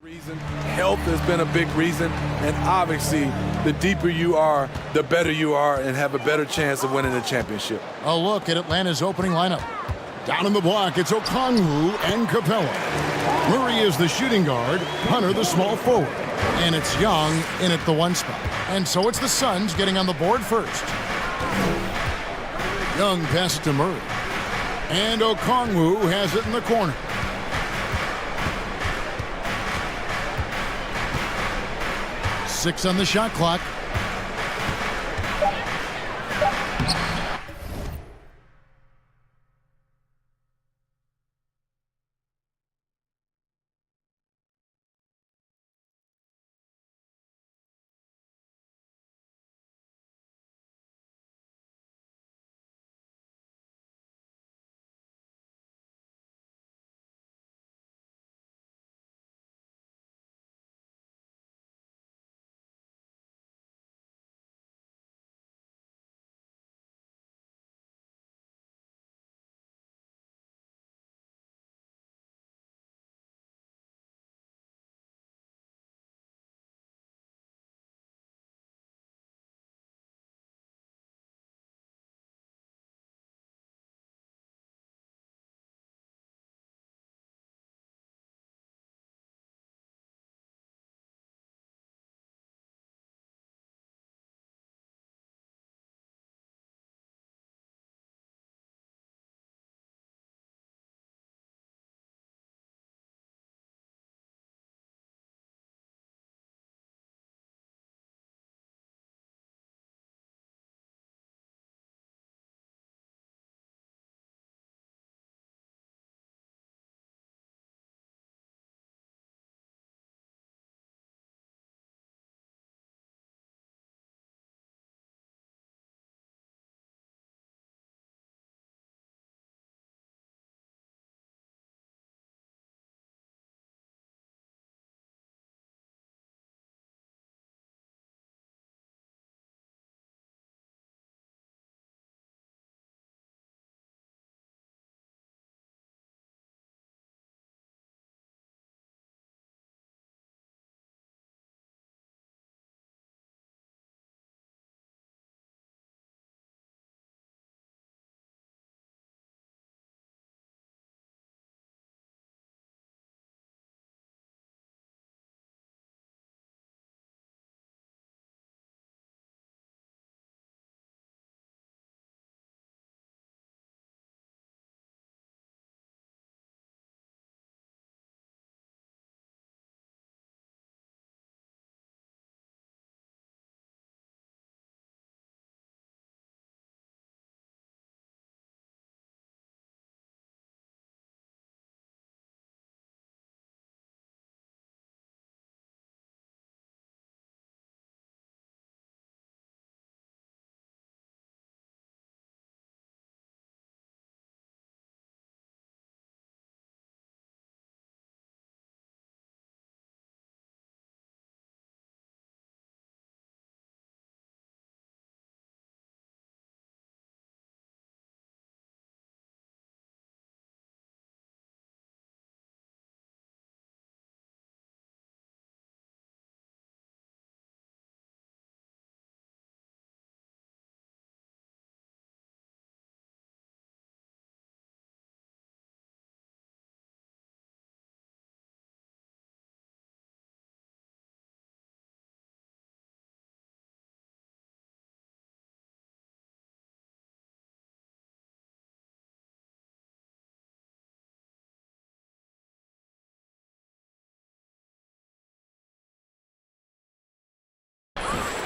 [SPEAKER 12] Health has been a big reason, and obviously the deeper you are, the better you are and have a better chance of winning the championship.
[SPEAKER 6] A look at Atlanta's opening lineup. Down in the block, it's Okongwu and Capella. Murray is the shooting guard, Hunter the small forward. And it's Young in at the 1 spot. And so it's the Suns getting on the board first. Young passes to Murray. And Okongwu has it in the corner. Six on the shot clock.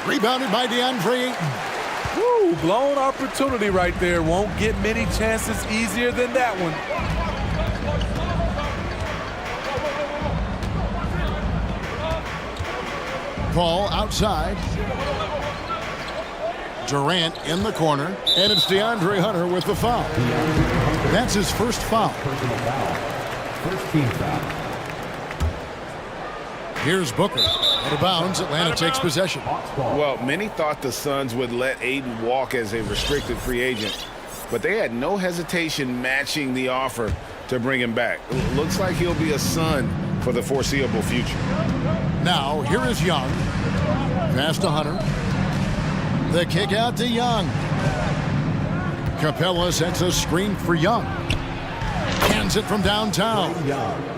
[SPEAKER 6] Rebounded by DeAndre Ayton.
[SPEAKER 12] Woo, blown opportunity right there. Won't get many chances easier than that one.
[SPEAKER 6] Ball outside. Durant in the corner, and it's DeAndre Hunter with the foul. That's his first foul.
[SPEAKER 4] First team foul.
[SPEAKER 6] Here's Booker. Out of bounds, Atlanta takes possession.
[SPEAKER 7] Well, many thought the Suns would let Ayton walk as a restricted free agent, but they had no hesitation matching the offer to bring him back. Looks like he'll be a Sun for the foreseeable future.
[SPEAKER 6] Now, here is Young. Pass to Hunter. The kick out to Young. Capella sets a screen for Young. Hands it from downtown.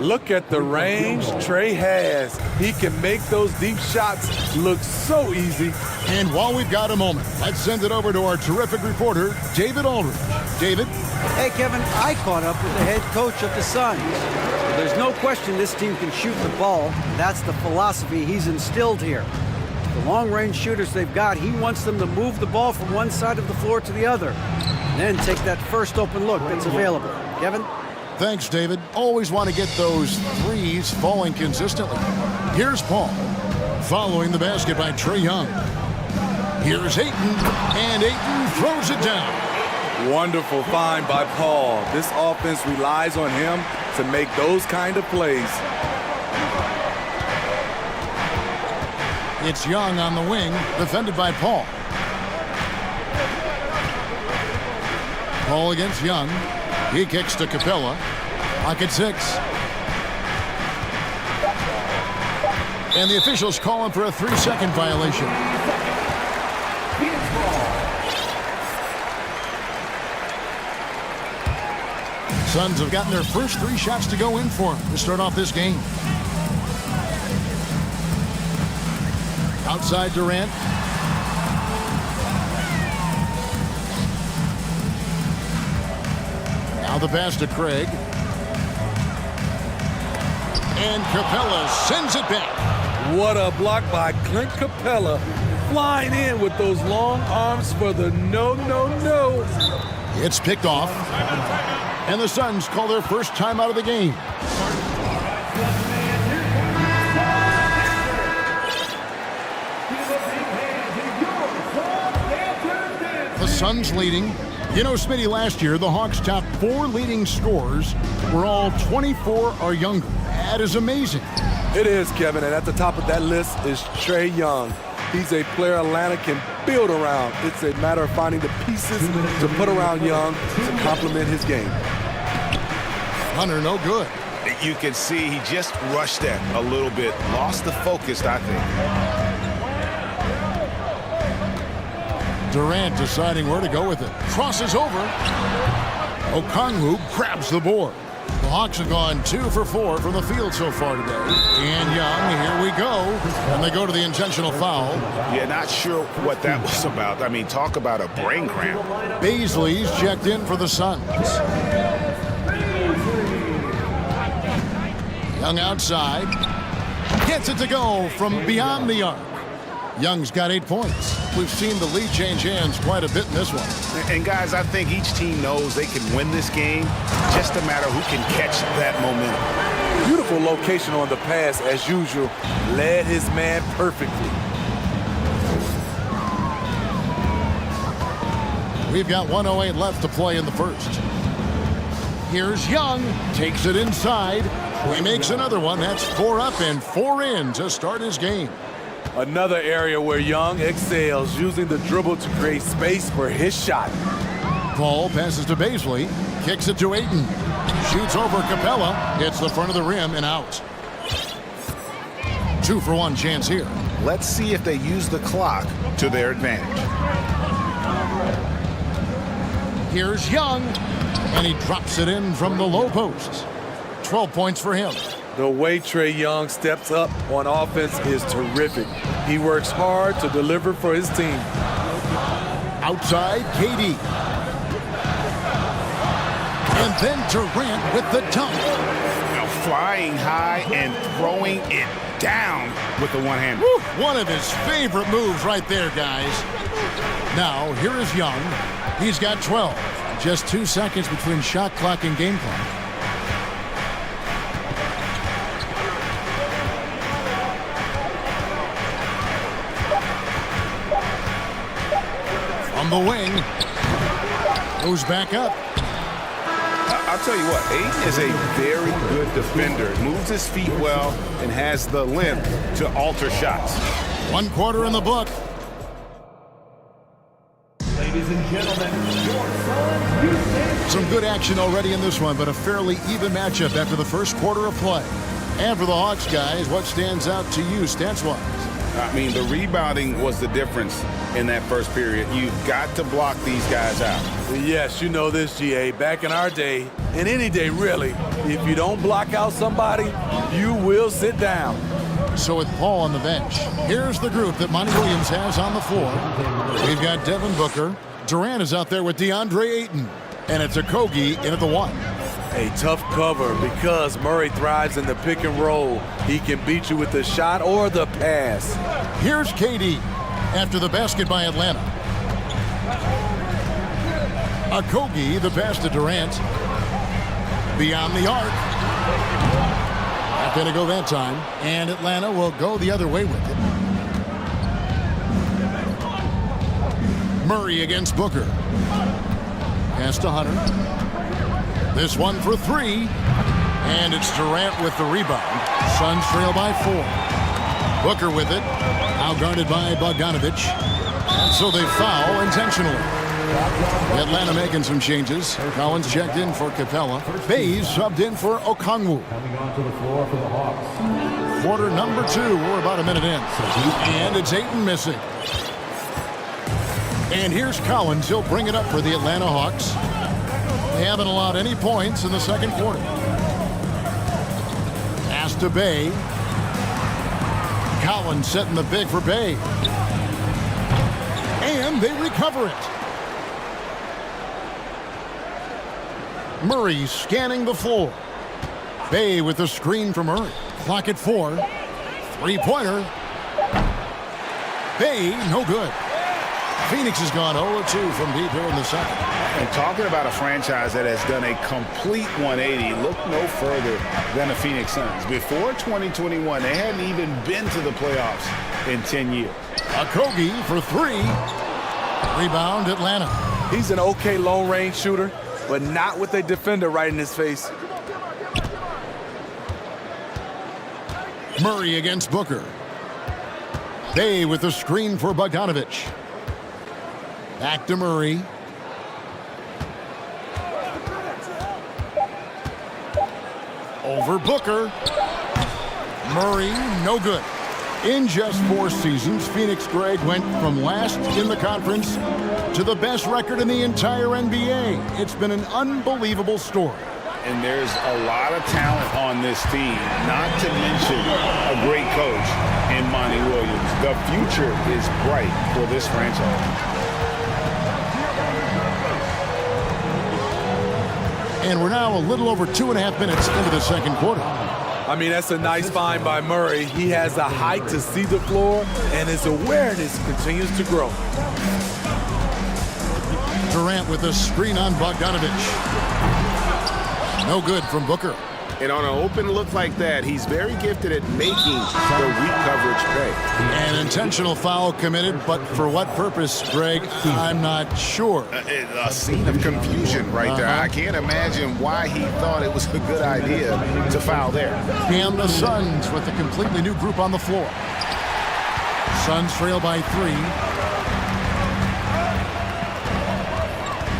[SPEAKER 12] Look at the range Trey has. He can make those deep shots look so easy.
[SPEAKER 6] And while we've got a moment, let's send it over to our terrific reporter, David Aldridge. David?
[SPEAKER 10] Hey, Kevin, I caught up with the head coach of the Suns. There's no question this team can shoot the ball. That's the philosophy he's instilled here. The long-range shooters they've got, he wants them to move the ball from one side of the floor to the other. And then take that first open look that's available. Kevin?
[SPEAKER 6] Thanks, David. Always want to get those threes falling consistently. Here's Paul, following the basket by Trey Young. Here's Ayton, and Ayton throws it down.
[SPEAKER 12] Wonderful find by Paul. This offense relies on him to make those kind of plays.
[SPEAKER 6] It's Young on the wing, defended by Paul. Paul against Young. He kicks to Capella. Pocket 6. And the officials call him for a 3-second violation. Suns have gotten their first 3 shots to go in for him to start off this game. Outside Durant. Now the pass to Craig. And Capella sends it back.
[SPEAKER 12] What a block by Clint Capella. Flying in with those long arms for the no.
[SPEAKER 6] It's picked off. And the Suns call their first timeout of the game. The Suns leading. You know, Smitty, last year, the Hawks' top 4 leading scorers were all 24 or younger. That is amazing.
[SPEAKER 12] It is, Kevin, and at the top of that list is Trey Young. He's a player Atlanta can build around. It's a matter of finding the pieces to put around Young to complement his game.
[SPEAKER 6] Hunter, no good.
[SPEAKER 7] You can see he just rushed that a little bit. Lost the focus, I think.
[SPEAKER 6] Durant deciding where to go with it. Crosses over. Okongwu grabs the board. The Hawks have gone 2 for 4 from the field so far today. And Young, here we go. And they go to the intentional foul.
[SPEAKER 7] Yeah, not sure what that was about. I mean, talk about a brain cramp.
[SPEAKER 6] Baisley's checked in for the Suns. Young outside. Gets it to go from beyond the arc. Young's got 8 points. We've seen the lead change hands quite a bit in this one.
[SPEAKER 7] And guys, I think each team knows they can win this game. Just a matter who can catch that momentum.
[SPEAKER 12] Beautiful location on the pass as usual. Led his man perfectly.
[SPEAKER 6] We've got 1:08 left to play in the first. Here's Young. Takes it inside. He makes another one. That's 4 up and 4 in to start his game.
[SPEAKER 12] Another area where Young excels, using the dribble to create space for his shot.
[SPEAKER 6] Paul passes to Baisley, kicks it to Ayton, shoots over Capella, hits the front of the rim and out. 2 for 1 chance here.
[SPEAKER 7] Let's see if they use the clock to their advantage.
[SPEAKER 6] Here's Young, and he drops it in from the low post. 12 points for him.
[SPEAKER 12] The way Trey Young steps up on offense is terrific. He works hard to deliver for his team.
[SPEAKER 6] Outside, KD. And then Durant with the dunk.
[SPEAKER 7] Now flying high and throwing it down with the one-hand.
[SPEAKER 6] One of his favorite moves right there, guys. Now, here is Young. He's got 12. Just 2 seconds between shot clock and game clock. On the wing. Goes back up.
[SPEAKER 7] I'll tell you what, Ayton is a very good defender. Moves his feet well and has the length to alter shots.
[SPEAKER 6] 1 quarter in the book.
[SPEAKER 4] Ladies and gentlemen, your Suns, Houston.
[SPEAKER 6] Some good action already in this one, but a fairly even matchup after the first quarter of play. And for the Hawks, guys, what stands out to you stats-wise?
[SPEAKER 7] I mean, the rebounding was the difference in that first period. You've got to block these guys out.
[SPEAKER 12] Yes, you know this, GA. Back in our day, and any day really, if you don't block out somebody, you will sit down.
[SPEAKER 6] So with Paul on the bench, here's the group that Monty Williams has on the floor. We've got Devin Booker. Durant is out there with DeAndre Ayton. And it's Okogie in at the 1.
[SPEAKER 12] A tough cover because Murray thrives in the pick and roll. He can beat you with the shot or the pass.
[SPEAKER 6] Here's KD after the basket by Atlanta. Okogie, the pass to Durant. Beyond the arc. Not going to go that time. And Atlanta will go the other way with it. Murray against Booker. Pass to Hunter. This one for 3. And it's Durant with the rebound. Suns trail by 4. Booker with it. Now guarded by Bogdanovich. And so they foul intentionally. Atlanta making some changes. Collins checked in for Capella. Bays subbed in for Okongwu.
[SPEAKER 4] Coming onto the floor for the Hawks.
[SPEAKER 6] Quarter number 2. We're about a minute in. And it's Ayton missing. And here's Collins. He'll bring it up for the Atlanta Hawks. They haven't allowed any points in the second quarter. Pass to Bay. Collins setting the big for Bay. And they recover it. Murray scanning the floor. Bay with the screen from Murray. Clock at 4. Three-pointer. Bay, no good. Phoenix has gone 0-2 from deep here in the second.
[SPEAKER 7] And talking about a franchise that has done a complete 180, look no further than the Phoenix Suns. Before 2021, they hadn't even been to the playoffs in 10 years.
[SPEAKER 6] Okogie for 3. Rebound, Atlanta.
[SPEAKER 12] He's an okay long-range shooter, but not with a defender right in his face.
[SPEAKER 6] Murray against Booker. Bay with the screen for Bogdanovich. Back to Murray. Over Booker. Murray, no good. In just 4 seasons, Phoenix, Greg, went from last in the conference to the best record in the entire NBA. It's been an unbelievable story.
[SPEAKER 7] And there's a lot of talent on this team, not to mention a great coach in Monty Williams. The future is bright for this franchise.
[SPEAKER 6] And we're now a little over 2.5 minutes into the second quarter.
[SPEAKER 12] I mean, that's a nice find by Murray. He has the height to see the floor, and his awareness continues to grow.
[SPEAKER 6] Durant with a screen on Bogdanovich. No good from Booker.
[SPEAKER 7] And on an open look like that, he's very gifted at making the weak coverage pay.
[SPEAKER 6] An intentional foul committed, but for what purpose, Greg? I'm not sure.
[SPEAKER 7] A scene of confusion right there. I can't imagine why he thought it was a good idea to foul there.
[SPEAKER 6] And the Suns with a completely new group on the floor. Suns trail by 3.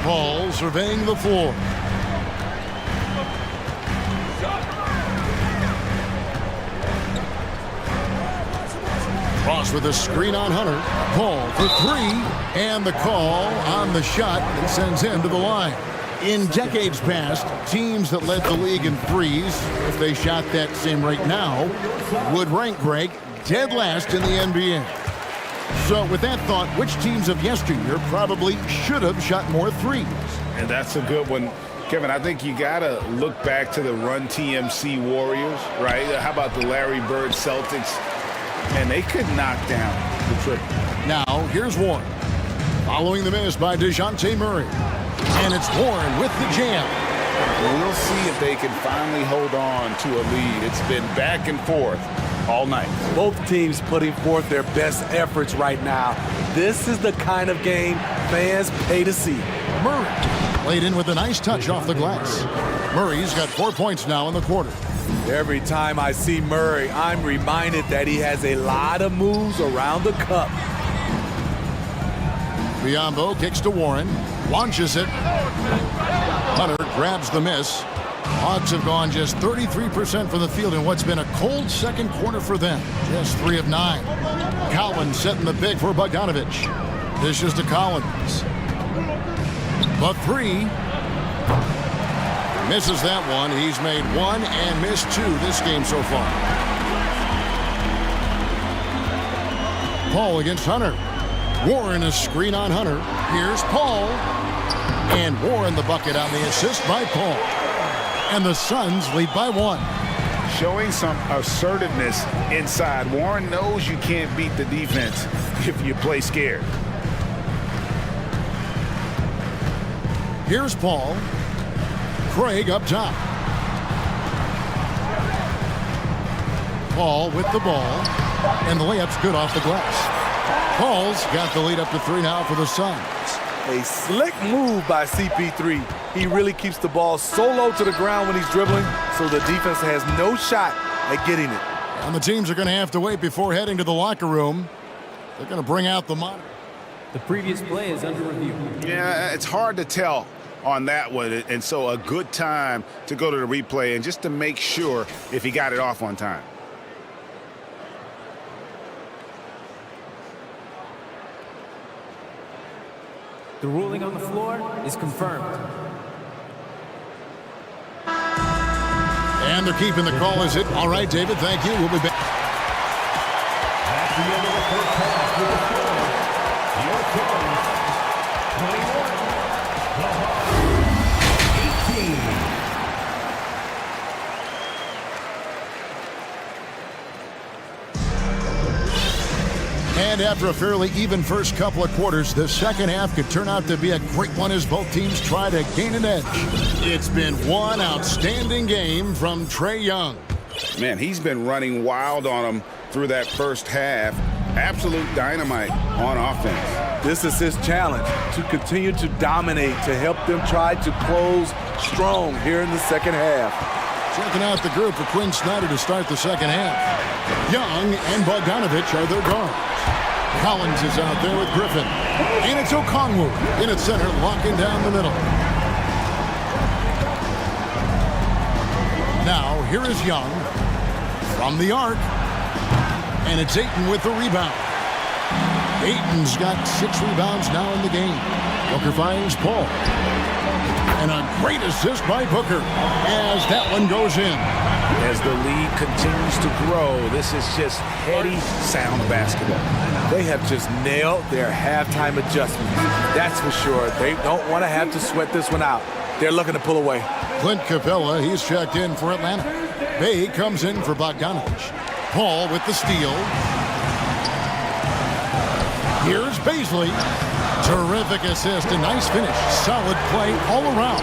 [SPEAKER 6] Paul surveying the floor. Cross with a screen on Hunter. Paul for 3. And the call on the shot that sends him to the line. In decades past, teams that led the league in threes, if they shot that same rate now, would rank, Greg, dead last in the NBA. So with that thought, which teams of yesteryear probably should have shot more threes?
[SPEAKER 7] And that's a good one. Kevin, I think you got to look back to the Run TMC Warriors, right? How about the Larry Bird Celtics? And they could knock down the triple.
[SPEAKER 6] Now, here's Warren. Following the miss by DeJounte Murray. And it's Warren with the jam.
[SPEAKER 7] We'll see if they can finally hold on to a lead. It's been back and forth all night.
[SPEAKER 12] Both teams putting forth their best efforts right now. This is the kind of game fans pay to see.
[SPEAKER 6] Murray laid in with a nice touch off the glass. Murray's got 4 points now in the quarter.
[SPEAKER 12] Every time I see Murray, I'm reminded that he has a lot of moves around the cup.
[SPEAKER 6] Biyombo kicks to Warren. Launches it. Hunter grabs the miss. Hawks have gone just 33% from the field in what's been a cold second quarter for them. Just 3 of 9. Collins setting the pick for Bogdanovich. Dishes to Collins. The 3. Misses that one. He's made 1 and missed 2 this game so far. Paul against Hunter. Warren a screen on Hunter. Here's Paul. And Warren the bucket on the assist by Paul. And the Suns lead by 1.
[SPEAKER 7] Showing some assertiveness inside. Warren knows you can't beat the defense if you play scared.
[SPEAKER 6] Here's Paul. Craig up top. Paul with the ball. And the layup's good off the glass. Paul's got the lead up to 3 now for the Suns.
[SPEAKER 12] A slick move by CP3. He really keeps the ball so low to the ground when he's dribbling, so the defense has no shot at getting it.
[SPEAKER 6] And the teams are going to have to wait before heading to the locker room. They're going to bring out the monitor.
[SPEAKER 13] The previous play is under review.
[SPEAKER 7] Yeah, it's hard to tell on that one, and so a good time to go to the replay and just to make sure if he got it off on time.
[SPEAKER 13] The ruling on the floor is confirmed.
[SPEAKER 6] And they're keeping the call as it. All right, David, thank you. We'll be back.
[SPEAKER 4] At the end of the first half with the score, your Kings 21, 18.
[SPEAKER 6] And after a fairly even first couple of quarters, the second half could turn out to be a great one as both teams try to gain an edge. It's been one outstanding game from Trae Young.
[SPEAKER 7] Man, he's been running wild on him through that first half. Absolute dynamite on offense.
[SPEAKER 12] This is his challenge, to continue to dominate, to help them try to close strong here in the second half.
[SPEAKER 6] Checking out the group for Quinn Snyder to start the second half. Young and Bogdanovich are their guards. Collins is out there with Griffin. And it's Okongwu in its center, locking down the middle. Now, here is Young from the arc. And it's Ayton with the rebound. Ayton's got 6 rebounds now in the game. Booker finds Paul. And a great assist by Booker as that one goes in.
[SPEAKER 7] As the lead continues to grow, this is just heady, sound basketball.
[SPEAKER 12] They have just nailed their halftime adjustments. That's for sure. They don't want to have to sweat this one out. They're looking to pull away.
[SPEAKER 6] Clint Capella, he's checked in for Atlanta. Bay comes in for Bogdanovich. Paul with the steal. Here's Baisley. Terrific assist, a nice finish. Solid play all around.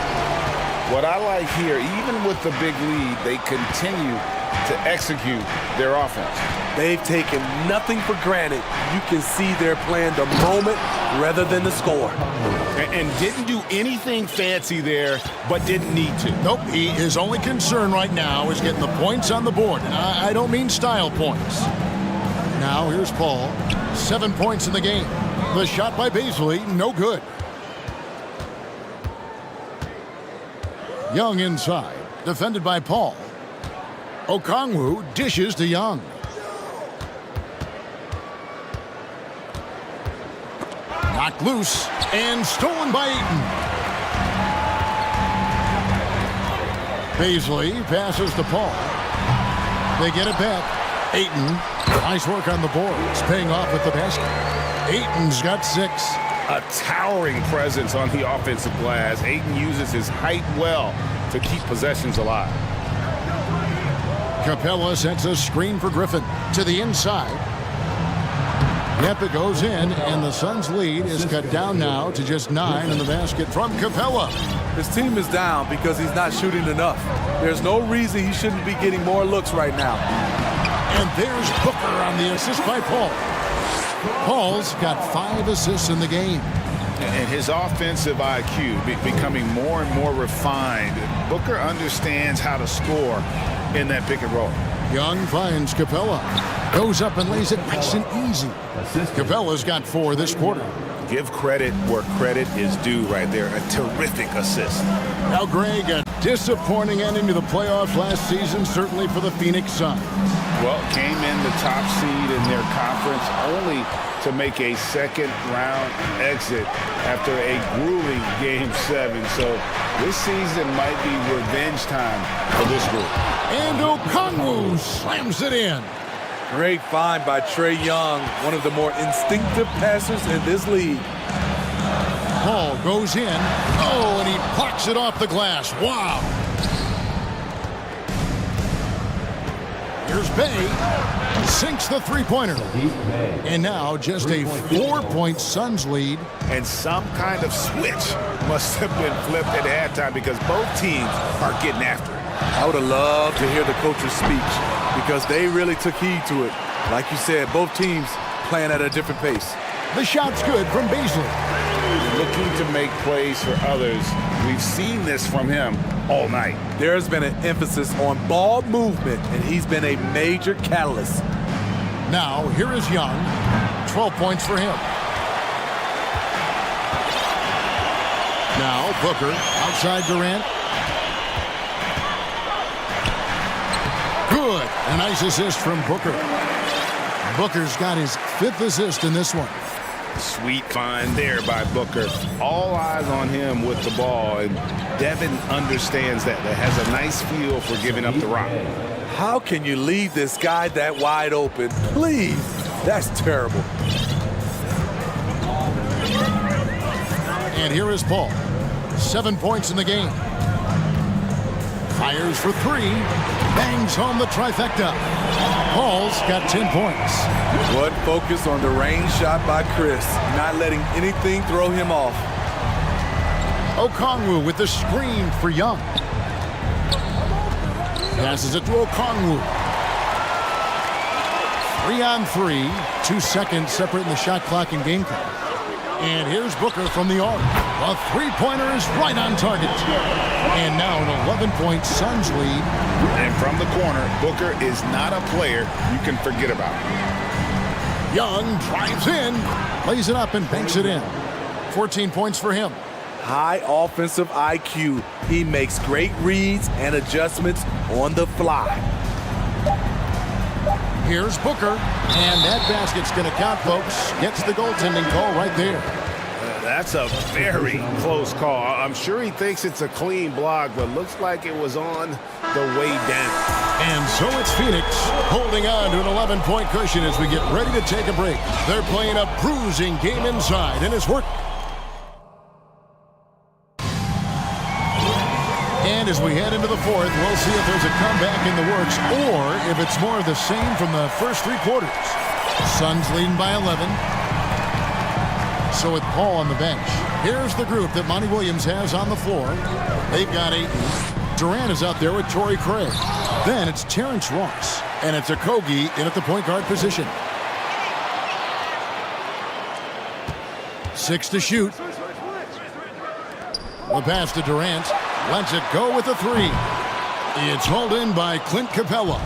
[SPEAKER 7] What I like here, even with the big lead, they continue to execute their offense.
[SPEAKER 12] They've taken nothing for granted. You can see they're playing the moment rather than the score.
[SPEAKER 7] And didn't do anything fancy there, but didn't need to.
[SPEAKER 6] Nope, his only concern right now is getting the points on the board. And I don't mean style points. Now here's Paul. 7 points in the game. The shot by Baisley, no good. Young inside, defended by Paul. Okongwu dishes to Young. Knocked loose and stolen by Ayton. Baisley passes to Paul. They get it back. Ayton, nice work on the boards, paying off with the basket. Ayton's got 6.
[SPEAKER 7] A towering presence on the offensive glass. Ayton uses his height well to keep possessions alive.
[SPEAKER 6] Capella sets a screen for Griffin to the inside. Yep, it goes in, and the Suns' lead is cut down now to just 9 in the basket from Capella.
[SPEAKER 12] His team is down because he's not shooting enough. There's no reason he shouldn't be getting more looks right now.
[SPEAKER 6] And there's Booker on the assist by Paul. Paul's got 5 assists in the game.
[SPEAKER 7] And his offensive IQ becoming more and more refined. Booker understands how to score in that pick and roll.
[SPEAKER 6] Young finds Capella. Goes up and lays it nice and easy. Capella's got 4 this quarter.
[SPEAKER 7] Give credit where credit is due right there. A terrific assist.
[SPEAKER 6] Now, Greg, a disappointing ending to the playoffs last season, certainly for the Phoenix Suns.
[SPEAKER 7] Well, came in the top seed in their conference only to make a second-round exit after a grueling Game 7. So this season might be revenge time for this group.
[SPEAKER 6] And Okongwu slams it in.
[SPEAKER 12] Great find by Trae Young, one of the more instinctive passers in this league.
[SPEAKER 6] Paul goes in. Oh, and he plucks it off the glass. Wow. Here's Bay. Sinks the three-pointer. And now just a 4-point Suns lead.
[SPEAKER 7] And some kind of switch must have been flipped at halftime because both teams are getting after it.
[SPEAKER 12] I would have loved to hear the coach's speech because they really took heed to it. Like you said, both teams playing at a different pace.
[SPEAKER 6] The shot's good from Beasley.
[SPEAKER 7] Looking to make plays for others. We've seen this from him all night.
[SPEAKER 12] There's been an emphasis on ball movement, and he's been a major catalyst.
[SPEAKER 6] Now, here is Young. 12 points for him. Now, Booker outside Durant. Good. A nice assist from Booker. Booker's got his 5th assist in this one.
[SPEAKER 7] Sweet find there by Booker. All eyes on him with the ball, and Devin understands that. That has a nice feel for giving up the rock.
[SPEAKER 12] How can you leave this guy that wide open? Please. That's terrible.
[SPEAKER 6] And here is Paul. 7 points in the game. Fires for 3. Bangs home the trifecta. Paul's got 10 points.
[SPEAKER 12] What focus on the range shot by Chris, not letting anything throw him off.
[SPEAKER 6] Okongwu with the screen for Young. Passes it to Okongwu. 3-on-3. 2 seconds separating the shot clock and game clock. And here's Booker from the arc. A three-pointer is right on target. And now an 11-point Suns lead.
[SPEAKER 7] And from the corner, Booker is not a player you can forget about.
[SPEAKER 6] Young drives in, lays it up and banks it in. 14 points for him.
[SPEAKER 12] High offensive IQ. He makes great reads and adjustments on the fly.
[SPEAKER 6] Here's Booker, and that basket's going to count, folks. Gets the goaltending call right there.
[SPEAKER 7] That's a very close call. I'm sure he thinks it's a clean block, but looks like it was on the way down.
[SPEAKER 6] And so it's Phoenix holding on to an 11-point cushion as we get ready to take a break. They're playing a bruising game inside, and it's worked. And as we head into the fourth, we'll see if there's a comeback in the works or if it's more of the same from the first 3 quarters. Suns leading by 11. So with Paul on the bench, here's the group that Monty Williams has on the floor. They've got Ayton. Durant is out there with Torrey Craig. Then it's Terrence Ross. And it's Okogie in at the point guard position. 6 to shoot. The pass to Durant. Lets it go with a 3. It's hauled in by Clint Capella.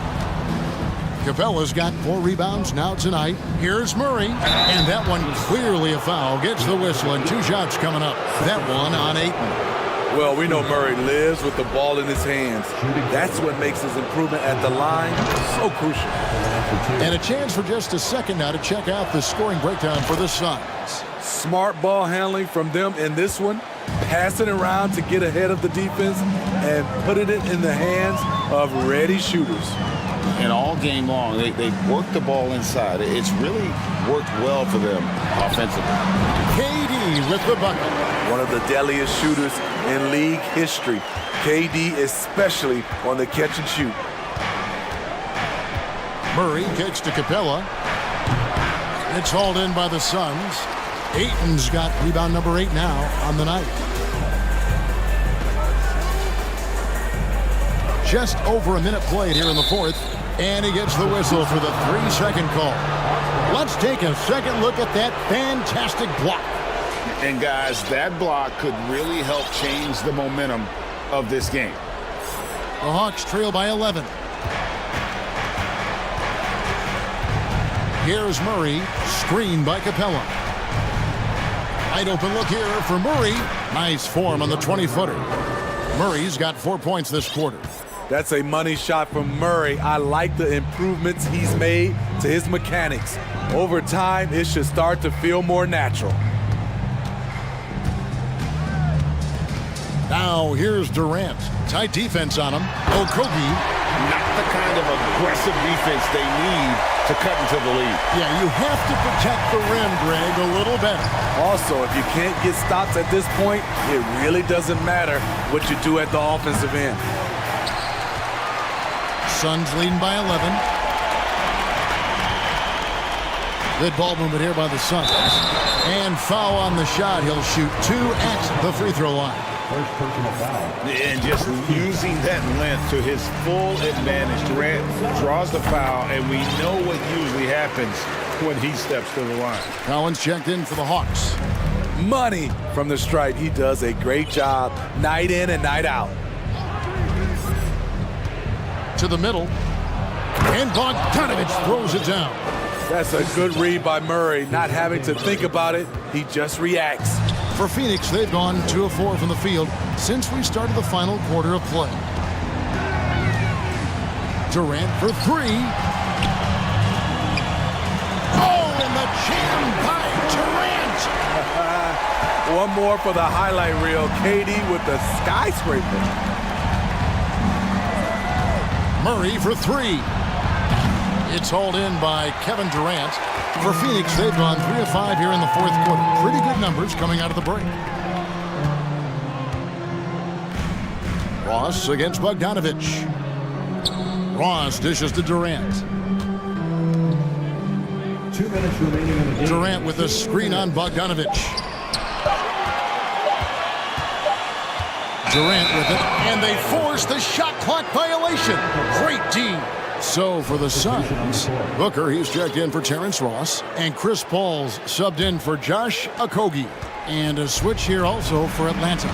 [SPEAKER 6] Capella's got 4 rebounds now tonight. Here's Murray. And that one clearly a foul. Gets the whistle and 2 shots coming up. That one on Ayton.
[SPEAKER 12] Well, we know Murray lives with the ball in his hands. That's what makes his improvement at the line so crucial.
[SPEAKER 6] And a chance for just a second now to check out the scoring breakdown for the Suns.
[SPEAKER 12] Smart ball handling from them in this one. Passing around to get ahead of the defense and putting it in the hands of ready shooters.
[SPEAKER 7] And all game long, they've worked the ball inside. It's really worked well for them offensively.
[SPEAKER 6] KD with the bucket.
[SPEAKER 12] One of the deadliest shooters in league history. KD especially on the catch and shoot.
[SPEAKER 6] Murray kicks to Capella. It's hauled in by the Suns. Ayton's got rebound number 8 now on the night. Just over a minute played here in the fourth, and he gets the whistle for the 3-second call. Let's take a second look at that fantastic block.
[SPEAKER 7] And guys, that block could really help change the momentum of this game.
[SPEAKER 6] The Hawks trail by 11. Here's Murray, screened by Capella. Wide open look here for Murray. Nice form on the 20-footer. Murray's got 4 points this quarter.
[SPEAKER 12] That's a money shot from Murray. I like the improvements he's made to his mechanics. Over time, it should start to feel more natural.
[SPEAKER 6] Now here's Durant. Tight defense on him. Okogie.
[SPEAKER 7] Not the kind of aggressive defense they need to cut into the lead.
[SPEAKER 6] Yeah, you have to protect the rim, Greg, a little better.
[SPEAKER 12] Also, if you can't get stops at this point, it really doesn't matter what you do at the offensive end.
[SPEAKER 6] Suns leading by 11. Good ball movement here by the Suns. And foul on the shot. He'll shoot 2 at the free throw line.
[SPEAKER 4] First personal foul.
[SPEAKER 7] And just using that length to his full advantage. Durant draws the foul, and we know what usually happens when he steps to the line.
[SPEAKER 6] Collins checked in for the Hawks.
[SPEAKER 12] Money from the stripe. He does a great job night in and night out.
[SPEAKER 6] To the middle. And Bogdanovich throws it down.
[SPEAKER 12] That's a good read by Murray. Not having to think about it, he just reacts.
[SPEAKER 6] For Phoenix, they've gone 2 of 4 from the field since we started the final quarter of play. Durant for 3. Oh, and the jam by Durant.
[SPEAKER 12] One more for the highlight reel. KD with the skyscraper.
[SPEAKER 6] Murray for 3. It's hauled in by Kevin Durant. For Phoenix, they've gone 3 of 5 here in the fourth quarter. Pretty good numbers coming out of the break. Ross against Bogdanovich. Ross dishes to Durant.
[SPEAKER 4] 2 minutes remaining in the game.
[SPEAKER 6] Durant with a screen on Bogdanovich. Durant with it, and they force the shot clock violation. Great D. So for the Suns, Booker, he's checked in for Terrence Ross, and Chris Paul's subbed in for Josh Okogie. And a switch here also for Atlanta.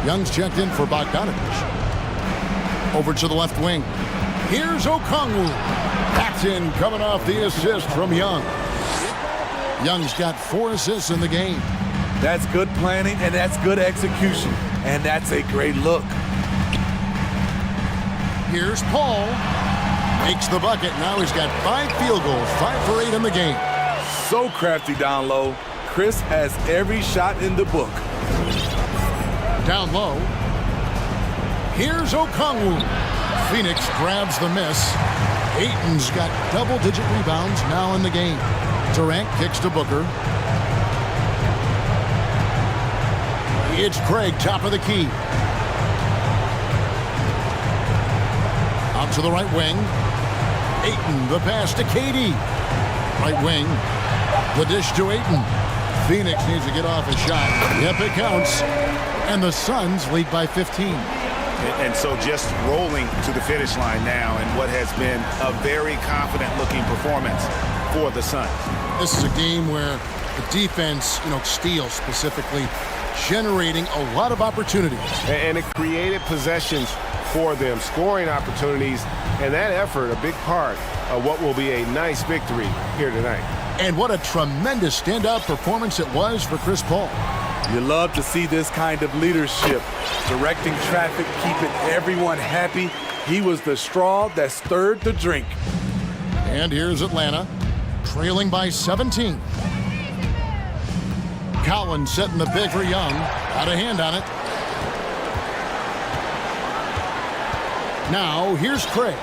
[SPEAKER 6] Young's checked in for Bogdanovich. Over to the left wing. Here's Okongwu. Packed in, coming off the assist from Young. Young's got 4 assists in the game.
[SPEAKER 12] That's good planning, and that's good execution. And that's a great look.
[SPEAKER 6] Here's Paul. Makes the bucket. Now he's got 5 field goals, 5 for 8 in the game.
[SPEAKER 12] So crafty down low. Chris has every shot in the book.
[SPEAKER 6] Down low. Here's Okongwu. Phoenix grabs the miss. Ayton's got double-digit rebounds now in the game. Durant kicks to Booker. It's Craig, top of the key. Out to the right wing. Ayton, the pass to KD. Right wing. The dish to Ayton. Phoenix needs to get off a shot. Yep, it counts. And the Suns lead by 15.
[SPEAKER 7] And so just rolling to the finish line now in what has been a very confident-looking performance for the Suns.
[SPEAKER 6] This is a game where the defense, steals specifically, generating a lot of opportunities.
[SPEAKER 1] And it created possessions for them, scoring opportunities, and that effort, a big part of what will be a nice victory here tonight.
[SPEAKER 6] And what a tremendous standout performance it was for Chris Paul.
[SPEAKER 12] You love to see this kind of leadership, directing traffic, keeping everyone happy. He was the straw that stirred the drink.
[SPEAKER 6] And here's Atlanta, trailing by 17. Collins setting the pick for Young. Got a hand on it. Now, here's Craig.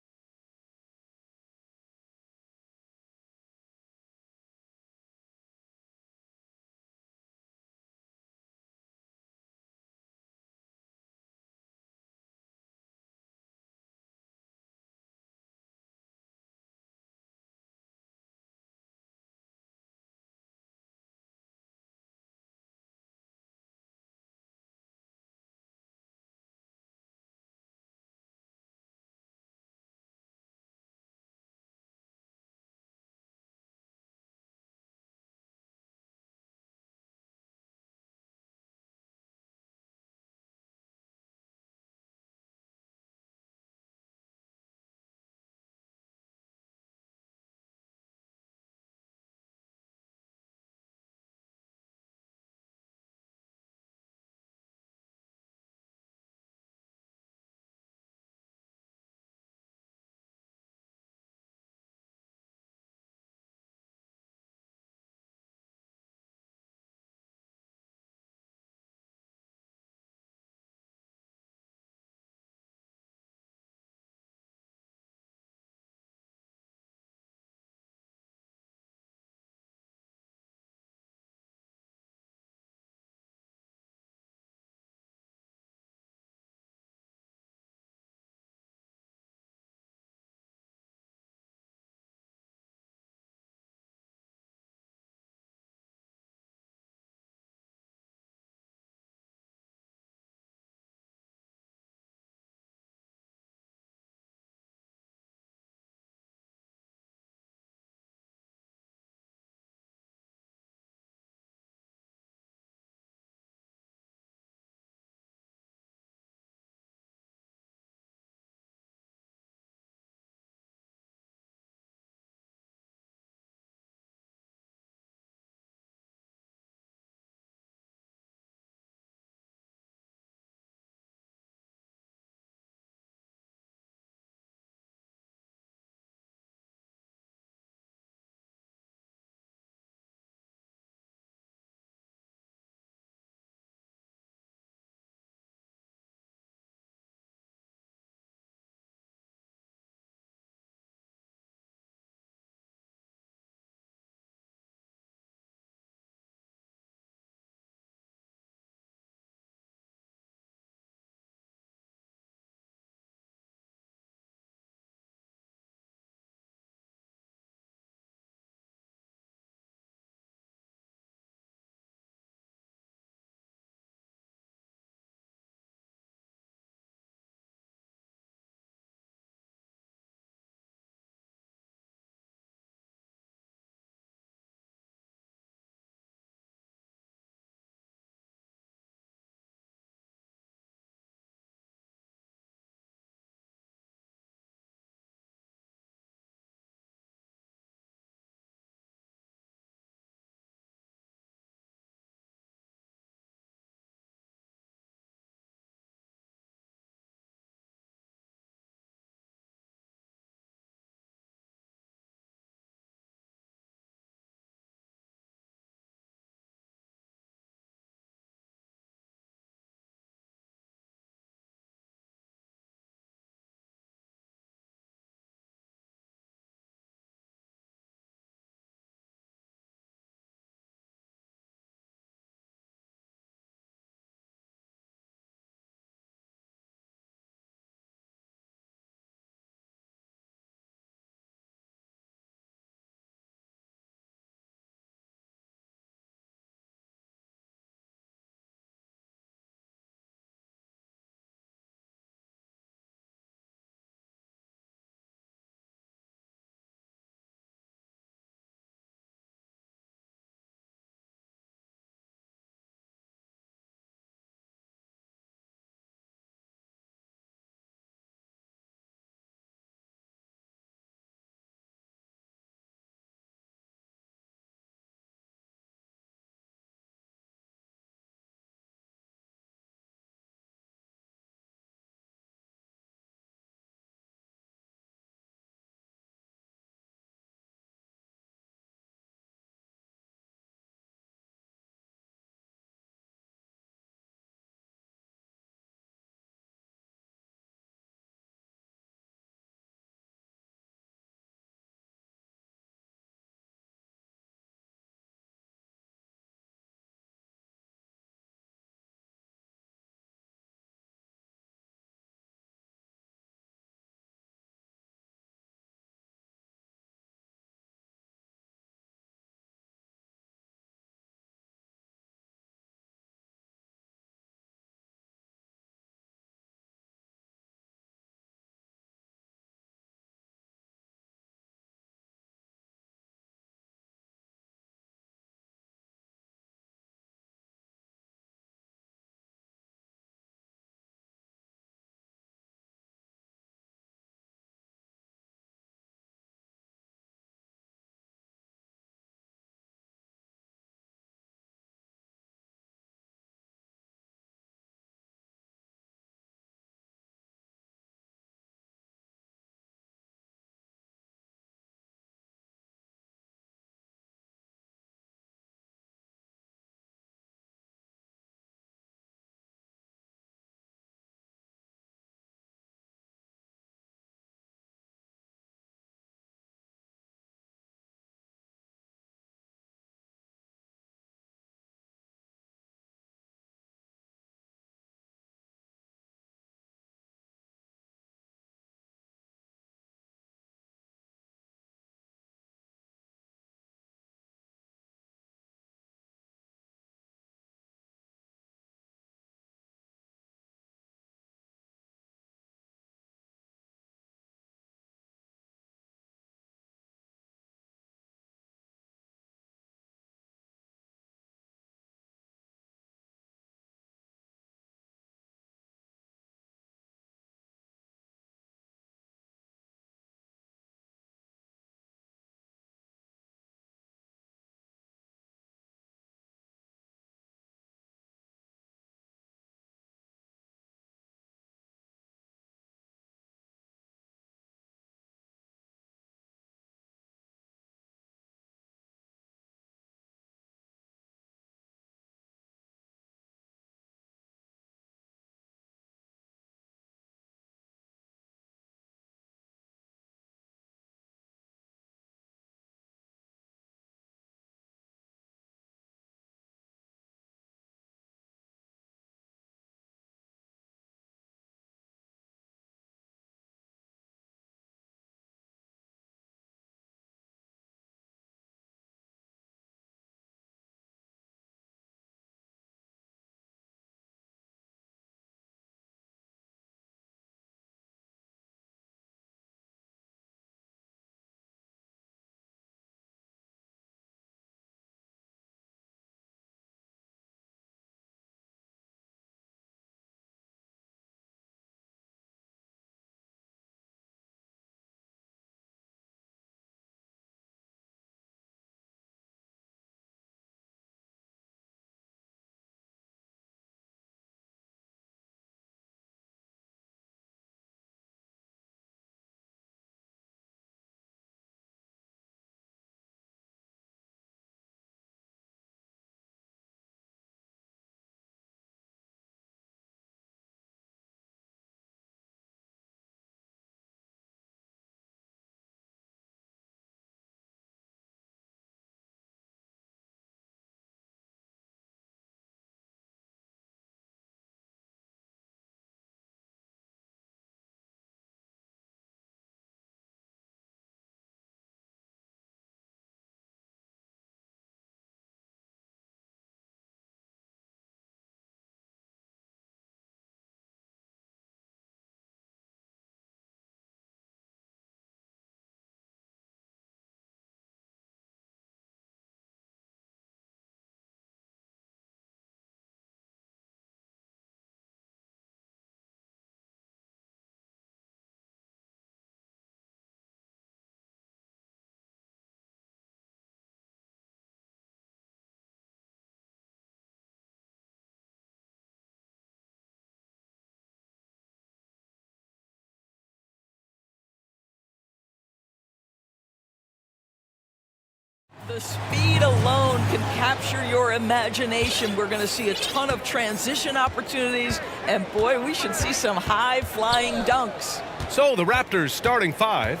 [SPEAKER 2] The speed alone can capture your imagination. We're going to see a ton of transition opportunities, and boy, we should see some high-flying dunks.
[SPEAKER 1] So the Raptors starting five.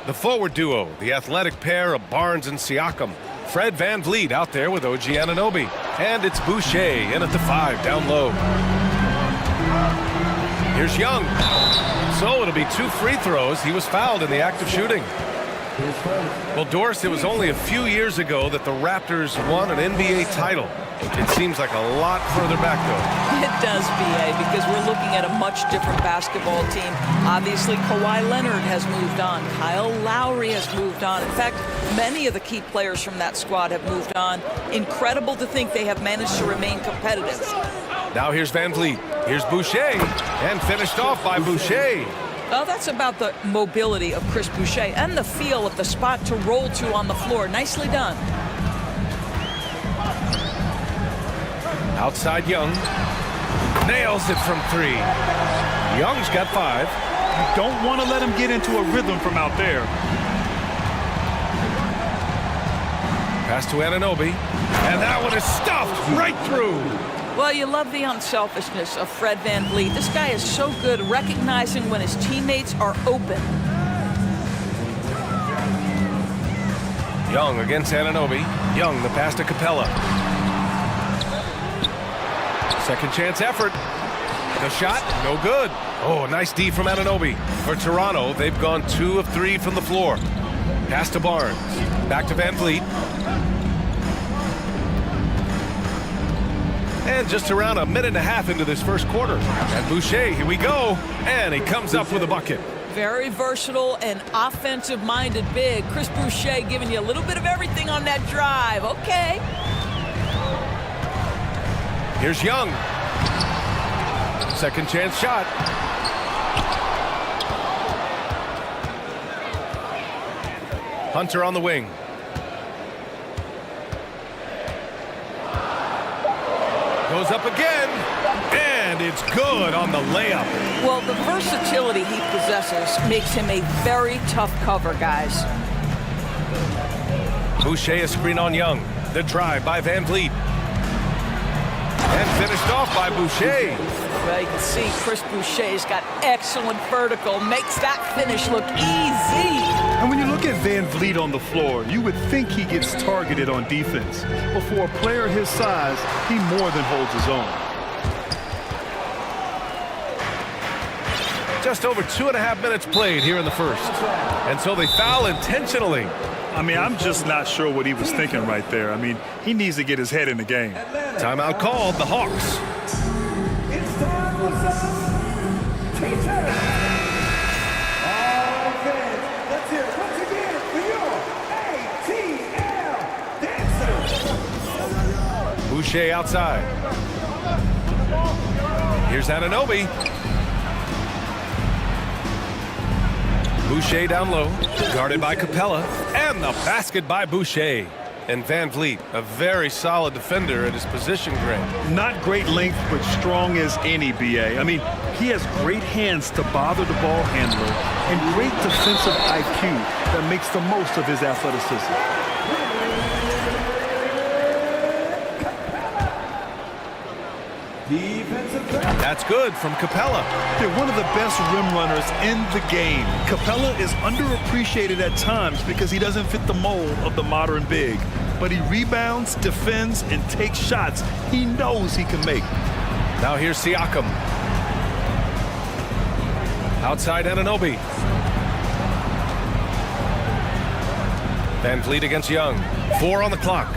[SPEAKER 1] The forward duo, the athletic pair of Barnes and Siakam. Fred VanVleet out there with OG Anunoby. And it's Boucher in at the 5 down low. Here's Young. So it'll be 2 free throws. He was fouled in the act of shooting. Well, Doris, it was only a few years ago that the Raptors won an NBA title. It seems like a lot further back, though.
[SPEAKER 2] It does, B.A., because we're looking at a much different basketball team. Obviously, Kawhi Leonard has moved on. Kyle Lowry has moved on. In fact, many of the key players from that squad have moved on. Incredible to think they have managed to remain competitive.
[SPEAKER 1] Now here's VanVleet. Here's Boucher. And finished off by Boucher.
[SPEAKER 2] Well, that's about the mobility of Chris Boucher and the feel of the spot to roll to on the floor. Nicely done.
[SPEAKER 1] Outside Young. Nails it from 3. Young's got 5.
[SPEAKER 3] You don't want to let him get into a rhythm from out there.
[SPEAKER 1] Pass to Anunoby. And that one is stuffed right through.
[SPEAKER 2] Well, you love the unselfishness of Fred VanVleet. This guy is so good recognizing when his teammates are open.
[SPEAKER 1] Young against Anunoby. Young, the pass to Capella. Second chance effort. The shot, no good. Oh, nice D from Anunoby. For Toronto, they've gone 2 of 3 from the floor. Pass to Barnes. Back to VanVleet. And just around a minute and a half into this first quarter. And Boucher, here we go. And he comes up with a bucket.
[SPEAKER 2] Very versatile and offensive-minded big. Chris Boucher giving you a little bit of everything on that drive. Okay.
[SPEAKER 1] Here's Young. Second chance shot. Hunter on the wing. Goes up again, and it's good on the layup.
[SPEAKER 2] Well, the versatility he possesses makes him a very tough cover, guys.
[SPEAKER 1] Boucher a screen on Young. The drive by VanVleet. And finished off by Boucher.
[SPEAKER 2] Well, you can see Chris Boucher's got excellent vertical. Makes that finish look easy.
[SPEAKER 3] And when you look at VanVleet on the floor, you would think he gets targeted on defense. But for a player his size, he more than holds his own.
[SPEAKER 1] Just over 2.5 minutes played here in the first. And so they foul intentionally.
[SPEAKER 3] I mean, I'm just not sure what he was thinking right there. I mean, he needs to get his head in the game.
[SPEAKER 1] Timeout called, the Hawks.
[SPEAKER 4] It's time for some teachers. Offense. Let's hear it once again for your ATL dancers.
[SPEAKER 1] Boucher outside. Here's Anunoby. Boucher down low, guarded by Capella, and the basket by Boucher. And VanVleet, a very solid defender at his position grade.
[SPEAKER 3] Not great length, but strong as any, BA. I mean, he has great hands to bother the ball handler and great defensive IQ that makes the most of his athleticism.
[SPEAKER 1] That's good from Capella.
[SPEAKER 3] They're one of the best rim runners in the game. Capella is underappreciated at times because he doesn't fit the mold of the modern big. But he rebounds, defends, and takes shots he knows he can make.
[SPEAKER 1] Now here's Siakam. Outside Anunoby. VanVleet against Young. 4 on the clock.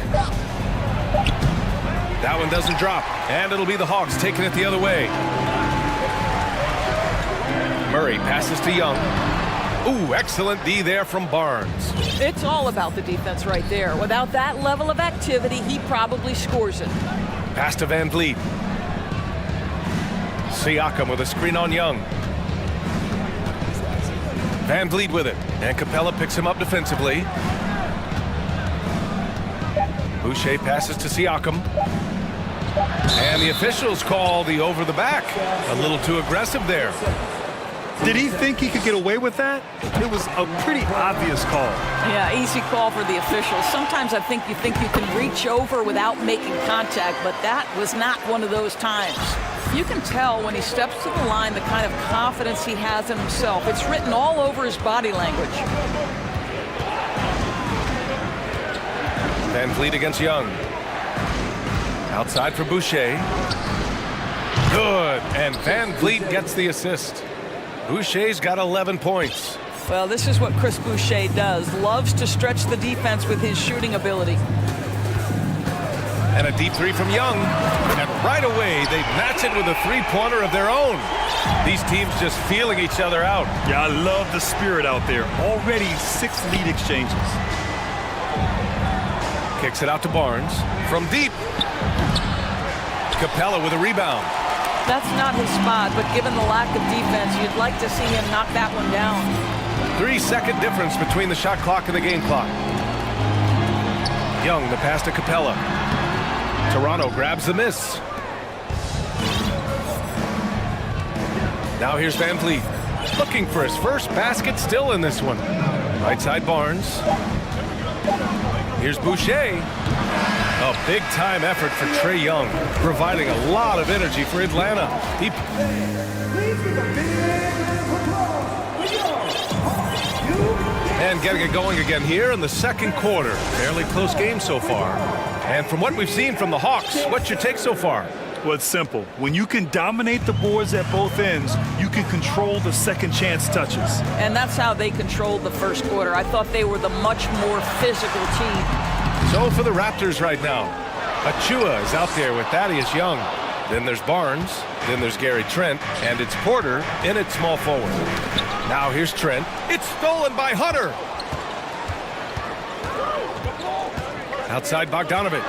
[SPEAKER 1] That one doesn't drop, and it'll be the Hawks taking it the other way. Murray passes to Young. Ooh, excellent D there from Barnes.
[SPEAKER 2] It's all about the defense right there. Without that level of activity, he probably scores it.
[SPEAKER 1] Pass to VanVleet. Siakam with a screen on Young. VanVleet with it, and Capella picks him up defensively. Boucher passes to Siakam. And the officials call the over the back. A little too aggressive there.
[SPEAKER 3] Did he think he could get away with that? It was a pretty obvious call.
[SPEAKER 2] Yeah, easy call for the officials. Sometimes I think you can reach over without making contact, but that was not one of those times. You can tell when he steps to the line the kind of confidence he has in himself. It's written all over his body language.
[SPEAKER 1] Van Vliet against Young. Outside for Boucher. Good, and Van Vliet gets the assist. Boucher's got 11 points.
[SPEAKER 2] Well, this is what Chris Boucher does. Loves to stretch the defense with his shooting ability.
[SPEAKER 1] And a deep three from Young. And right away, they match it with a three-pointer of their own. These teams just feeling each other out.
[SPEAKER 3] Yeah, I love the spirit out there. Already 6 lead exchanges.
[SPEAKER 1] Kicks it out to Barnes. From deep. Capella with a rebound.
[SPEAKER 2] That's not his spot, but given the lack of defense, you'd like to see him knock that one down.
[SPEAKER 1] 3-second difference between the shot clock and the game clock. Young, the pass to Capella. Toronto grabs the miss. Now here's Van Vliet. Looking for his first basket, still in this one. Right side Barnes. Here's Boucher. A big-time effort for Trae Young, providing a lot of energy for Atlanta. And getting it going again here in the second quarter. Fairly close game so far. And from what we've seen from the Hawks, what's your take so far?
[SPEAKER 3] Well, it's simple. When you can dominate the boards at both ends, you can control the second chance touches.
[SPEAKER 2] And that's how they controlled the first quarter. I thought they were the much more physical team.
[SPEAKER 1] So for the Raptors right now, Achua is out there with Thaddeus Young. Then there's Barnes. Then there's Gary Trent. And it's Porter in at small forward. Now here's Trent. It's stolen by Hunter. Outside Bogdanovich.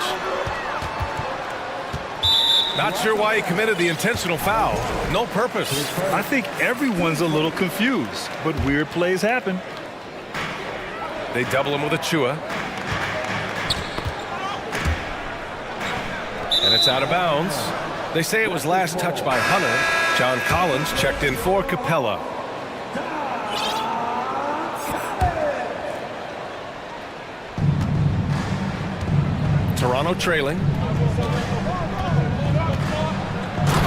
[SPEAKER 1] Not sure why he committed the intentional foul. No purpose.
[SPEAKER 3] I think everyone's a little confused, but weird plays happen.
[SPEAKER 1] They double him with Achua. And it's out of bounds. They say it was last touched by Hunter. John Collins checked in for Capella. Toronto trailing.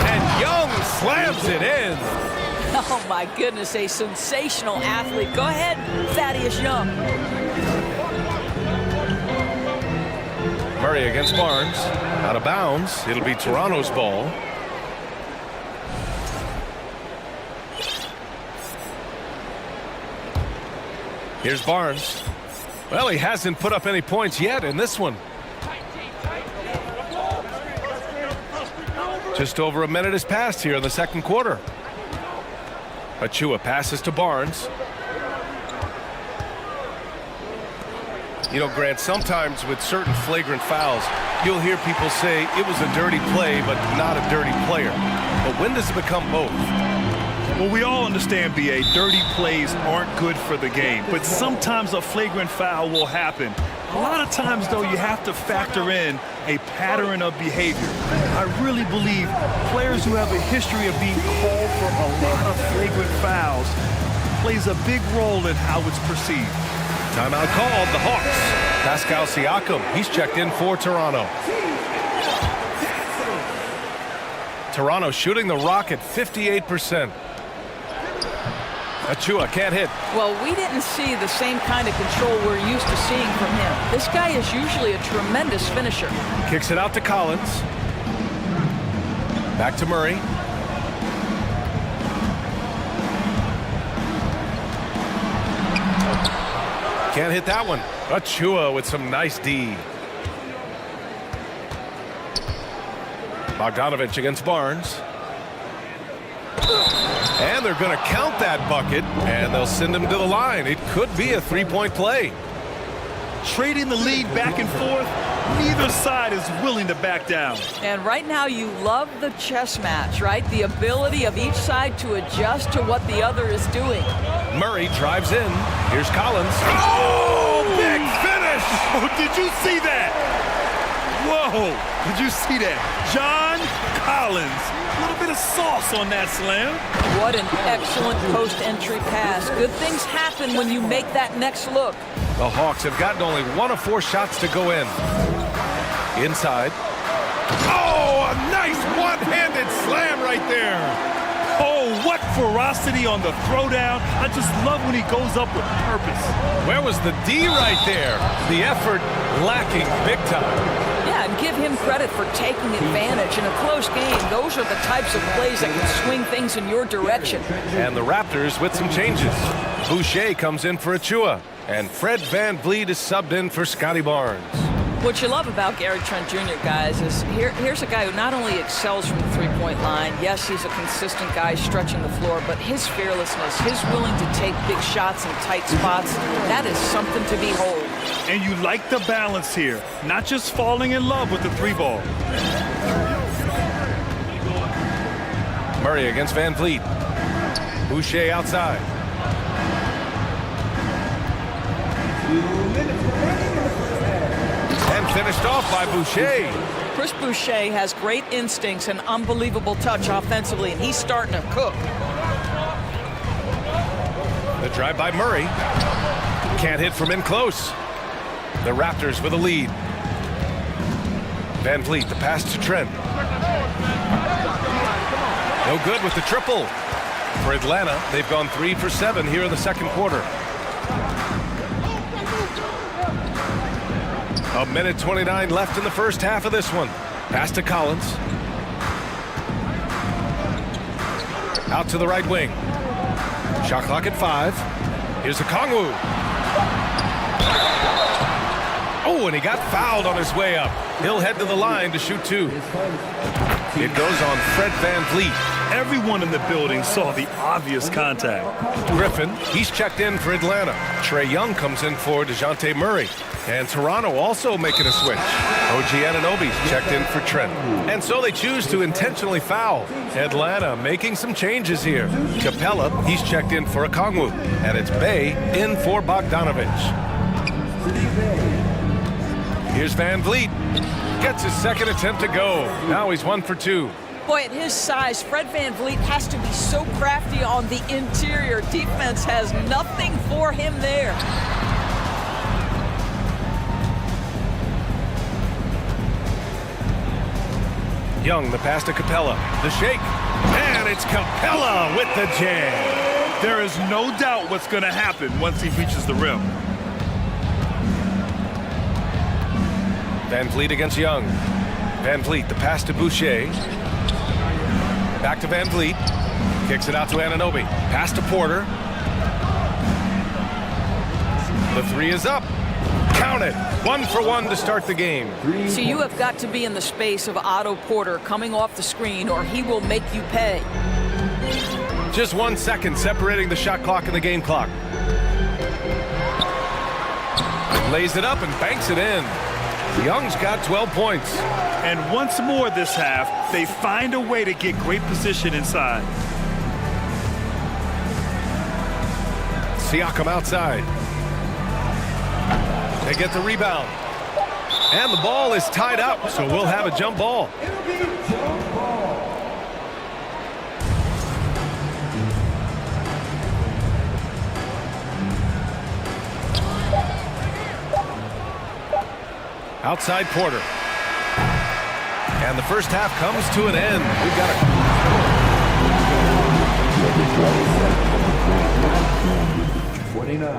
[SPEAKER 1] And Young slams it in.
[SPEAKER 2] Oh my goodness, a sensational athlete. Go ahead, Thaddeus Young.
[SPEAKER 1] Murray against Barnes. Out of bounds. It'll be Toronto's ball. Here's Barnes. Well, he hasn't put up any points yet in this one. Just over a minute has passed here in the second quarter. Achua passes to Barnes. You know, Grant, sometimes with certain flagrant fouls, you'll hear people say it was a dirty play, but not a dirty player. But when does it become both?
[SPEAKER 3] Well, we all understand, B.A., dirty plays aren't good for the game, but sometimes a flagrant foul will happen. A lot of times, though, you have to factor in a pattern of behavior. I really believe players who have a history of being called for a lot of flagrant fouls plays a big role in how it's perceived.
[SPEAKER 1] Timeout called, the Hawks. Pascal Siakam, he's checked in for Toronto. Toronto shooting the rock at 58%. Achua can't hit.
[SPEAKER 2] Well, we didn't see the same kind of control we're used to seeing from him. This guy is usually a tremendous finisher.
[SPEAKER 1] Kicks it out to Collins. Back to Murray. Can't hit that one. Achua with some nice D. Bogdanovich against Barnes. And they're going to count that bucket, and they'll send him to the line. It could be a three-point play.
[SPEAKER 3] Trading the lead back and forth, neither side is willing to back down.
[SPEAKER 2] And right now you love the chess match, right? The ability of each side to adjust to what the other is doing.
[SPEAKER 1] Murray drives in. Here's Collins. Oh, big finish!
[SPEAKER 3] Oh, did you see that? Whoa! Whoa, did you see that? John Collins. A little bit of sauce on that slam.
[SPEAKER 2] What an excellent post-entry pass. Good things happen when you make that next look.
[SPEAKER 1] The Hawks have gotten only 1 of 4 shots to go in. Inside. Oh, a nice one-handed slam right there.
[SPEAKER 3] Oh, what ferocity on the throwdown. I just love when he goes up with purpose.
[SPEAKER 1] Where was the D right there? The effort lacking big time.
[SPEAKER 2] Yeah, and give him credit for taking advantage. In a close game, those are the types of plays that can swing things in your direction.
[SPEAKER 1] And the Raptors with some changes. Boucher comes in for Achua, and Fred VanVleet is subbed in for Scotty Barnes.
[SPEAKER 2] What you love about Gary Trent Jr., guys, is here's a guy who not only excels from the three-point line, yes, he's a consistent guy stretching the floor, but his fearlessness, his willing to take big shots in tight spots, that is something to behold.
[SPEAKER 3] And you like the balance here, not just falling in love with the three ball.
[SPEAKER 1] Murray against VanVleet. Boucher outside. And finished off by Boucher.
[SPEAKER 2] Chris Boucher has great instincts and unbelievable touch offensively, and he's starting to cook.
[SPEAKER 1] The drive by Murray. Can't hit from in close. The Raptors with a lead. VanVleet, the pass to Trent. No good with the triple. For Atlanta, they've gone 3 for 7 here in the second quarter. A minute 29 left in the first half of this one. Pass to Collins. Out to the right wing. Shot clock at 5. Here's a Kongwu. Oh, and he got fouled on his way up. He'll head to the line to shoot 2. It goes on Fred VanVleet.
[SPEAKER 3] Everyone in the building saw the obvious contact.
[SPEAKER 1] Griffin, he's checked in for Atlanta. Trae Young comes in for DeJounte Murray. And Toronto also making a switch. OG Anunoby's checked in for Trent. And so they choose to intentionally foul. Atlanta making some changes here. Capella, he's checked in for Okongwu. And it's Bay in for Bogdanovich. Here's VanVleet. Gets his second attempt to go. Now he's 1 for 2.
[SPEAKER 2] Boy, at his size, Fred VanVleet has to be so crafty on the interior. Defense has nothing for him there.
[SPEAKER 1] Young, the pass to Capella. The shake. And it's Capella with the jam.
[SPEAKER 3] There is no doubt what's going to happen once he reaches the rim.
[SPEAKER 1] VanVleet against Young. VanVleet, the pass to Boucher. Back to VanVleet. Kicks it out to Anunoby. Pass to Porter. The 3 is up. Count it. 1 for 1 to start the game.
[SPEAKER 2] So you have got to be in the space of Otto Porter coming off the screen, or he will make you pay.
[SPEAKER 1] Just 1 second separating the shot clock and the game clock. Lays it up and banks it in. Young's got 12 points.
[SPEAKER 3] And once more this half, they find a way to get great position inside.
[SPEAKER 1] Siakam outside. They get the rebound. And the ball is tied up, so we'll have a jump ball. Outside Porter. And the first half comes to an end. We've got
[SPEAKER 4] a 29.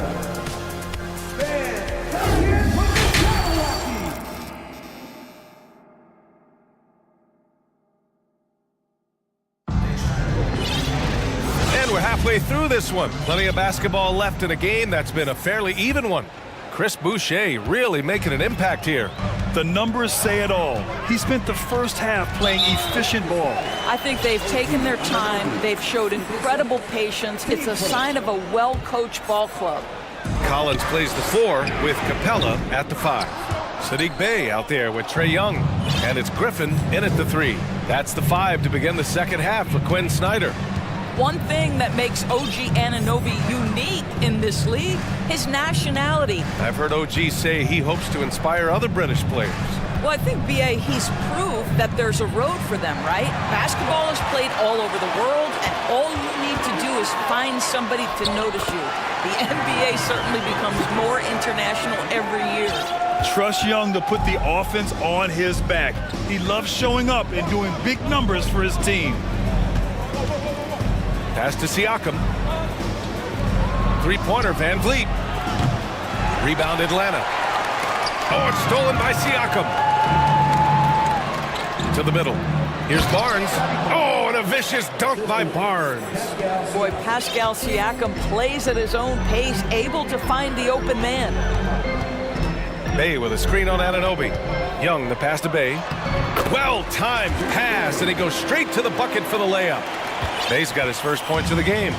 [SPEAKER 1] And we're halfway through this one. Plenty of basketball left in a game that's been a fairly even one. Chris Boucher really making an impact here.
[SPEAKER 3] The numbers say it all. He spent the first half playing efficient ball.
[SPEAKER 2] I think they've taken their time. They've showed incredible patience. It's a sign of a well-coached ball club.
[SPEAKER 1] Collins plays the 4 with Capella at the 5. Sadiq Bey out there with Trae Young. And it's Griffin in at the 3. That's the 5 to begin the second half for Quinn Snyder.
[SPEAKER 2] One thing that makes OG Anunoby unique in this league, his nationality.
[SPEAKER 1] I've heard OG say he hopes to inspire other British players.
[SPEAKER 2] Well, I think, B.A., he's proved that there's a road for them, right? Basketball is played all over the world, and all you need to do is find somebody to notice you. The NBA certainly becomes more international every year.
[SPEAKER 3] Trust Young to put the offense on his back. He loves showing up and doing big numbers for his team.
[SPEAKER 1] Pass to Siakam. Three-pointer, Van Vliet. Rebound, Atlanta. Oh, it's stolen by Siakam. To the middle. Here's Barnes. Oh, and a vicious dunk by Barnes.
[SPEAKER 2] Boy, Pascal Siakam plays at his own pace, able to find the open man.
[SPEAKER 1] Bay with a screen on Anunoby. Young, the pass to Bay. Well-timed pass, and he goes straight to the bucket for the layup. Bay's got his first points of the game.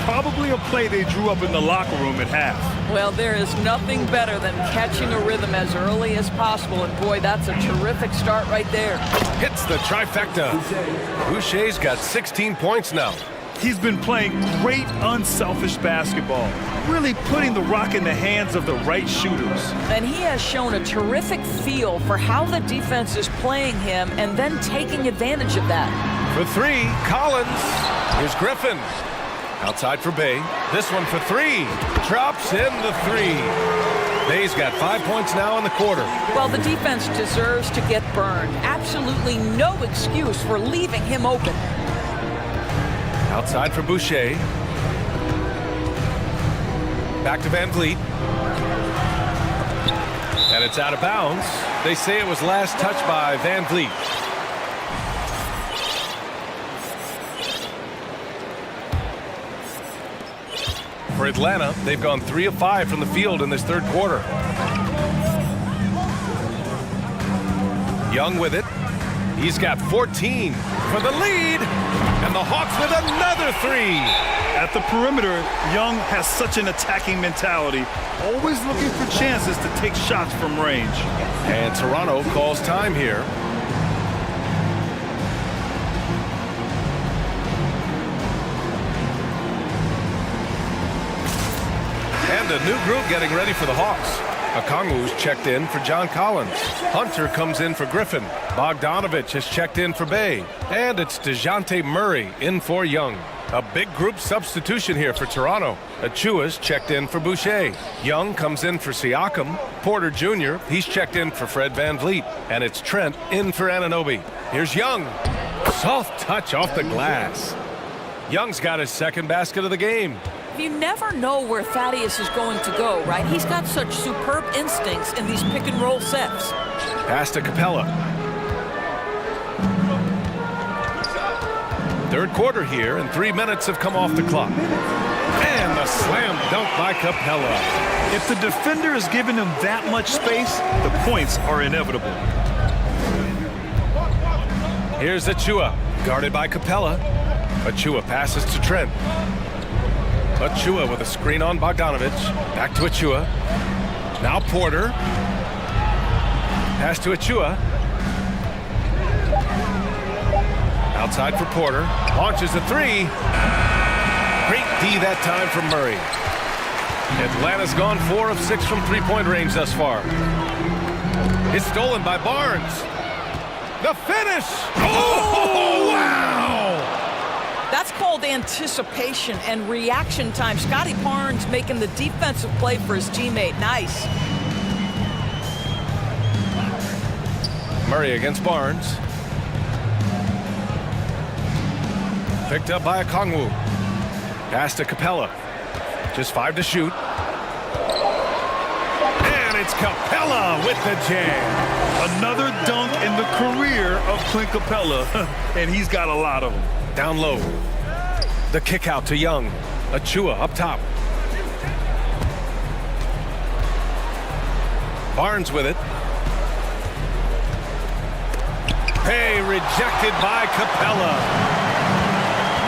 [SPEAKER 3] Probably a play they drew up in the locker room at half.
[SPEAKER 2] Well, there is nothing better than catching a rhythm as early as possible, and boy, that's a terrific start right there.
[SPEAKER 1] Hits the trifecta. Boucher's got 16 points now.
[SPEAKER 3] He's been playing great, unselfish basketball, really putting the rock in the hands of the right shooters.
[SPEAKER 2] And he has shown a terrific feel for how the defense is playing him and then taking advantage of that.
[SPEAKER 1] For three, Collins. Here's Griffin. Outside for Bay. This one for three. Drops in the three. Bay's got 5 points now in the quarter.
[SPEAKER 2] Well, the defense deserves to get burned. Absolutely no excuse for leaving him open.
[SPEAKER 1] Outside for Boucher. Back to Van Vliet. And it's out of bounds. They say it was last touched by Van Vliet. For Atlanta, they've gone 3 of 5 from the field in this third quarter. Young with it. He's got 14 for the lead. And the Hawks with another three.
[SPEAKER 3] At the perimeter, Young has such an attacking mentality, always looking for chances to take shots from range.
[SPEAKER 1] And Toronto calls time here. And a new group getting ready for the Hawks. Okongwu's checked in for John Collins. Hunter comes in for Griffin. Bogdanovich has checked in for Bay. And it's DeJounte Murray in for Young. A big group substitution here for Toronto. Achua's checked in for Boucher. Young comes in for Siakam. Porter Jr., he's checked in for Fred Van Vliet. And it's Trent in for Anunoby. Here's Young. Soft touch off the glass. Young's got his second basket of the game.
[SPEAKER 2] You never know where Thaddeus is going to go, right? He's got such superb instincts in these pick-and-roll sets.
[SPEAKER 1] Pass to Capella. Third quarter here, and 3 minutes have come off the clock. And the slam dunk by Capella.
[SPEAKER 3] If the defender is giving him that much space, the points are inevitable.
[SPEAKER 1] Here's Achua, guarded by Capella. Achua passes to Trent. Achua with a screen on Bogdanovich. Back to Achua. Now Porter. Pass to Achua. Outside for Porter. Launches a three. Great D that time from Murray. Atlanta's gone 4 of 6 from three-point range thus far. It's stolen by Barnes. The finish! Oh, wow!
[SPEAKER 2] That's called anticipation and reaction time. Scotty Barnes making the defensive play for his teammate. Nice.
[SPEAKER 1] Murray against Barnes. Picked up by Okongwu. Pass to Capella. Just 5 to shoot. And it's Capella with the jam.
[SPEAKER 3] Another dunk in the career of Clint Capella. And he's got a lot of them.
[SPEAKER 1] Down low. The kick out to Young. Achua up top. Barnes with it. Hey, rejected by Capella.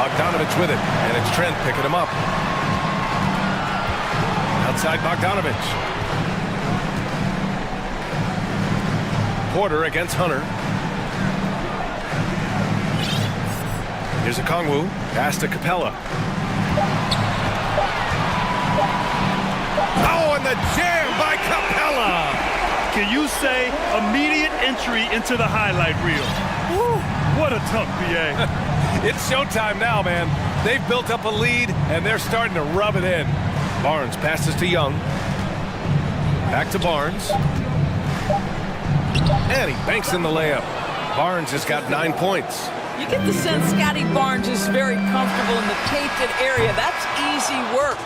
[SPEAKER 1] Bogdanovich with it, and it's Trent picking him up. Outside Bogdanovich. Porter against Hunter. Here's Okongwu. Pass to Capella. Oh, and the jam by Capella.
[SPEAKER 3] Can you say immediate entry into the highlight reel? Woo, what a dunk, BA.
[SPEAKER 1] It's showtime now, man. They've built up a lead, and they're starting to rub it in. Barnes passes to Young. Back to Barnes. And he banks in the layup. Barnes has got 9 points.
[SPEAKER 2] You get the sense Scotty Barnes is very comfortable in the painted area. That's easy work.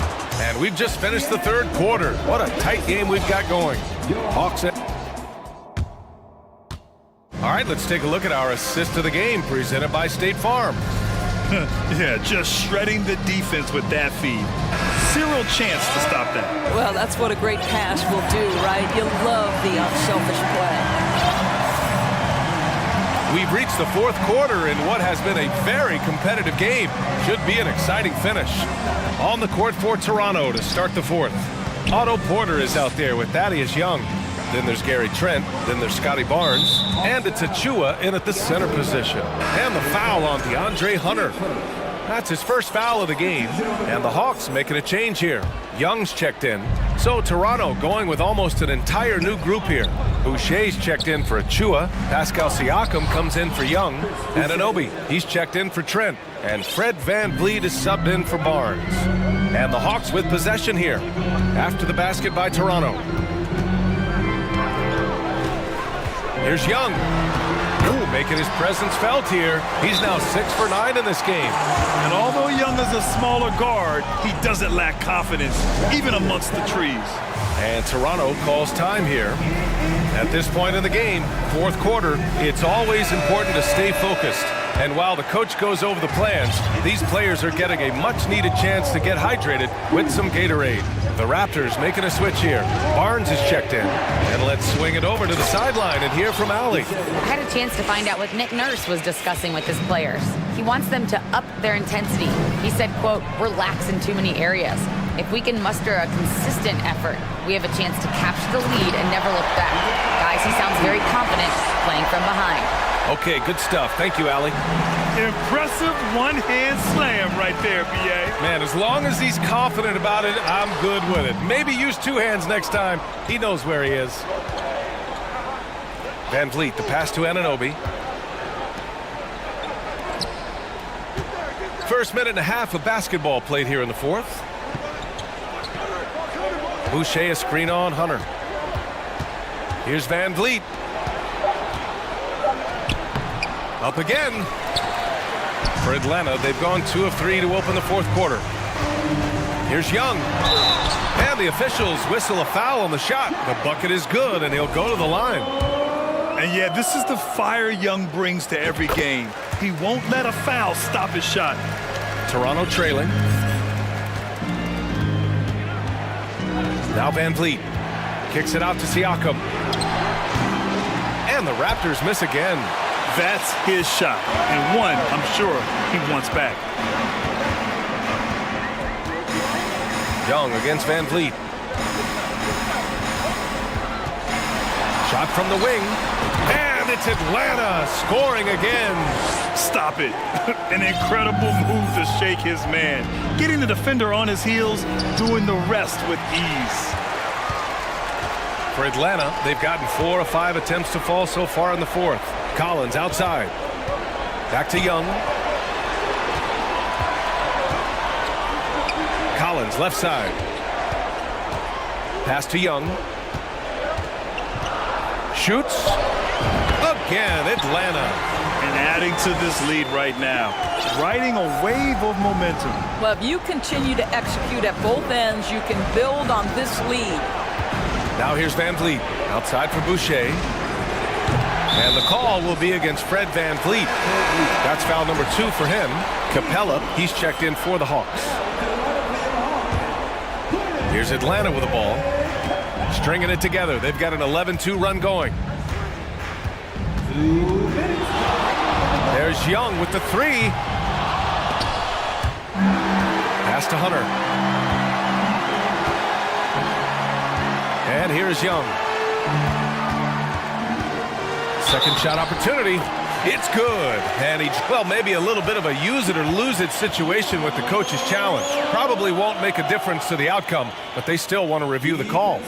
[SPEAKER 1] And we've just finished the third quarter. What a tight game we've got going. Hawks it. All right, let's take a look at our assist of the game presented by State Farm.
[SPEAKER 3] Yeah, just shredding the defense with that feed. Zero chance to stop that.
[SPEAKER 2] Well, that's what a great pass will do, right? You love the unselfish play.
[SPEAKER 1] We've reached the fourth quarter in what has been a very competitive game. Should be an exciting finish. On the court for Toronto to start the fourth. Otto Porter is out there with Thaddeus Young. Then there's Gary Trent. Then there's Scotty Barnes. And it's Achua in at the center position. And the foul on DeAndre Hunter. That's his first foul of the game. And the Hawks making a change here. Young's checked in. So Toronto going with almost an entire new group here. Boucher's checked in for Achua. Pascal Siakam comes in for Young. And Anunoby, he's checked in for Trent. And Fred VanVleet is subbed in for Barnes. And the Hawks with possession here. After the basket by Toronto. Here's Young. Ooh, making his presence felt here. He's now 6 for 9 in this game.
[SPEAKER 3] And although Young is a smaller guard, he doesn't lack confidence, even amongst the trees.
[SPEAKER 1] And Toronto calls time here. At this point in the game, fourth quarter, it's always important to stay focused. And while the coach goes over the plans, these players are getting a much-needed chance to get hydrated with some Gatorade. The Raptors making a switch here. Barnes is checked in. And let's swing it over to the sideline and hear from Allie.
[SPEAKER 5] I had a chance to find out what Nick Nurse was discussing with his players. He wants them to up their intensity. He said, quote, relax in too many areas. If we can muster a consistent effort, we have a chance to capture the lead and never look back. Guys, he sounds very confident playing from behind.
[SPEAKER 1] Okay, good stuff. Thank you, Allie.
[SPEAKER 3] Impressive one-hand slam right there, B.A.
[SPEAKER 1] Man, as long as he's confident about it, I'm good with it. Maybe use two hands next time. He knows where he is. VanVleet, the pass to Anunoby. First minute and a half of basketball played here in the fourth. Boucher a screen on Hunter. Here's VanVleet. Up again. For Atlanta, they've gone 2 of 3 to open the fourth quarter. Here's Young. And the officials whistle a foul on the shot. The bucket is good, and he'll go to the line.
[SPEAKER 3] And yeah, this is the fire Young brings to every game. He won't let a foul stop his shot.
[SPEAKER 1] Toronto trailing. Now VanVleet kicks it out to Siakam. And the Raptors miss again.
[SPEAKER 3] That's his shot, and one I'm sure he wants back.
[SPEAKER 1] Young against VanVleet. Shot from the wing, and it's Atlanta scoring again.
[SPEAKER 3] Stop it. An incredible move to shake his man. Getting the defender on his heels, doing the rest with ease.
[SPEAKER 1] For Atlanta, they've gotten 4 of 5 attempts to fall so far in the fourth. Collins outside. Back to Young. Collins left side. Pass to Young. Shoots. Again, Atlanta.
[SPEAKER 3] And adding to this lead right now. Riding a wave of momentum.
[SPEAKER 2] Well, if you continue to execute at both ends, you can build on this lead.
[SPEAKER 1] Now here's VanVleet. Outside for Boucher. And the call will be against Fred VanVleet. That's foul number 2 for him. Capella, he's checked in for the Hawks. Here's Atlanta with the ball. Stringing it together. They've got an 11-2 run going. There's Young with the 3. Pass to Hunter. And here's Young. Second shot opportunity. It's good. And well, maybe a little bit of a use it or lose it situation with the coach's challenge. Probably won't make a difference to the outcome, but they still want to review the call.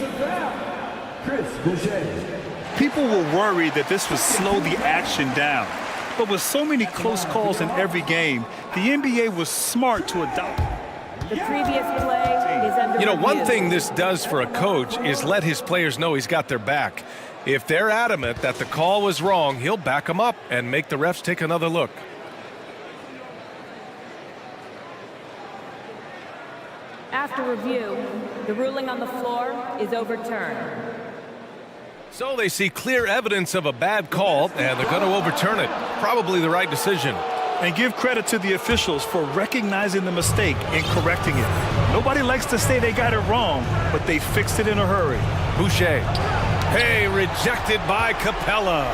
[SPEAKER 3] People were worried that this would slow the action down. But with so many close calls in every game, the NBA was smart to adopt.
[SPEAKER 14] The previous play is under
[SPEAKER 1] You know, one
[SPEAKER 14] review.
[SPEAKER 1] thing this does for a coach is let his players know he's got their back. If they're adamant that the call was wrong, he'll back them up and make the refs take another look.
[SPEAKER 14] After review, the ruling on the floor is overturned.
[SPEAKER 1] So they see clear evidence of a bad call, and they're going to overturn it. Probably the right decision.
[SPEAKER 3] And give credit to the officials for recognizing the mistake and correcting it. Nobody likes to say they got it wrong, but they fixed it in a hurry.
[SPEAKER 1] Boucher. Hey, rejected by Capella.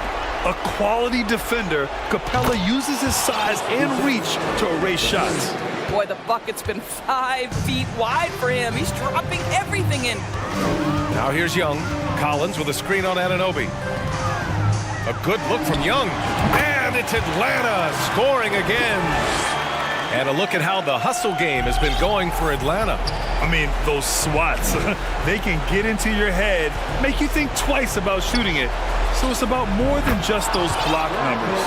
[SPEAKER 3] A quality defender, Capella uses his size and reach to erase shots.
[SPEAKER 2] Boy, the bucket's been 5 feet wide for him. He's dropping everything in.
[SPEAKER 1] Now here's Young. Collins with a screen on Anunoby. A good look from Young. And it's Atlanta scoring again. And a look at how the hustle game has been going for Atlanta.
[SPEAKER 3] I mean, those swats, they can get into your head, make you think twice about shooting it. So it's about more than just those block numbers.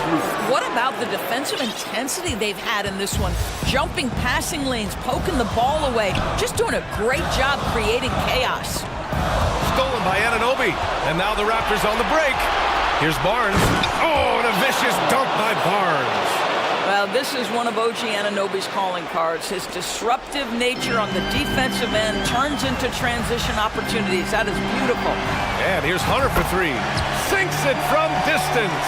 [SPEAKER 2] What about the defensive intensity they've had in this one? Jumping passing lanes, poking the ball away, just doing a great job creating chaos.
[SPEAKER 1] Stolen by Anunoby. And now the Raptors on the break. Here's Barnes. Oh, and a vicious dunk by Barnes.
[SPEAKER 2] Well, this is one of OG Anunoby's calling cards. His disruptive nature on the defensive end turns into transition opportunities. That is beautiful.
[SPEAKER 1] And here's Hunter for three. Sinks it from distance.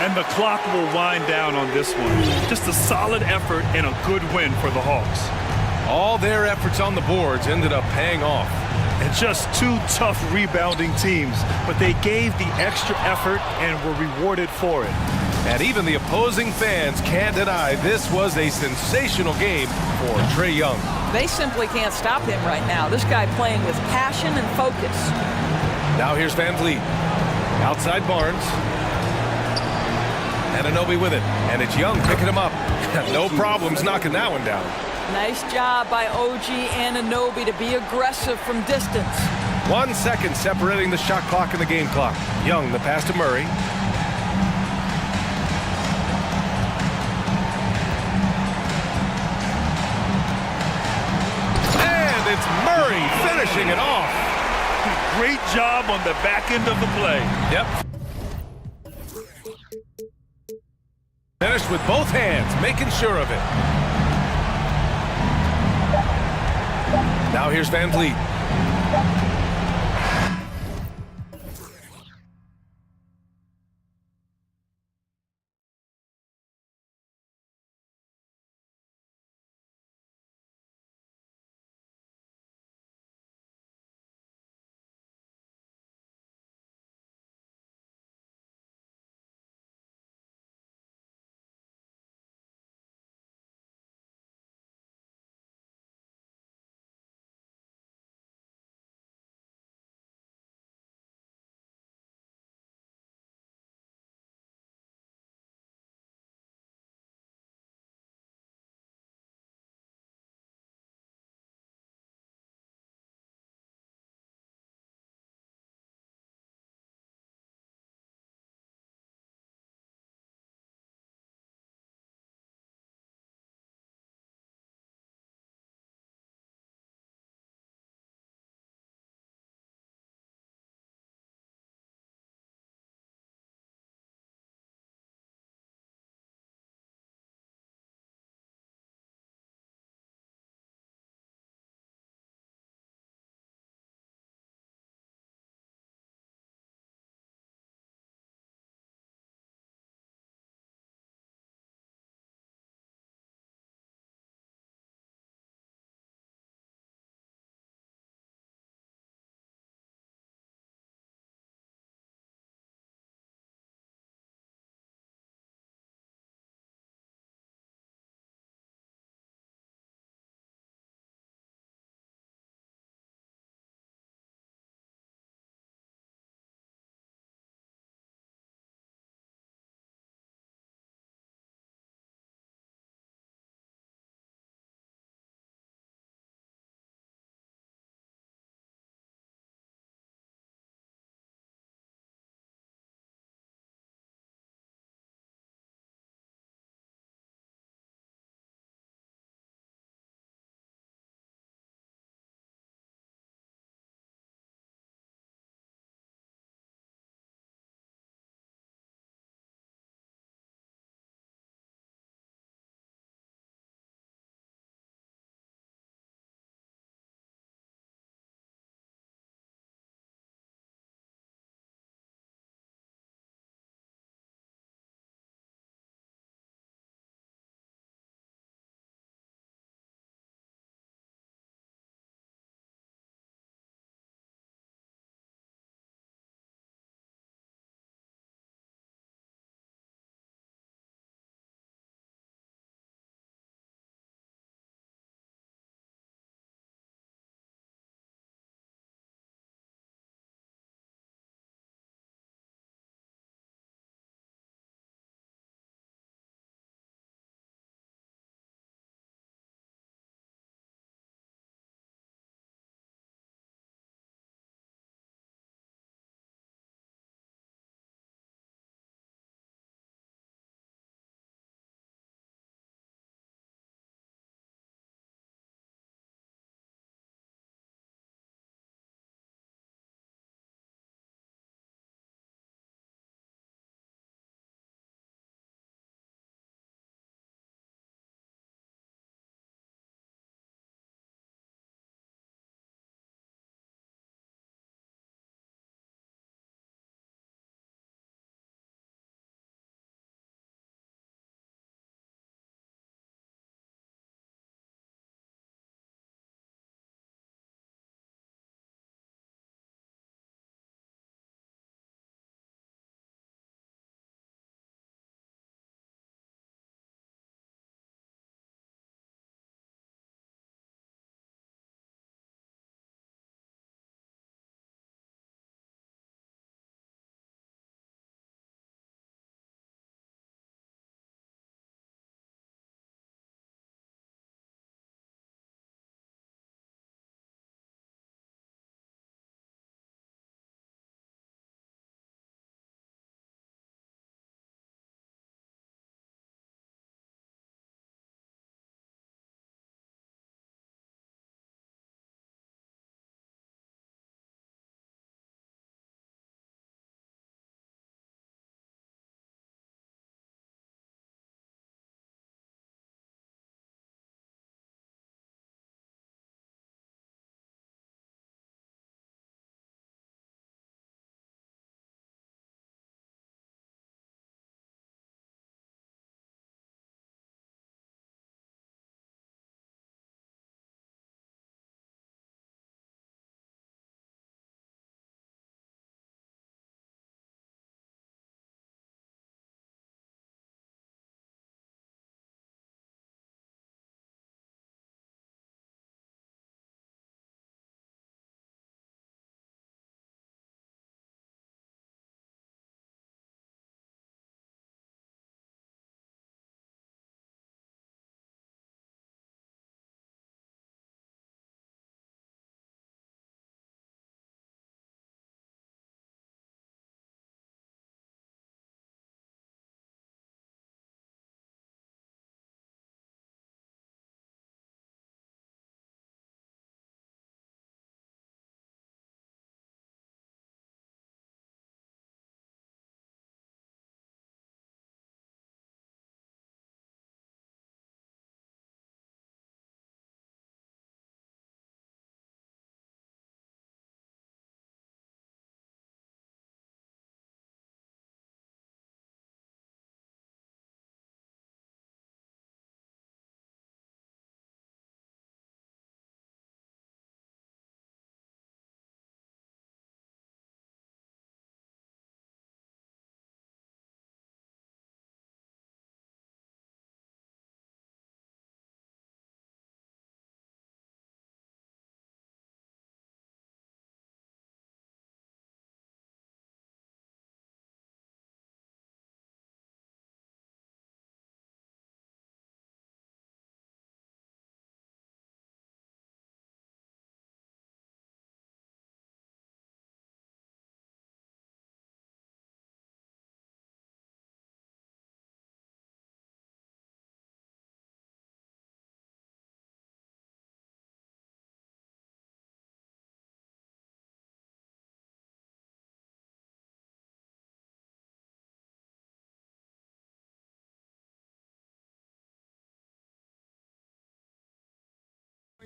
[SPEAKER 3] And the clock will wind down on this one. Just a solid effort and a good win for the Hawks.
[SPEAKER 1] All their efforts on the boards ended up paying off.
[SPEAKER 3] And just two tough rebounding teams, but they gave the extra effort and were rewarded for it.
[SPEAKER 1] And even the opposing fans can't deny this was a sensational game for Trae Young.
[SPEAKER 2] They simply can't stop him right now. This guy playing with passion and focus.
[SPEAKER 1] Now here's Van Vliet. Outside Barnes. Anunoby with it. And it's Young picking him up. No problems knocking that one down.
[SPEAKER 2] Nice job by OG Anunoby to be aggressive from distance.
[SPEAKER 1] 1 second separating the shot clock and the game clock. Young, the pass to Murray. And it's Murray finishing it off.
[SPEAKER 3] Great job on the back end of the play.
[SPEAKER 1] Yep. Finished with both hands, making sure of it. Now here's Van Vliet.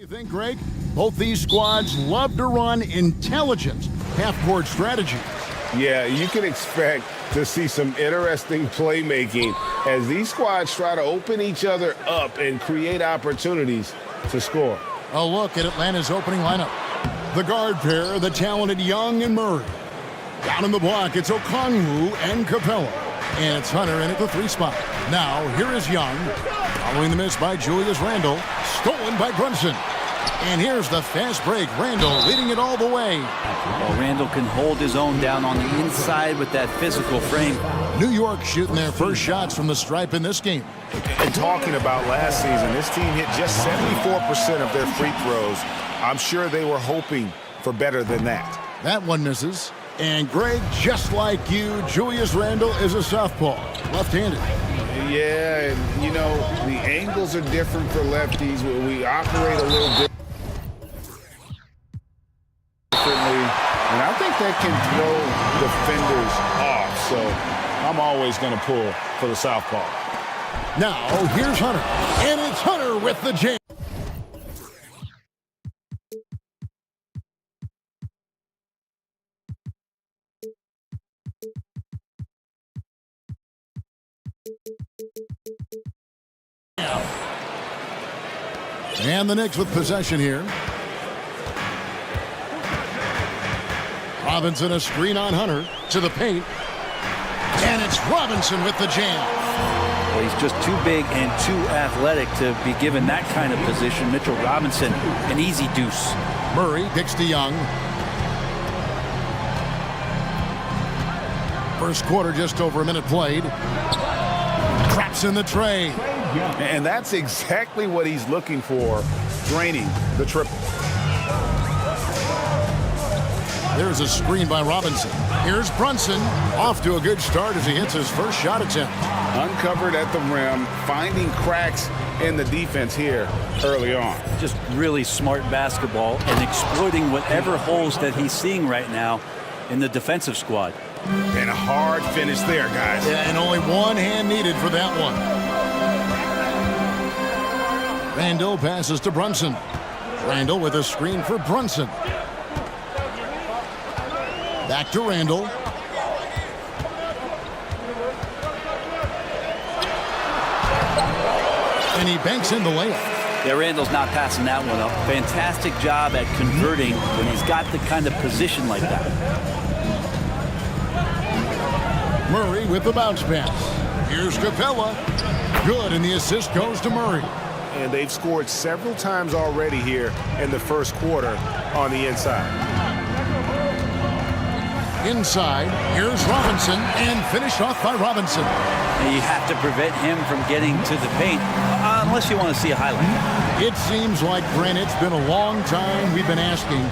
[SPEAKER 6] You think, Greg? Both these squads love to run intelligent half-court strategy.
[SPEAKER 7] Yeah, you can expect to see some interesting playmaking as these squads try to open each other up and create opportunities to score.
[SPEAKER 6] A look at Atlanta's opening lineup. The guard pair, the talented Young and Murray. Down in the block, it's Okongwu and Capella. And it's Hunter in at the 3 spot. Now, here is Young. Following the miss by Julius Randle. Stolen by Brunson. And here's the fast break. Randle leading it all the way.
[SPEAKER 11] Well, Randle can hold his own down on the inside with that physical frame.
[SPEAKER 6] New York shooting their first shots from the stripe in this game.
[SPEAKER 7] And talking about last season, this team hit just 74% of their free throws. I'm sure they were hoping for better than that.
[SPEAKER 6] That one misses. And Greg, just like you, Julius Randle is a southpaw, left-handed.
[SPEAKER 7] Yeah, and you know, the angles are different for lefties. We operate a little differently, and I think that can throw defenders off. So I'm always going to pull for the southpaw.
[SPEAKER 6] Now, here's Hunter, and it's Hunter with the jam. And the Knicks with possession here. Robinson a screen on Hunter to the paint. And it's Robinson with the jam.
[SPEAKER 11] Well, he's just too big and too athletic to be given that kind of position. Mitchell Robinson, an easy deuce.
[SPEAKER 6] Murray kicks to Young. First quarter, just over a minute played. Traps in the tray.
[SPEAKER 7] And that's exactly what he's looking for, draining the triple.
[SPEAKER 6] There's a screen by Robinson. Here's Brunson, off to a good start as he hits his first shot attempt.
[SPEAKER 7] Uncovered at the rim, finding cracks in the defense here early on.
[SPEAKER 11] Just really smart basketball and exploiting whatever holes that he's seeing right now in the defensive squad.
[SPEAKER 7] And a hard finish there, guys.
[SPEAKER 6] Yeah, and only one hand needed for that one. Randle passes to Brunson. Randle with a screen for Brunson. Back to Randle. And he banks in the layup.
[SPEAKER 11] Yeah, Randle's not passing that one up. Fantastic job at converting when he's got the kind of position like that.
[SPEAKER 6] Murray with the bounce pass. Here's Capella. Good, and the assist goes to Murray.
[SPEAKER 7] And they've scored several times already here in the first quarter on the inside.
[SPEAKER 6] Inside, here's Robinson, and finished off by Robinson.
[SPEAKER 11] And you have to prevent him from getting to the paint, unless you want to see a highlight.
[SPEAKER 6] It seems like, Brent, it's been a long time we've been asking,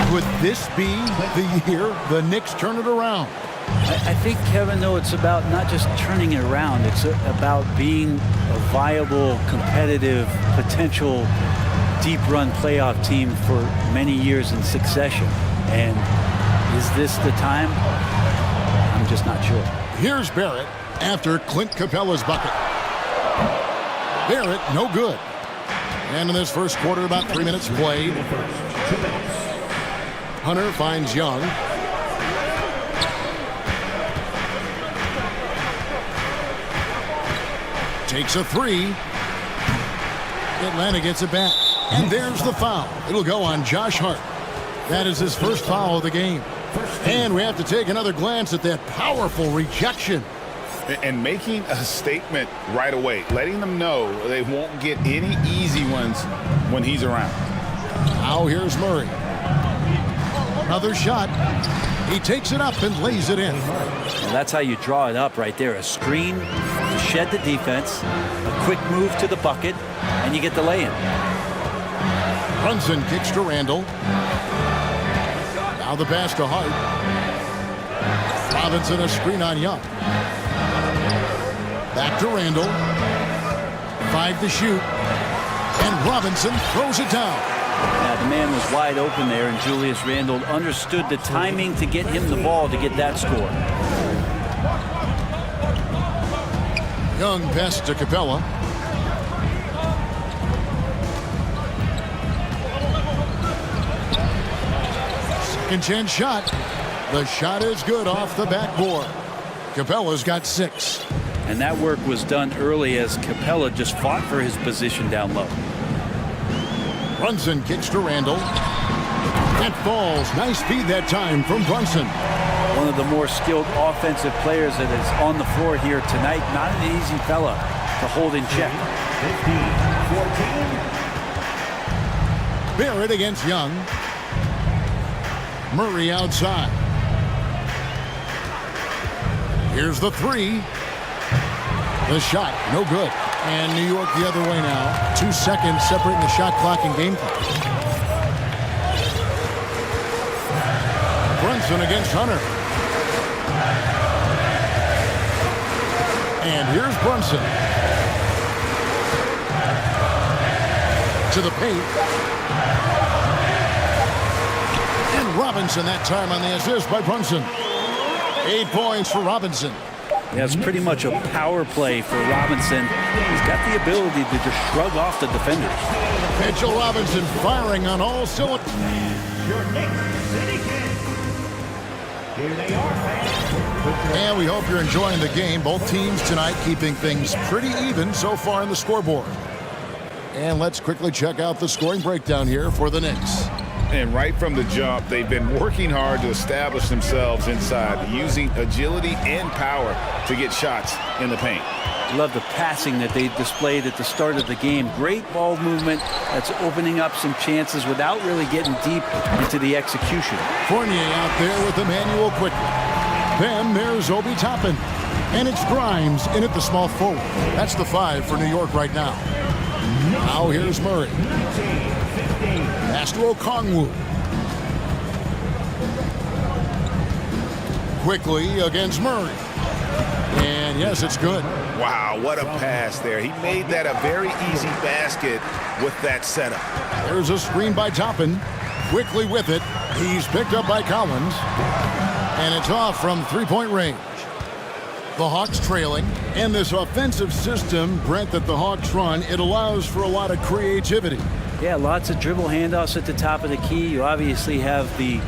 [SPEAKER 6] could this be the year the Knicks turn it around?
[SPEAKER 11] I think, Kevin, though, it's about not just turning it around. It's about being a viable, competitive, potential deep-run playoff team for many years in succession. And is this the time? I'm just not sure.
[SPEAKER 6] Here's Barrett after Clint Capella's bucket. Barrett, no good. And in this first quarter, about 3 minutes played. Hunter finds Young. Takes a three. Atlanta gets it back. And there's the foul. It'll go on Josh Hart. That is his first foul of the game. And we have to take another glance at that powerful rejection.
[SPEAKER 7] And making a statement right away, letting them know they won't get any easy ones when he's around.
[SPEAKER 6] Now here's Murray. Another shot. He takes it up and lays it in.
[SPEAKER 11] And that's how you draw it up right there. A screen to shed the defense, a quick move to the bucket, and you get the lay-in.
[SPEAKER 6] Brunson kicks to Randle. Now the pass to Hart. Robinson a screen on Young. Back to Randle. 5 to shoot. And Robinson throws it down.
[SPEAKER 11] Now, the man was wide open there, and Julius Randle understood the timing to get him the ball to get that score.
[SPEAKER 6] Young pass to Capella. Second chance shot. The shot is good off the backboard. Capella's got 6.
[SPEAKER 11] And that work was done early as Capella just fought for his position down low.
[SPEAKER 6] Brunson kicks to Randall. That falls. Nice feed that time from Brunson.
[SPEAKER 11] One of the more skilled offensive players that is on the floor here tonight. Not an easy fella to hold in check.
[SPEAKER 4] 15-14.
[SPEAKER 6] Barrett against Young. Murray outside. Here's the 3. The shot, no good. And New York the other way now. 2 seconds separating the shot clock and game clock. Brunson against Hunter. And here's Brunson. To the paint. And Robinson that time on the assist by Brunson. 8 points for Robinson.
[SPEAKER 11] Yeah, it's pretty much a power play for Robinson. He's got the ability to just shrug off the defenders.
[SPEAKER 6] Mitchell Robinson firing on all cylinders.
[SPEAKER 4] Your Knicks City Kings. Here they are, fans.
[SPEAKER 6] And we hope you're enjoying the game. Both teams tonight keeping things pretty even so far in the scoreboard. And let's quickly check out the scoring breakdown here for the Knicks.
[SPEAKER 7] And right from the jump, they've been working hard to establish themselves inside, using agility and power to get shots in the paint.
[SPEAKER 11] Love the passing that they displayed at the start of the game. Great ball movement that's opening up some chances without really getting deep into the execution.
[SPEAKER 6] Fournier out there with Emmanuel quickly. Then there's Obi Toppin. And it's Grimes in at the small forward. That's the 5 for New York right now. Now here's Murray. Pass to Okongwu. Quickly against Murray. And yes, it's good.
[SPEAKER 7] Wow, what a pass there. He made that a very easy basket with that setup.
[SPEAKER 6] There's a screen by Toppin. Quickly with it. He's picked up by Collins. And it's off from three-point range. The Hawks trailing. And this offensive system, Brent, that the Hawks run, it allows for a lot of creativity.
[SPEAKER 11] Yeah, lots of dribble handoffs at the top of the key. You obviously have the,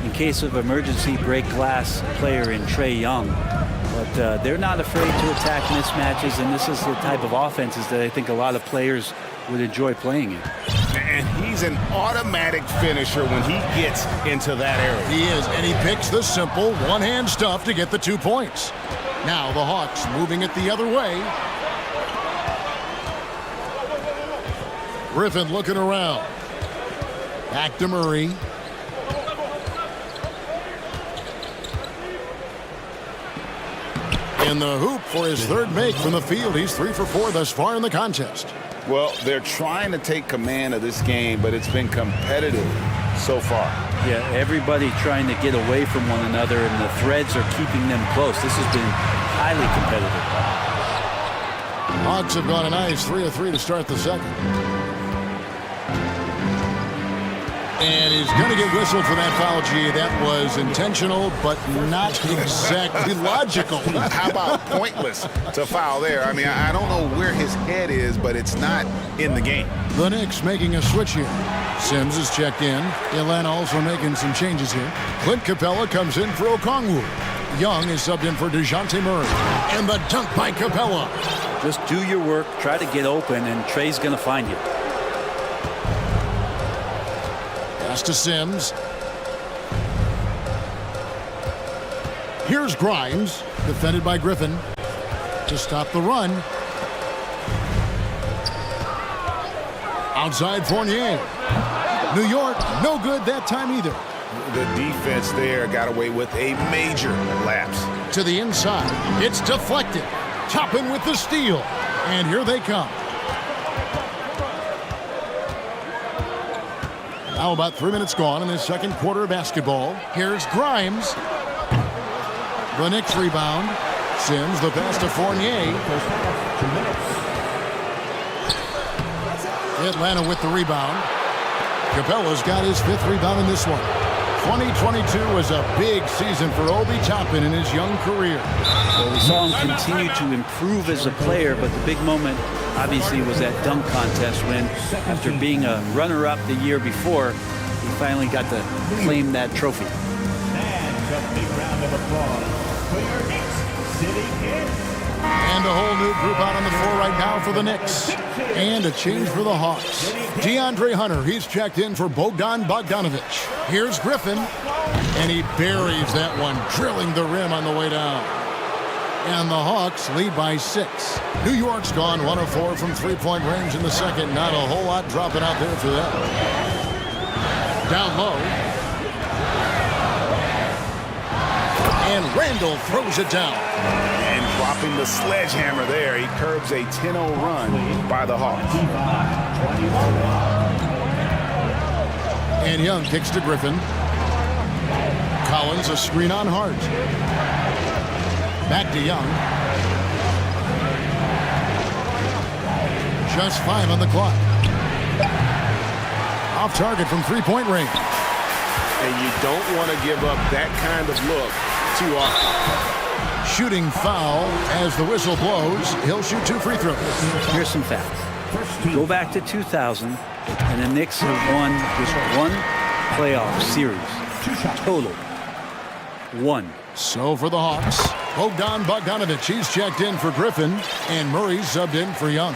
[SPEAKER 11] in case of emergency, break glass player in Trae Young. But they're not afraid to attack mismatches, and this is the type of offenses that I think a lot of players would enjoy playing in.
[SPEAKER 7] And he's an automatic finisher when he gets into that area.
[SPEAKER 6] He is, and he picks the simple one-hand stuff to get the 2 points. Now the Hawks moving it the other way. Griffin looking around. Back to Murray. In the hoop for his 3rd make from the field. He's 3 for 4 thus far in the contest.
[SPEAKER 7] Well, they're trying to take command of this game, but it's been competitive so far.
[SPEAKER 11] Yeah, everybody trying to get away from one another, and the threads are keeping them close. This has been highly competitive.
[SPEAKER 6] Hawks have gone a nice 3 of 3 to start the second. And he's going to get whistled for that foul, G. That was intentional, but not exactly logical.
[SPEAKER 7] How about pointless to foul there? I mean, I don't know where his head is, but it's not in the game.
[SPEAKER 6] The Knicks making a switch here. Sims is checked in. Atlanta also making some changes here. Clint Capella comes in for Okongwu. Young is subbed in for DeJounte Murray. And the dunk by Capella.
[SPEAKER 11] Just do your work, try to get open, and Trey's going to find you.
[SPEAKER 6] Pass to Sims. Here's Grimes, defended by Griffin, to stop the run. Outside Fournier. New York, no good that time either.
[SPEAKER 7] The defense there got away with a major lapse.
[SPEAKER 6] To the inside. It's deflected. Toppin with the steal. And here they come. Now about 3 minutes gone in this second quarter of basketball. Here's Grimes. The Knicks rebound. Sims, the pass to Fournier. Atlanta with the rebound. Capella's got his 5th rebound in this one. 2022 was a big season for Obi Toppin in his young career.
[SPEAKER 11] Well, we saw him continue to improve as a player, but the big moment obviously was that dunk contest when, after being a runner-up the year before, he finally got to claim that trophy.
[SPEAKER 4] And a big round of applause for your Knicks sitting in.
[SPEAKER 6] And a whole new group out on the floor right now for the Knicks. And a change for the Hawks. DeAndre Hunter, he's checked in for Bogdan Bogdanovic. Here's Griffin, and he buries that one, drilling the rim on the way down. And the Hawks lead by 6. New York's gone 1 of 4 from three-point range in the second. Not a whole lot dropping out there for them. Down low. And Randall throws it down.
[SPEAKER 7] And dropping the sledgehammer there, he curbs a 10-0 run by the Hawks.
[SPEAKER 6] And Young kicks to Griffin. Collins a screen on Hart. Back to Young. Just 5 on the clock. Off target from three-point range.
[SPEAKER 7] And you don't want to give up that kind of look too often.
[SPEAKER 6] Shooting foul as the whistle blows. He'll shoot 2 free throws.
[SPEAKER 11] Here's some facts. Go back to 2000, and the Knicks have won just 1 playoff series. Total. 1.
[SPEAKER 6] So for the Hawks, Bogdan Bogdanovic, he's checked in for Griffin, and Murray subbed in for Young.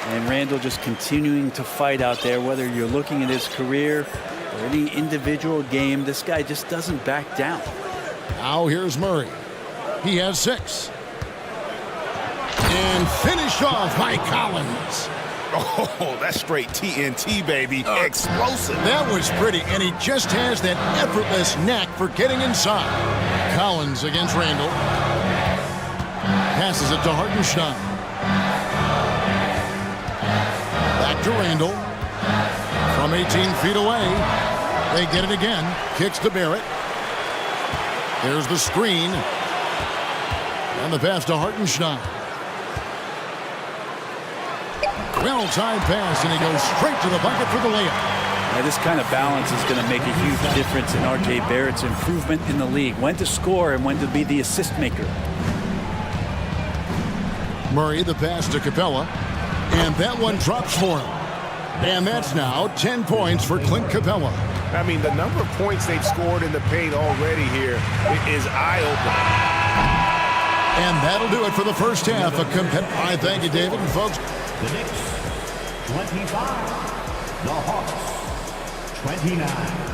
[SPEAKER 11] And Randall just continuing to fight out there, whether you're looking at his career or any individual game, this guy just doesn't back down.
[SPEAKER 6] Now here's Murray. He has 6. And finished off by Collins.
[SPEAKER 7] Oh, that's straight TNT, baby. Explosive.
[SPEAKER 6] That was pretty, and he just has that effortless knack for getting inside. Collins against Randall. Passes it to Hartenstein. Back to Randall. From 18 feet away. They get it again. Kicks to Barrett. There's the screen. And the pass to Hartenstein. Well-timed pass, and he goes straight to the bucket for the layup.
[SPEAKER 11] Now, this kind of balance is going to make a huge difference in R.J. Barrett's improvement in the league. When to score and when to be the assist maker.
[SPEAKER 6] Murray, the pass to Capella. And that one drops for him. And that's now 10 points for Clint Capella.
[SPEAKER 7] I mean, the number of points they've scored in the paint already here is eye-opening.
[SPEAKER 6] And that'll do it for the first half. I thank you, David. And folks,
[SPEAKER 4] The Knicks 25, the Hawks 29.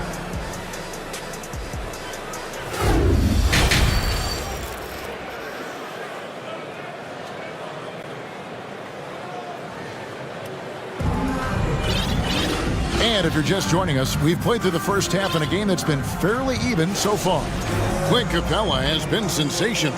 [SPEAKER 6] and if you're just joining us, we've played through the first half in a game that's been fairly even so far. Clint Capella has been sensational.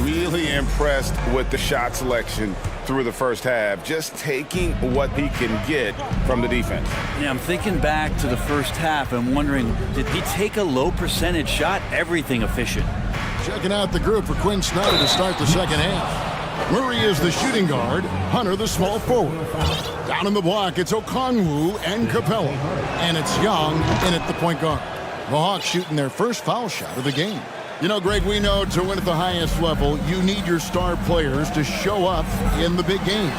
[SPEAKER 7] Really impressed with the shot selection through the first half, just taking what he can get from the defense.
[SPEAKER 11] Yeah, I'm thinking back to the first half and wondering, did he take a low percentage shot? Everything efficient.
[SPEAKER 6] Checking out the group for Quinn Snyder to start the second half. Murray is the shooting guard, Hunter the small forward. Down in the block, it's Okongwu and Capella. And it's Young in at the point guard. The Hawks shooting their first foul shot of the game. You know, Greg, we know to win at the highest level, you need your star players to show up in the big games.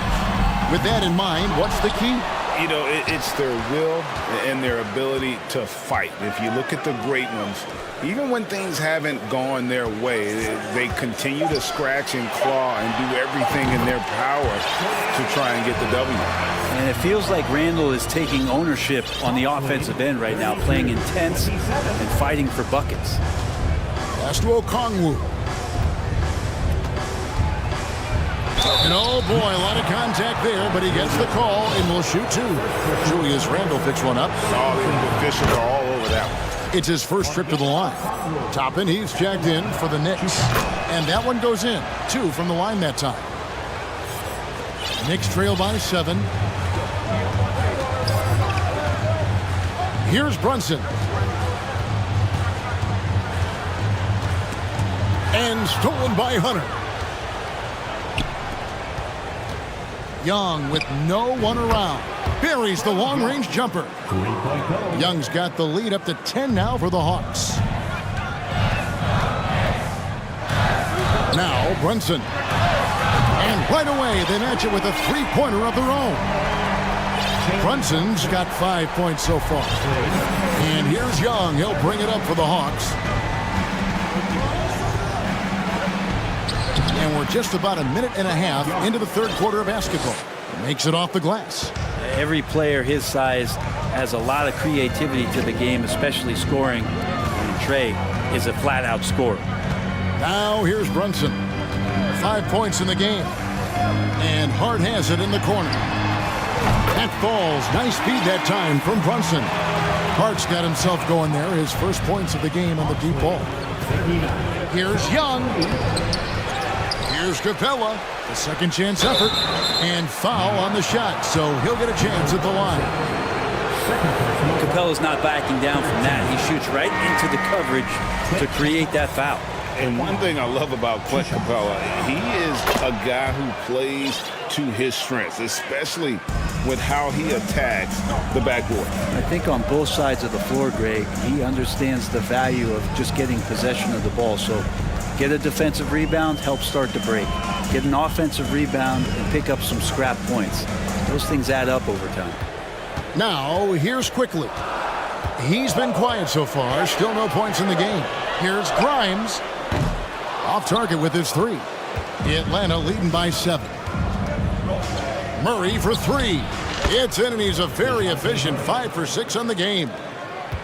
[SPEAKER 6] With that in mind, what's the key?
[SPEAKER 7] You know, it's their will and their ability to fight. If you look at the great ones, even when things haven't gone their way, they continue to scratch and claw and do everything in their power to try and get the W.
[SPEAKER 11] And it feels like Randall is taking ownership on the offensive end right now, playing intense and fighting for buckets.
[SPEAKER 6] Pass to Okongwu. And oh boy, a lot of contact there, but he gets the call and will shoot 2. Julius Randle picks one up.
[SPEAKER 7] All the officials are all over that one.
[SPEAKER 6] It's his first trip to the line. Toppin, he's checked in for the Knicks. And that one goes in. 2 from the line that time. Knicks trail by 7. Here's Brunson. And stolen by Hunter. Young with no one around. Buries the long-range jumper. Young's got the lead up to 10 now for the Hawks. Now Brunson. And right away they match it with a three-pointer of their own. Brunson's got 5 points so far. And Young. He'll bring it up for the Hawks. And we're just about a minute and a half into the third quarter of basketball. Makes it off the glass.
[SPEAKER 11] Every player his size has a lot of creativity to the game, especially scoring. And Trey is a flat-out scorer.
[SPEAKER 6] Now here's Brunson. 5 points in the game. And Hart has it in the corner. That falls. Nice speed that time from Brunson. Hart's got himself going there. His first points of the game on the deep ball. Here's Young. Here's Capella. The second chance effort. And foul on the shot. So he'll get a chance at the line.
[SPEAKER 11] Capella's not backing down from that. He shoots right into the coverage to create that foul.
[SPEAKER 7] And one thing I love about Clint Capella, he is a guy who plays to his strengths, especially with how he attacks the backboard.
[SPEAKER 11] I think on both sides of the floor, Greg, he understands the value of just getting possession of the ball. So get a defensive rebound, help start the break. Get an offensive rebound and pick up some scrap points. Those things add up over time.
[SPEAKER 6] Now, here's Quickly. He's been quiet so far. Still no points in the game. Here's Grimes. Off target with his three. Atlanta leading by 7. Murray for 3. It's in, and he's a very efficient 5 for 6 on the game.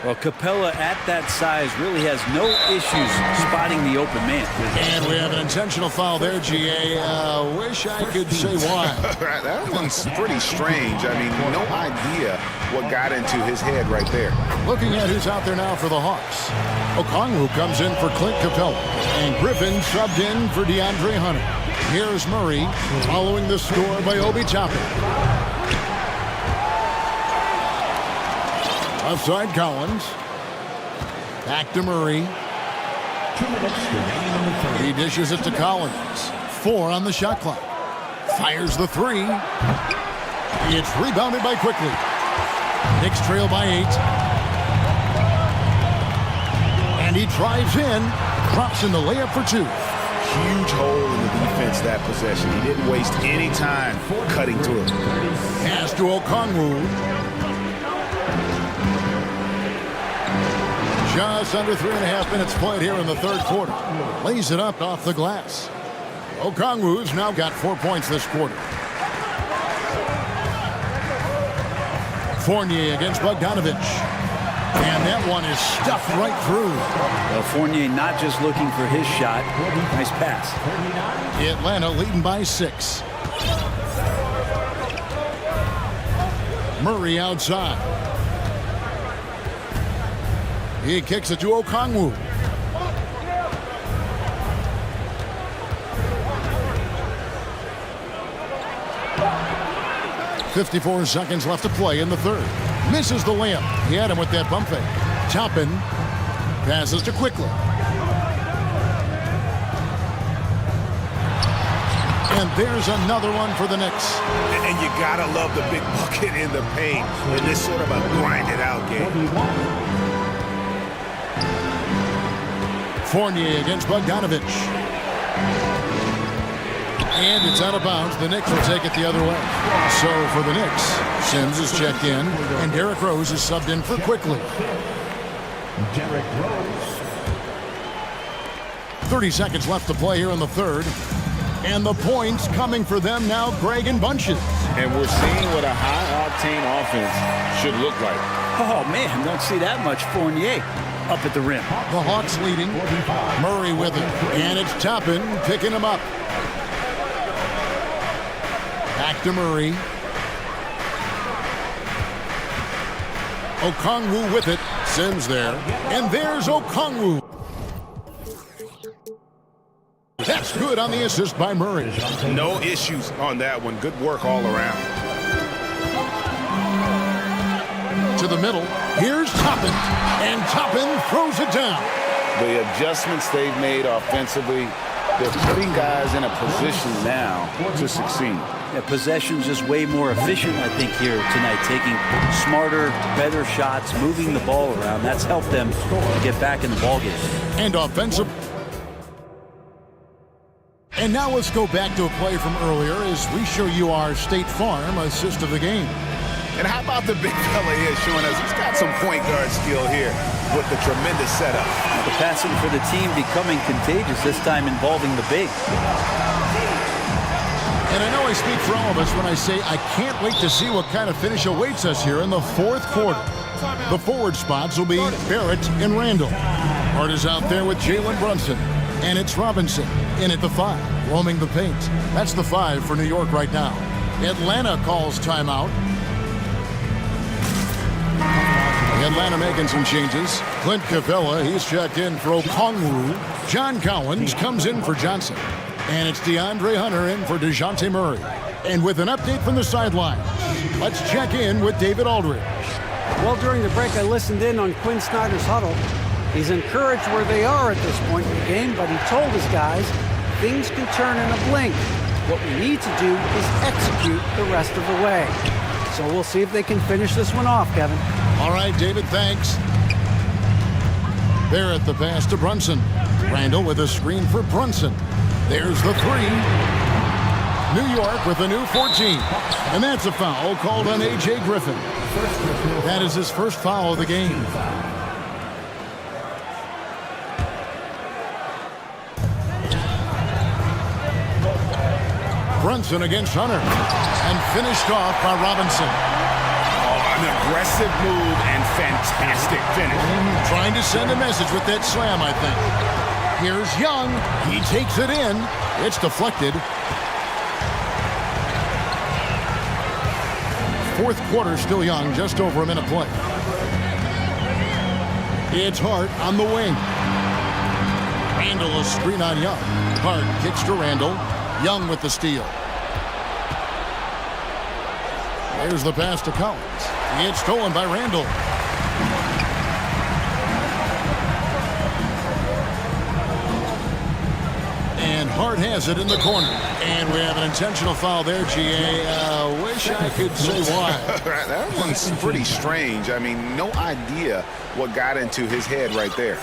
[SPEAKER 11] Well, Capella at that size really has no issues spotting the open man.
[SPEAKER 6] And we have an intentional foul there, GA. Wish I could say why.
[SPEAKER 7] That one's pretty strange. I mean, no idea what got into his head right there.
[SPEAKER 6] Looking at who's out there now for the Hawks. Okongwu comes in for Clint Capella. And Griffin subbed in for DeAndre Hunter. Here's Murray following the score by Obi Toppin. Outside Collins. Back to Murray. He dishes it to Collins. 4 on the shot clock. Fires the 3. It's rebounded by Quickly. Knicks trail by 8. And he drives in. Drops in the layup for 2.
[SPEAKER 7] Huge hole in the defense that possession. He didn't waste any time cutting to it.
[SPEAKER 6] Pass to Okongwu. Just under 3.5 minutes played here in the third quarter. Lays it up off the glass. Okongwu's now got 4 points this quarter. Fournier against Bogdanovich. And that one is stuffed right through.
[SPEAKER 11] Well, Fournier not just looking for his shot. Nice pass.
[SPEAKER 6] Atlanta leading by 6. Murray outside. He kicks it to Okongwu. .54 seconds left to play in the third. Misses the layup. He had him with that bump fake. Toppin passes to Quickly. And there's another one for the Knicks.
[SPEAKER 9] And you gotta love the big bucket in the paint in this sort of a grind-it-out game.
[SPEAKER 6] Fournier against Bogdanovich. And it's out of bounds. The Knicks will take it the other way. So for the Knicks, Sims is checked in, and Derrick Rose is subbed in for Quickly.
[SPEAKER 4] Derrick Rose.
[SPEAKER 6] 30 seconds left to play here in the third. And the points coming for them now, Greg and Bunches.
[SPEAKER 7] And we're seeing what a high-octane offense should look like.
[SPEAKER 11] Oh, man, don't see that much Fournier up at the rim.
[SPEAKER 6] The Hawks leading. Murray with it. And it's Toppin picking him up. Back to Murray. Okongwu with it. Sims there. And there's Okongwu. That's good on the assist by Murray.
[SPEAKER 7] No issues on that one. Good work all around.
[SPEAKER 6] To the middle. Here's Toppin. And Toppin throws it down.
[SPEAKER 7] The adjustments they've made offensively, they're putting guys in a position now to succeed.
[SPEAKER 11] Yeah, possession's just way more efficient, I think, here tonight. Taking smarter, better shots, moving the ball around. That's helped them get back in the ballgame.
[SPEAKER 6] And offensive. And now let's go back to a play from earlier as we show you our State Farm assist of the game.
[SPEAKER 7] And how about the big fella here showing us he's got some point guard skill here with the tremendous setup.
[SPEAKER 11] The passing for the team becoming contagious, this time involving the big.
[SPEAKER 6] And I know I speak for all of us when I say I can't wait to see what kind of finish awaits us here in the fourth quarter. The forward spots will be Barrett and Randall. Hart is out there with Jalen Brunson. And it's Robinson in at the 5, roaming the paint. That's the 5 for New York right now. Atlanta calls timeout. Atlanta making some changes. Clint Capella, he's checked in for Okongwu. John Collins comes in for Johnson. And it's DeAndre Hunter in for DeJounte Murray. And with an update from the sideline, let's check in with David Aldridge.
[SPEAKER 10] Well, during the break, I listened in on Quinn Snyder's huddle. He's encouraged where they are at this point in the game, but he told his guys things can turn in a blink. What we need to do is execute the rest of the way. So we'll see if they can finish this one off, Kevin.
[SPEAKER 6] All right, David, thanks. Barrett the pass to Brunson. Randall with a screen for Brunson. There's the 3. New York with a new 14. And that's a foul called on A.J. Griffin. That is his first foul of the game. Brunson against Hunter. And finished off by Robinson.
[SPEAKER 7] An aggressive move and fantastic finish.
[SPEAKER 6] Trying to send a message with that slam, I think. Here's Young. He takes it in. It's deflected. Fourth quarter still young, just over a minute play. It's Hart on the wing. Randall a screen on Young. Hart kicks to Randall. Young with the steal. There's the pass to Collins. It's stolen by Randall. And Hart has it in the corner. And we have an intentional foul there, G.A. Wish I could say why.
[SPEAKER 7] That one's pretty strange. I mean, no idea what got into his head right there.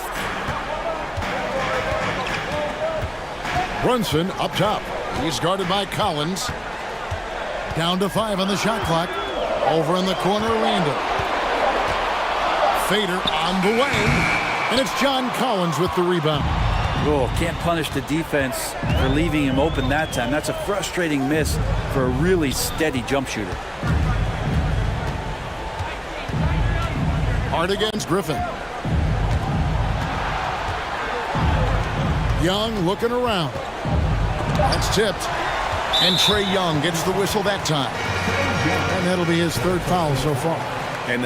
[SPEAKER 6] Brunson up top. He's guarded by Collins. Down to 5 on the shot clock. Over in the corner, Randall. Fader on the way. And it's John Collins with the rebound.
[SPEAKER 11] Oh, can't punish the defense for leaving him open that time. That's a frustrating miss for a really steady jump shooter.
[SPEAKER 6] Hart against Griffin. Young looking around. That's tipped. And Trey Young gets the whistle that time. And that'll be his third foul so far.
[SPEAKER 7] And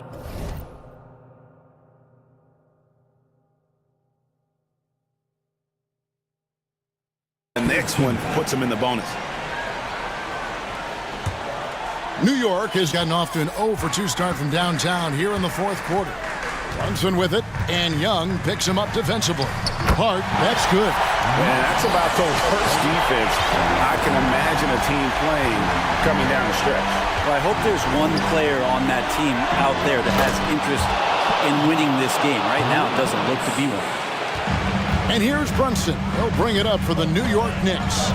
[SPEAKER 7] the next one puts him in the bonus.
[SPEAKER 6] New York has gotten off to an 0 for 2 start from downtown here in the fourth quarter. Brunson with it, and Young picks him up defensively. Hart, that's good.
[SPEAKER 7] Man, that's about the worst defense I can imagine a team playing coming down the stretch.
[SPEAKER 11] Well, I hope there's one player on that team out there that has interest in winning this game. Right now, it doesn't look to be one.
[SPEAKER 6] And here's Brunson. He'll bring it up for the New York Knicks.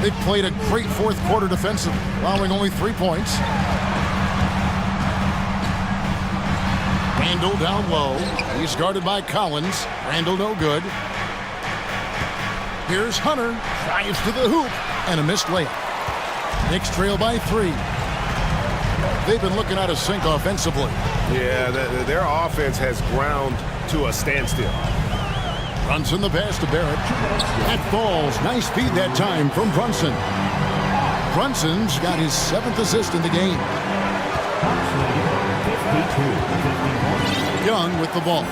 [SPEAKER 6] They've played a great fourth quarter defensively, allowing only 3 points. Randall down low. He's guarded by Collins. Randall no good. Here's Hunter. Drives to the hoop. And a missed layup. Knicks trail by 3. They've been looking out of sync offensively.
[SPEAKER 1] Yeah, their offense has ground to a standstill.
[SPEAKER 6] Brunson the pass to Barrett. That falls. Nice feed that time from Brunson. Brunson's got his 7th assist in the game. Young with the ball.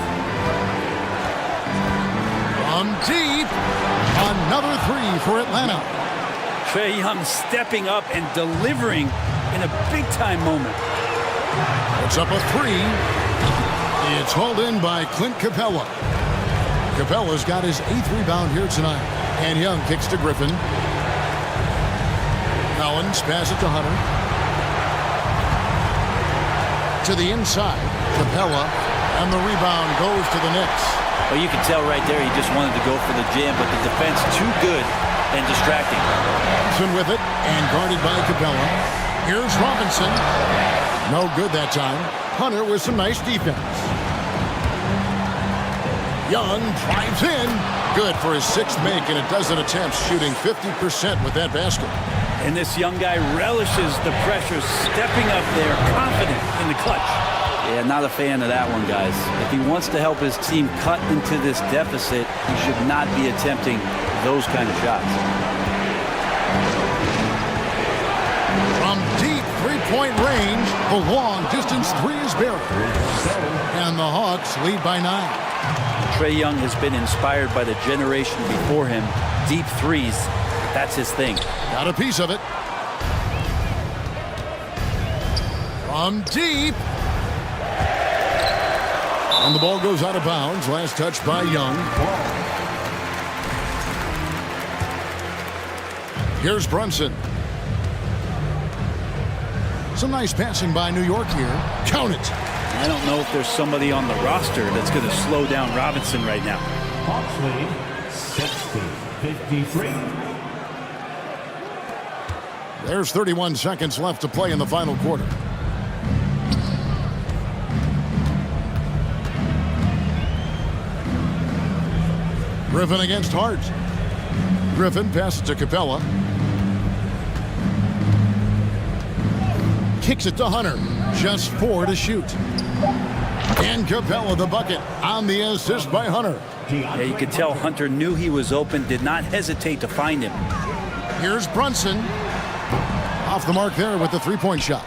[SPEAKER 6] From deep. Another 3 for Atlanta.
[SPEAKER 11] Trey Young stepping up and delivering in a big-time moment.
[SPEAKER 6] It's up a 3. It's hauled in by Clint Capella. Capella's got his 8th rebound here tonight. And Young kicks to Griffin. Collins pass it to Hunter. To the inside. Capella. And the rebound goes to the Knicks.
[SPEAKER 11] Well, you can tell right there he just wanted to go for the jam, but the defense too good and distracting.
[SPEAKER 6] Robinson with it and guarded by Capella. Here's Robinson. No good that time. Hunter with some nice defense. Young drives in. Good for his sixth make and a dozen attempts, shooting 50% with that basket.
[SPEAKER 11] And this young guy relishes the pressure, stepping up there, confident in the clutch. Yeah, not a fan of that one, guys. If he wants to help his team cut into this deficit, he should not be attempting those kind of shots.
[SPEAKER 6] From deep three-point range, the long-distance three is buried. And the Hawks lead by 9.
[SPEAKER 11] Trae Young has been inspired by the generation before him. Deep threes, that's his thing.
[SPEAKER 6] Got a piece of it. From deep. And the ball goes out of bounds. Last touch by Young. Here's Brunson. Some nice passing by New York here. Count it.
[SPEAKER 11] I don't know if there's somebody on the roster that's going to slow down Robinson right now.
[SPEAKER 4] Hawks lead 60-53.
[SPEAKER 6] There's 31 seconds left to play in the final quarter. Griffin against Hart. Griffin passes to Capella. Kicks it to Hunter. Just 4 to shoot. And Capella the bucket on the assist by Hunter.
[SPEAKER 11] Yeah, you could tell Hunter knew he was open, did not hesitate to find him.
[SPEAKER 6] Here's Brunson. Off the mark there with the three-point shot.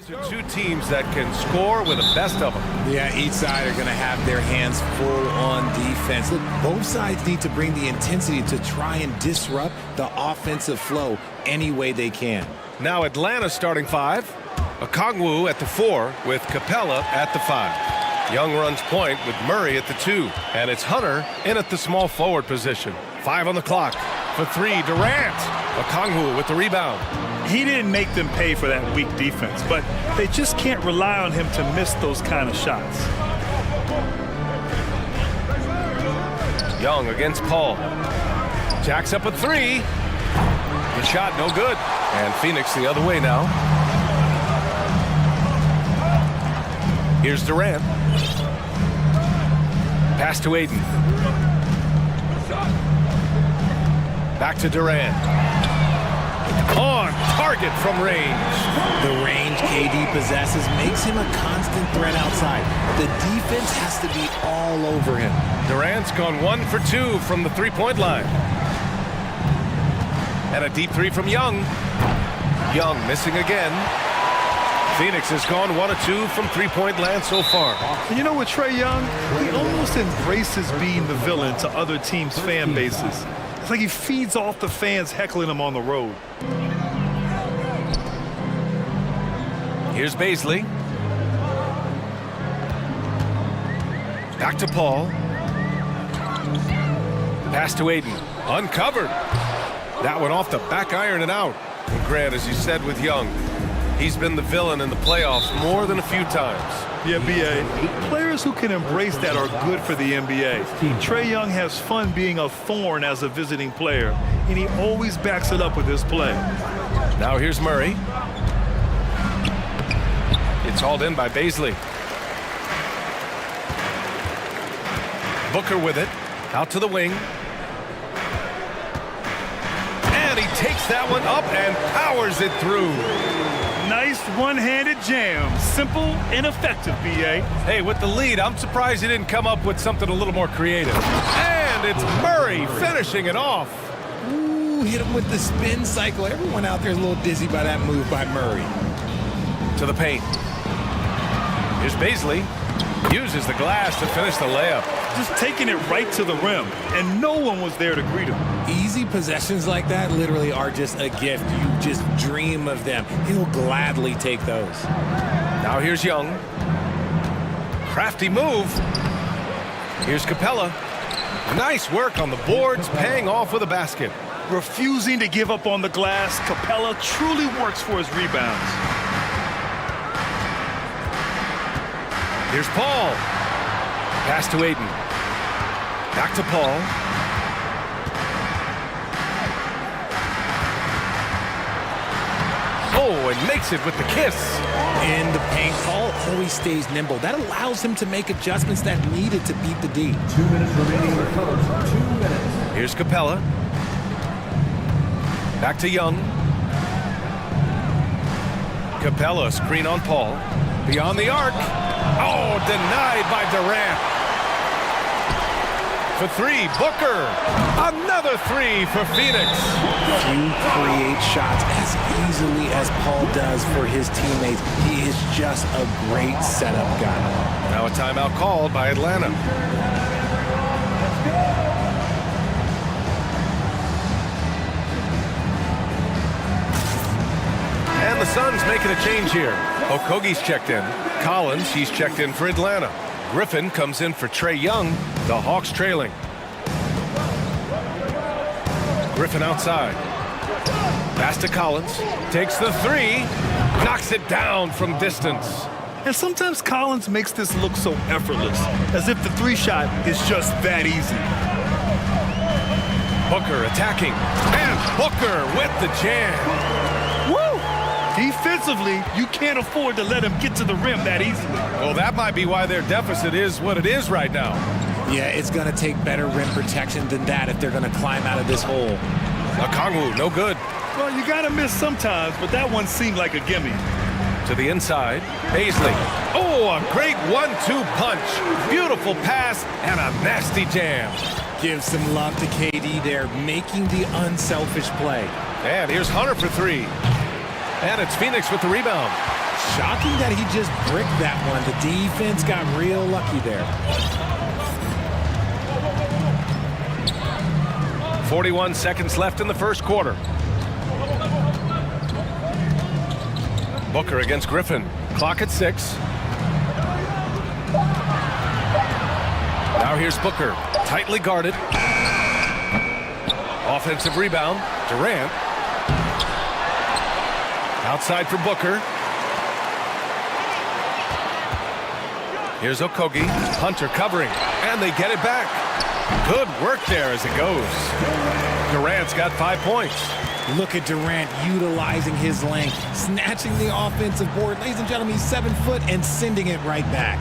[SPEAKER 1] These are two teams that can score with the best of them.
[SPEAKER 8] Yeah, each side are going to have their hands full on defense. Look, both sides need to bring the intensity to try and disrupt the offensive flow any way they can.
[SPEAKER 1] Now Atlanta starting five. Okongwu at the 4 with Capella at the 5. Young runs point with Murray at the 2. And it's Hunter in at the small forward position. 5 on the clock. For 3, Durant. Okongwu with the rebound.
[SPEAKER 3] He didn't make them pay for that weak defense, but they just can't rely on him to miss those kind of shots.
[SPEAKER 1] Young against Paul. Jacks up a 3. The shot no good. And Phoenix the other way now. Here's Durant. Pass to Aiden. Back to Durant. On target from range.
[SPEAKER 8] The range KD possesses makes him a constant threat outside. The defense has to be all over him.
[SPEAKER 1] Durant's gone 1 for 2 from the three-point line. And a deep 3 from Young. Young missing again. Phoenix has gone 1 of 2 from three-point land so far.
[SPEAKER 3] And you know what, Trae Young? He almost embraces being the villain to other teams' fan bases. It's like he feeds off the fans heckling him on the road.
[SPEAKER 1] Here's Baisley. Back to Paul. Pass to Aiden. Uncovered. That one off the back iron and out. And Grant, as you said with Young, he's been the villain in the playoffs more than a few times.
[SPEAKER 3] Yeah, B.A. Players who can embrace that are good for the NBA. Trae Young has fun being a thorn as a visiting player, and he always backs it up with his play.
[SPEAKER 1] Now here's Murray. It's hauled in by Baisley. Booker with it. Out to the wing. And he takes that one up and powers it through.
[SPEAKER 3] Nice one-handed jam. Simple and effective, B.A.
[SPEAKER 1] Hey, with the lead, I'm surprised he didn't come up with something a little more creative. And it's Murray finishing it off.
[SPEAKER 8] Ooh, hit him with the spin cycle. Everyone out there is a little dizzy by that move by Murray.
[SPEAKER 1] To the paint. Here's Baisley. Uses the glass to finish the layup.
[SPEAKER 3] Just taking it right to the rim, and no one was there to greet him.
[SPEAKER 8] Easy possessions like that literally are just a gift. You just dream of them. He'll gladly take those.
[SPEAKER 1] Now here's Young. Crafty move. Here's Capella. Nice work on the boards, paying off with a basket.
[SPEAKER 3] Refusing to give up on the glass, Capella truly works for his rebounds.
[SPEAKER 1] Here's Paul. Pass to Aiden. Back to Paul. Oh, and makes it with the kiss.
[SPEAKER 8] In the paint, Paul always stays nimble. That allows him to make adjustments that needed to beat the D.
[SPEAKER 4] 2 minutes remaining in the cover. 2 minutes.
[SPEAKER 1] Here's Capella. Back to Young. Capella, screen on Paul. Beyond the arc. Oh, denied by Durant. For 3, Booker. Another 3 for Phoenix.
[SPEAKER 8] Few create shots as easily as Paul does for his teammates. He is just a great setup guy.
[SPEAKER 1] Now a timeout called by Atlanta. And the Suns making a change here. Okogie's checked in. Collins, he's checked in for Atlanta. Griffin comes in for Trae Young. The Hawks trailing. Griffin outside. Pass to Collins. Takes the 3. Knocks it down from distance.
[SPEAKER 3] And sometimes Collins makes this look so effortless, as if the 3-shot is just that easy.
[SPEAKER 1] Booker attacking. And Booker with the jam.
[SPEAKER 3] Woo! Defensively, you can't afford to let him get to the rim that easily.
[SPEAKER 1] Well, that might be why their deficit is what it is right now.
[SPEAKER 8] Yeah, it's going to take better rim protection than that if they're going to climb out of this hole.
[SPEAKER 1] Okongwu, no good.
[SPEAKER 3] Well, you got to miss sometimes, but that one seemed like a gimme.
[SPEAKER 1] To the inside, Baisley. Oh, a great 1-2 punch. Beautiful pass and a nasty jam.
[SPEAKER 8] Give some love to KD there, making the unselfish play.
[SPEAKER 1] And here's Hunter for 3. And it's Phoenix with the rebound.
[SPEAKER 8] Shocking that he just bricked that one. The defense got real lucky there.
[SPEAKER 1] 41 seconds left in the first quarter. Booker against Griffin. Clock at 6. Now here's Booker. Tightly guarded. Offensive rebound. Durant. Outside for Booker. Here's Okogie. Hunter covering. And they get it back. Good work there as it goes. Durant's got 5 points.
[SPEAKER 8] Look at Durant utilizing his length, snatching the offensive board. Ladies and gentlemen, he's 7 foot and sending it right back.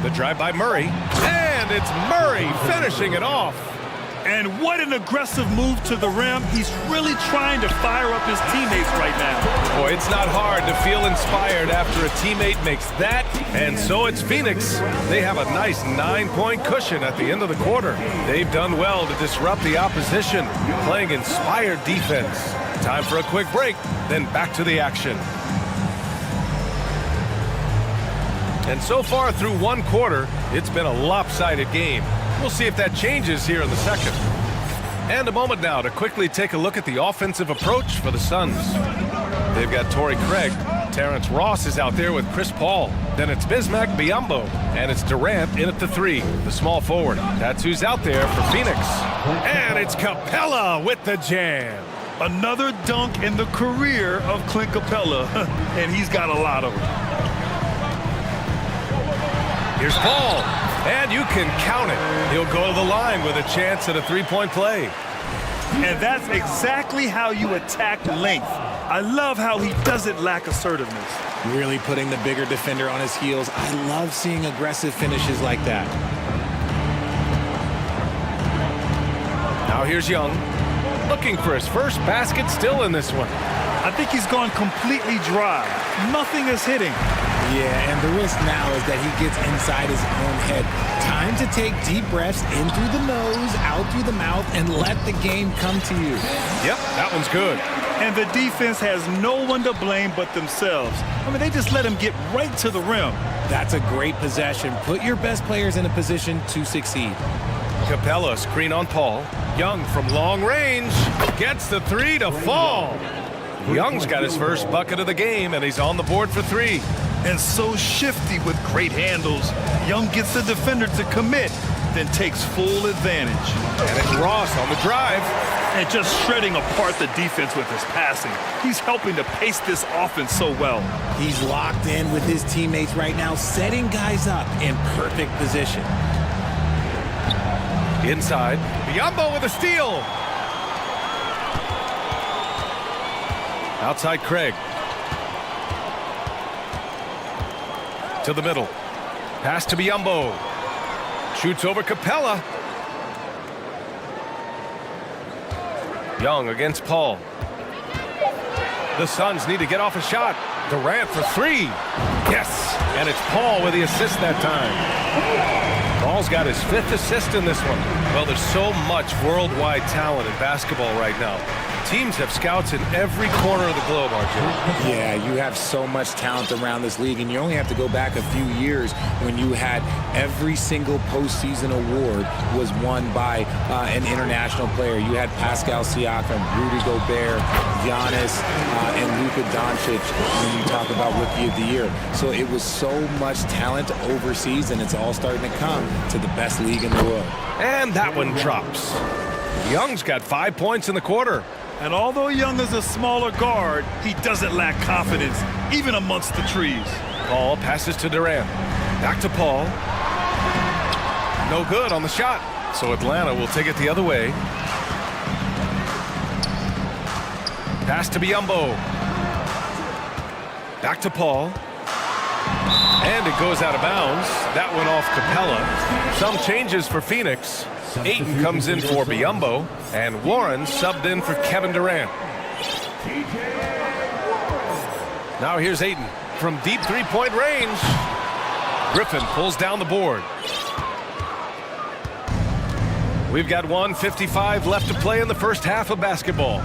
[SPEAKER 1] The drive by Murray. And it's Murray finishing it off.
[SPEAKER 3] And what an aggressive move to the rim. He's really trying to fire up his teammates right now.
[SPEAKER 1] Boy, it's not hard to feel inspired after a teammate makes that. And so it's Phoenix. They have a nice 9-point cushion at the end of the quarter. They've done well to disrupt the opposition, playing inspired defense. Time for a quick break, then back to the action. And so far through one quarter, it's been a lopsided game. We'll see if that changes here in the second. And a moment now to quickly take a look at the offensive approach for the Suns. They've got Torrey Craig. Terrence Ross is out there with Chris Paul. Then it's Bismack Biyombo. And it's Durant in at the 3, the small forward. That's who's out there for Phoenix. And it's Capella with the jam.
[SPEAKER 3] Another dunk in the career of Clint Capella. And he's got a lot of them.
[SPEAKER 1] Here's Paul. And you can count it. He'll go to the line with a chance at a 3-point play.
[SPEAKER 3] And that's exactly how you attack length. I love how he doesn't lack assertiveness.
[SPEAKER 8] Really putting the bigger defender on his heels. I love seeing aggressive finishes like that.
[SPEAKER 1] Now here's Young. Looking for his first basket still in this one.
[SPEAKER 3] I think he's gone completely dry. Nothing is hitting.
[SPEAKER 8] Yeah, and the risk now is that he gets inside his own head. Time to take deep breaths in through the nose, out through the mouth, and let the game come to you.
[SPEAKER 1] Yep, that one's good.
[SPEAKER 3] And the defense has no one to blame but themselves. I mean, they just let him get right to the rim.
[SPEAKER 8] That's a great possession. Put your best players in a position to succeed.
[SPEAKER 1] Capella screen on Paul. Young from long range gets the 3 to fall. Young's got his first bucket of the game, and he's on the board for 3.
[SPEAKER 3] And so shifty with great handles. Young gets the defender to commit, then takes full advantage.
[SPEAKER 1] And it's Ross on the drive.
[SPEAKER 3] And just shredding apart the defense with his passing. He's helping to pace this offense so well.
[SPEAKER 8] He's locked in with his teammates right now, setting guys up in perfect position.
[SPEAKER 1] Inside, Biyombo with a steal. Outside Craig. To the middle. Pass to Biyombo. Shoots over Capella. Young against Paul. The Suns need to get off a shot. Durant for 3. Yes, and it's Paul with the assist that time. Paul's got his 5th assist in this one. Well, there's so much worldwide talent in basketball right now. Teams have scouts in every corner of the globe, RJ.
[SPEAKER 8] Yeah, you have so much talent around this league, and you only have to go back a few years when you had every single postseason award was won by an international player. You had Pascal Siakam, Rudy Gobert, Giannis, and Luka Doncic when you talk about Rookie of the Year. So it was so much talent overseas, and it's all starting to come to the best league in the world.
[SPEAKER 1] And that one drops. Young's got 5 points in the quarter.
[SPEAKER 3] And although Young is a smaller guard, he doesn't lack confidence, even amongst the trees.
[SPEAKER 1] Paul passes to Durant. Back to Paul. No good on the shot. So Atlanta will take it the other way. Pass to Biyombo. Back to Paul. And it goes out of bounds. That went off Capella. Some changes for Phoenix. Ayton comes in for Biyombo, and Warren subbed in for Kevin Durant. Now here's Ayton from deep 3-point range. Griffin pulls down the board. We've got 1:55 left to play in the first half of basketball.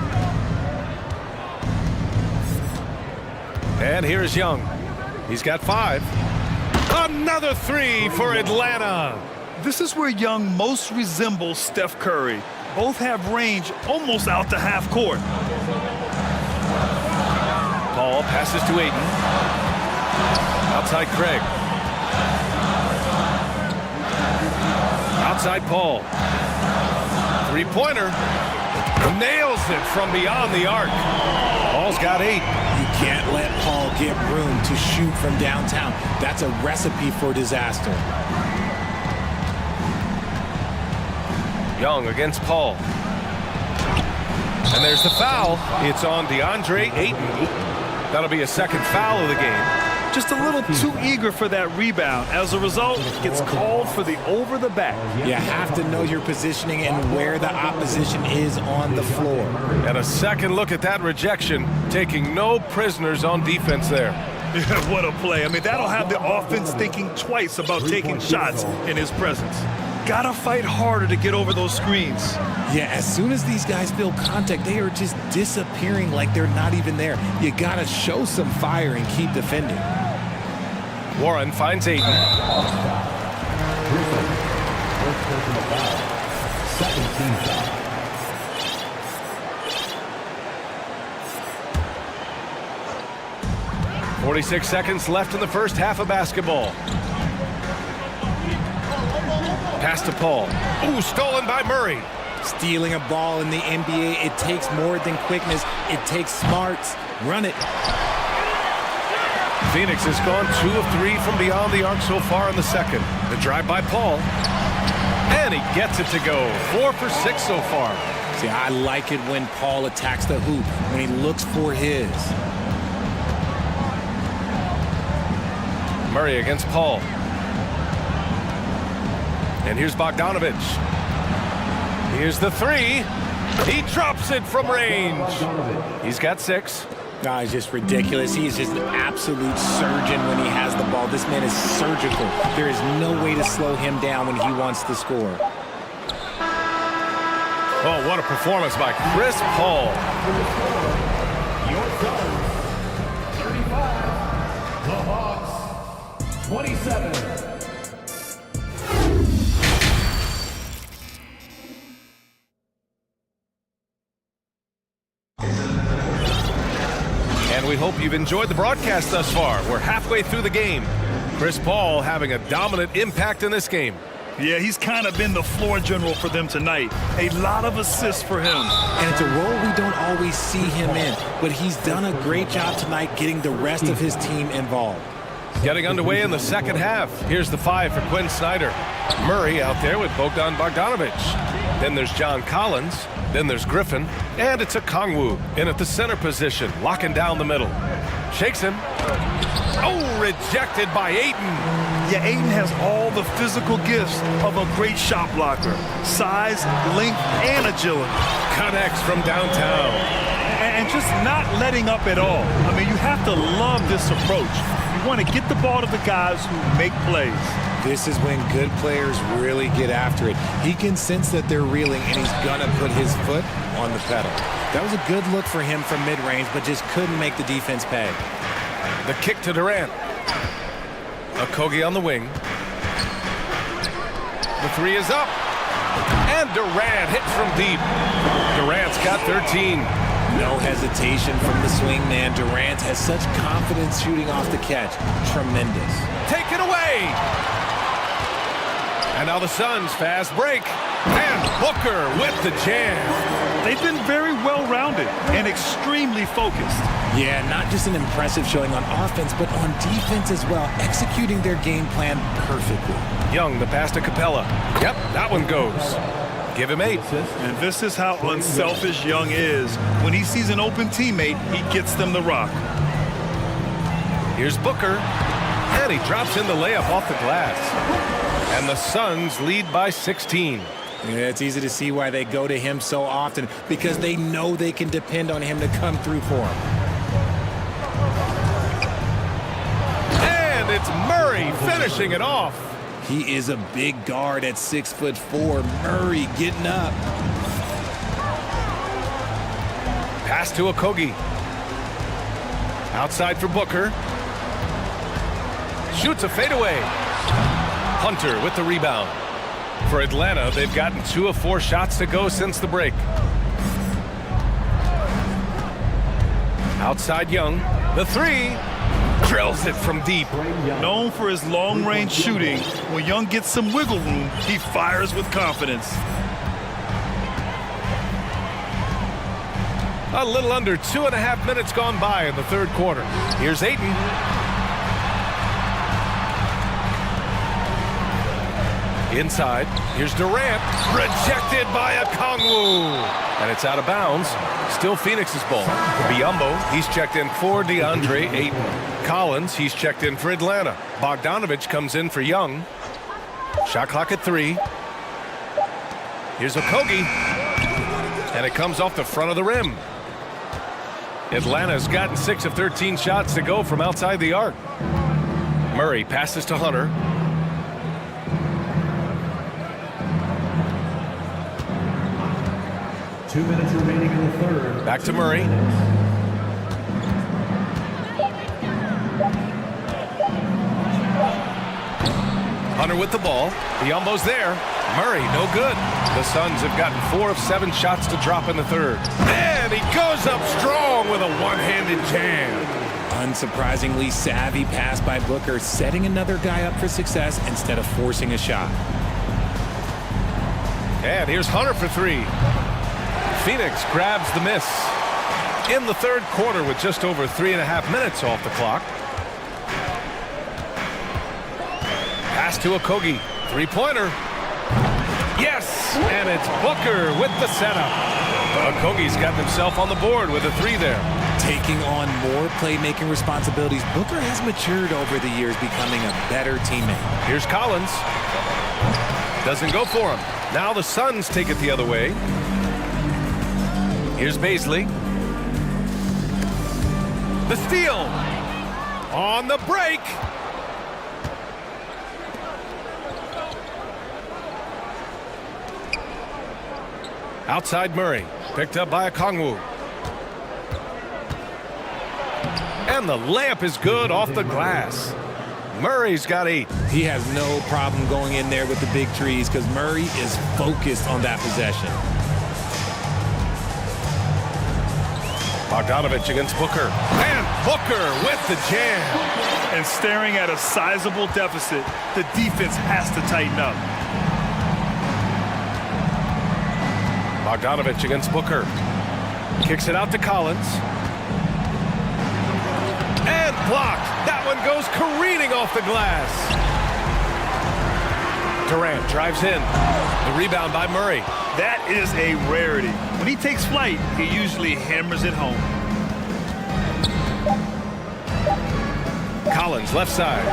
[SPEAKER 1] And here's Young. He's got 5. Another 3 for Atlanta.
[SPEAKER 3] This is where Young most resembles Steph Curry. Both have range almost out to half court.
[SPEAKER 1] Paul passes to Ayton. Outside Craig. Outside Paul. Three-pointer. Nails it from beyond the arc. Paul's got 8.
[SPEAKER 8] You can't let Paul get room to shoot from downtown. That's a recipe for disaster.
[SPEAKER 1] Young against Paul. And there's the foul. It's on DeAndre Ayton. That'll be a second foul of the game.
[SPEAKER 3] Just a little too eager for that rebound. As a result, gets called for the over the back.
[SPEAKER 8] You have to know your positioning and where the opposition is on the floor.
[SPEAKER 1] And a second look at that rejection, taking no prisoners on defense there.
[SPEAKER 3] Yeah, what a play. I mean, that'll have the offense thinking twice about taking shots in his presence. Gotta fight harder to get over those screens.
[SPEAKER 8] Yeah, as soon as these guys feel contact, they are just disappearing like they're not even there. You gotta show some fire and keep defending.
[SPEAKER 1] Warren finds Ayton.
[SPEAKER 4] Second team foul.
[SPEAKER 1] .46 seconds left in the first half of basketball. Pass to Paul. Ooh, stolen by Murray.
[SPEAKER 8] Stealing a ball in the NBA, it takes more than quickness. It takes smarts. Run it.
[SPEAKER 1] Phoenix has gone 2 of 3 from beyond the arc so far in the second. The drive by Paul. And he gets it to go. 4 for 6 so far.
[SPEAKER 8] See, I like it when Paul attacks the hoop, when he looks for his.
[SPEAKER 1] Murray against Paul. And here's Bogdanovich. Here's the 3. He drops it from range. He's got 6.
[SPEAKER 8] No, he's just ridiculous. He's just an absolute surgeon when he has the ball. This man is surgical. There is no way to slow him down when he wants to score.
[SPEAKER 1] Oh, what a performance by Chris Paul.
[SPEAKER 4] Your Suns, 35. The Hawks, 27.
[SPEAKER 1] We hope you've enjoyed the broadcast thus far. We're halfway through the game. Chris Paul having a dominant impact in this game.
[SPEAKER 3] Yeah, he's kind of been the floor general for them tonight. A lot of assists for him.
[SPEAKER 8] And it's a role we don't always see him in, but he's done a great job tonight getting the rest of his team involved.
[SPEAKER 1] Getting underway in the second half. Here's the 5 for Quinn Snyder. Murray out there with Bogdan Bogdanovich. Then there's John Collins. Then there's Griffin. And it's a Kongwu in at the center position, locking down the middle. Shakes him. Oh, rejected by Ayton.
[SPEAKER 3] Yeah, Ayton has all the physical gifts of a great shot blocker. Size, length, and agility.
[SPEAKER 1] Connects from downtown.
[SPEAKER 3] And just not letting up at all. I mean, you have to love this approach. You want to get the ball to the guys who make plays.
[SPEAKER 8] This is when good players really get after it. He can sense that they're reeling, and he's going to put his foot on the pedal. That was a good look for him from mid-range, but just couldn't make the defense pay.
[SPEAKER 1] The kick to Durant. Okogie on the wing. The 3 is up. And Durant hits from deep. Durant's got 13.
[SPEAKER 8] No hesitation from the swing man. Durant has such confidence shooting off the catch. Tremendous.
[SPEAKER 1] Take it away. And now the Suns fast break. And Booker with the jam.
[SPEAKER 3] They've been very well-rounded and extremely focused.
[SPEAKER 8] Yeah, not just an impressive showing on offense, but on defense as well, executing their game plan perfectly.
[SPEAKER 1] Young, the pass to Capella. Yep, that one goes. Give him 8.
[SPEAKER 3] And this is how unselfish Young is. When he sees an open teammate, he gets them the rock.
[SPEAKER 1] Here's Booker. And he drops in the layup off the glass. And the Suns lead by 16.
[SPEAKER 8] Yeah, it's easy to see why they go to him so often, because they know they can depend on him to come through for them.
[SPEAKER 1] And it's Murray finishing it off.
[SPEAKER 8] He is a big guard at 6'4". Murray getting up.
[SPEAKER 1] Pass to Okogie. Outside for Booker. Shoots a fadeaway. Hunter with the rebound. For Atlanta, they've gotten 2 of 4 shots to go since the break. Outside Young. The 3. Drills it from deep.
[SPEAKER 3] Known for his long-range shooting, when Young gets some wiggle room, he fires with confidence.
[SPEAKER 1] A little under 2.5 minutes gone by in the third quarter. Here's Ayton. Inside, here's Durant. Rejected by Okongwu. And it's out of bounds. Still Phoenix's ball. Biyombo, he's checked in for DeAndre Ayton. Collins, he's checked in for Atlanta. Bogdanovich comes in for Young. Shot clock at 3. Here's Okogie. And it comes off the front of the rim. Atlanta's gotten 6 of 13 shots to go from outside the arc. Murray passes to Hunter.
[SPEAKER 4] Two minutes remaining in the third.
[SPEAKER 1] Back to Murray. Hunter with the ball. Biyombo's there. Murray, no good. The Suns have gotten 4 of 7 shots to drop in the third. And he goes up strong with a one-handed jam.
[SPEAKER 8] Unsurprisingly savvy pass by Booker, setting another guy up for success instead of forcing a shot.
[SPEAKER 1] And here's Hunter for 3. Phoenix grabs the miss in the third quarter with just over 3.5 minutes off the clock. Pass to Okogie. 3-pointer. Yes! And it's Booker with the setup. Okogie's got himself on the board with a 3 there.
[SPEAKER 8] Taking on more playmaking responsibilities, Booker has matured over the years, becoming a better teammate.
[SPEAKER 1] Here's Collins. Doesn't go for him. Now the Suns take it the other way. Here's Baisley. The steal. On the break. Outside Murray. Picked up by Okongwu. And the layup is good off the glass. Murray's got 8.
[SPEAKER 8] He has no problem going in there with the big trees because Murray is focused on that possession.
[SPEAKER 1] Bogdanovich against Booker. And Booker with the jam.
[SPEAKER 3] And staring at a sizable deficit, the defense has to tighten up.
[SPEAKER 1] Bogdanovich against Booker. Kicks it out to Collins. And blocked. That one goes careening off the glass. Durant drives in. The rebound by Murray.
[SPEAKER 3] That is a rarity. When he takes flight, he usually hammers it home.
[SPEAKER 1] Collins left side.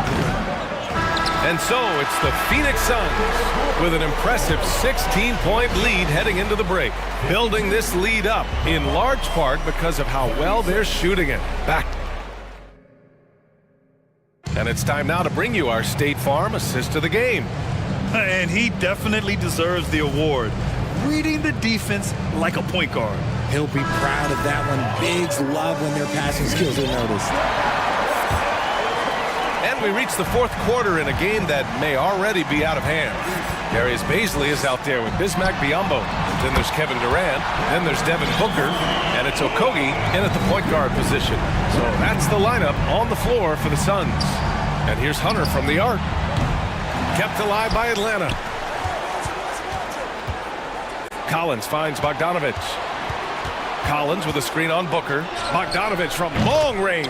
[SPEAKER 1] And so it's the Phoenix Suns with an impressive 16-point lead heading into the break. Building this lead up in large part because of how well they're shooting it. Back. And it's time now to bring you our State Farm assist of the game.
[SPEAKER 3] And he definitely deserves the award. Reading the defense like a point guard.
[SPEAKER 8] He'll be proud of that one. Bigs love when their passing skills are noticed.
[SPEAKER 1] And we reach the fourth quarter in a game that may already be out of hand. Darius Baisley is out there with Bismack Biyombo. Then there's Kevin Durant. Then there's Devin Booker. And it's Okogie in at the point guard position. So that's the lineup on the floor for the Suns. And here's Hunter from the arc. Kept alive by Atlanta. Collins finds Bogdanovich. Collins with a screen on Booker. Bogdanovich from long range.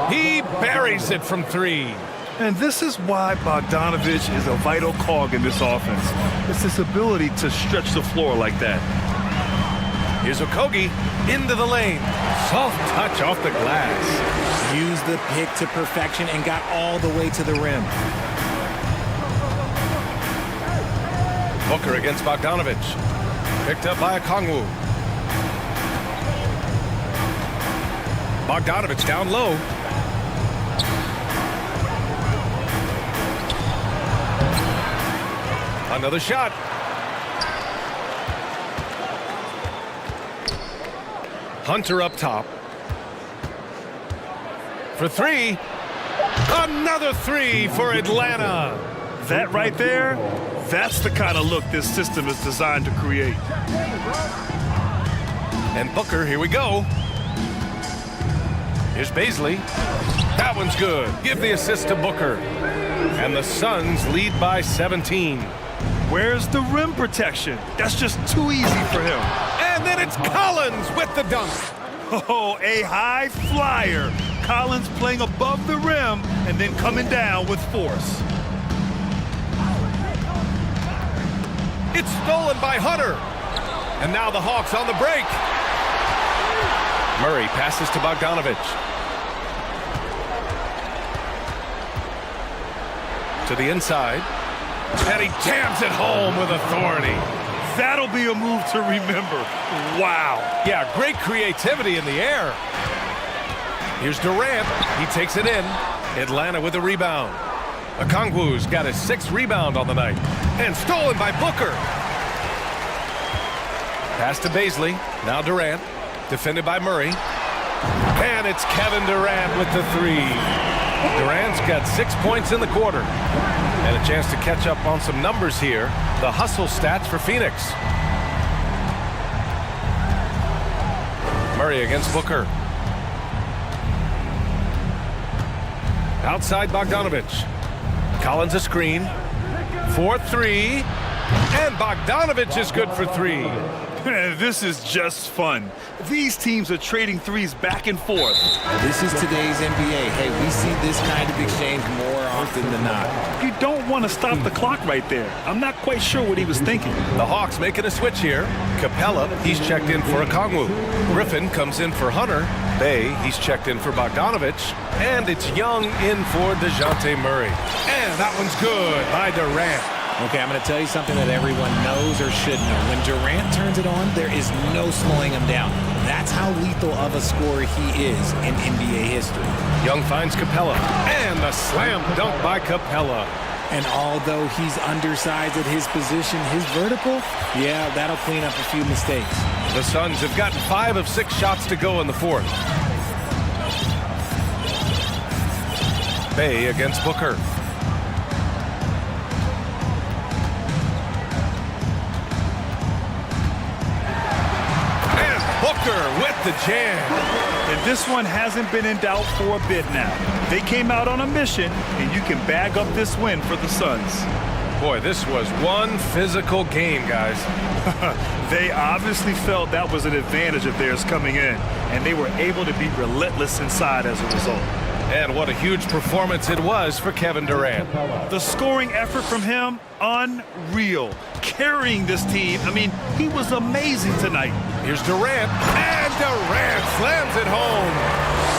[SPEAKER 1] He buries it from 3.
[SPEAKER 3] And this is why Bogdanovich is a vital cog in this offense. It's his ability to stretch the floor like that.
[SPEAKER 1] Here's Okogie into the lane. Soft touch off the glass.
[SPEAKER 8] Used the pick to perfection and got all the way to the rim.
[SPEAKER 1] Booker against Bogdanovich. Picked up by Okongwu. Bogdanovich down low. Another shot. Hunter up top. for three. Another three for Atlanta.
[SPEAKER 3] That right there, that's the kind of look this system is designed to create.
[SPEAKER 1] And Booker, here we go. Here's Baisley. That one's good. Give the assist to Booker. And the Suns lead by 17.
[SPEAKER 3] Where's the rim protection? That's just too easy for him.
[SPEAKER 1] And then it's Collins with the dunk.
[SPEAKER 3] Oh, a high flyer. Collins playing above the rim and then coming down with force.
[SPEAKER 1] It's stolen by Hunter. And now the Hawks on the break. Murray passes to Bogdanovich. To the inside. And he jams it home with authority.
[SPEAKER 3] That'll be a move to remember. Wow.
[SPEAKER 1] Yeah, great creativity in the air. Here's Durant. He takes it in. Atlanta with a rebound. Okongwu's got his 6th rebound on the night. And stolen by Booker. Pass to Baisley. Now Durant. Defended by Murray. And it's Kevin Durant with the 3. Durant's got 6 points in the quarter. And a chance to catch up on some numbers here. The hustle stats for Phoenix. Murray against Booker. Outside Bogdanovich. Collins a screen. 4-3. And Bogdanovich is good for 3.
[SPEAKER 3] This is just fun. These teams are trading threes back and forth.
[SPEAKER 8] This is today's NBA. Hey, we see this kind of exchange more often than not.
[SPEAKER 3] You don't want to stop the clock right there. I'm not quite sure what he was thinking.
[SPEAKER 1] The Hawks making a switch here. Capella, he's checked in for Okongwu. Griffin comes in for Hunter. Bay, he's checked in for Bogdanovich. And it's Young in for DeJounte Murray. And that one's good by Durant.
[SPEAKER 8] Okay, I'm going to tell you something that everyone knows or should know. When Durant turns it on, there is no slowing him down. That's how lethal of a scorer he is in NBA history.
[SPEAKER 1] Young finds Capella. And the slam dunk by Capella.
[SPEAKER 8] And although he's undersized at his position, his vertical, yeah, that'll clean up a few mistakes.
[SPEAKER 1] The Suns have gotten 5 of 6 shots to go in the 4th. Bay against Booker. Booker with the jam.
[SPEAKER 3] And this one hasn't been in doubt for a bit now. They came out on a mission, and you can bag up this win for the Suns.
[SPEAKER 1] Boy, this was one physical game, guys.
[SPEAKER 3] They obviously felt that was an advantage of theirs coming in, and they were able to be relentless inside as a result.
[SPEAKER 1] And what a huge performance it was for Kevin Durant.
[SPEAKER 3] The scoring effort from him, unreal. Carrying this team, I mean, he was amazing tonight.
[SPEAKER 1] Here's Durant, and Durant slams it home.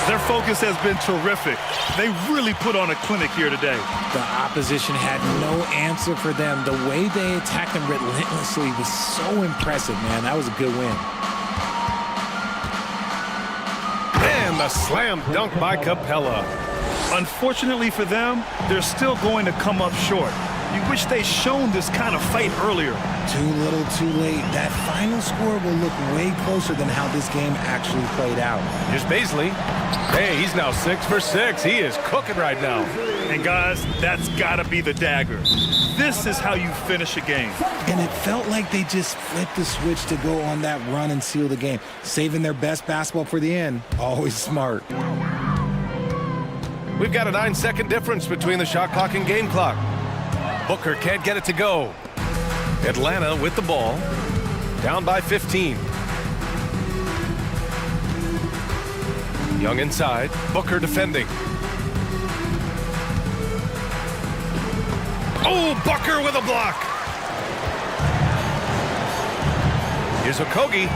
[SPEAKER 3] Their focus has been terrific. They really put on a clinic here today.
[SPEAKER 8] The opposition had no answer for them. The way they attacked them relentlessly was so impressive, man. That was a good win.
[SPEAKER 1] And the slam dunk by Capella.
[SPEAKER 3] Unfortunately for them, they're still going to come up short. You wish they'd shown this kind of fight earlier.
[SPEAKER 8] Too little, too late. That final score will look way closer than how this game actually played out.
[SPEAKER 1] Here's Baisley. Hey, he's now 6 for 6. He is cooking right now.
[SPEAKER 3] And guys, that's got to be the dagger. This is how you finish a game.
[SPEAKER 8] And it felt like they just flipped the switch to go on that run and seal the game. Saving their best basketball for the end. Always smart.
[SPEAKER 1] We've got a 9-second difference between the shot clock and game clock. Booker can't get it to go. Atlanta with the ball. Down by 15. Young inside. Booker defending. Oh, Booker with a block. Here's Okogie.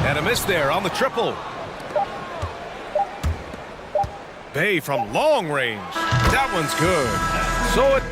[SPEAKER 1] And a miss there on the triple. Bay from long range. That one's good. So it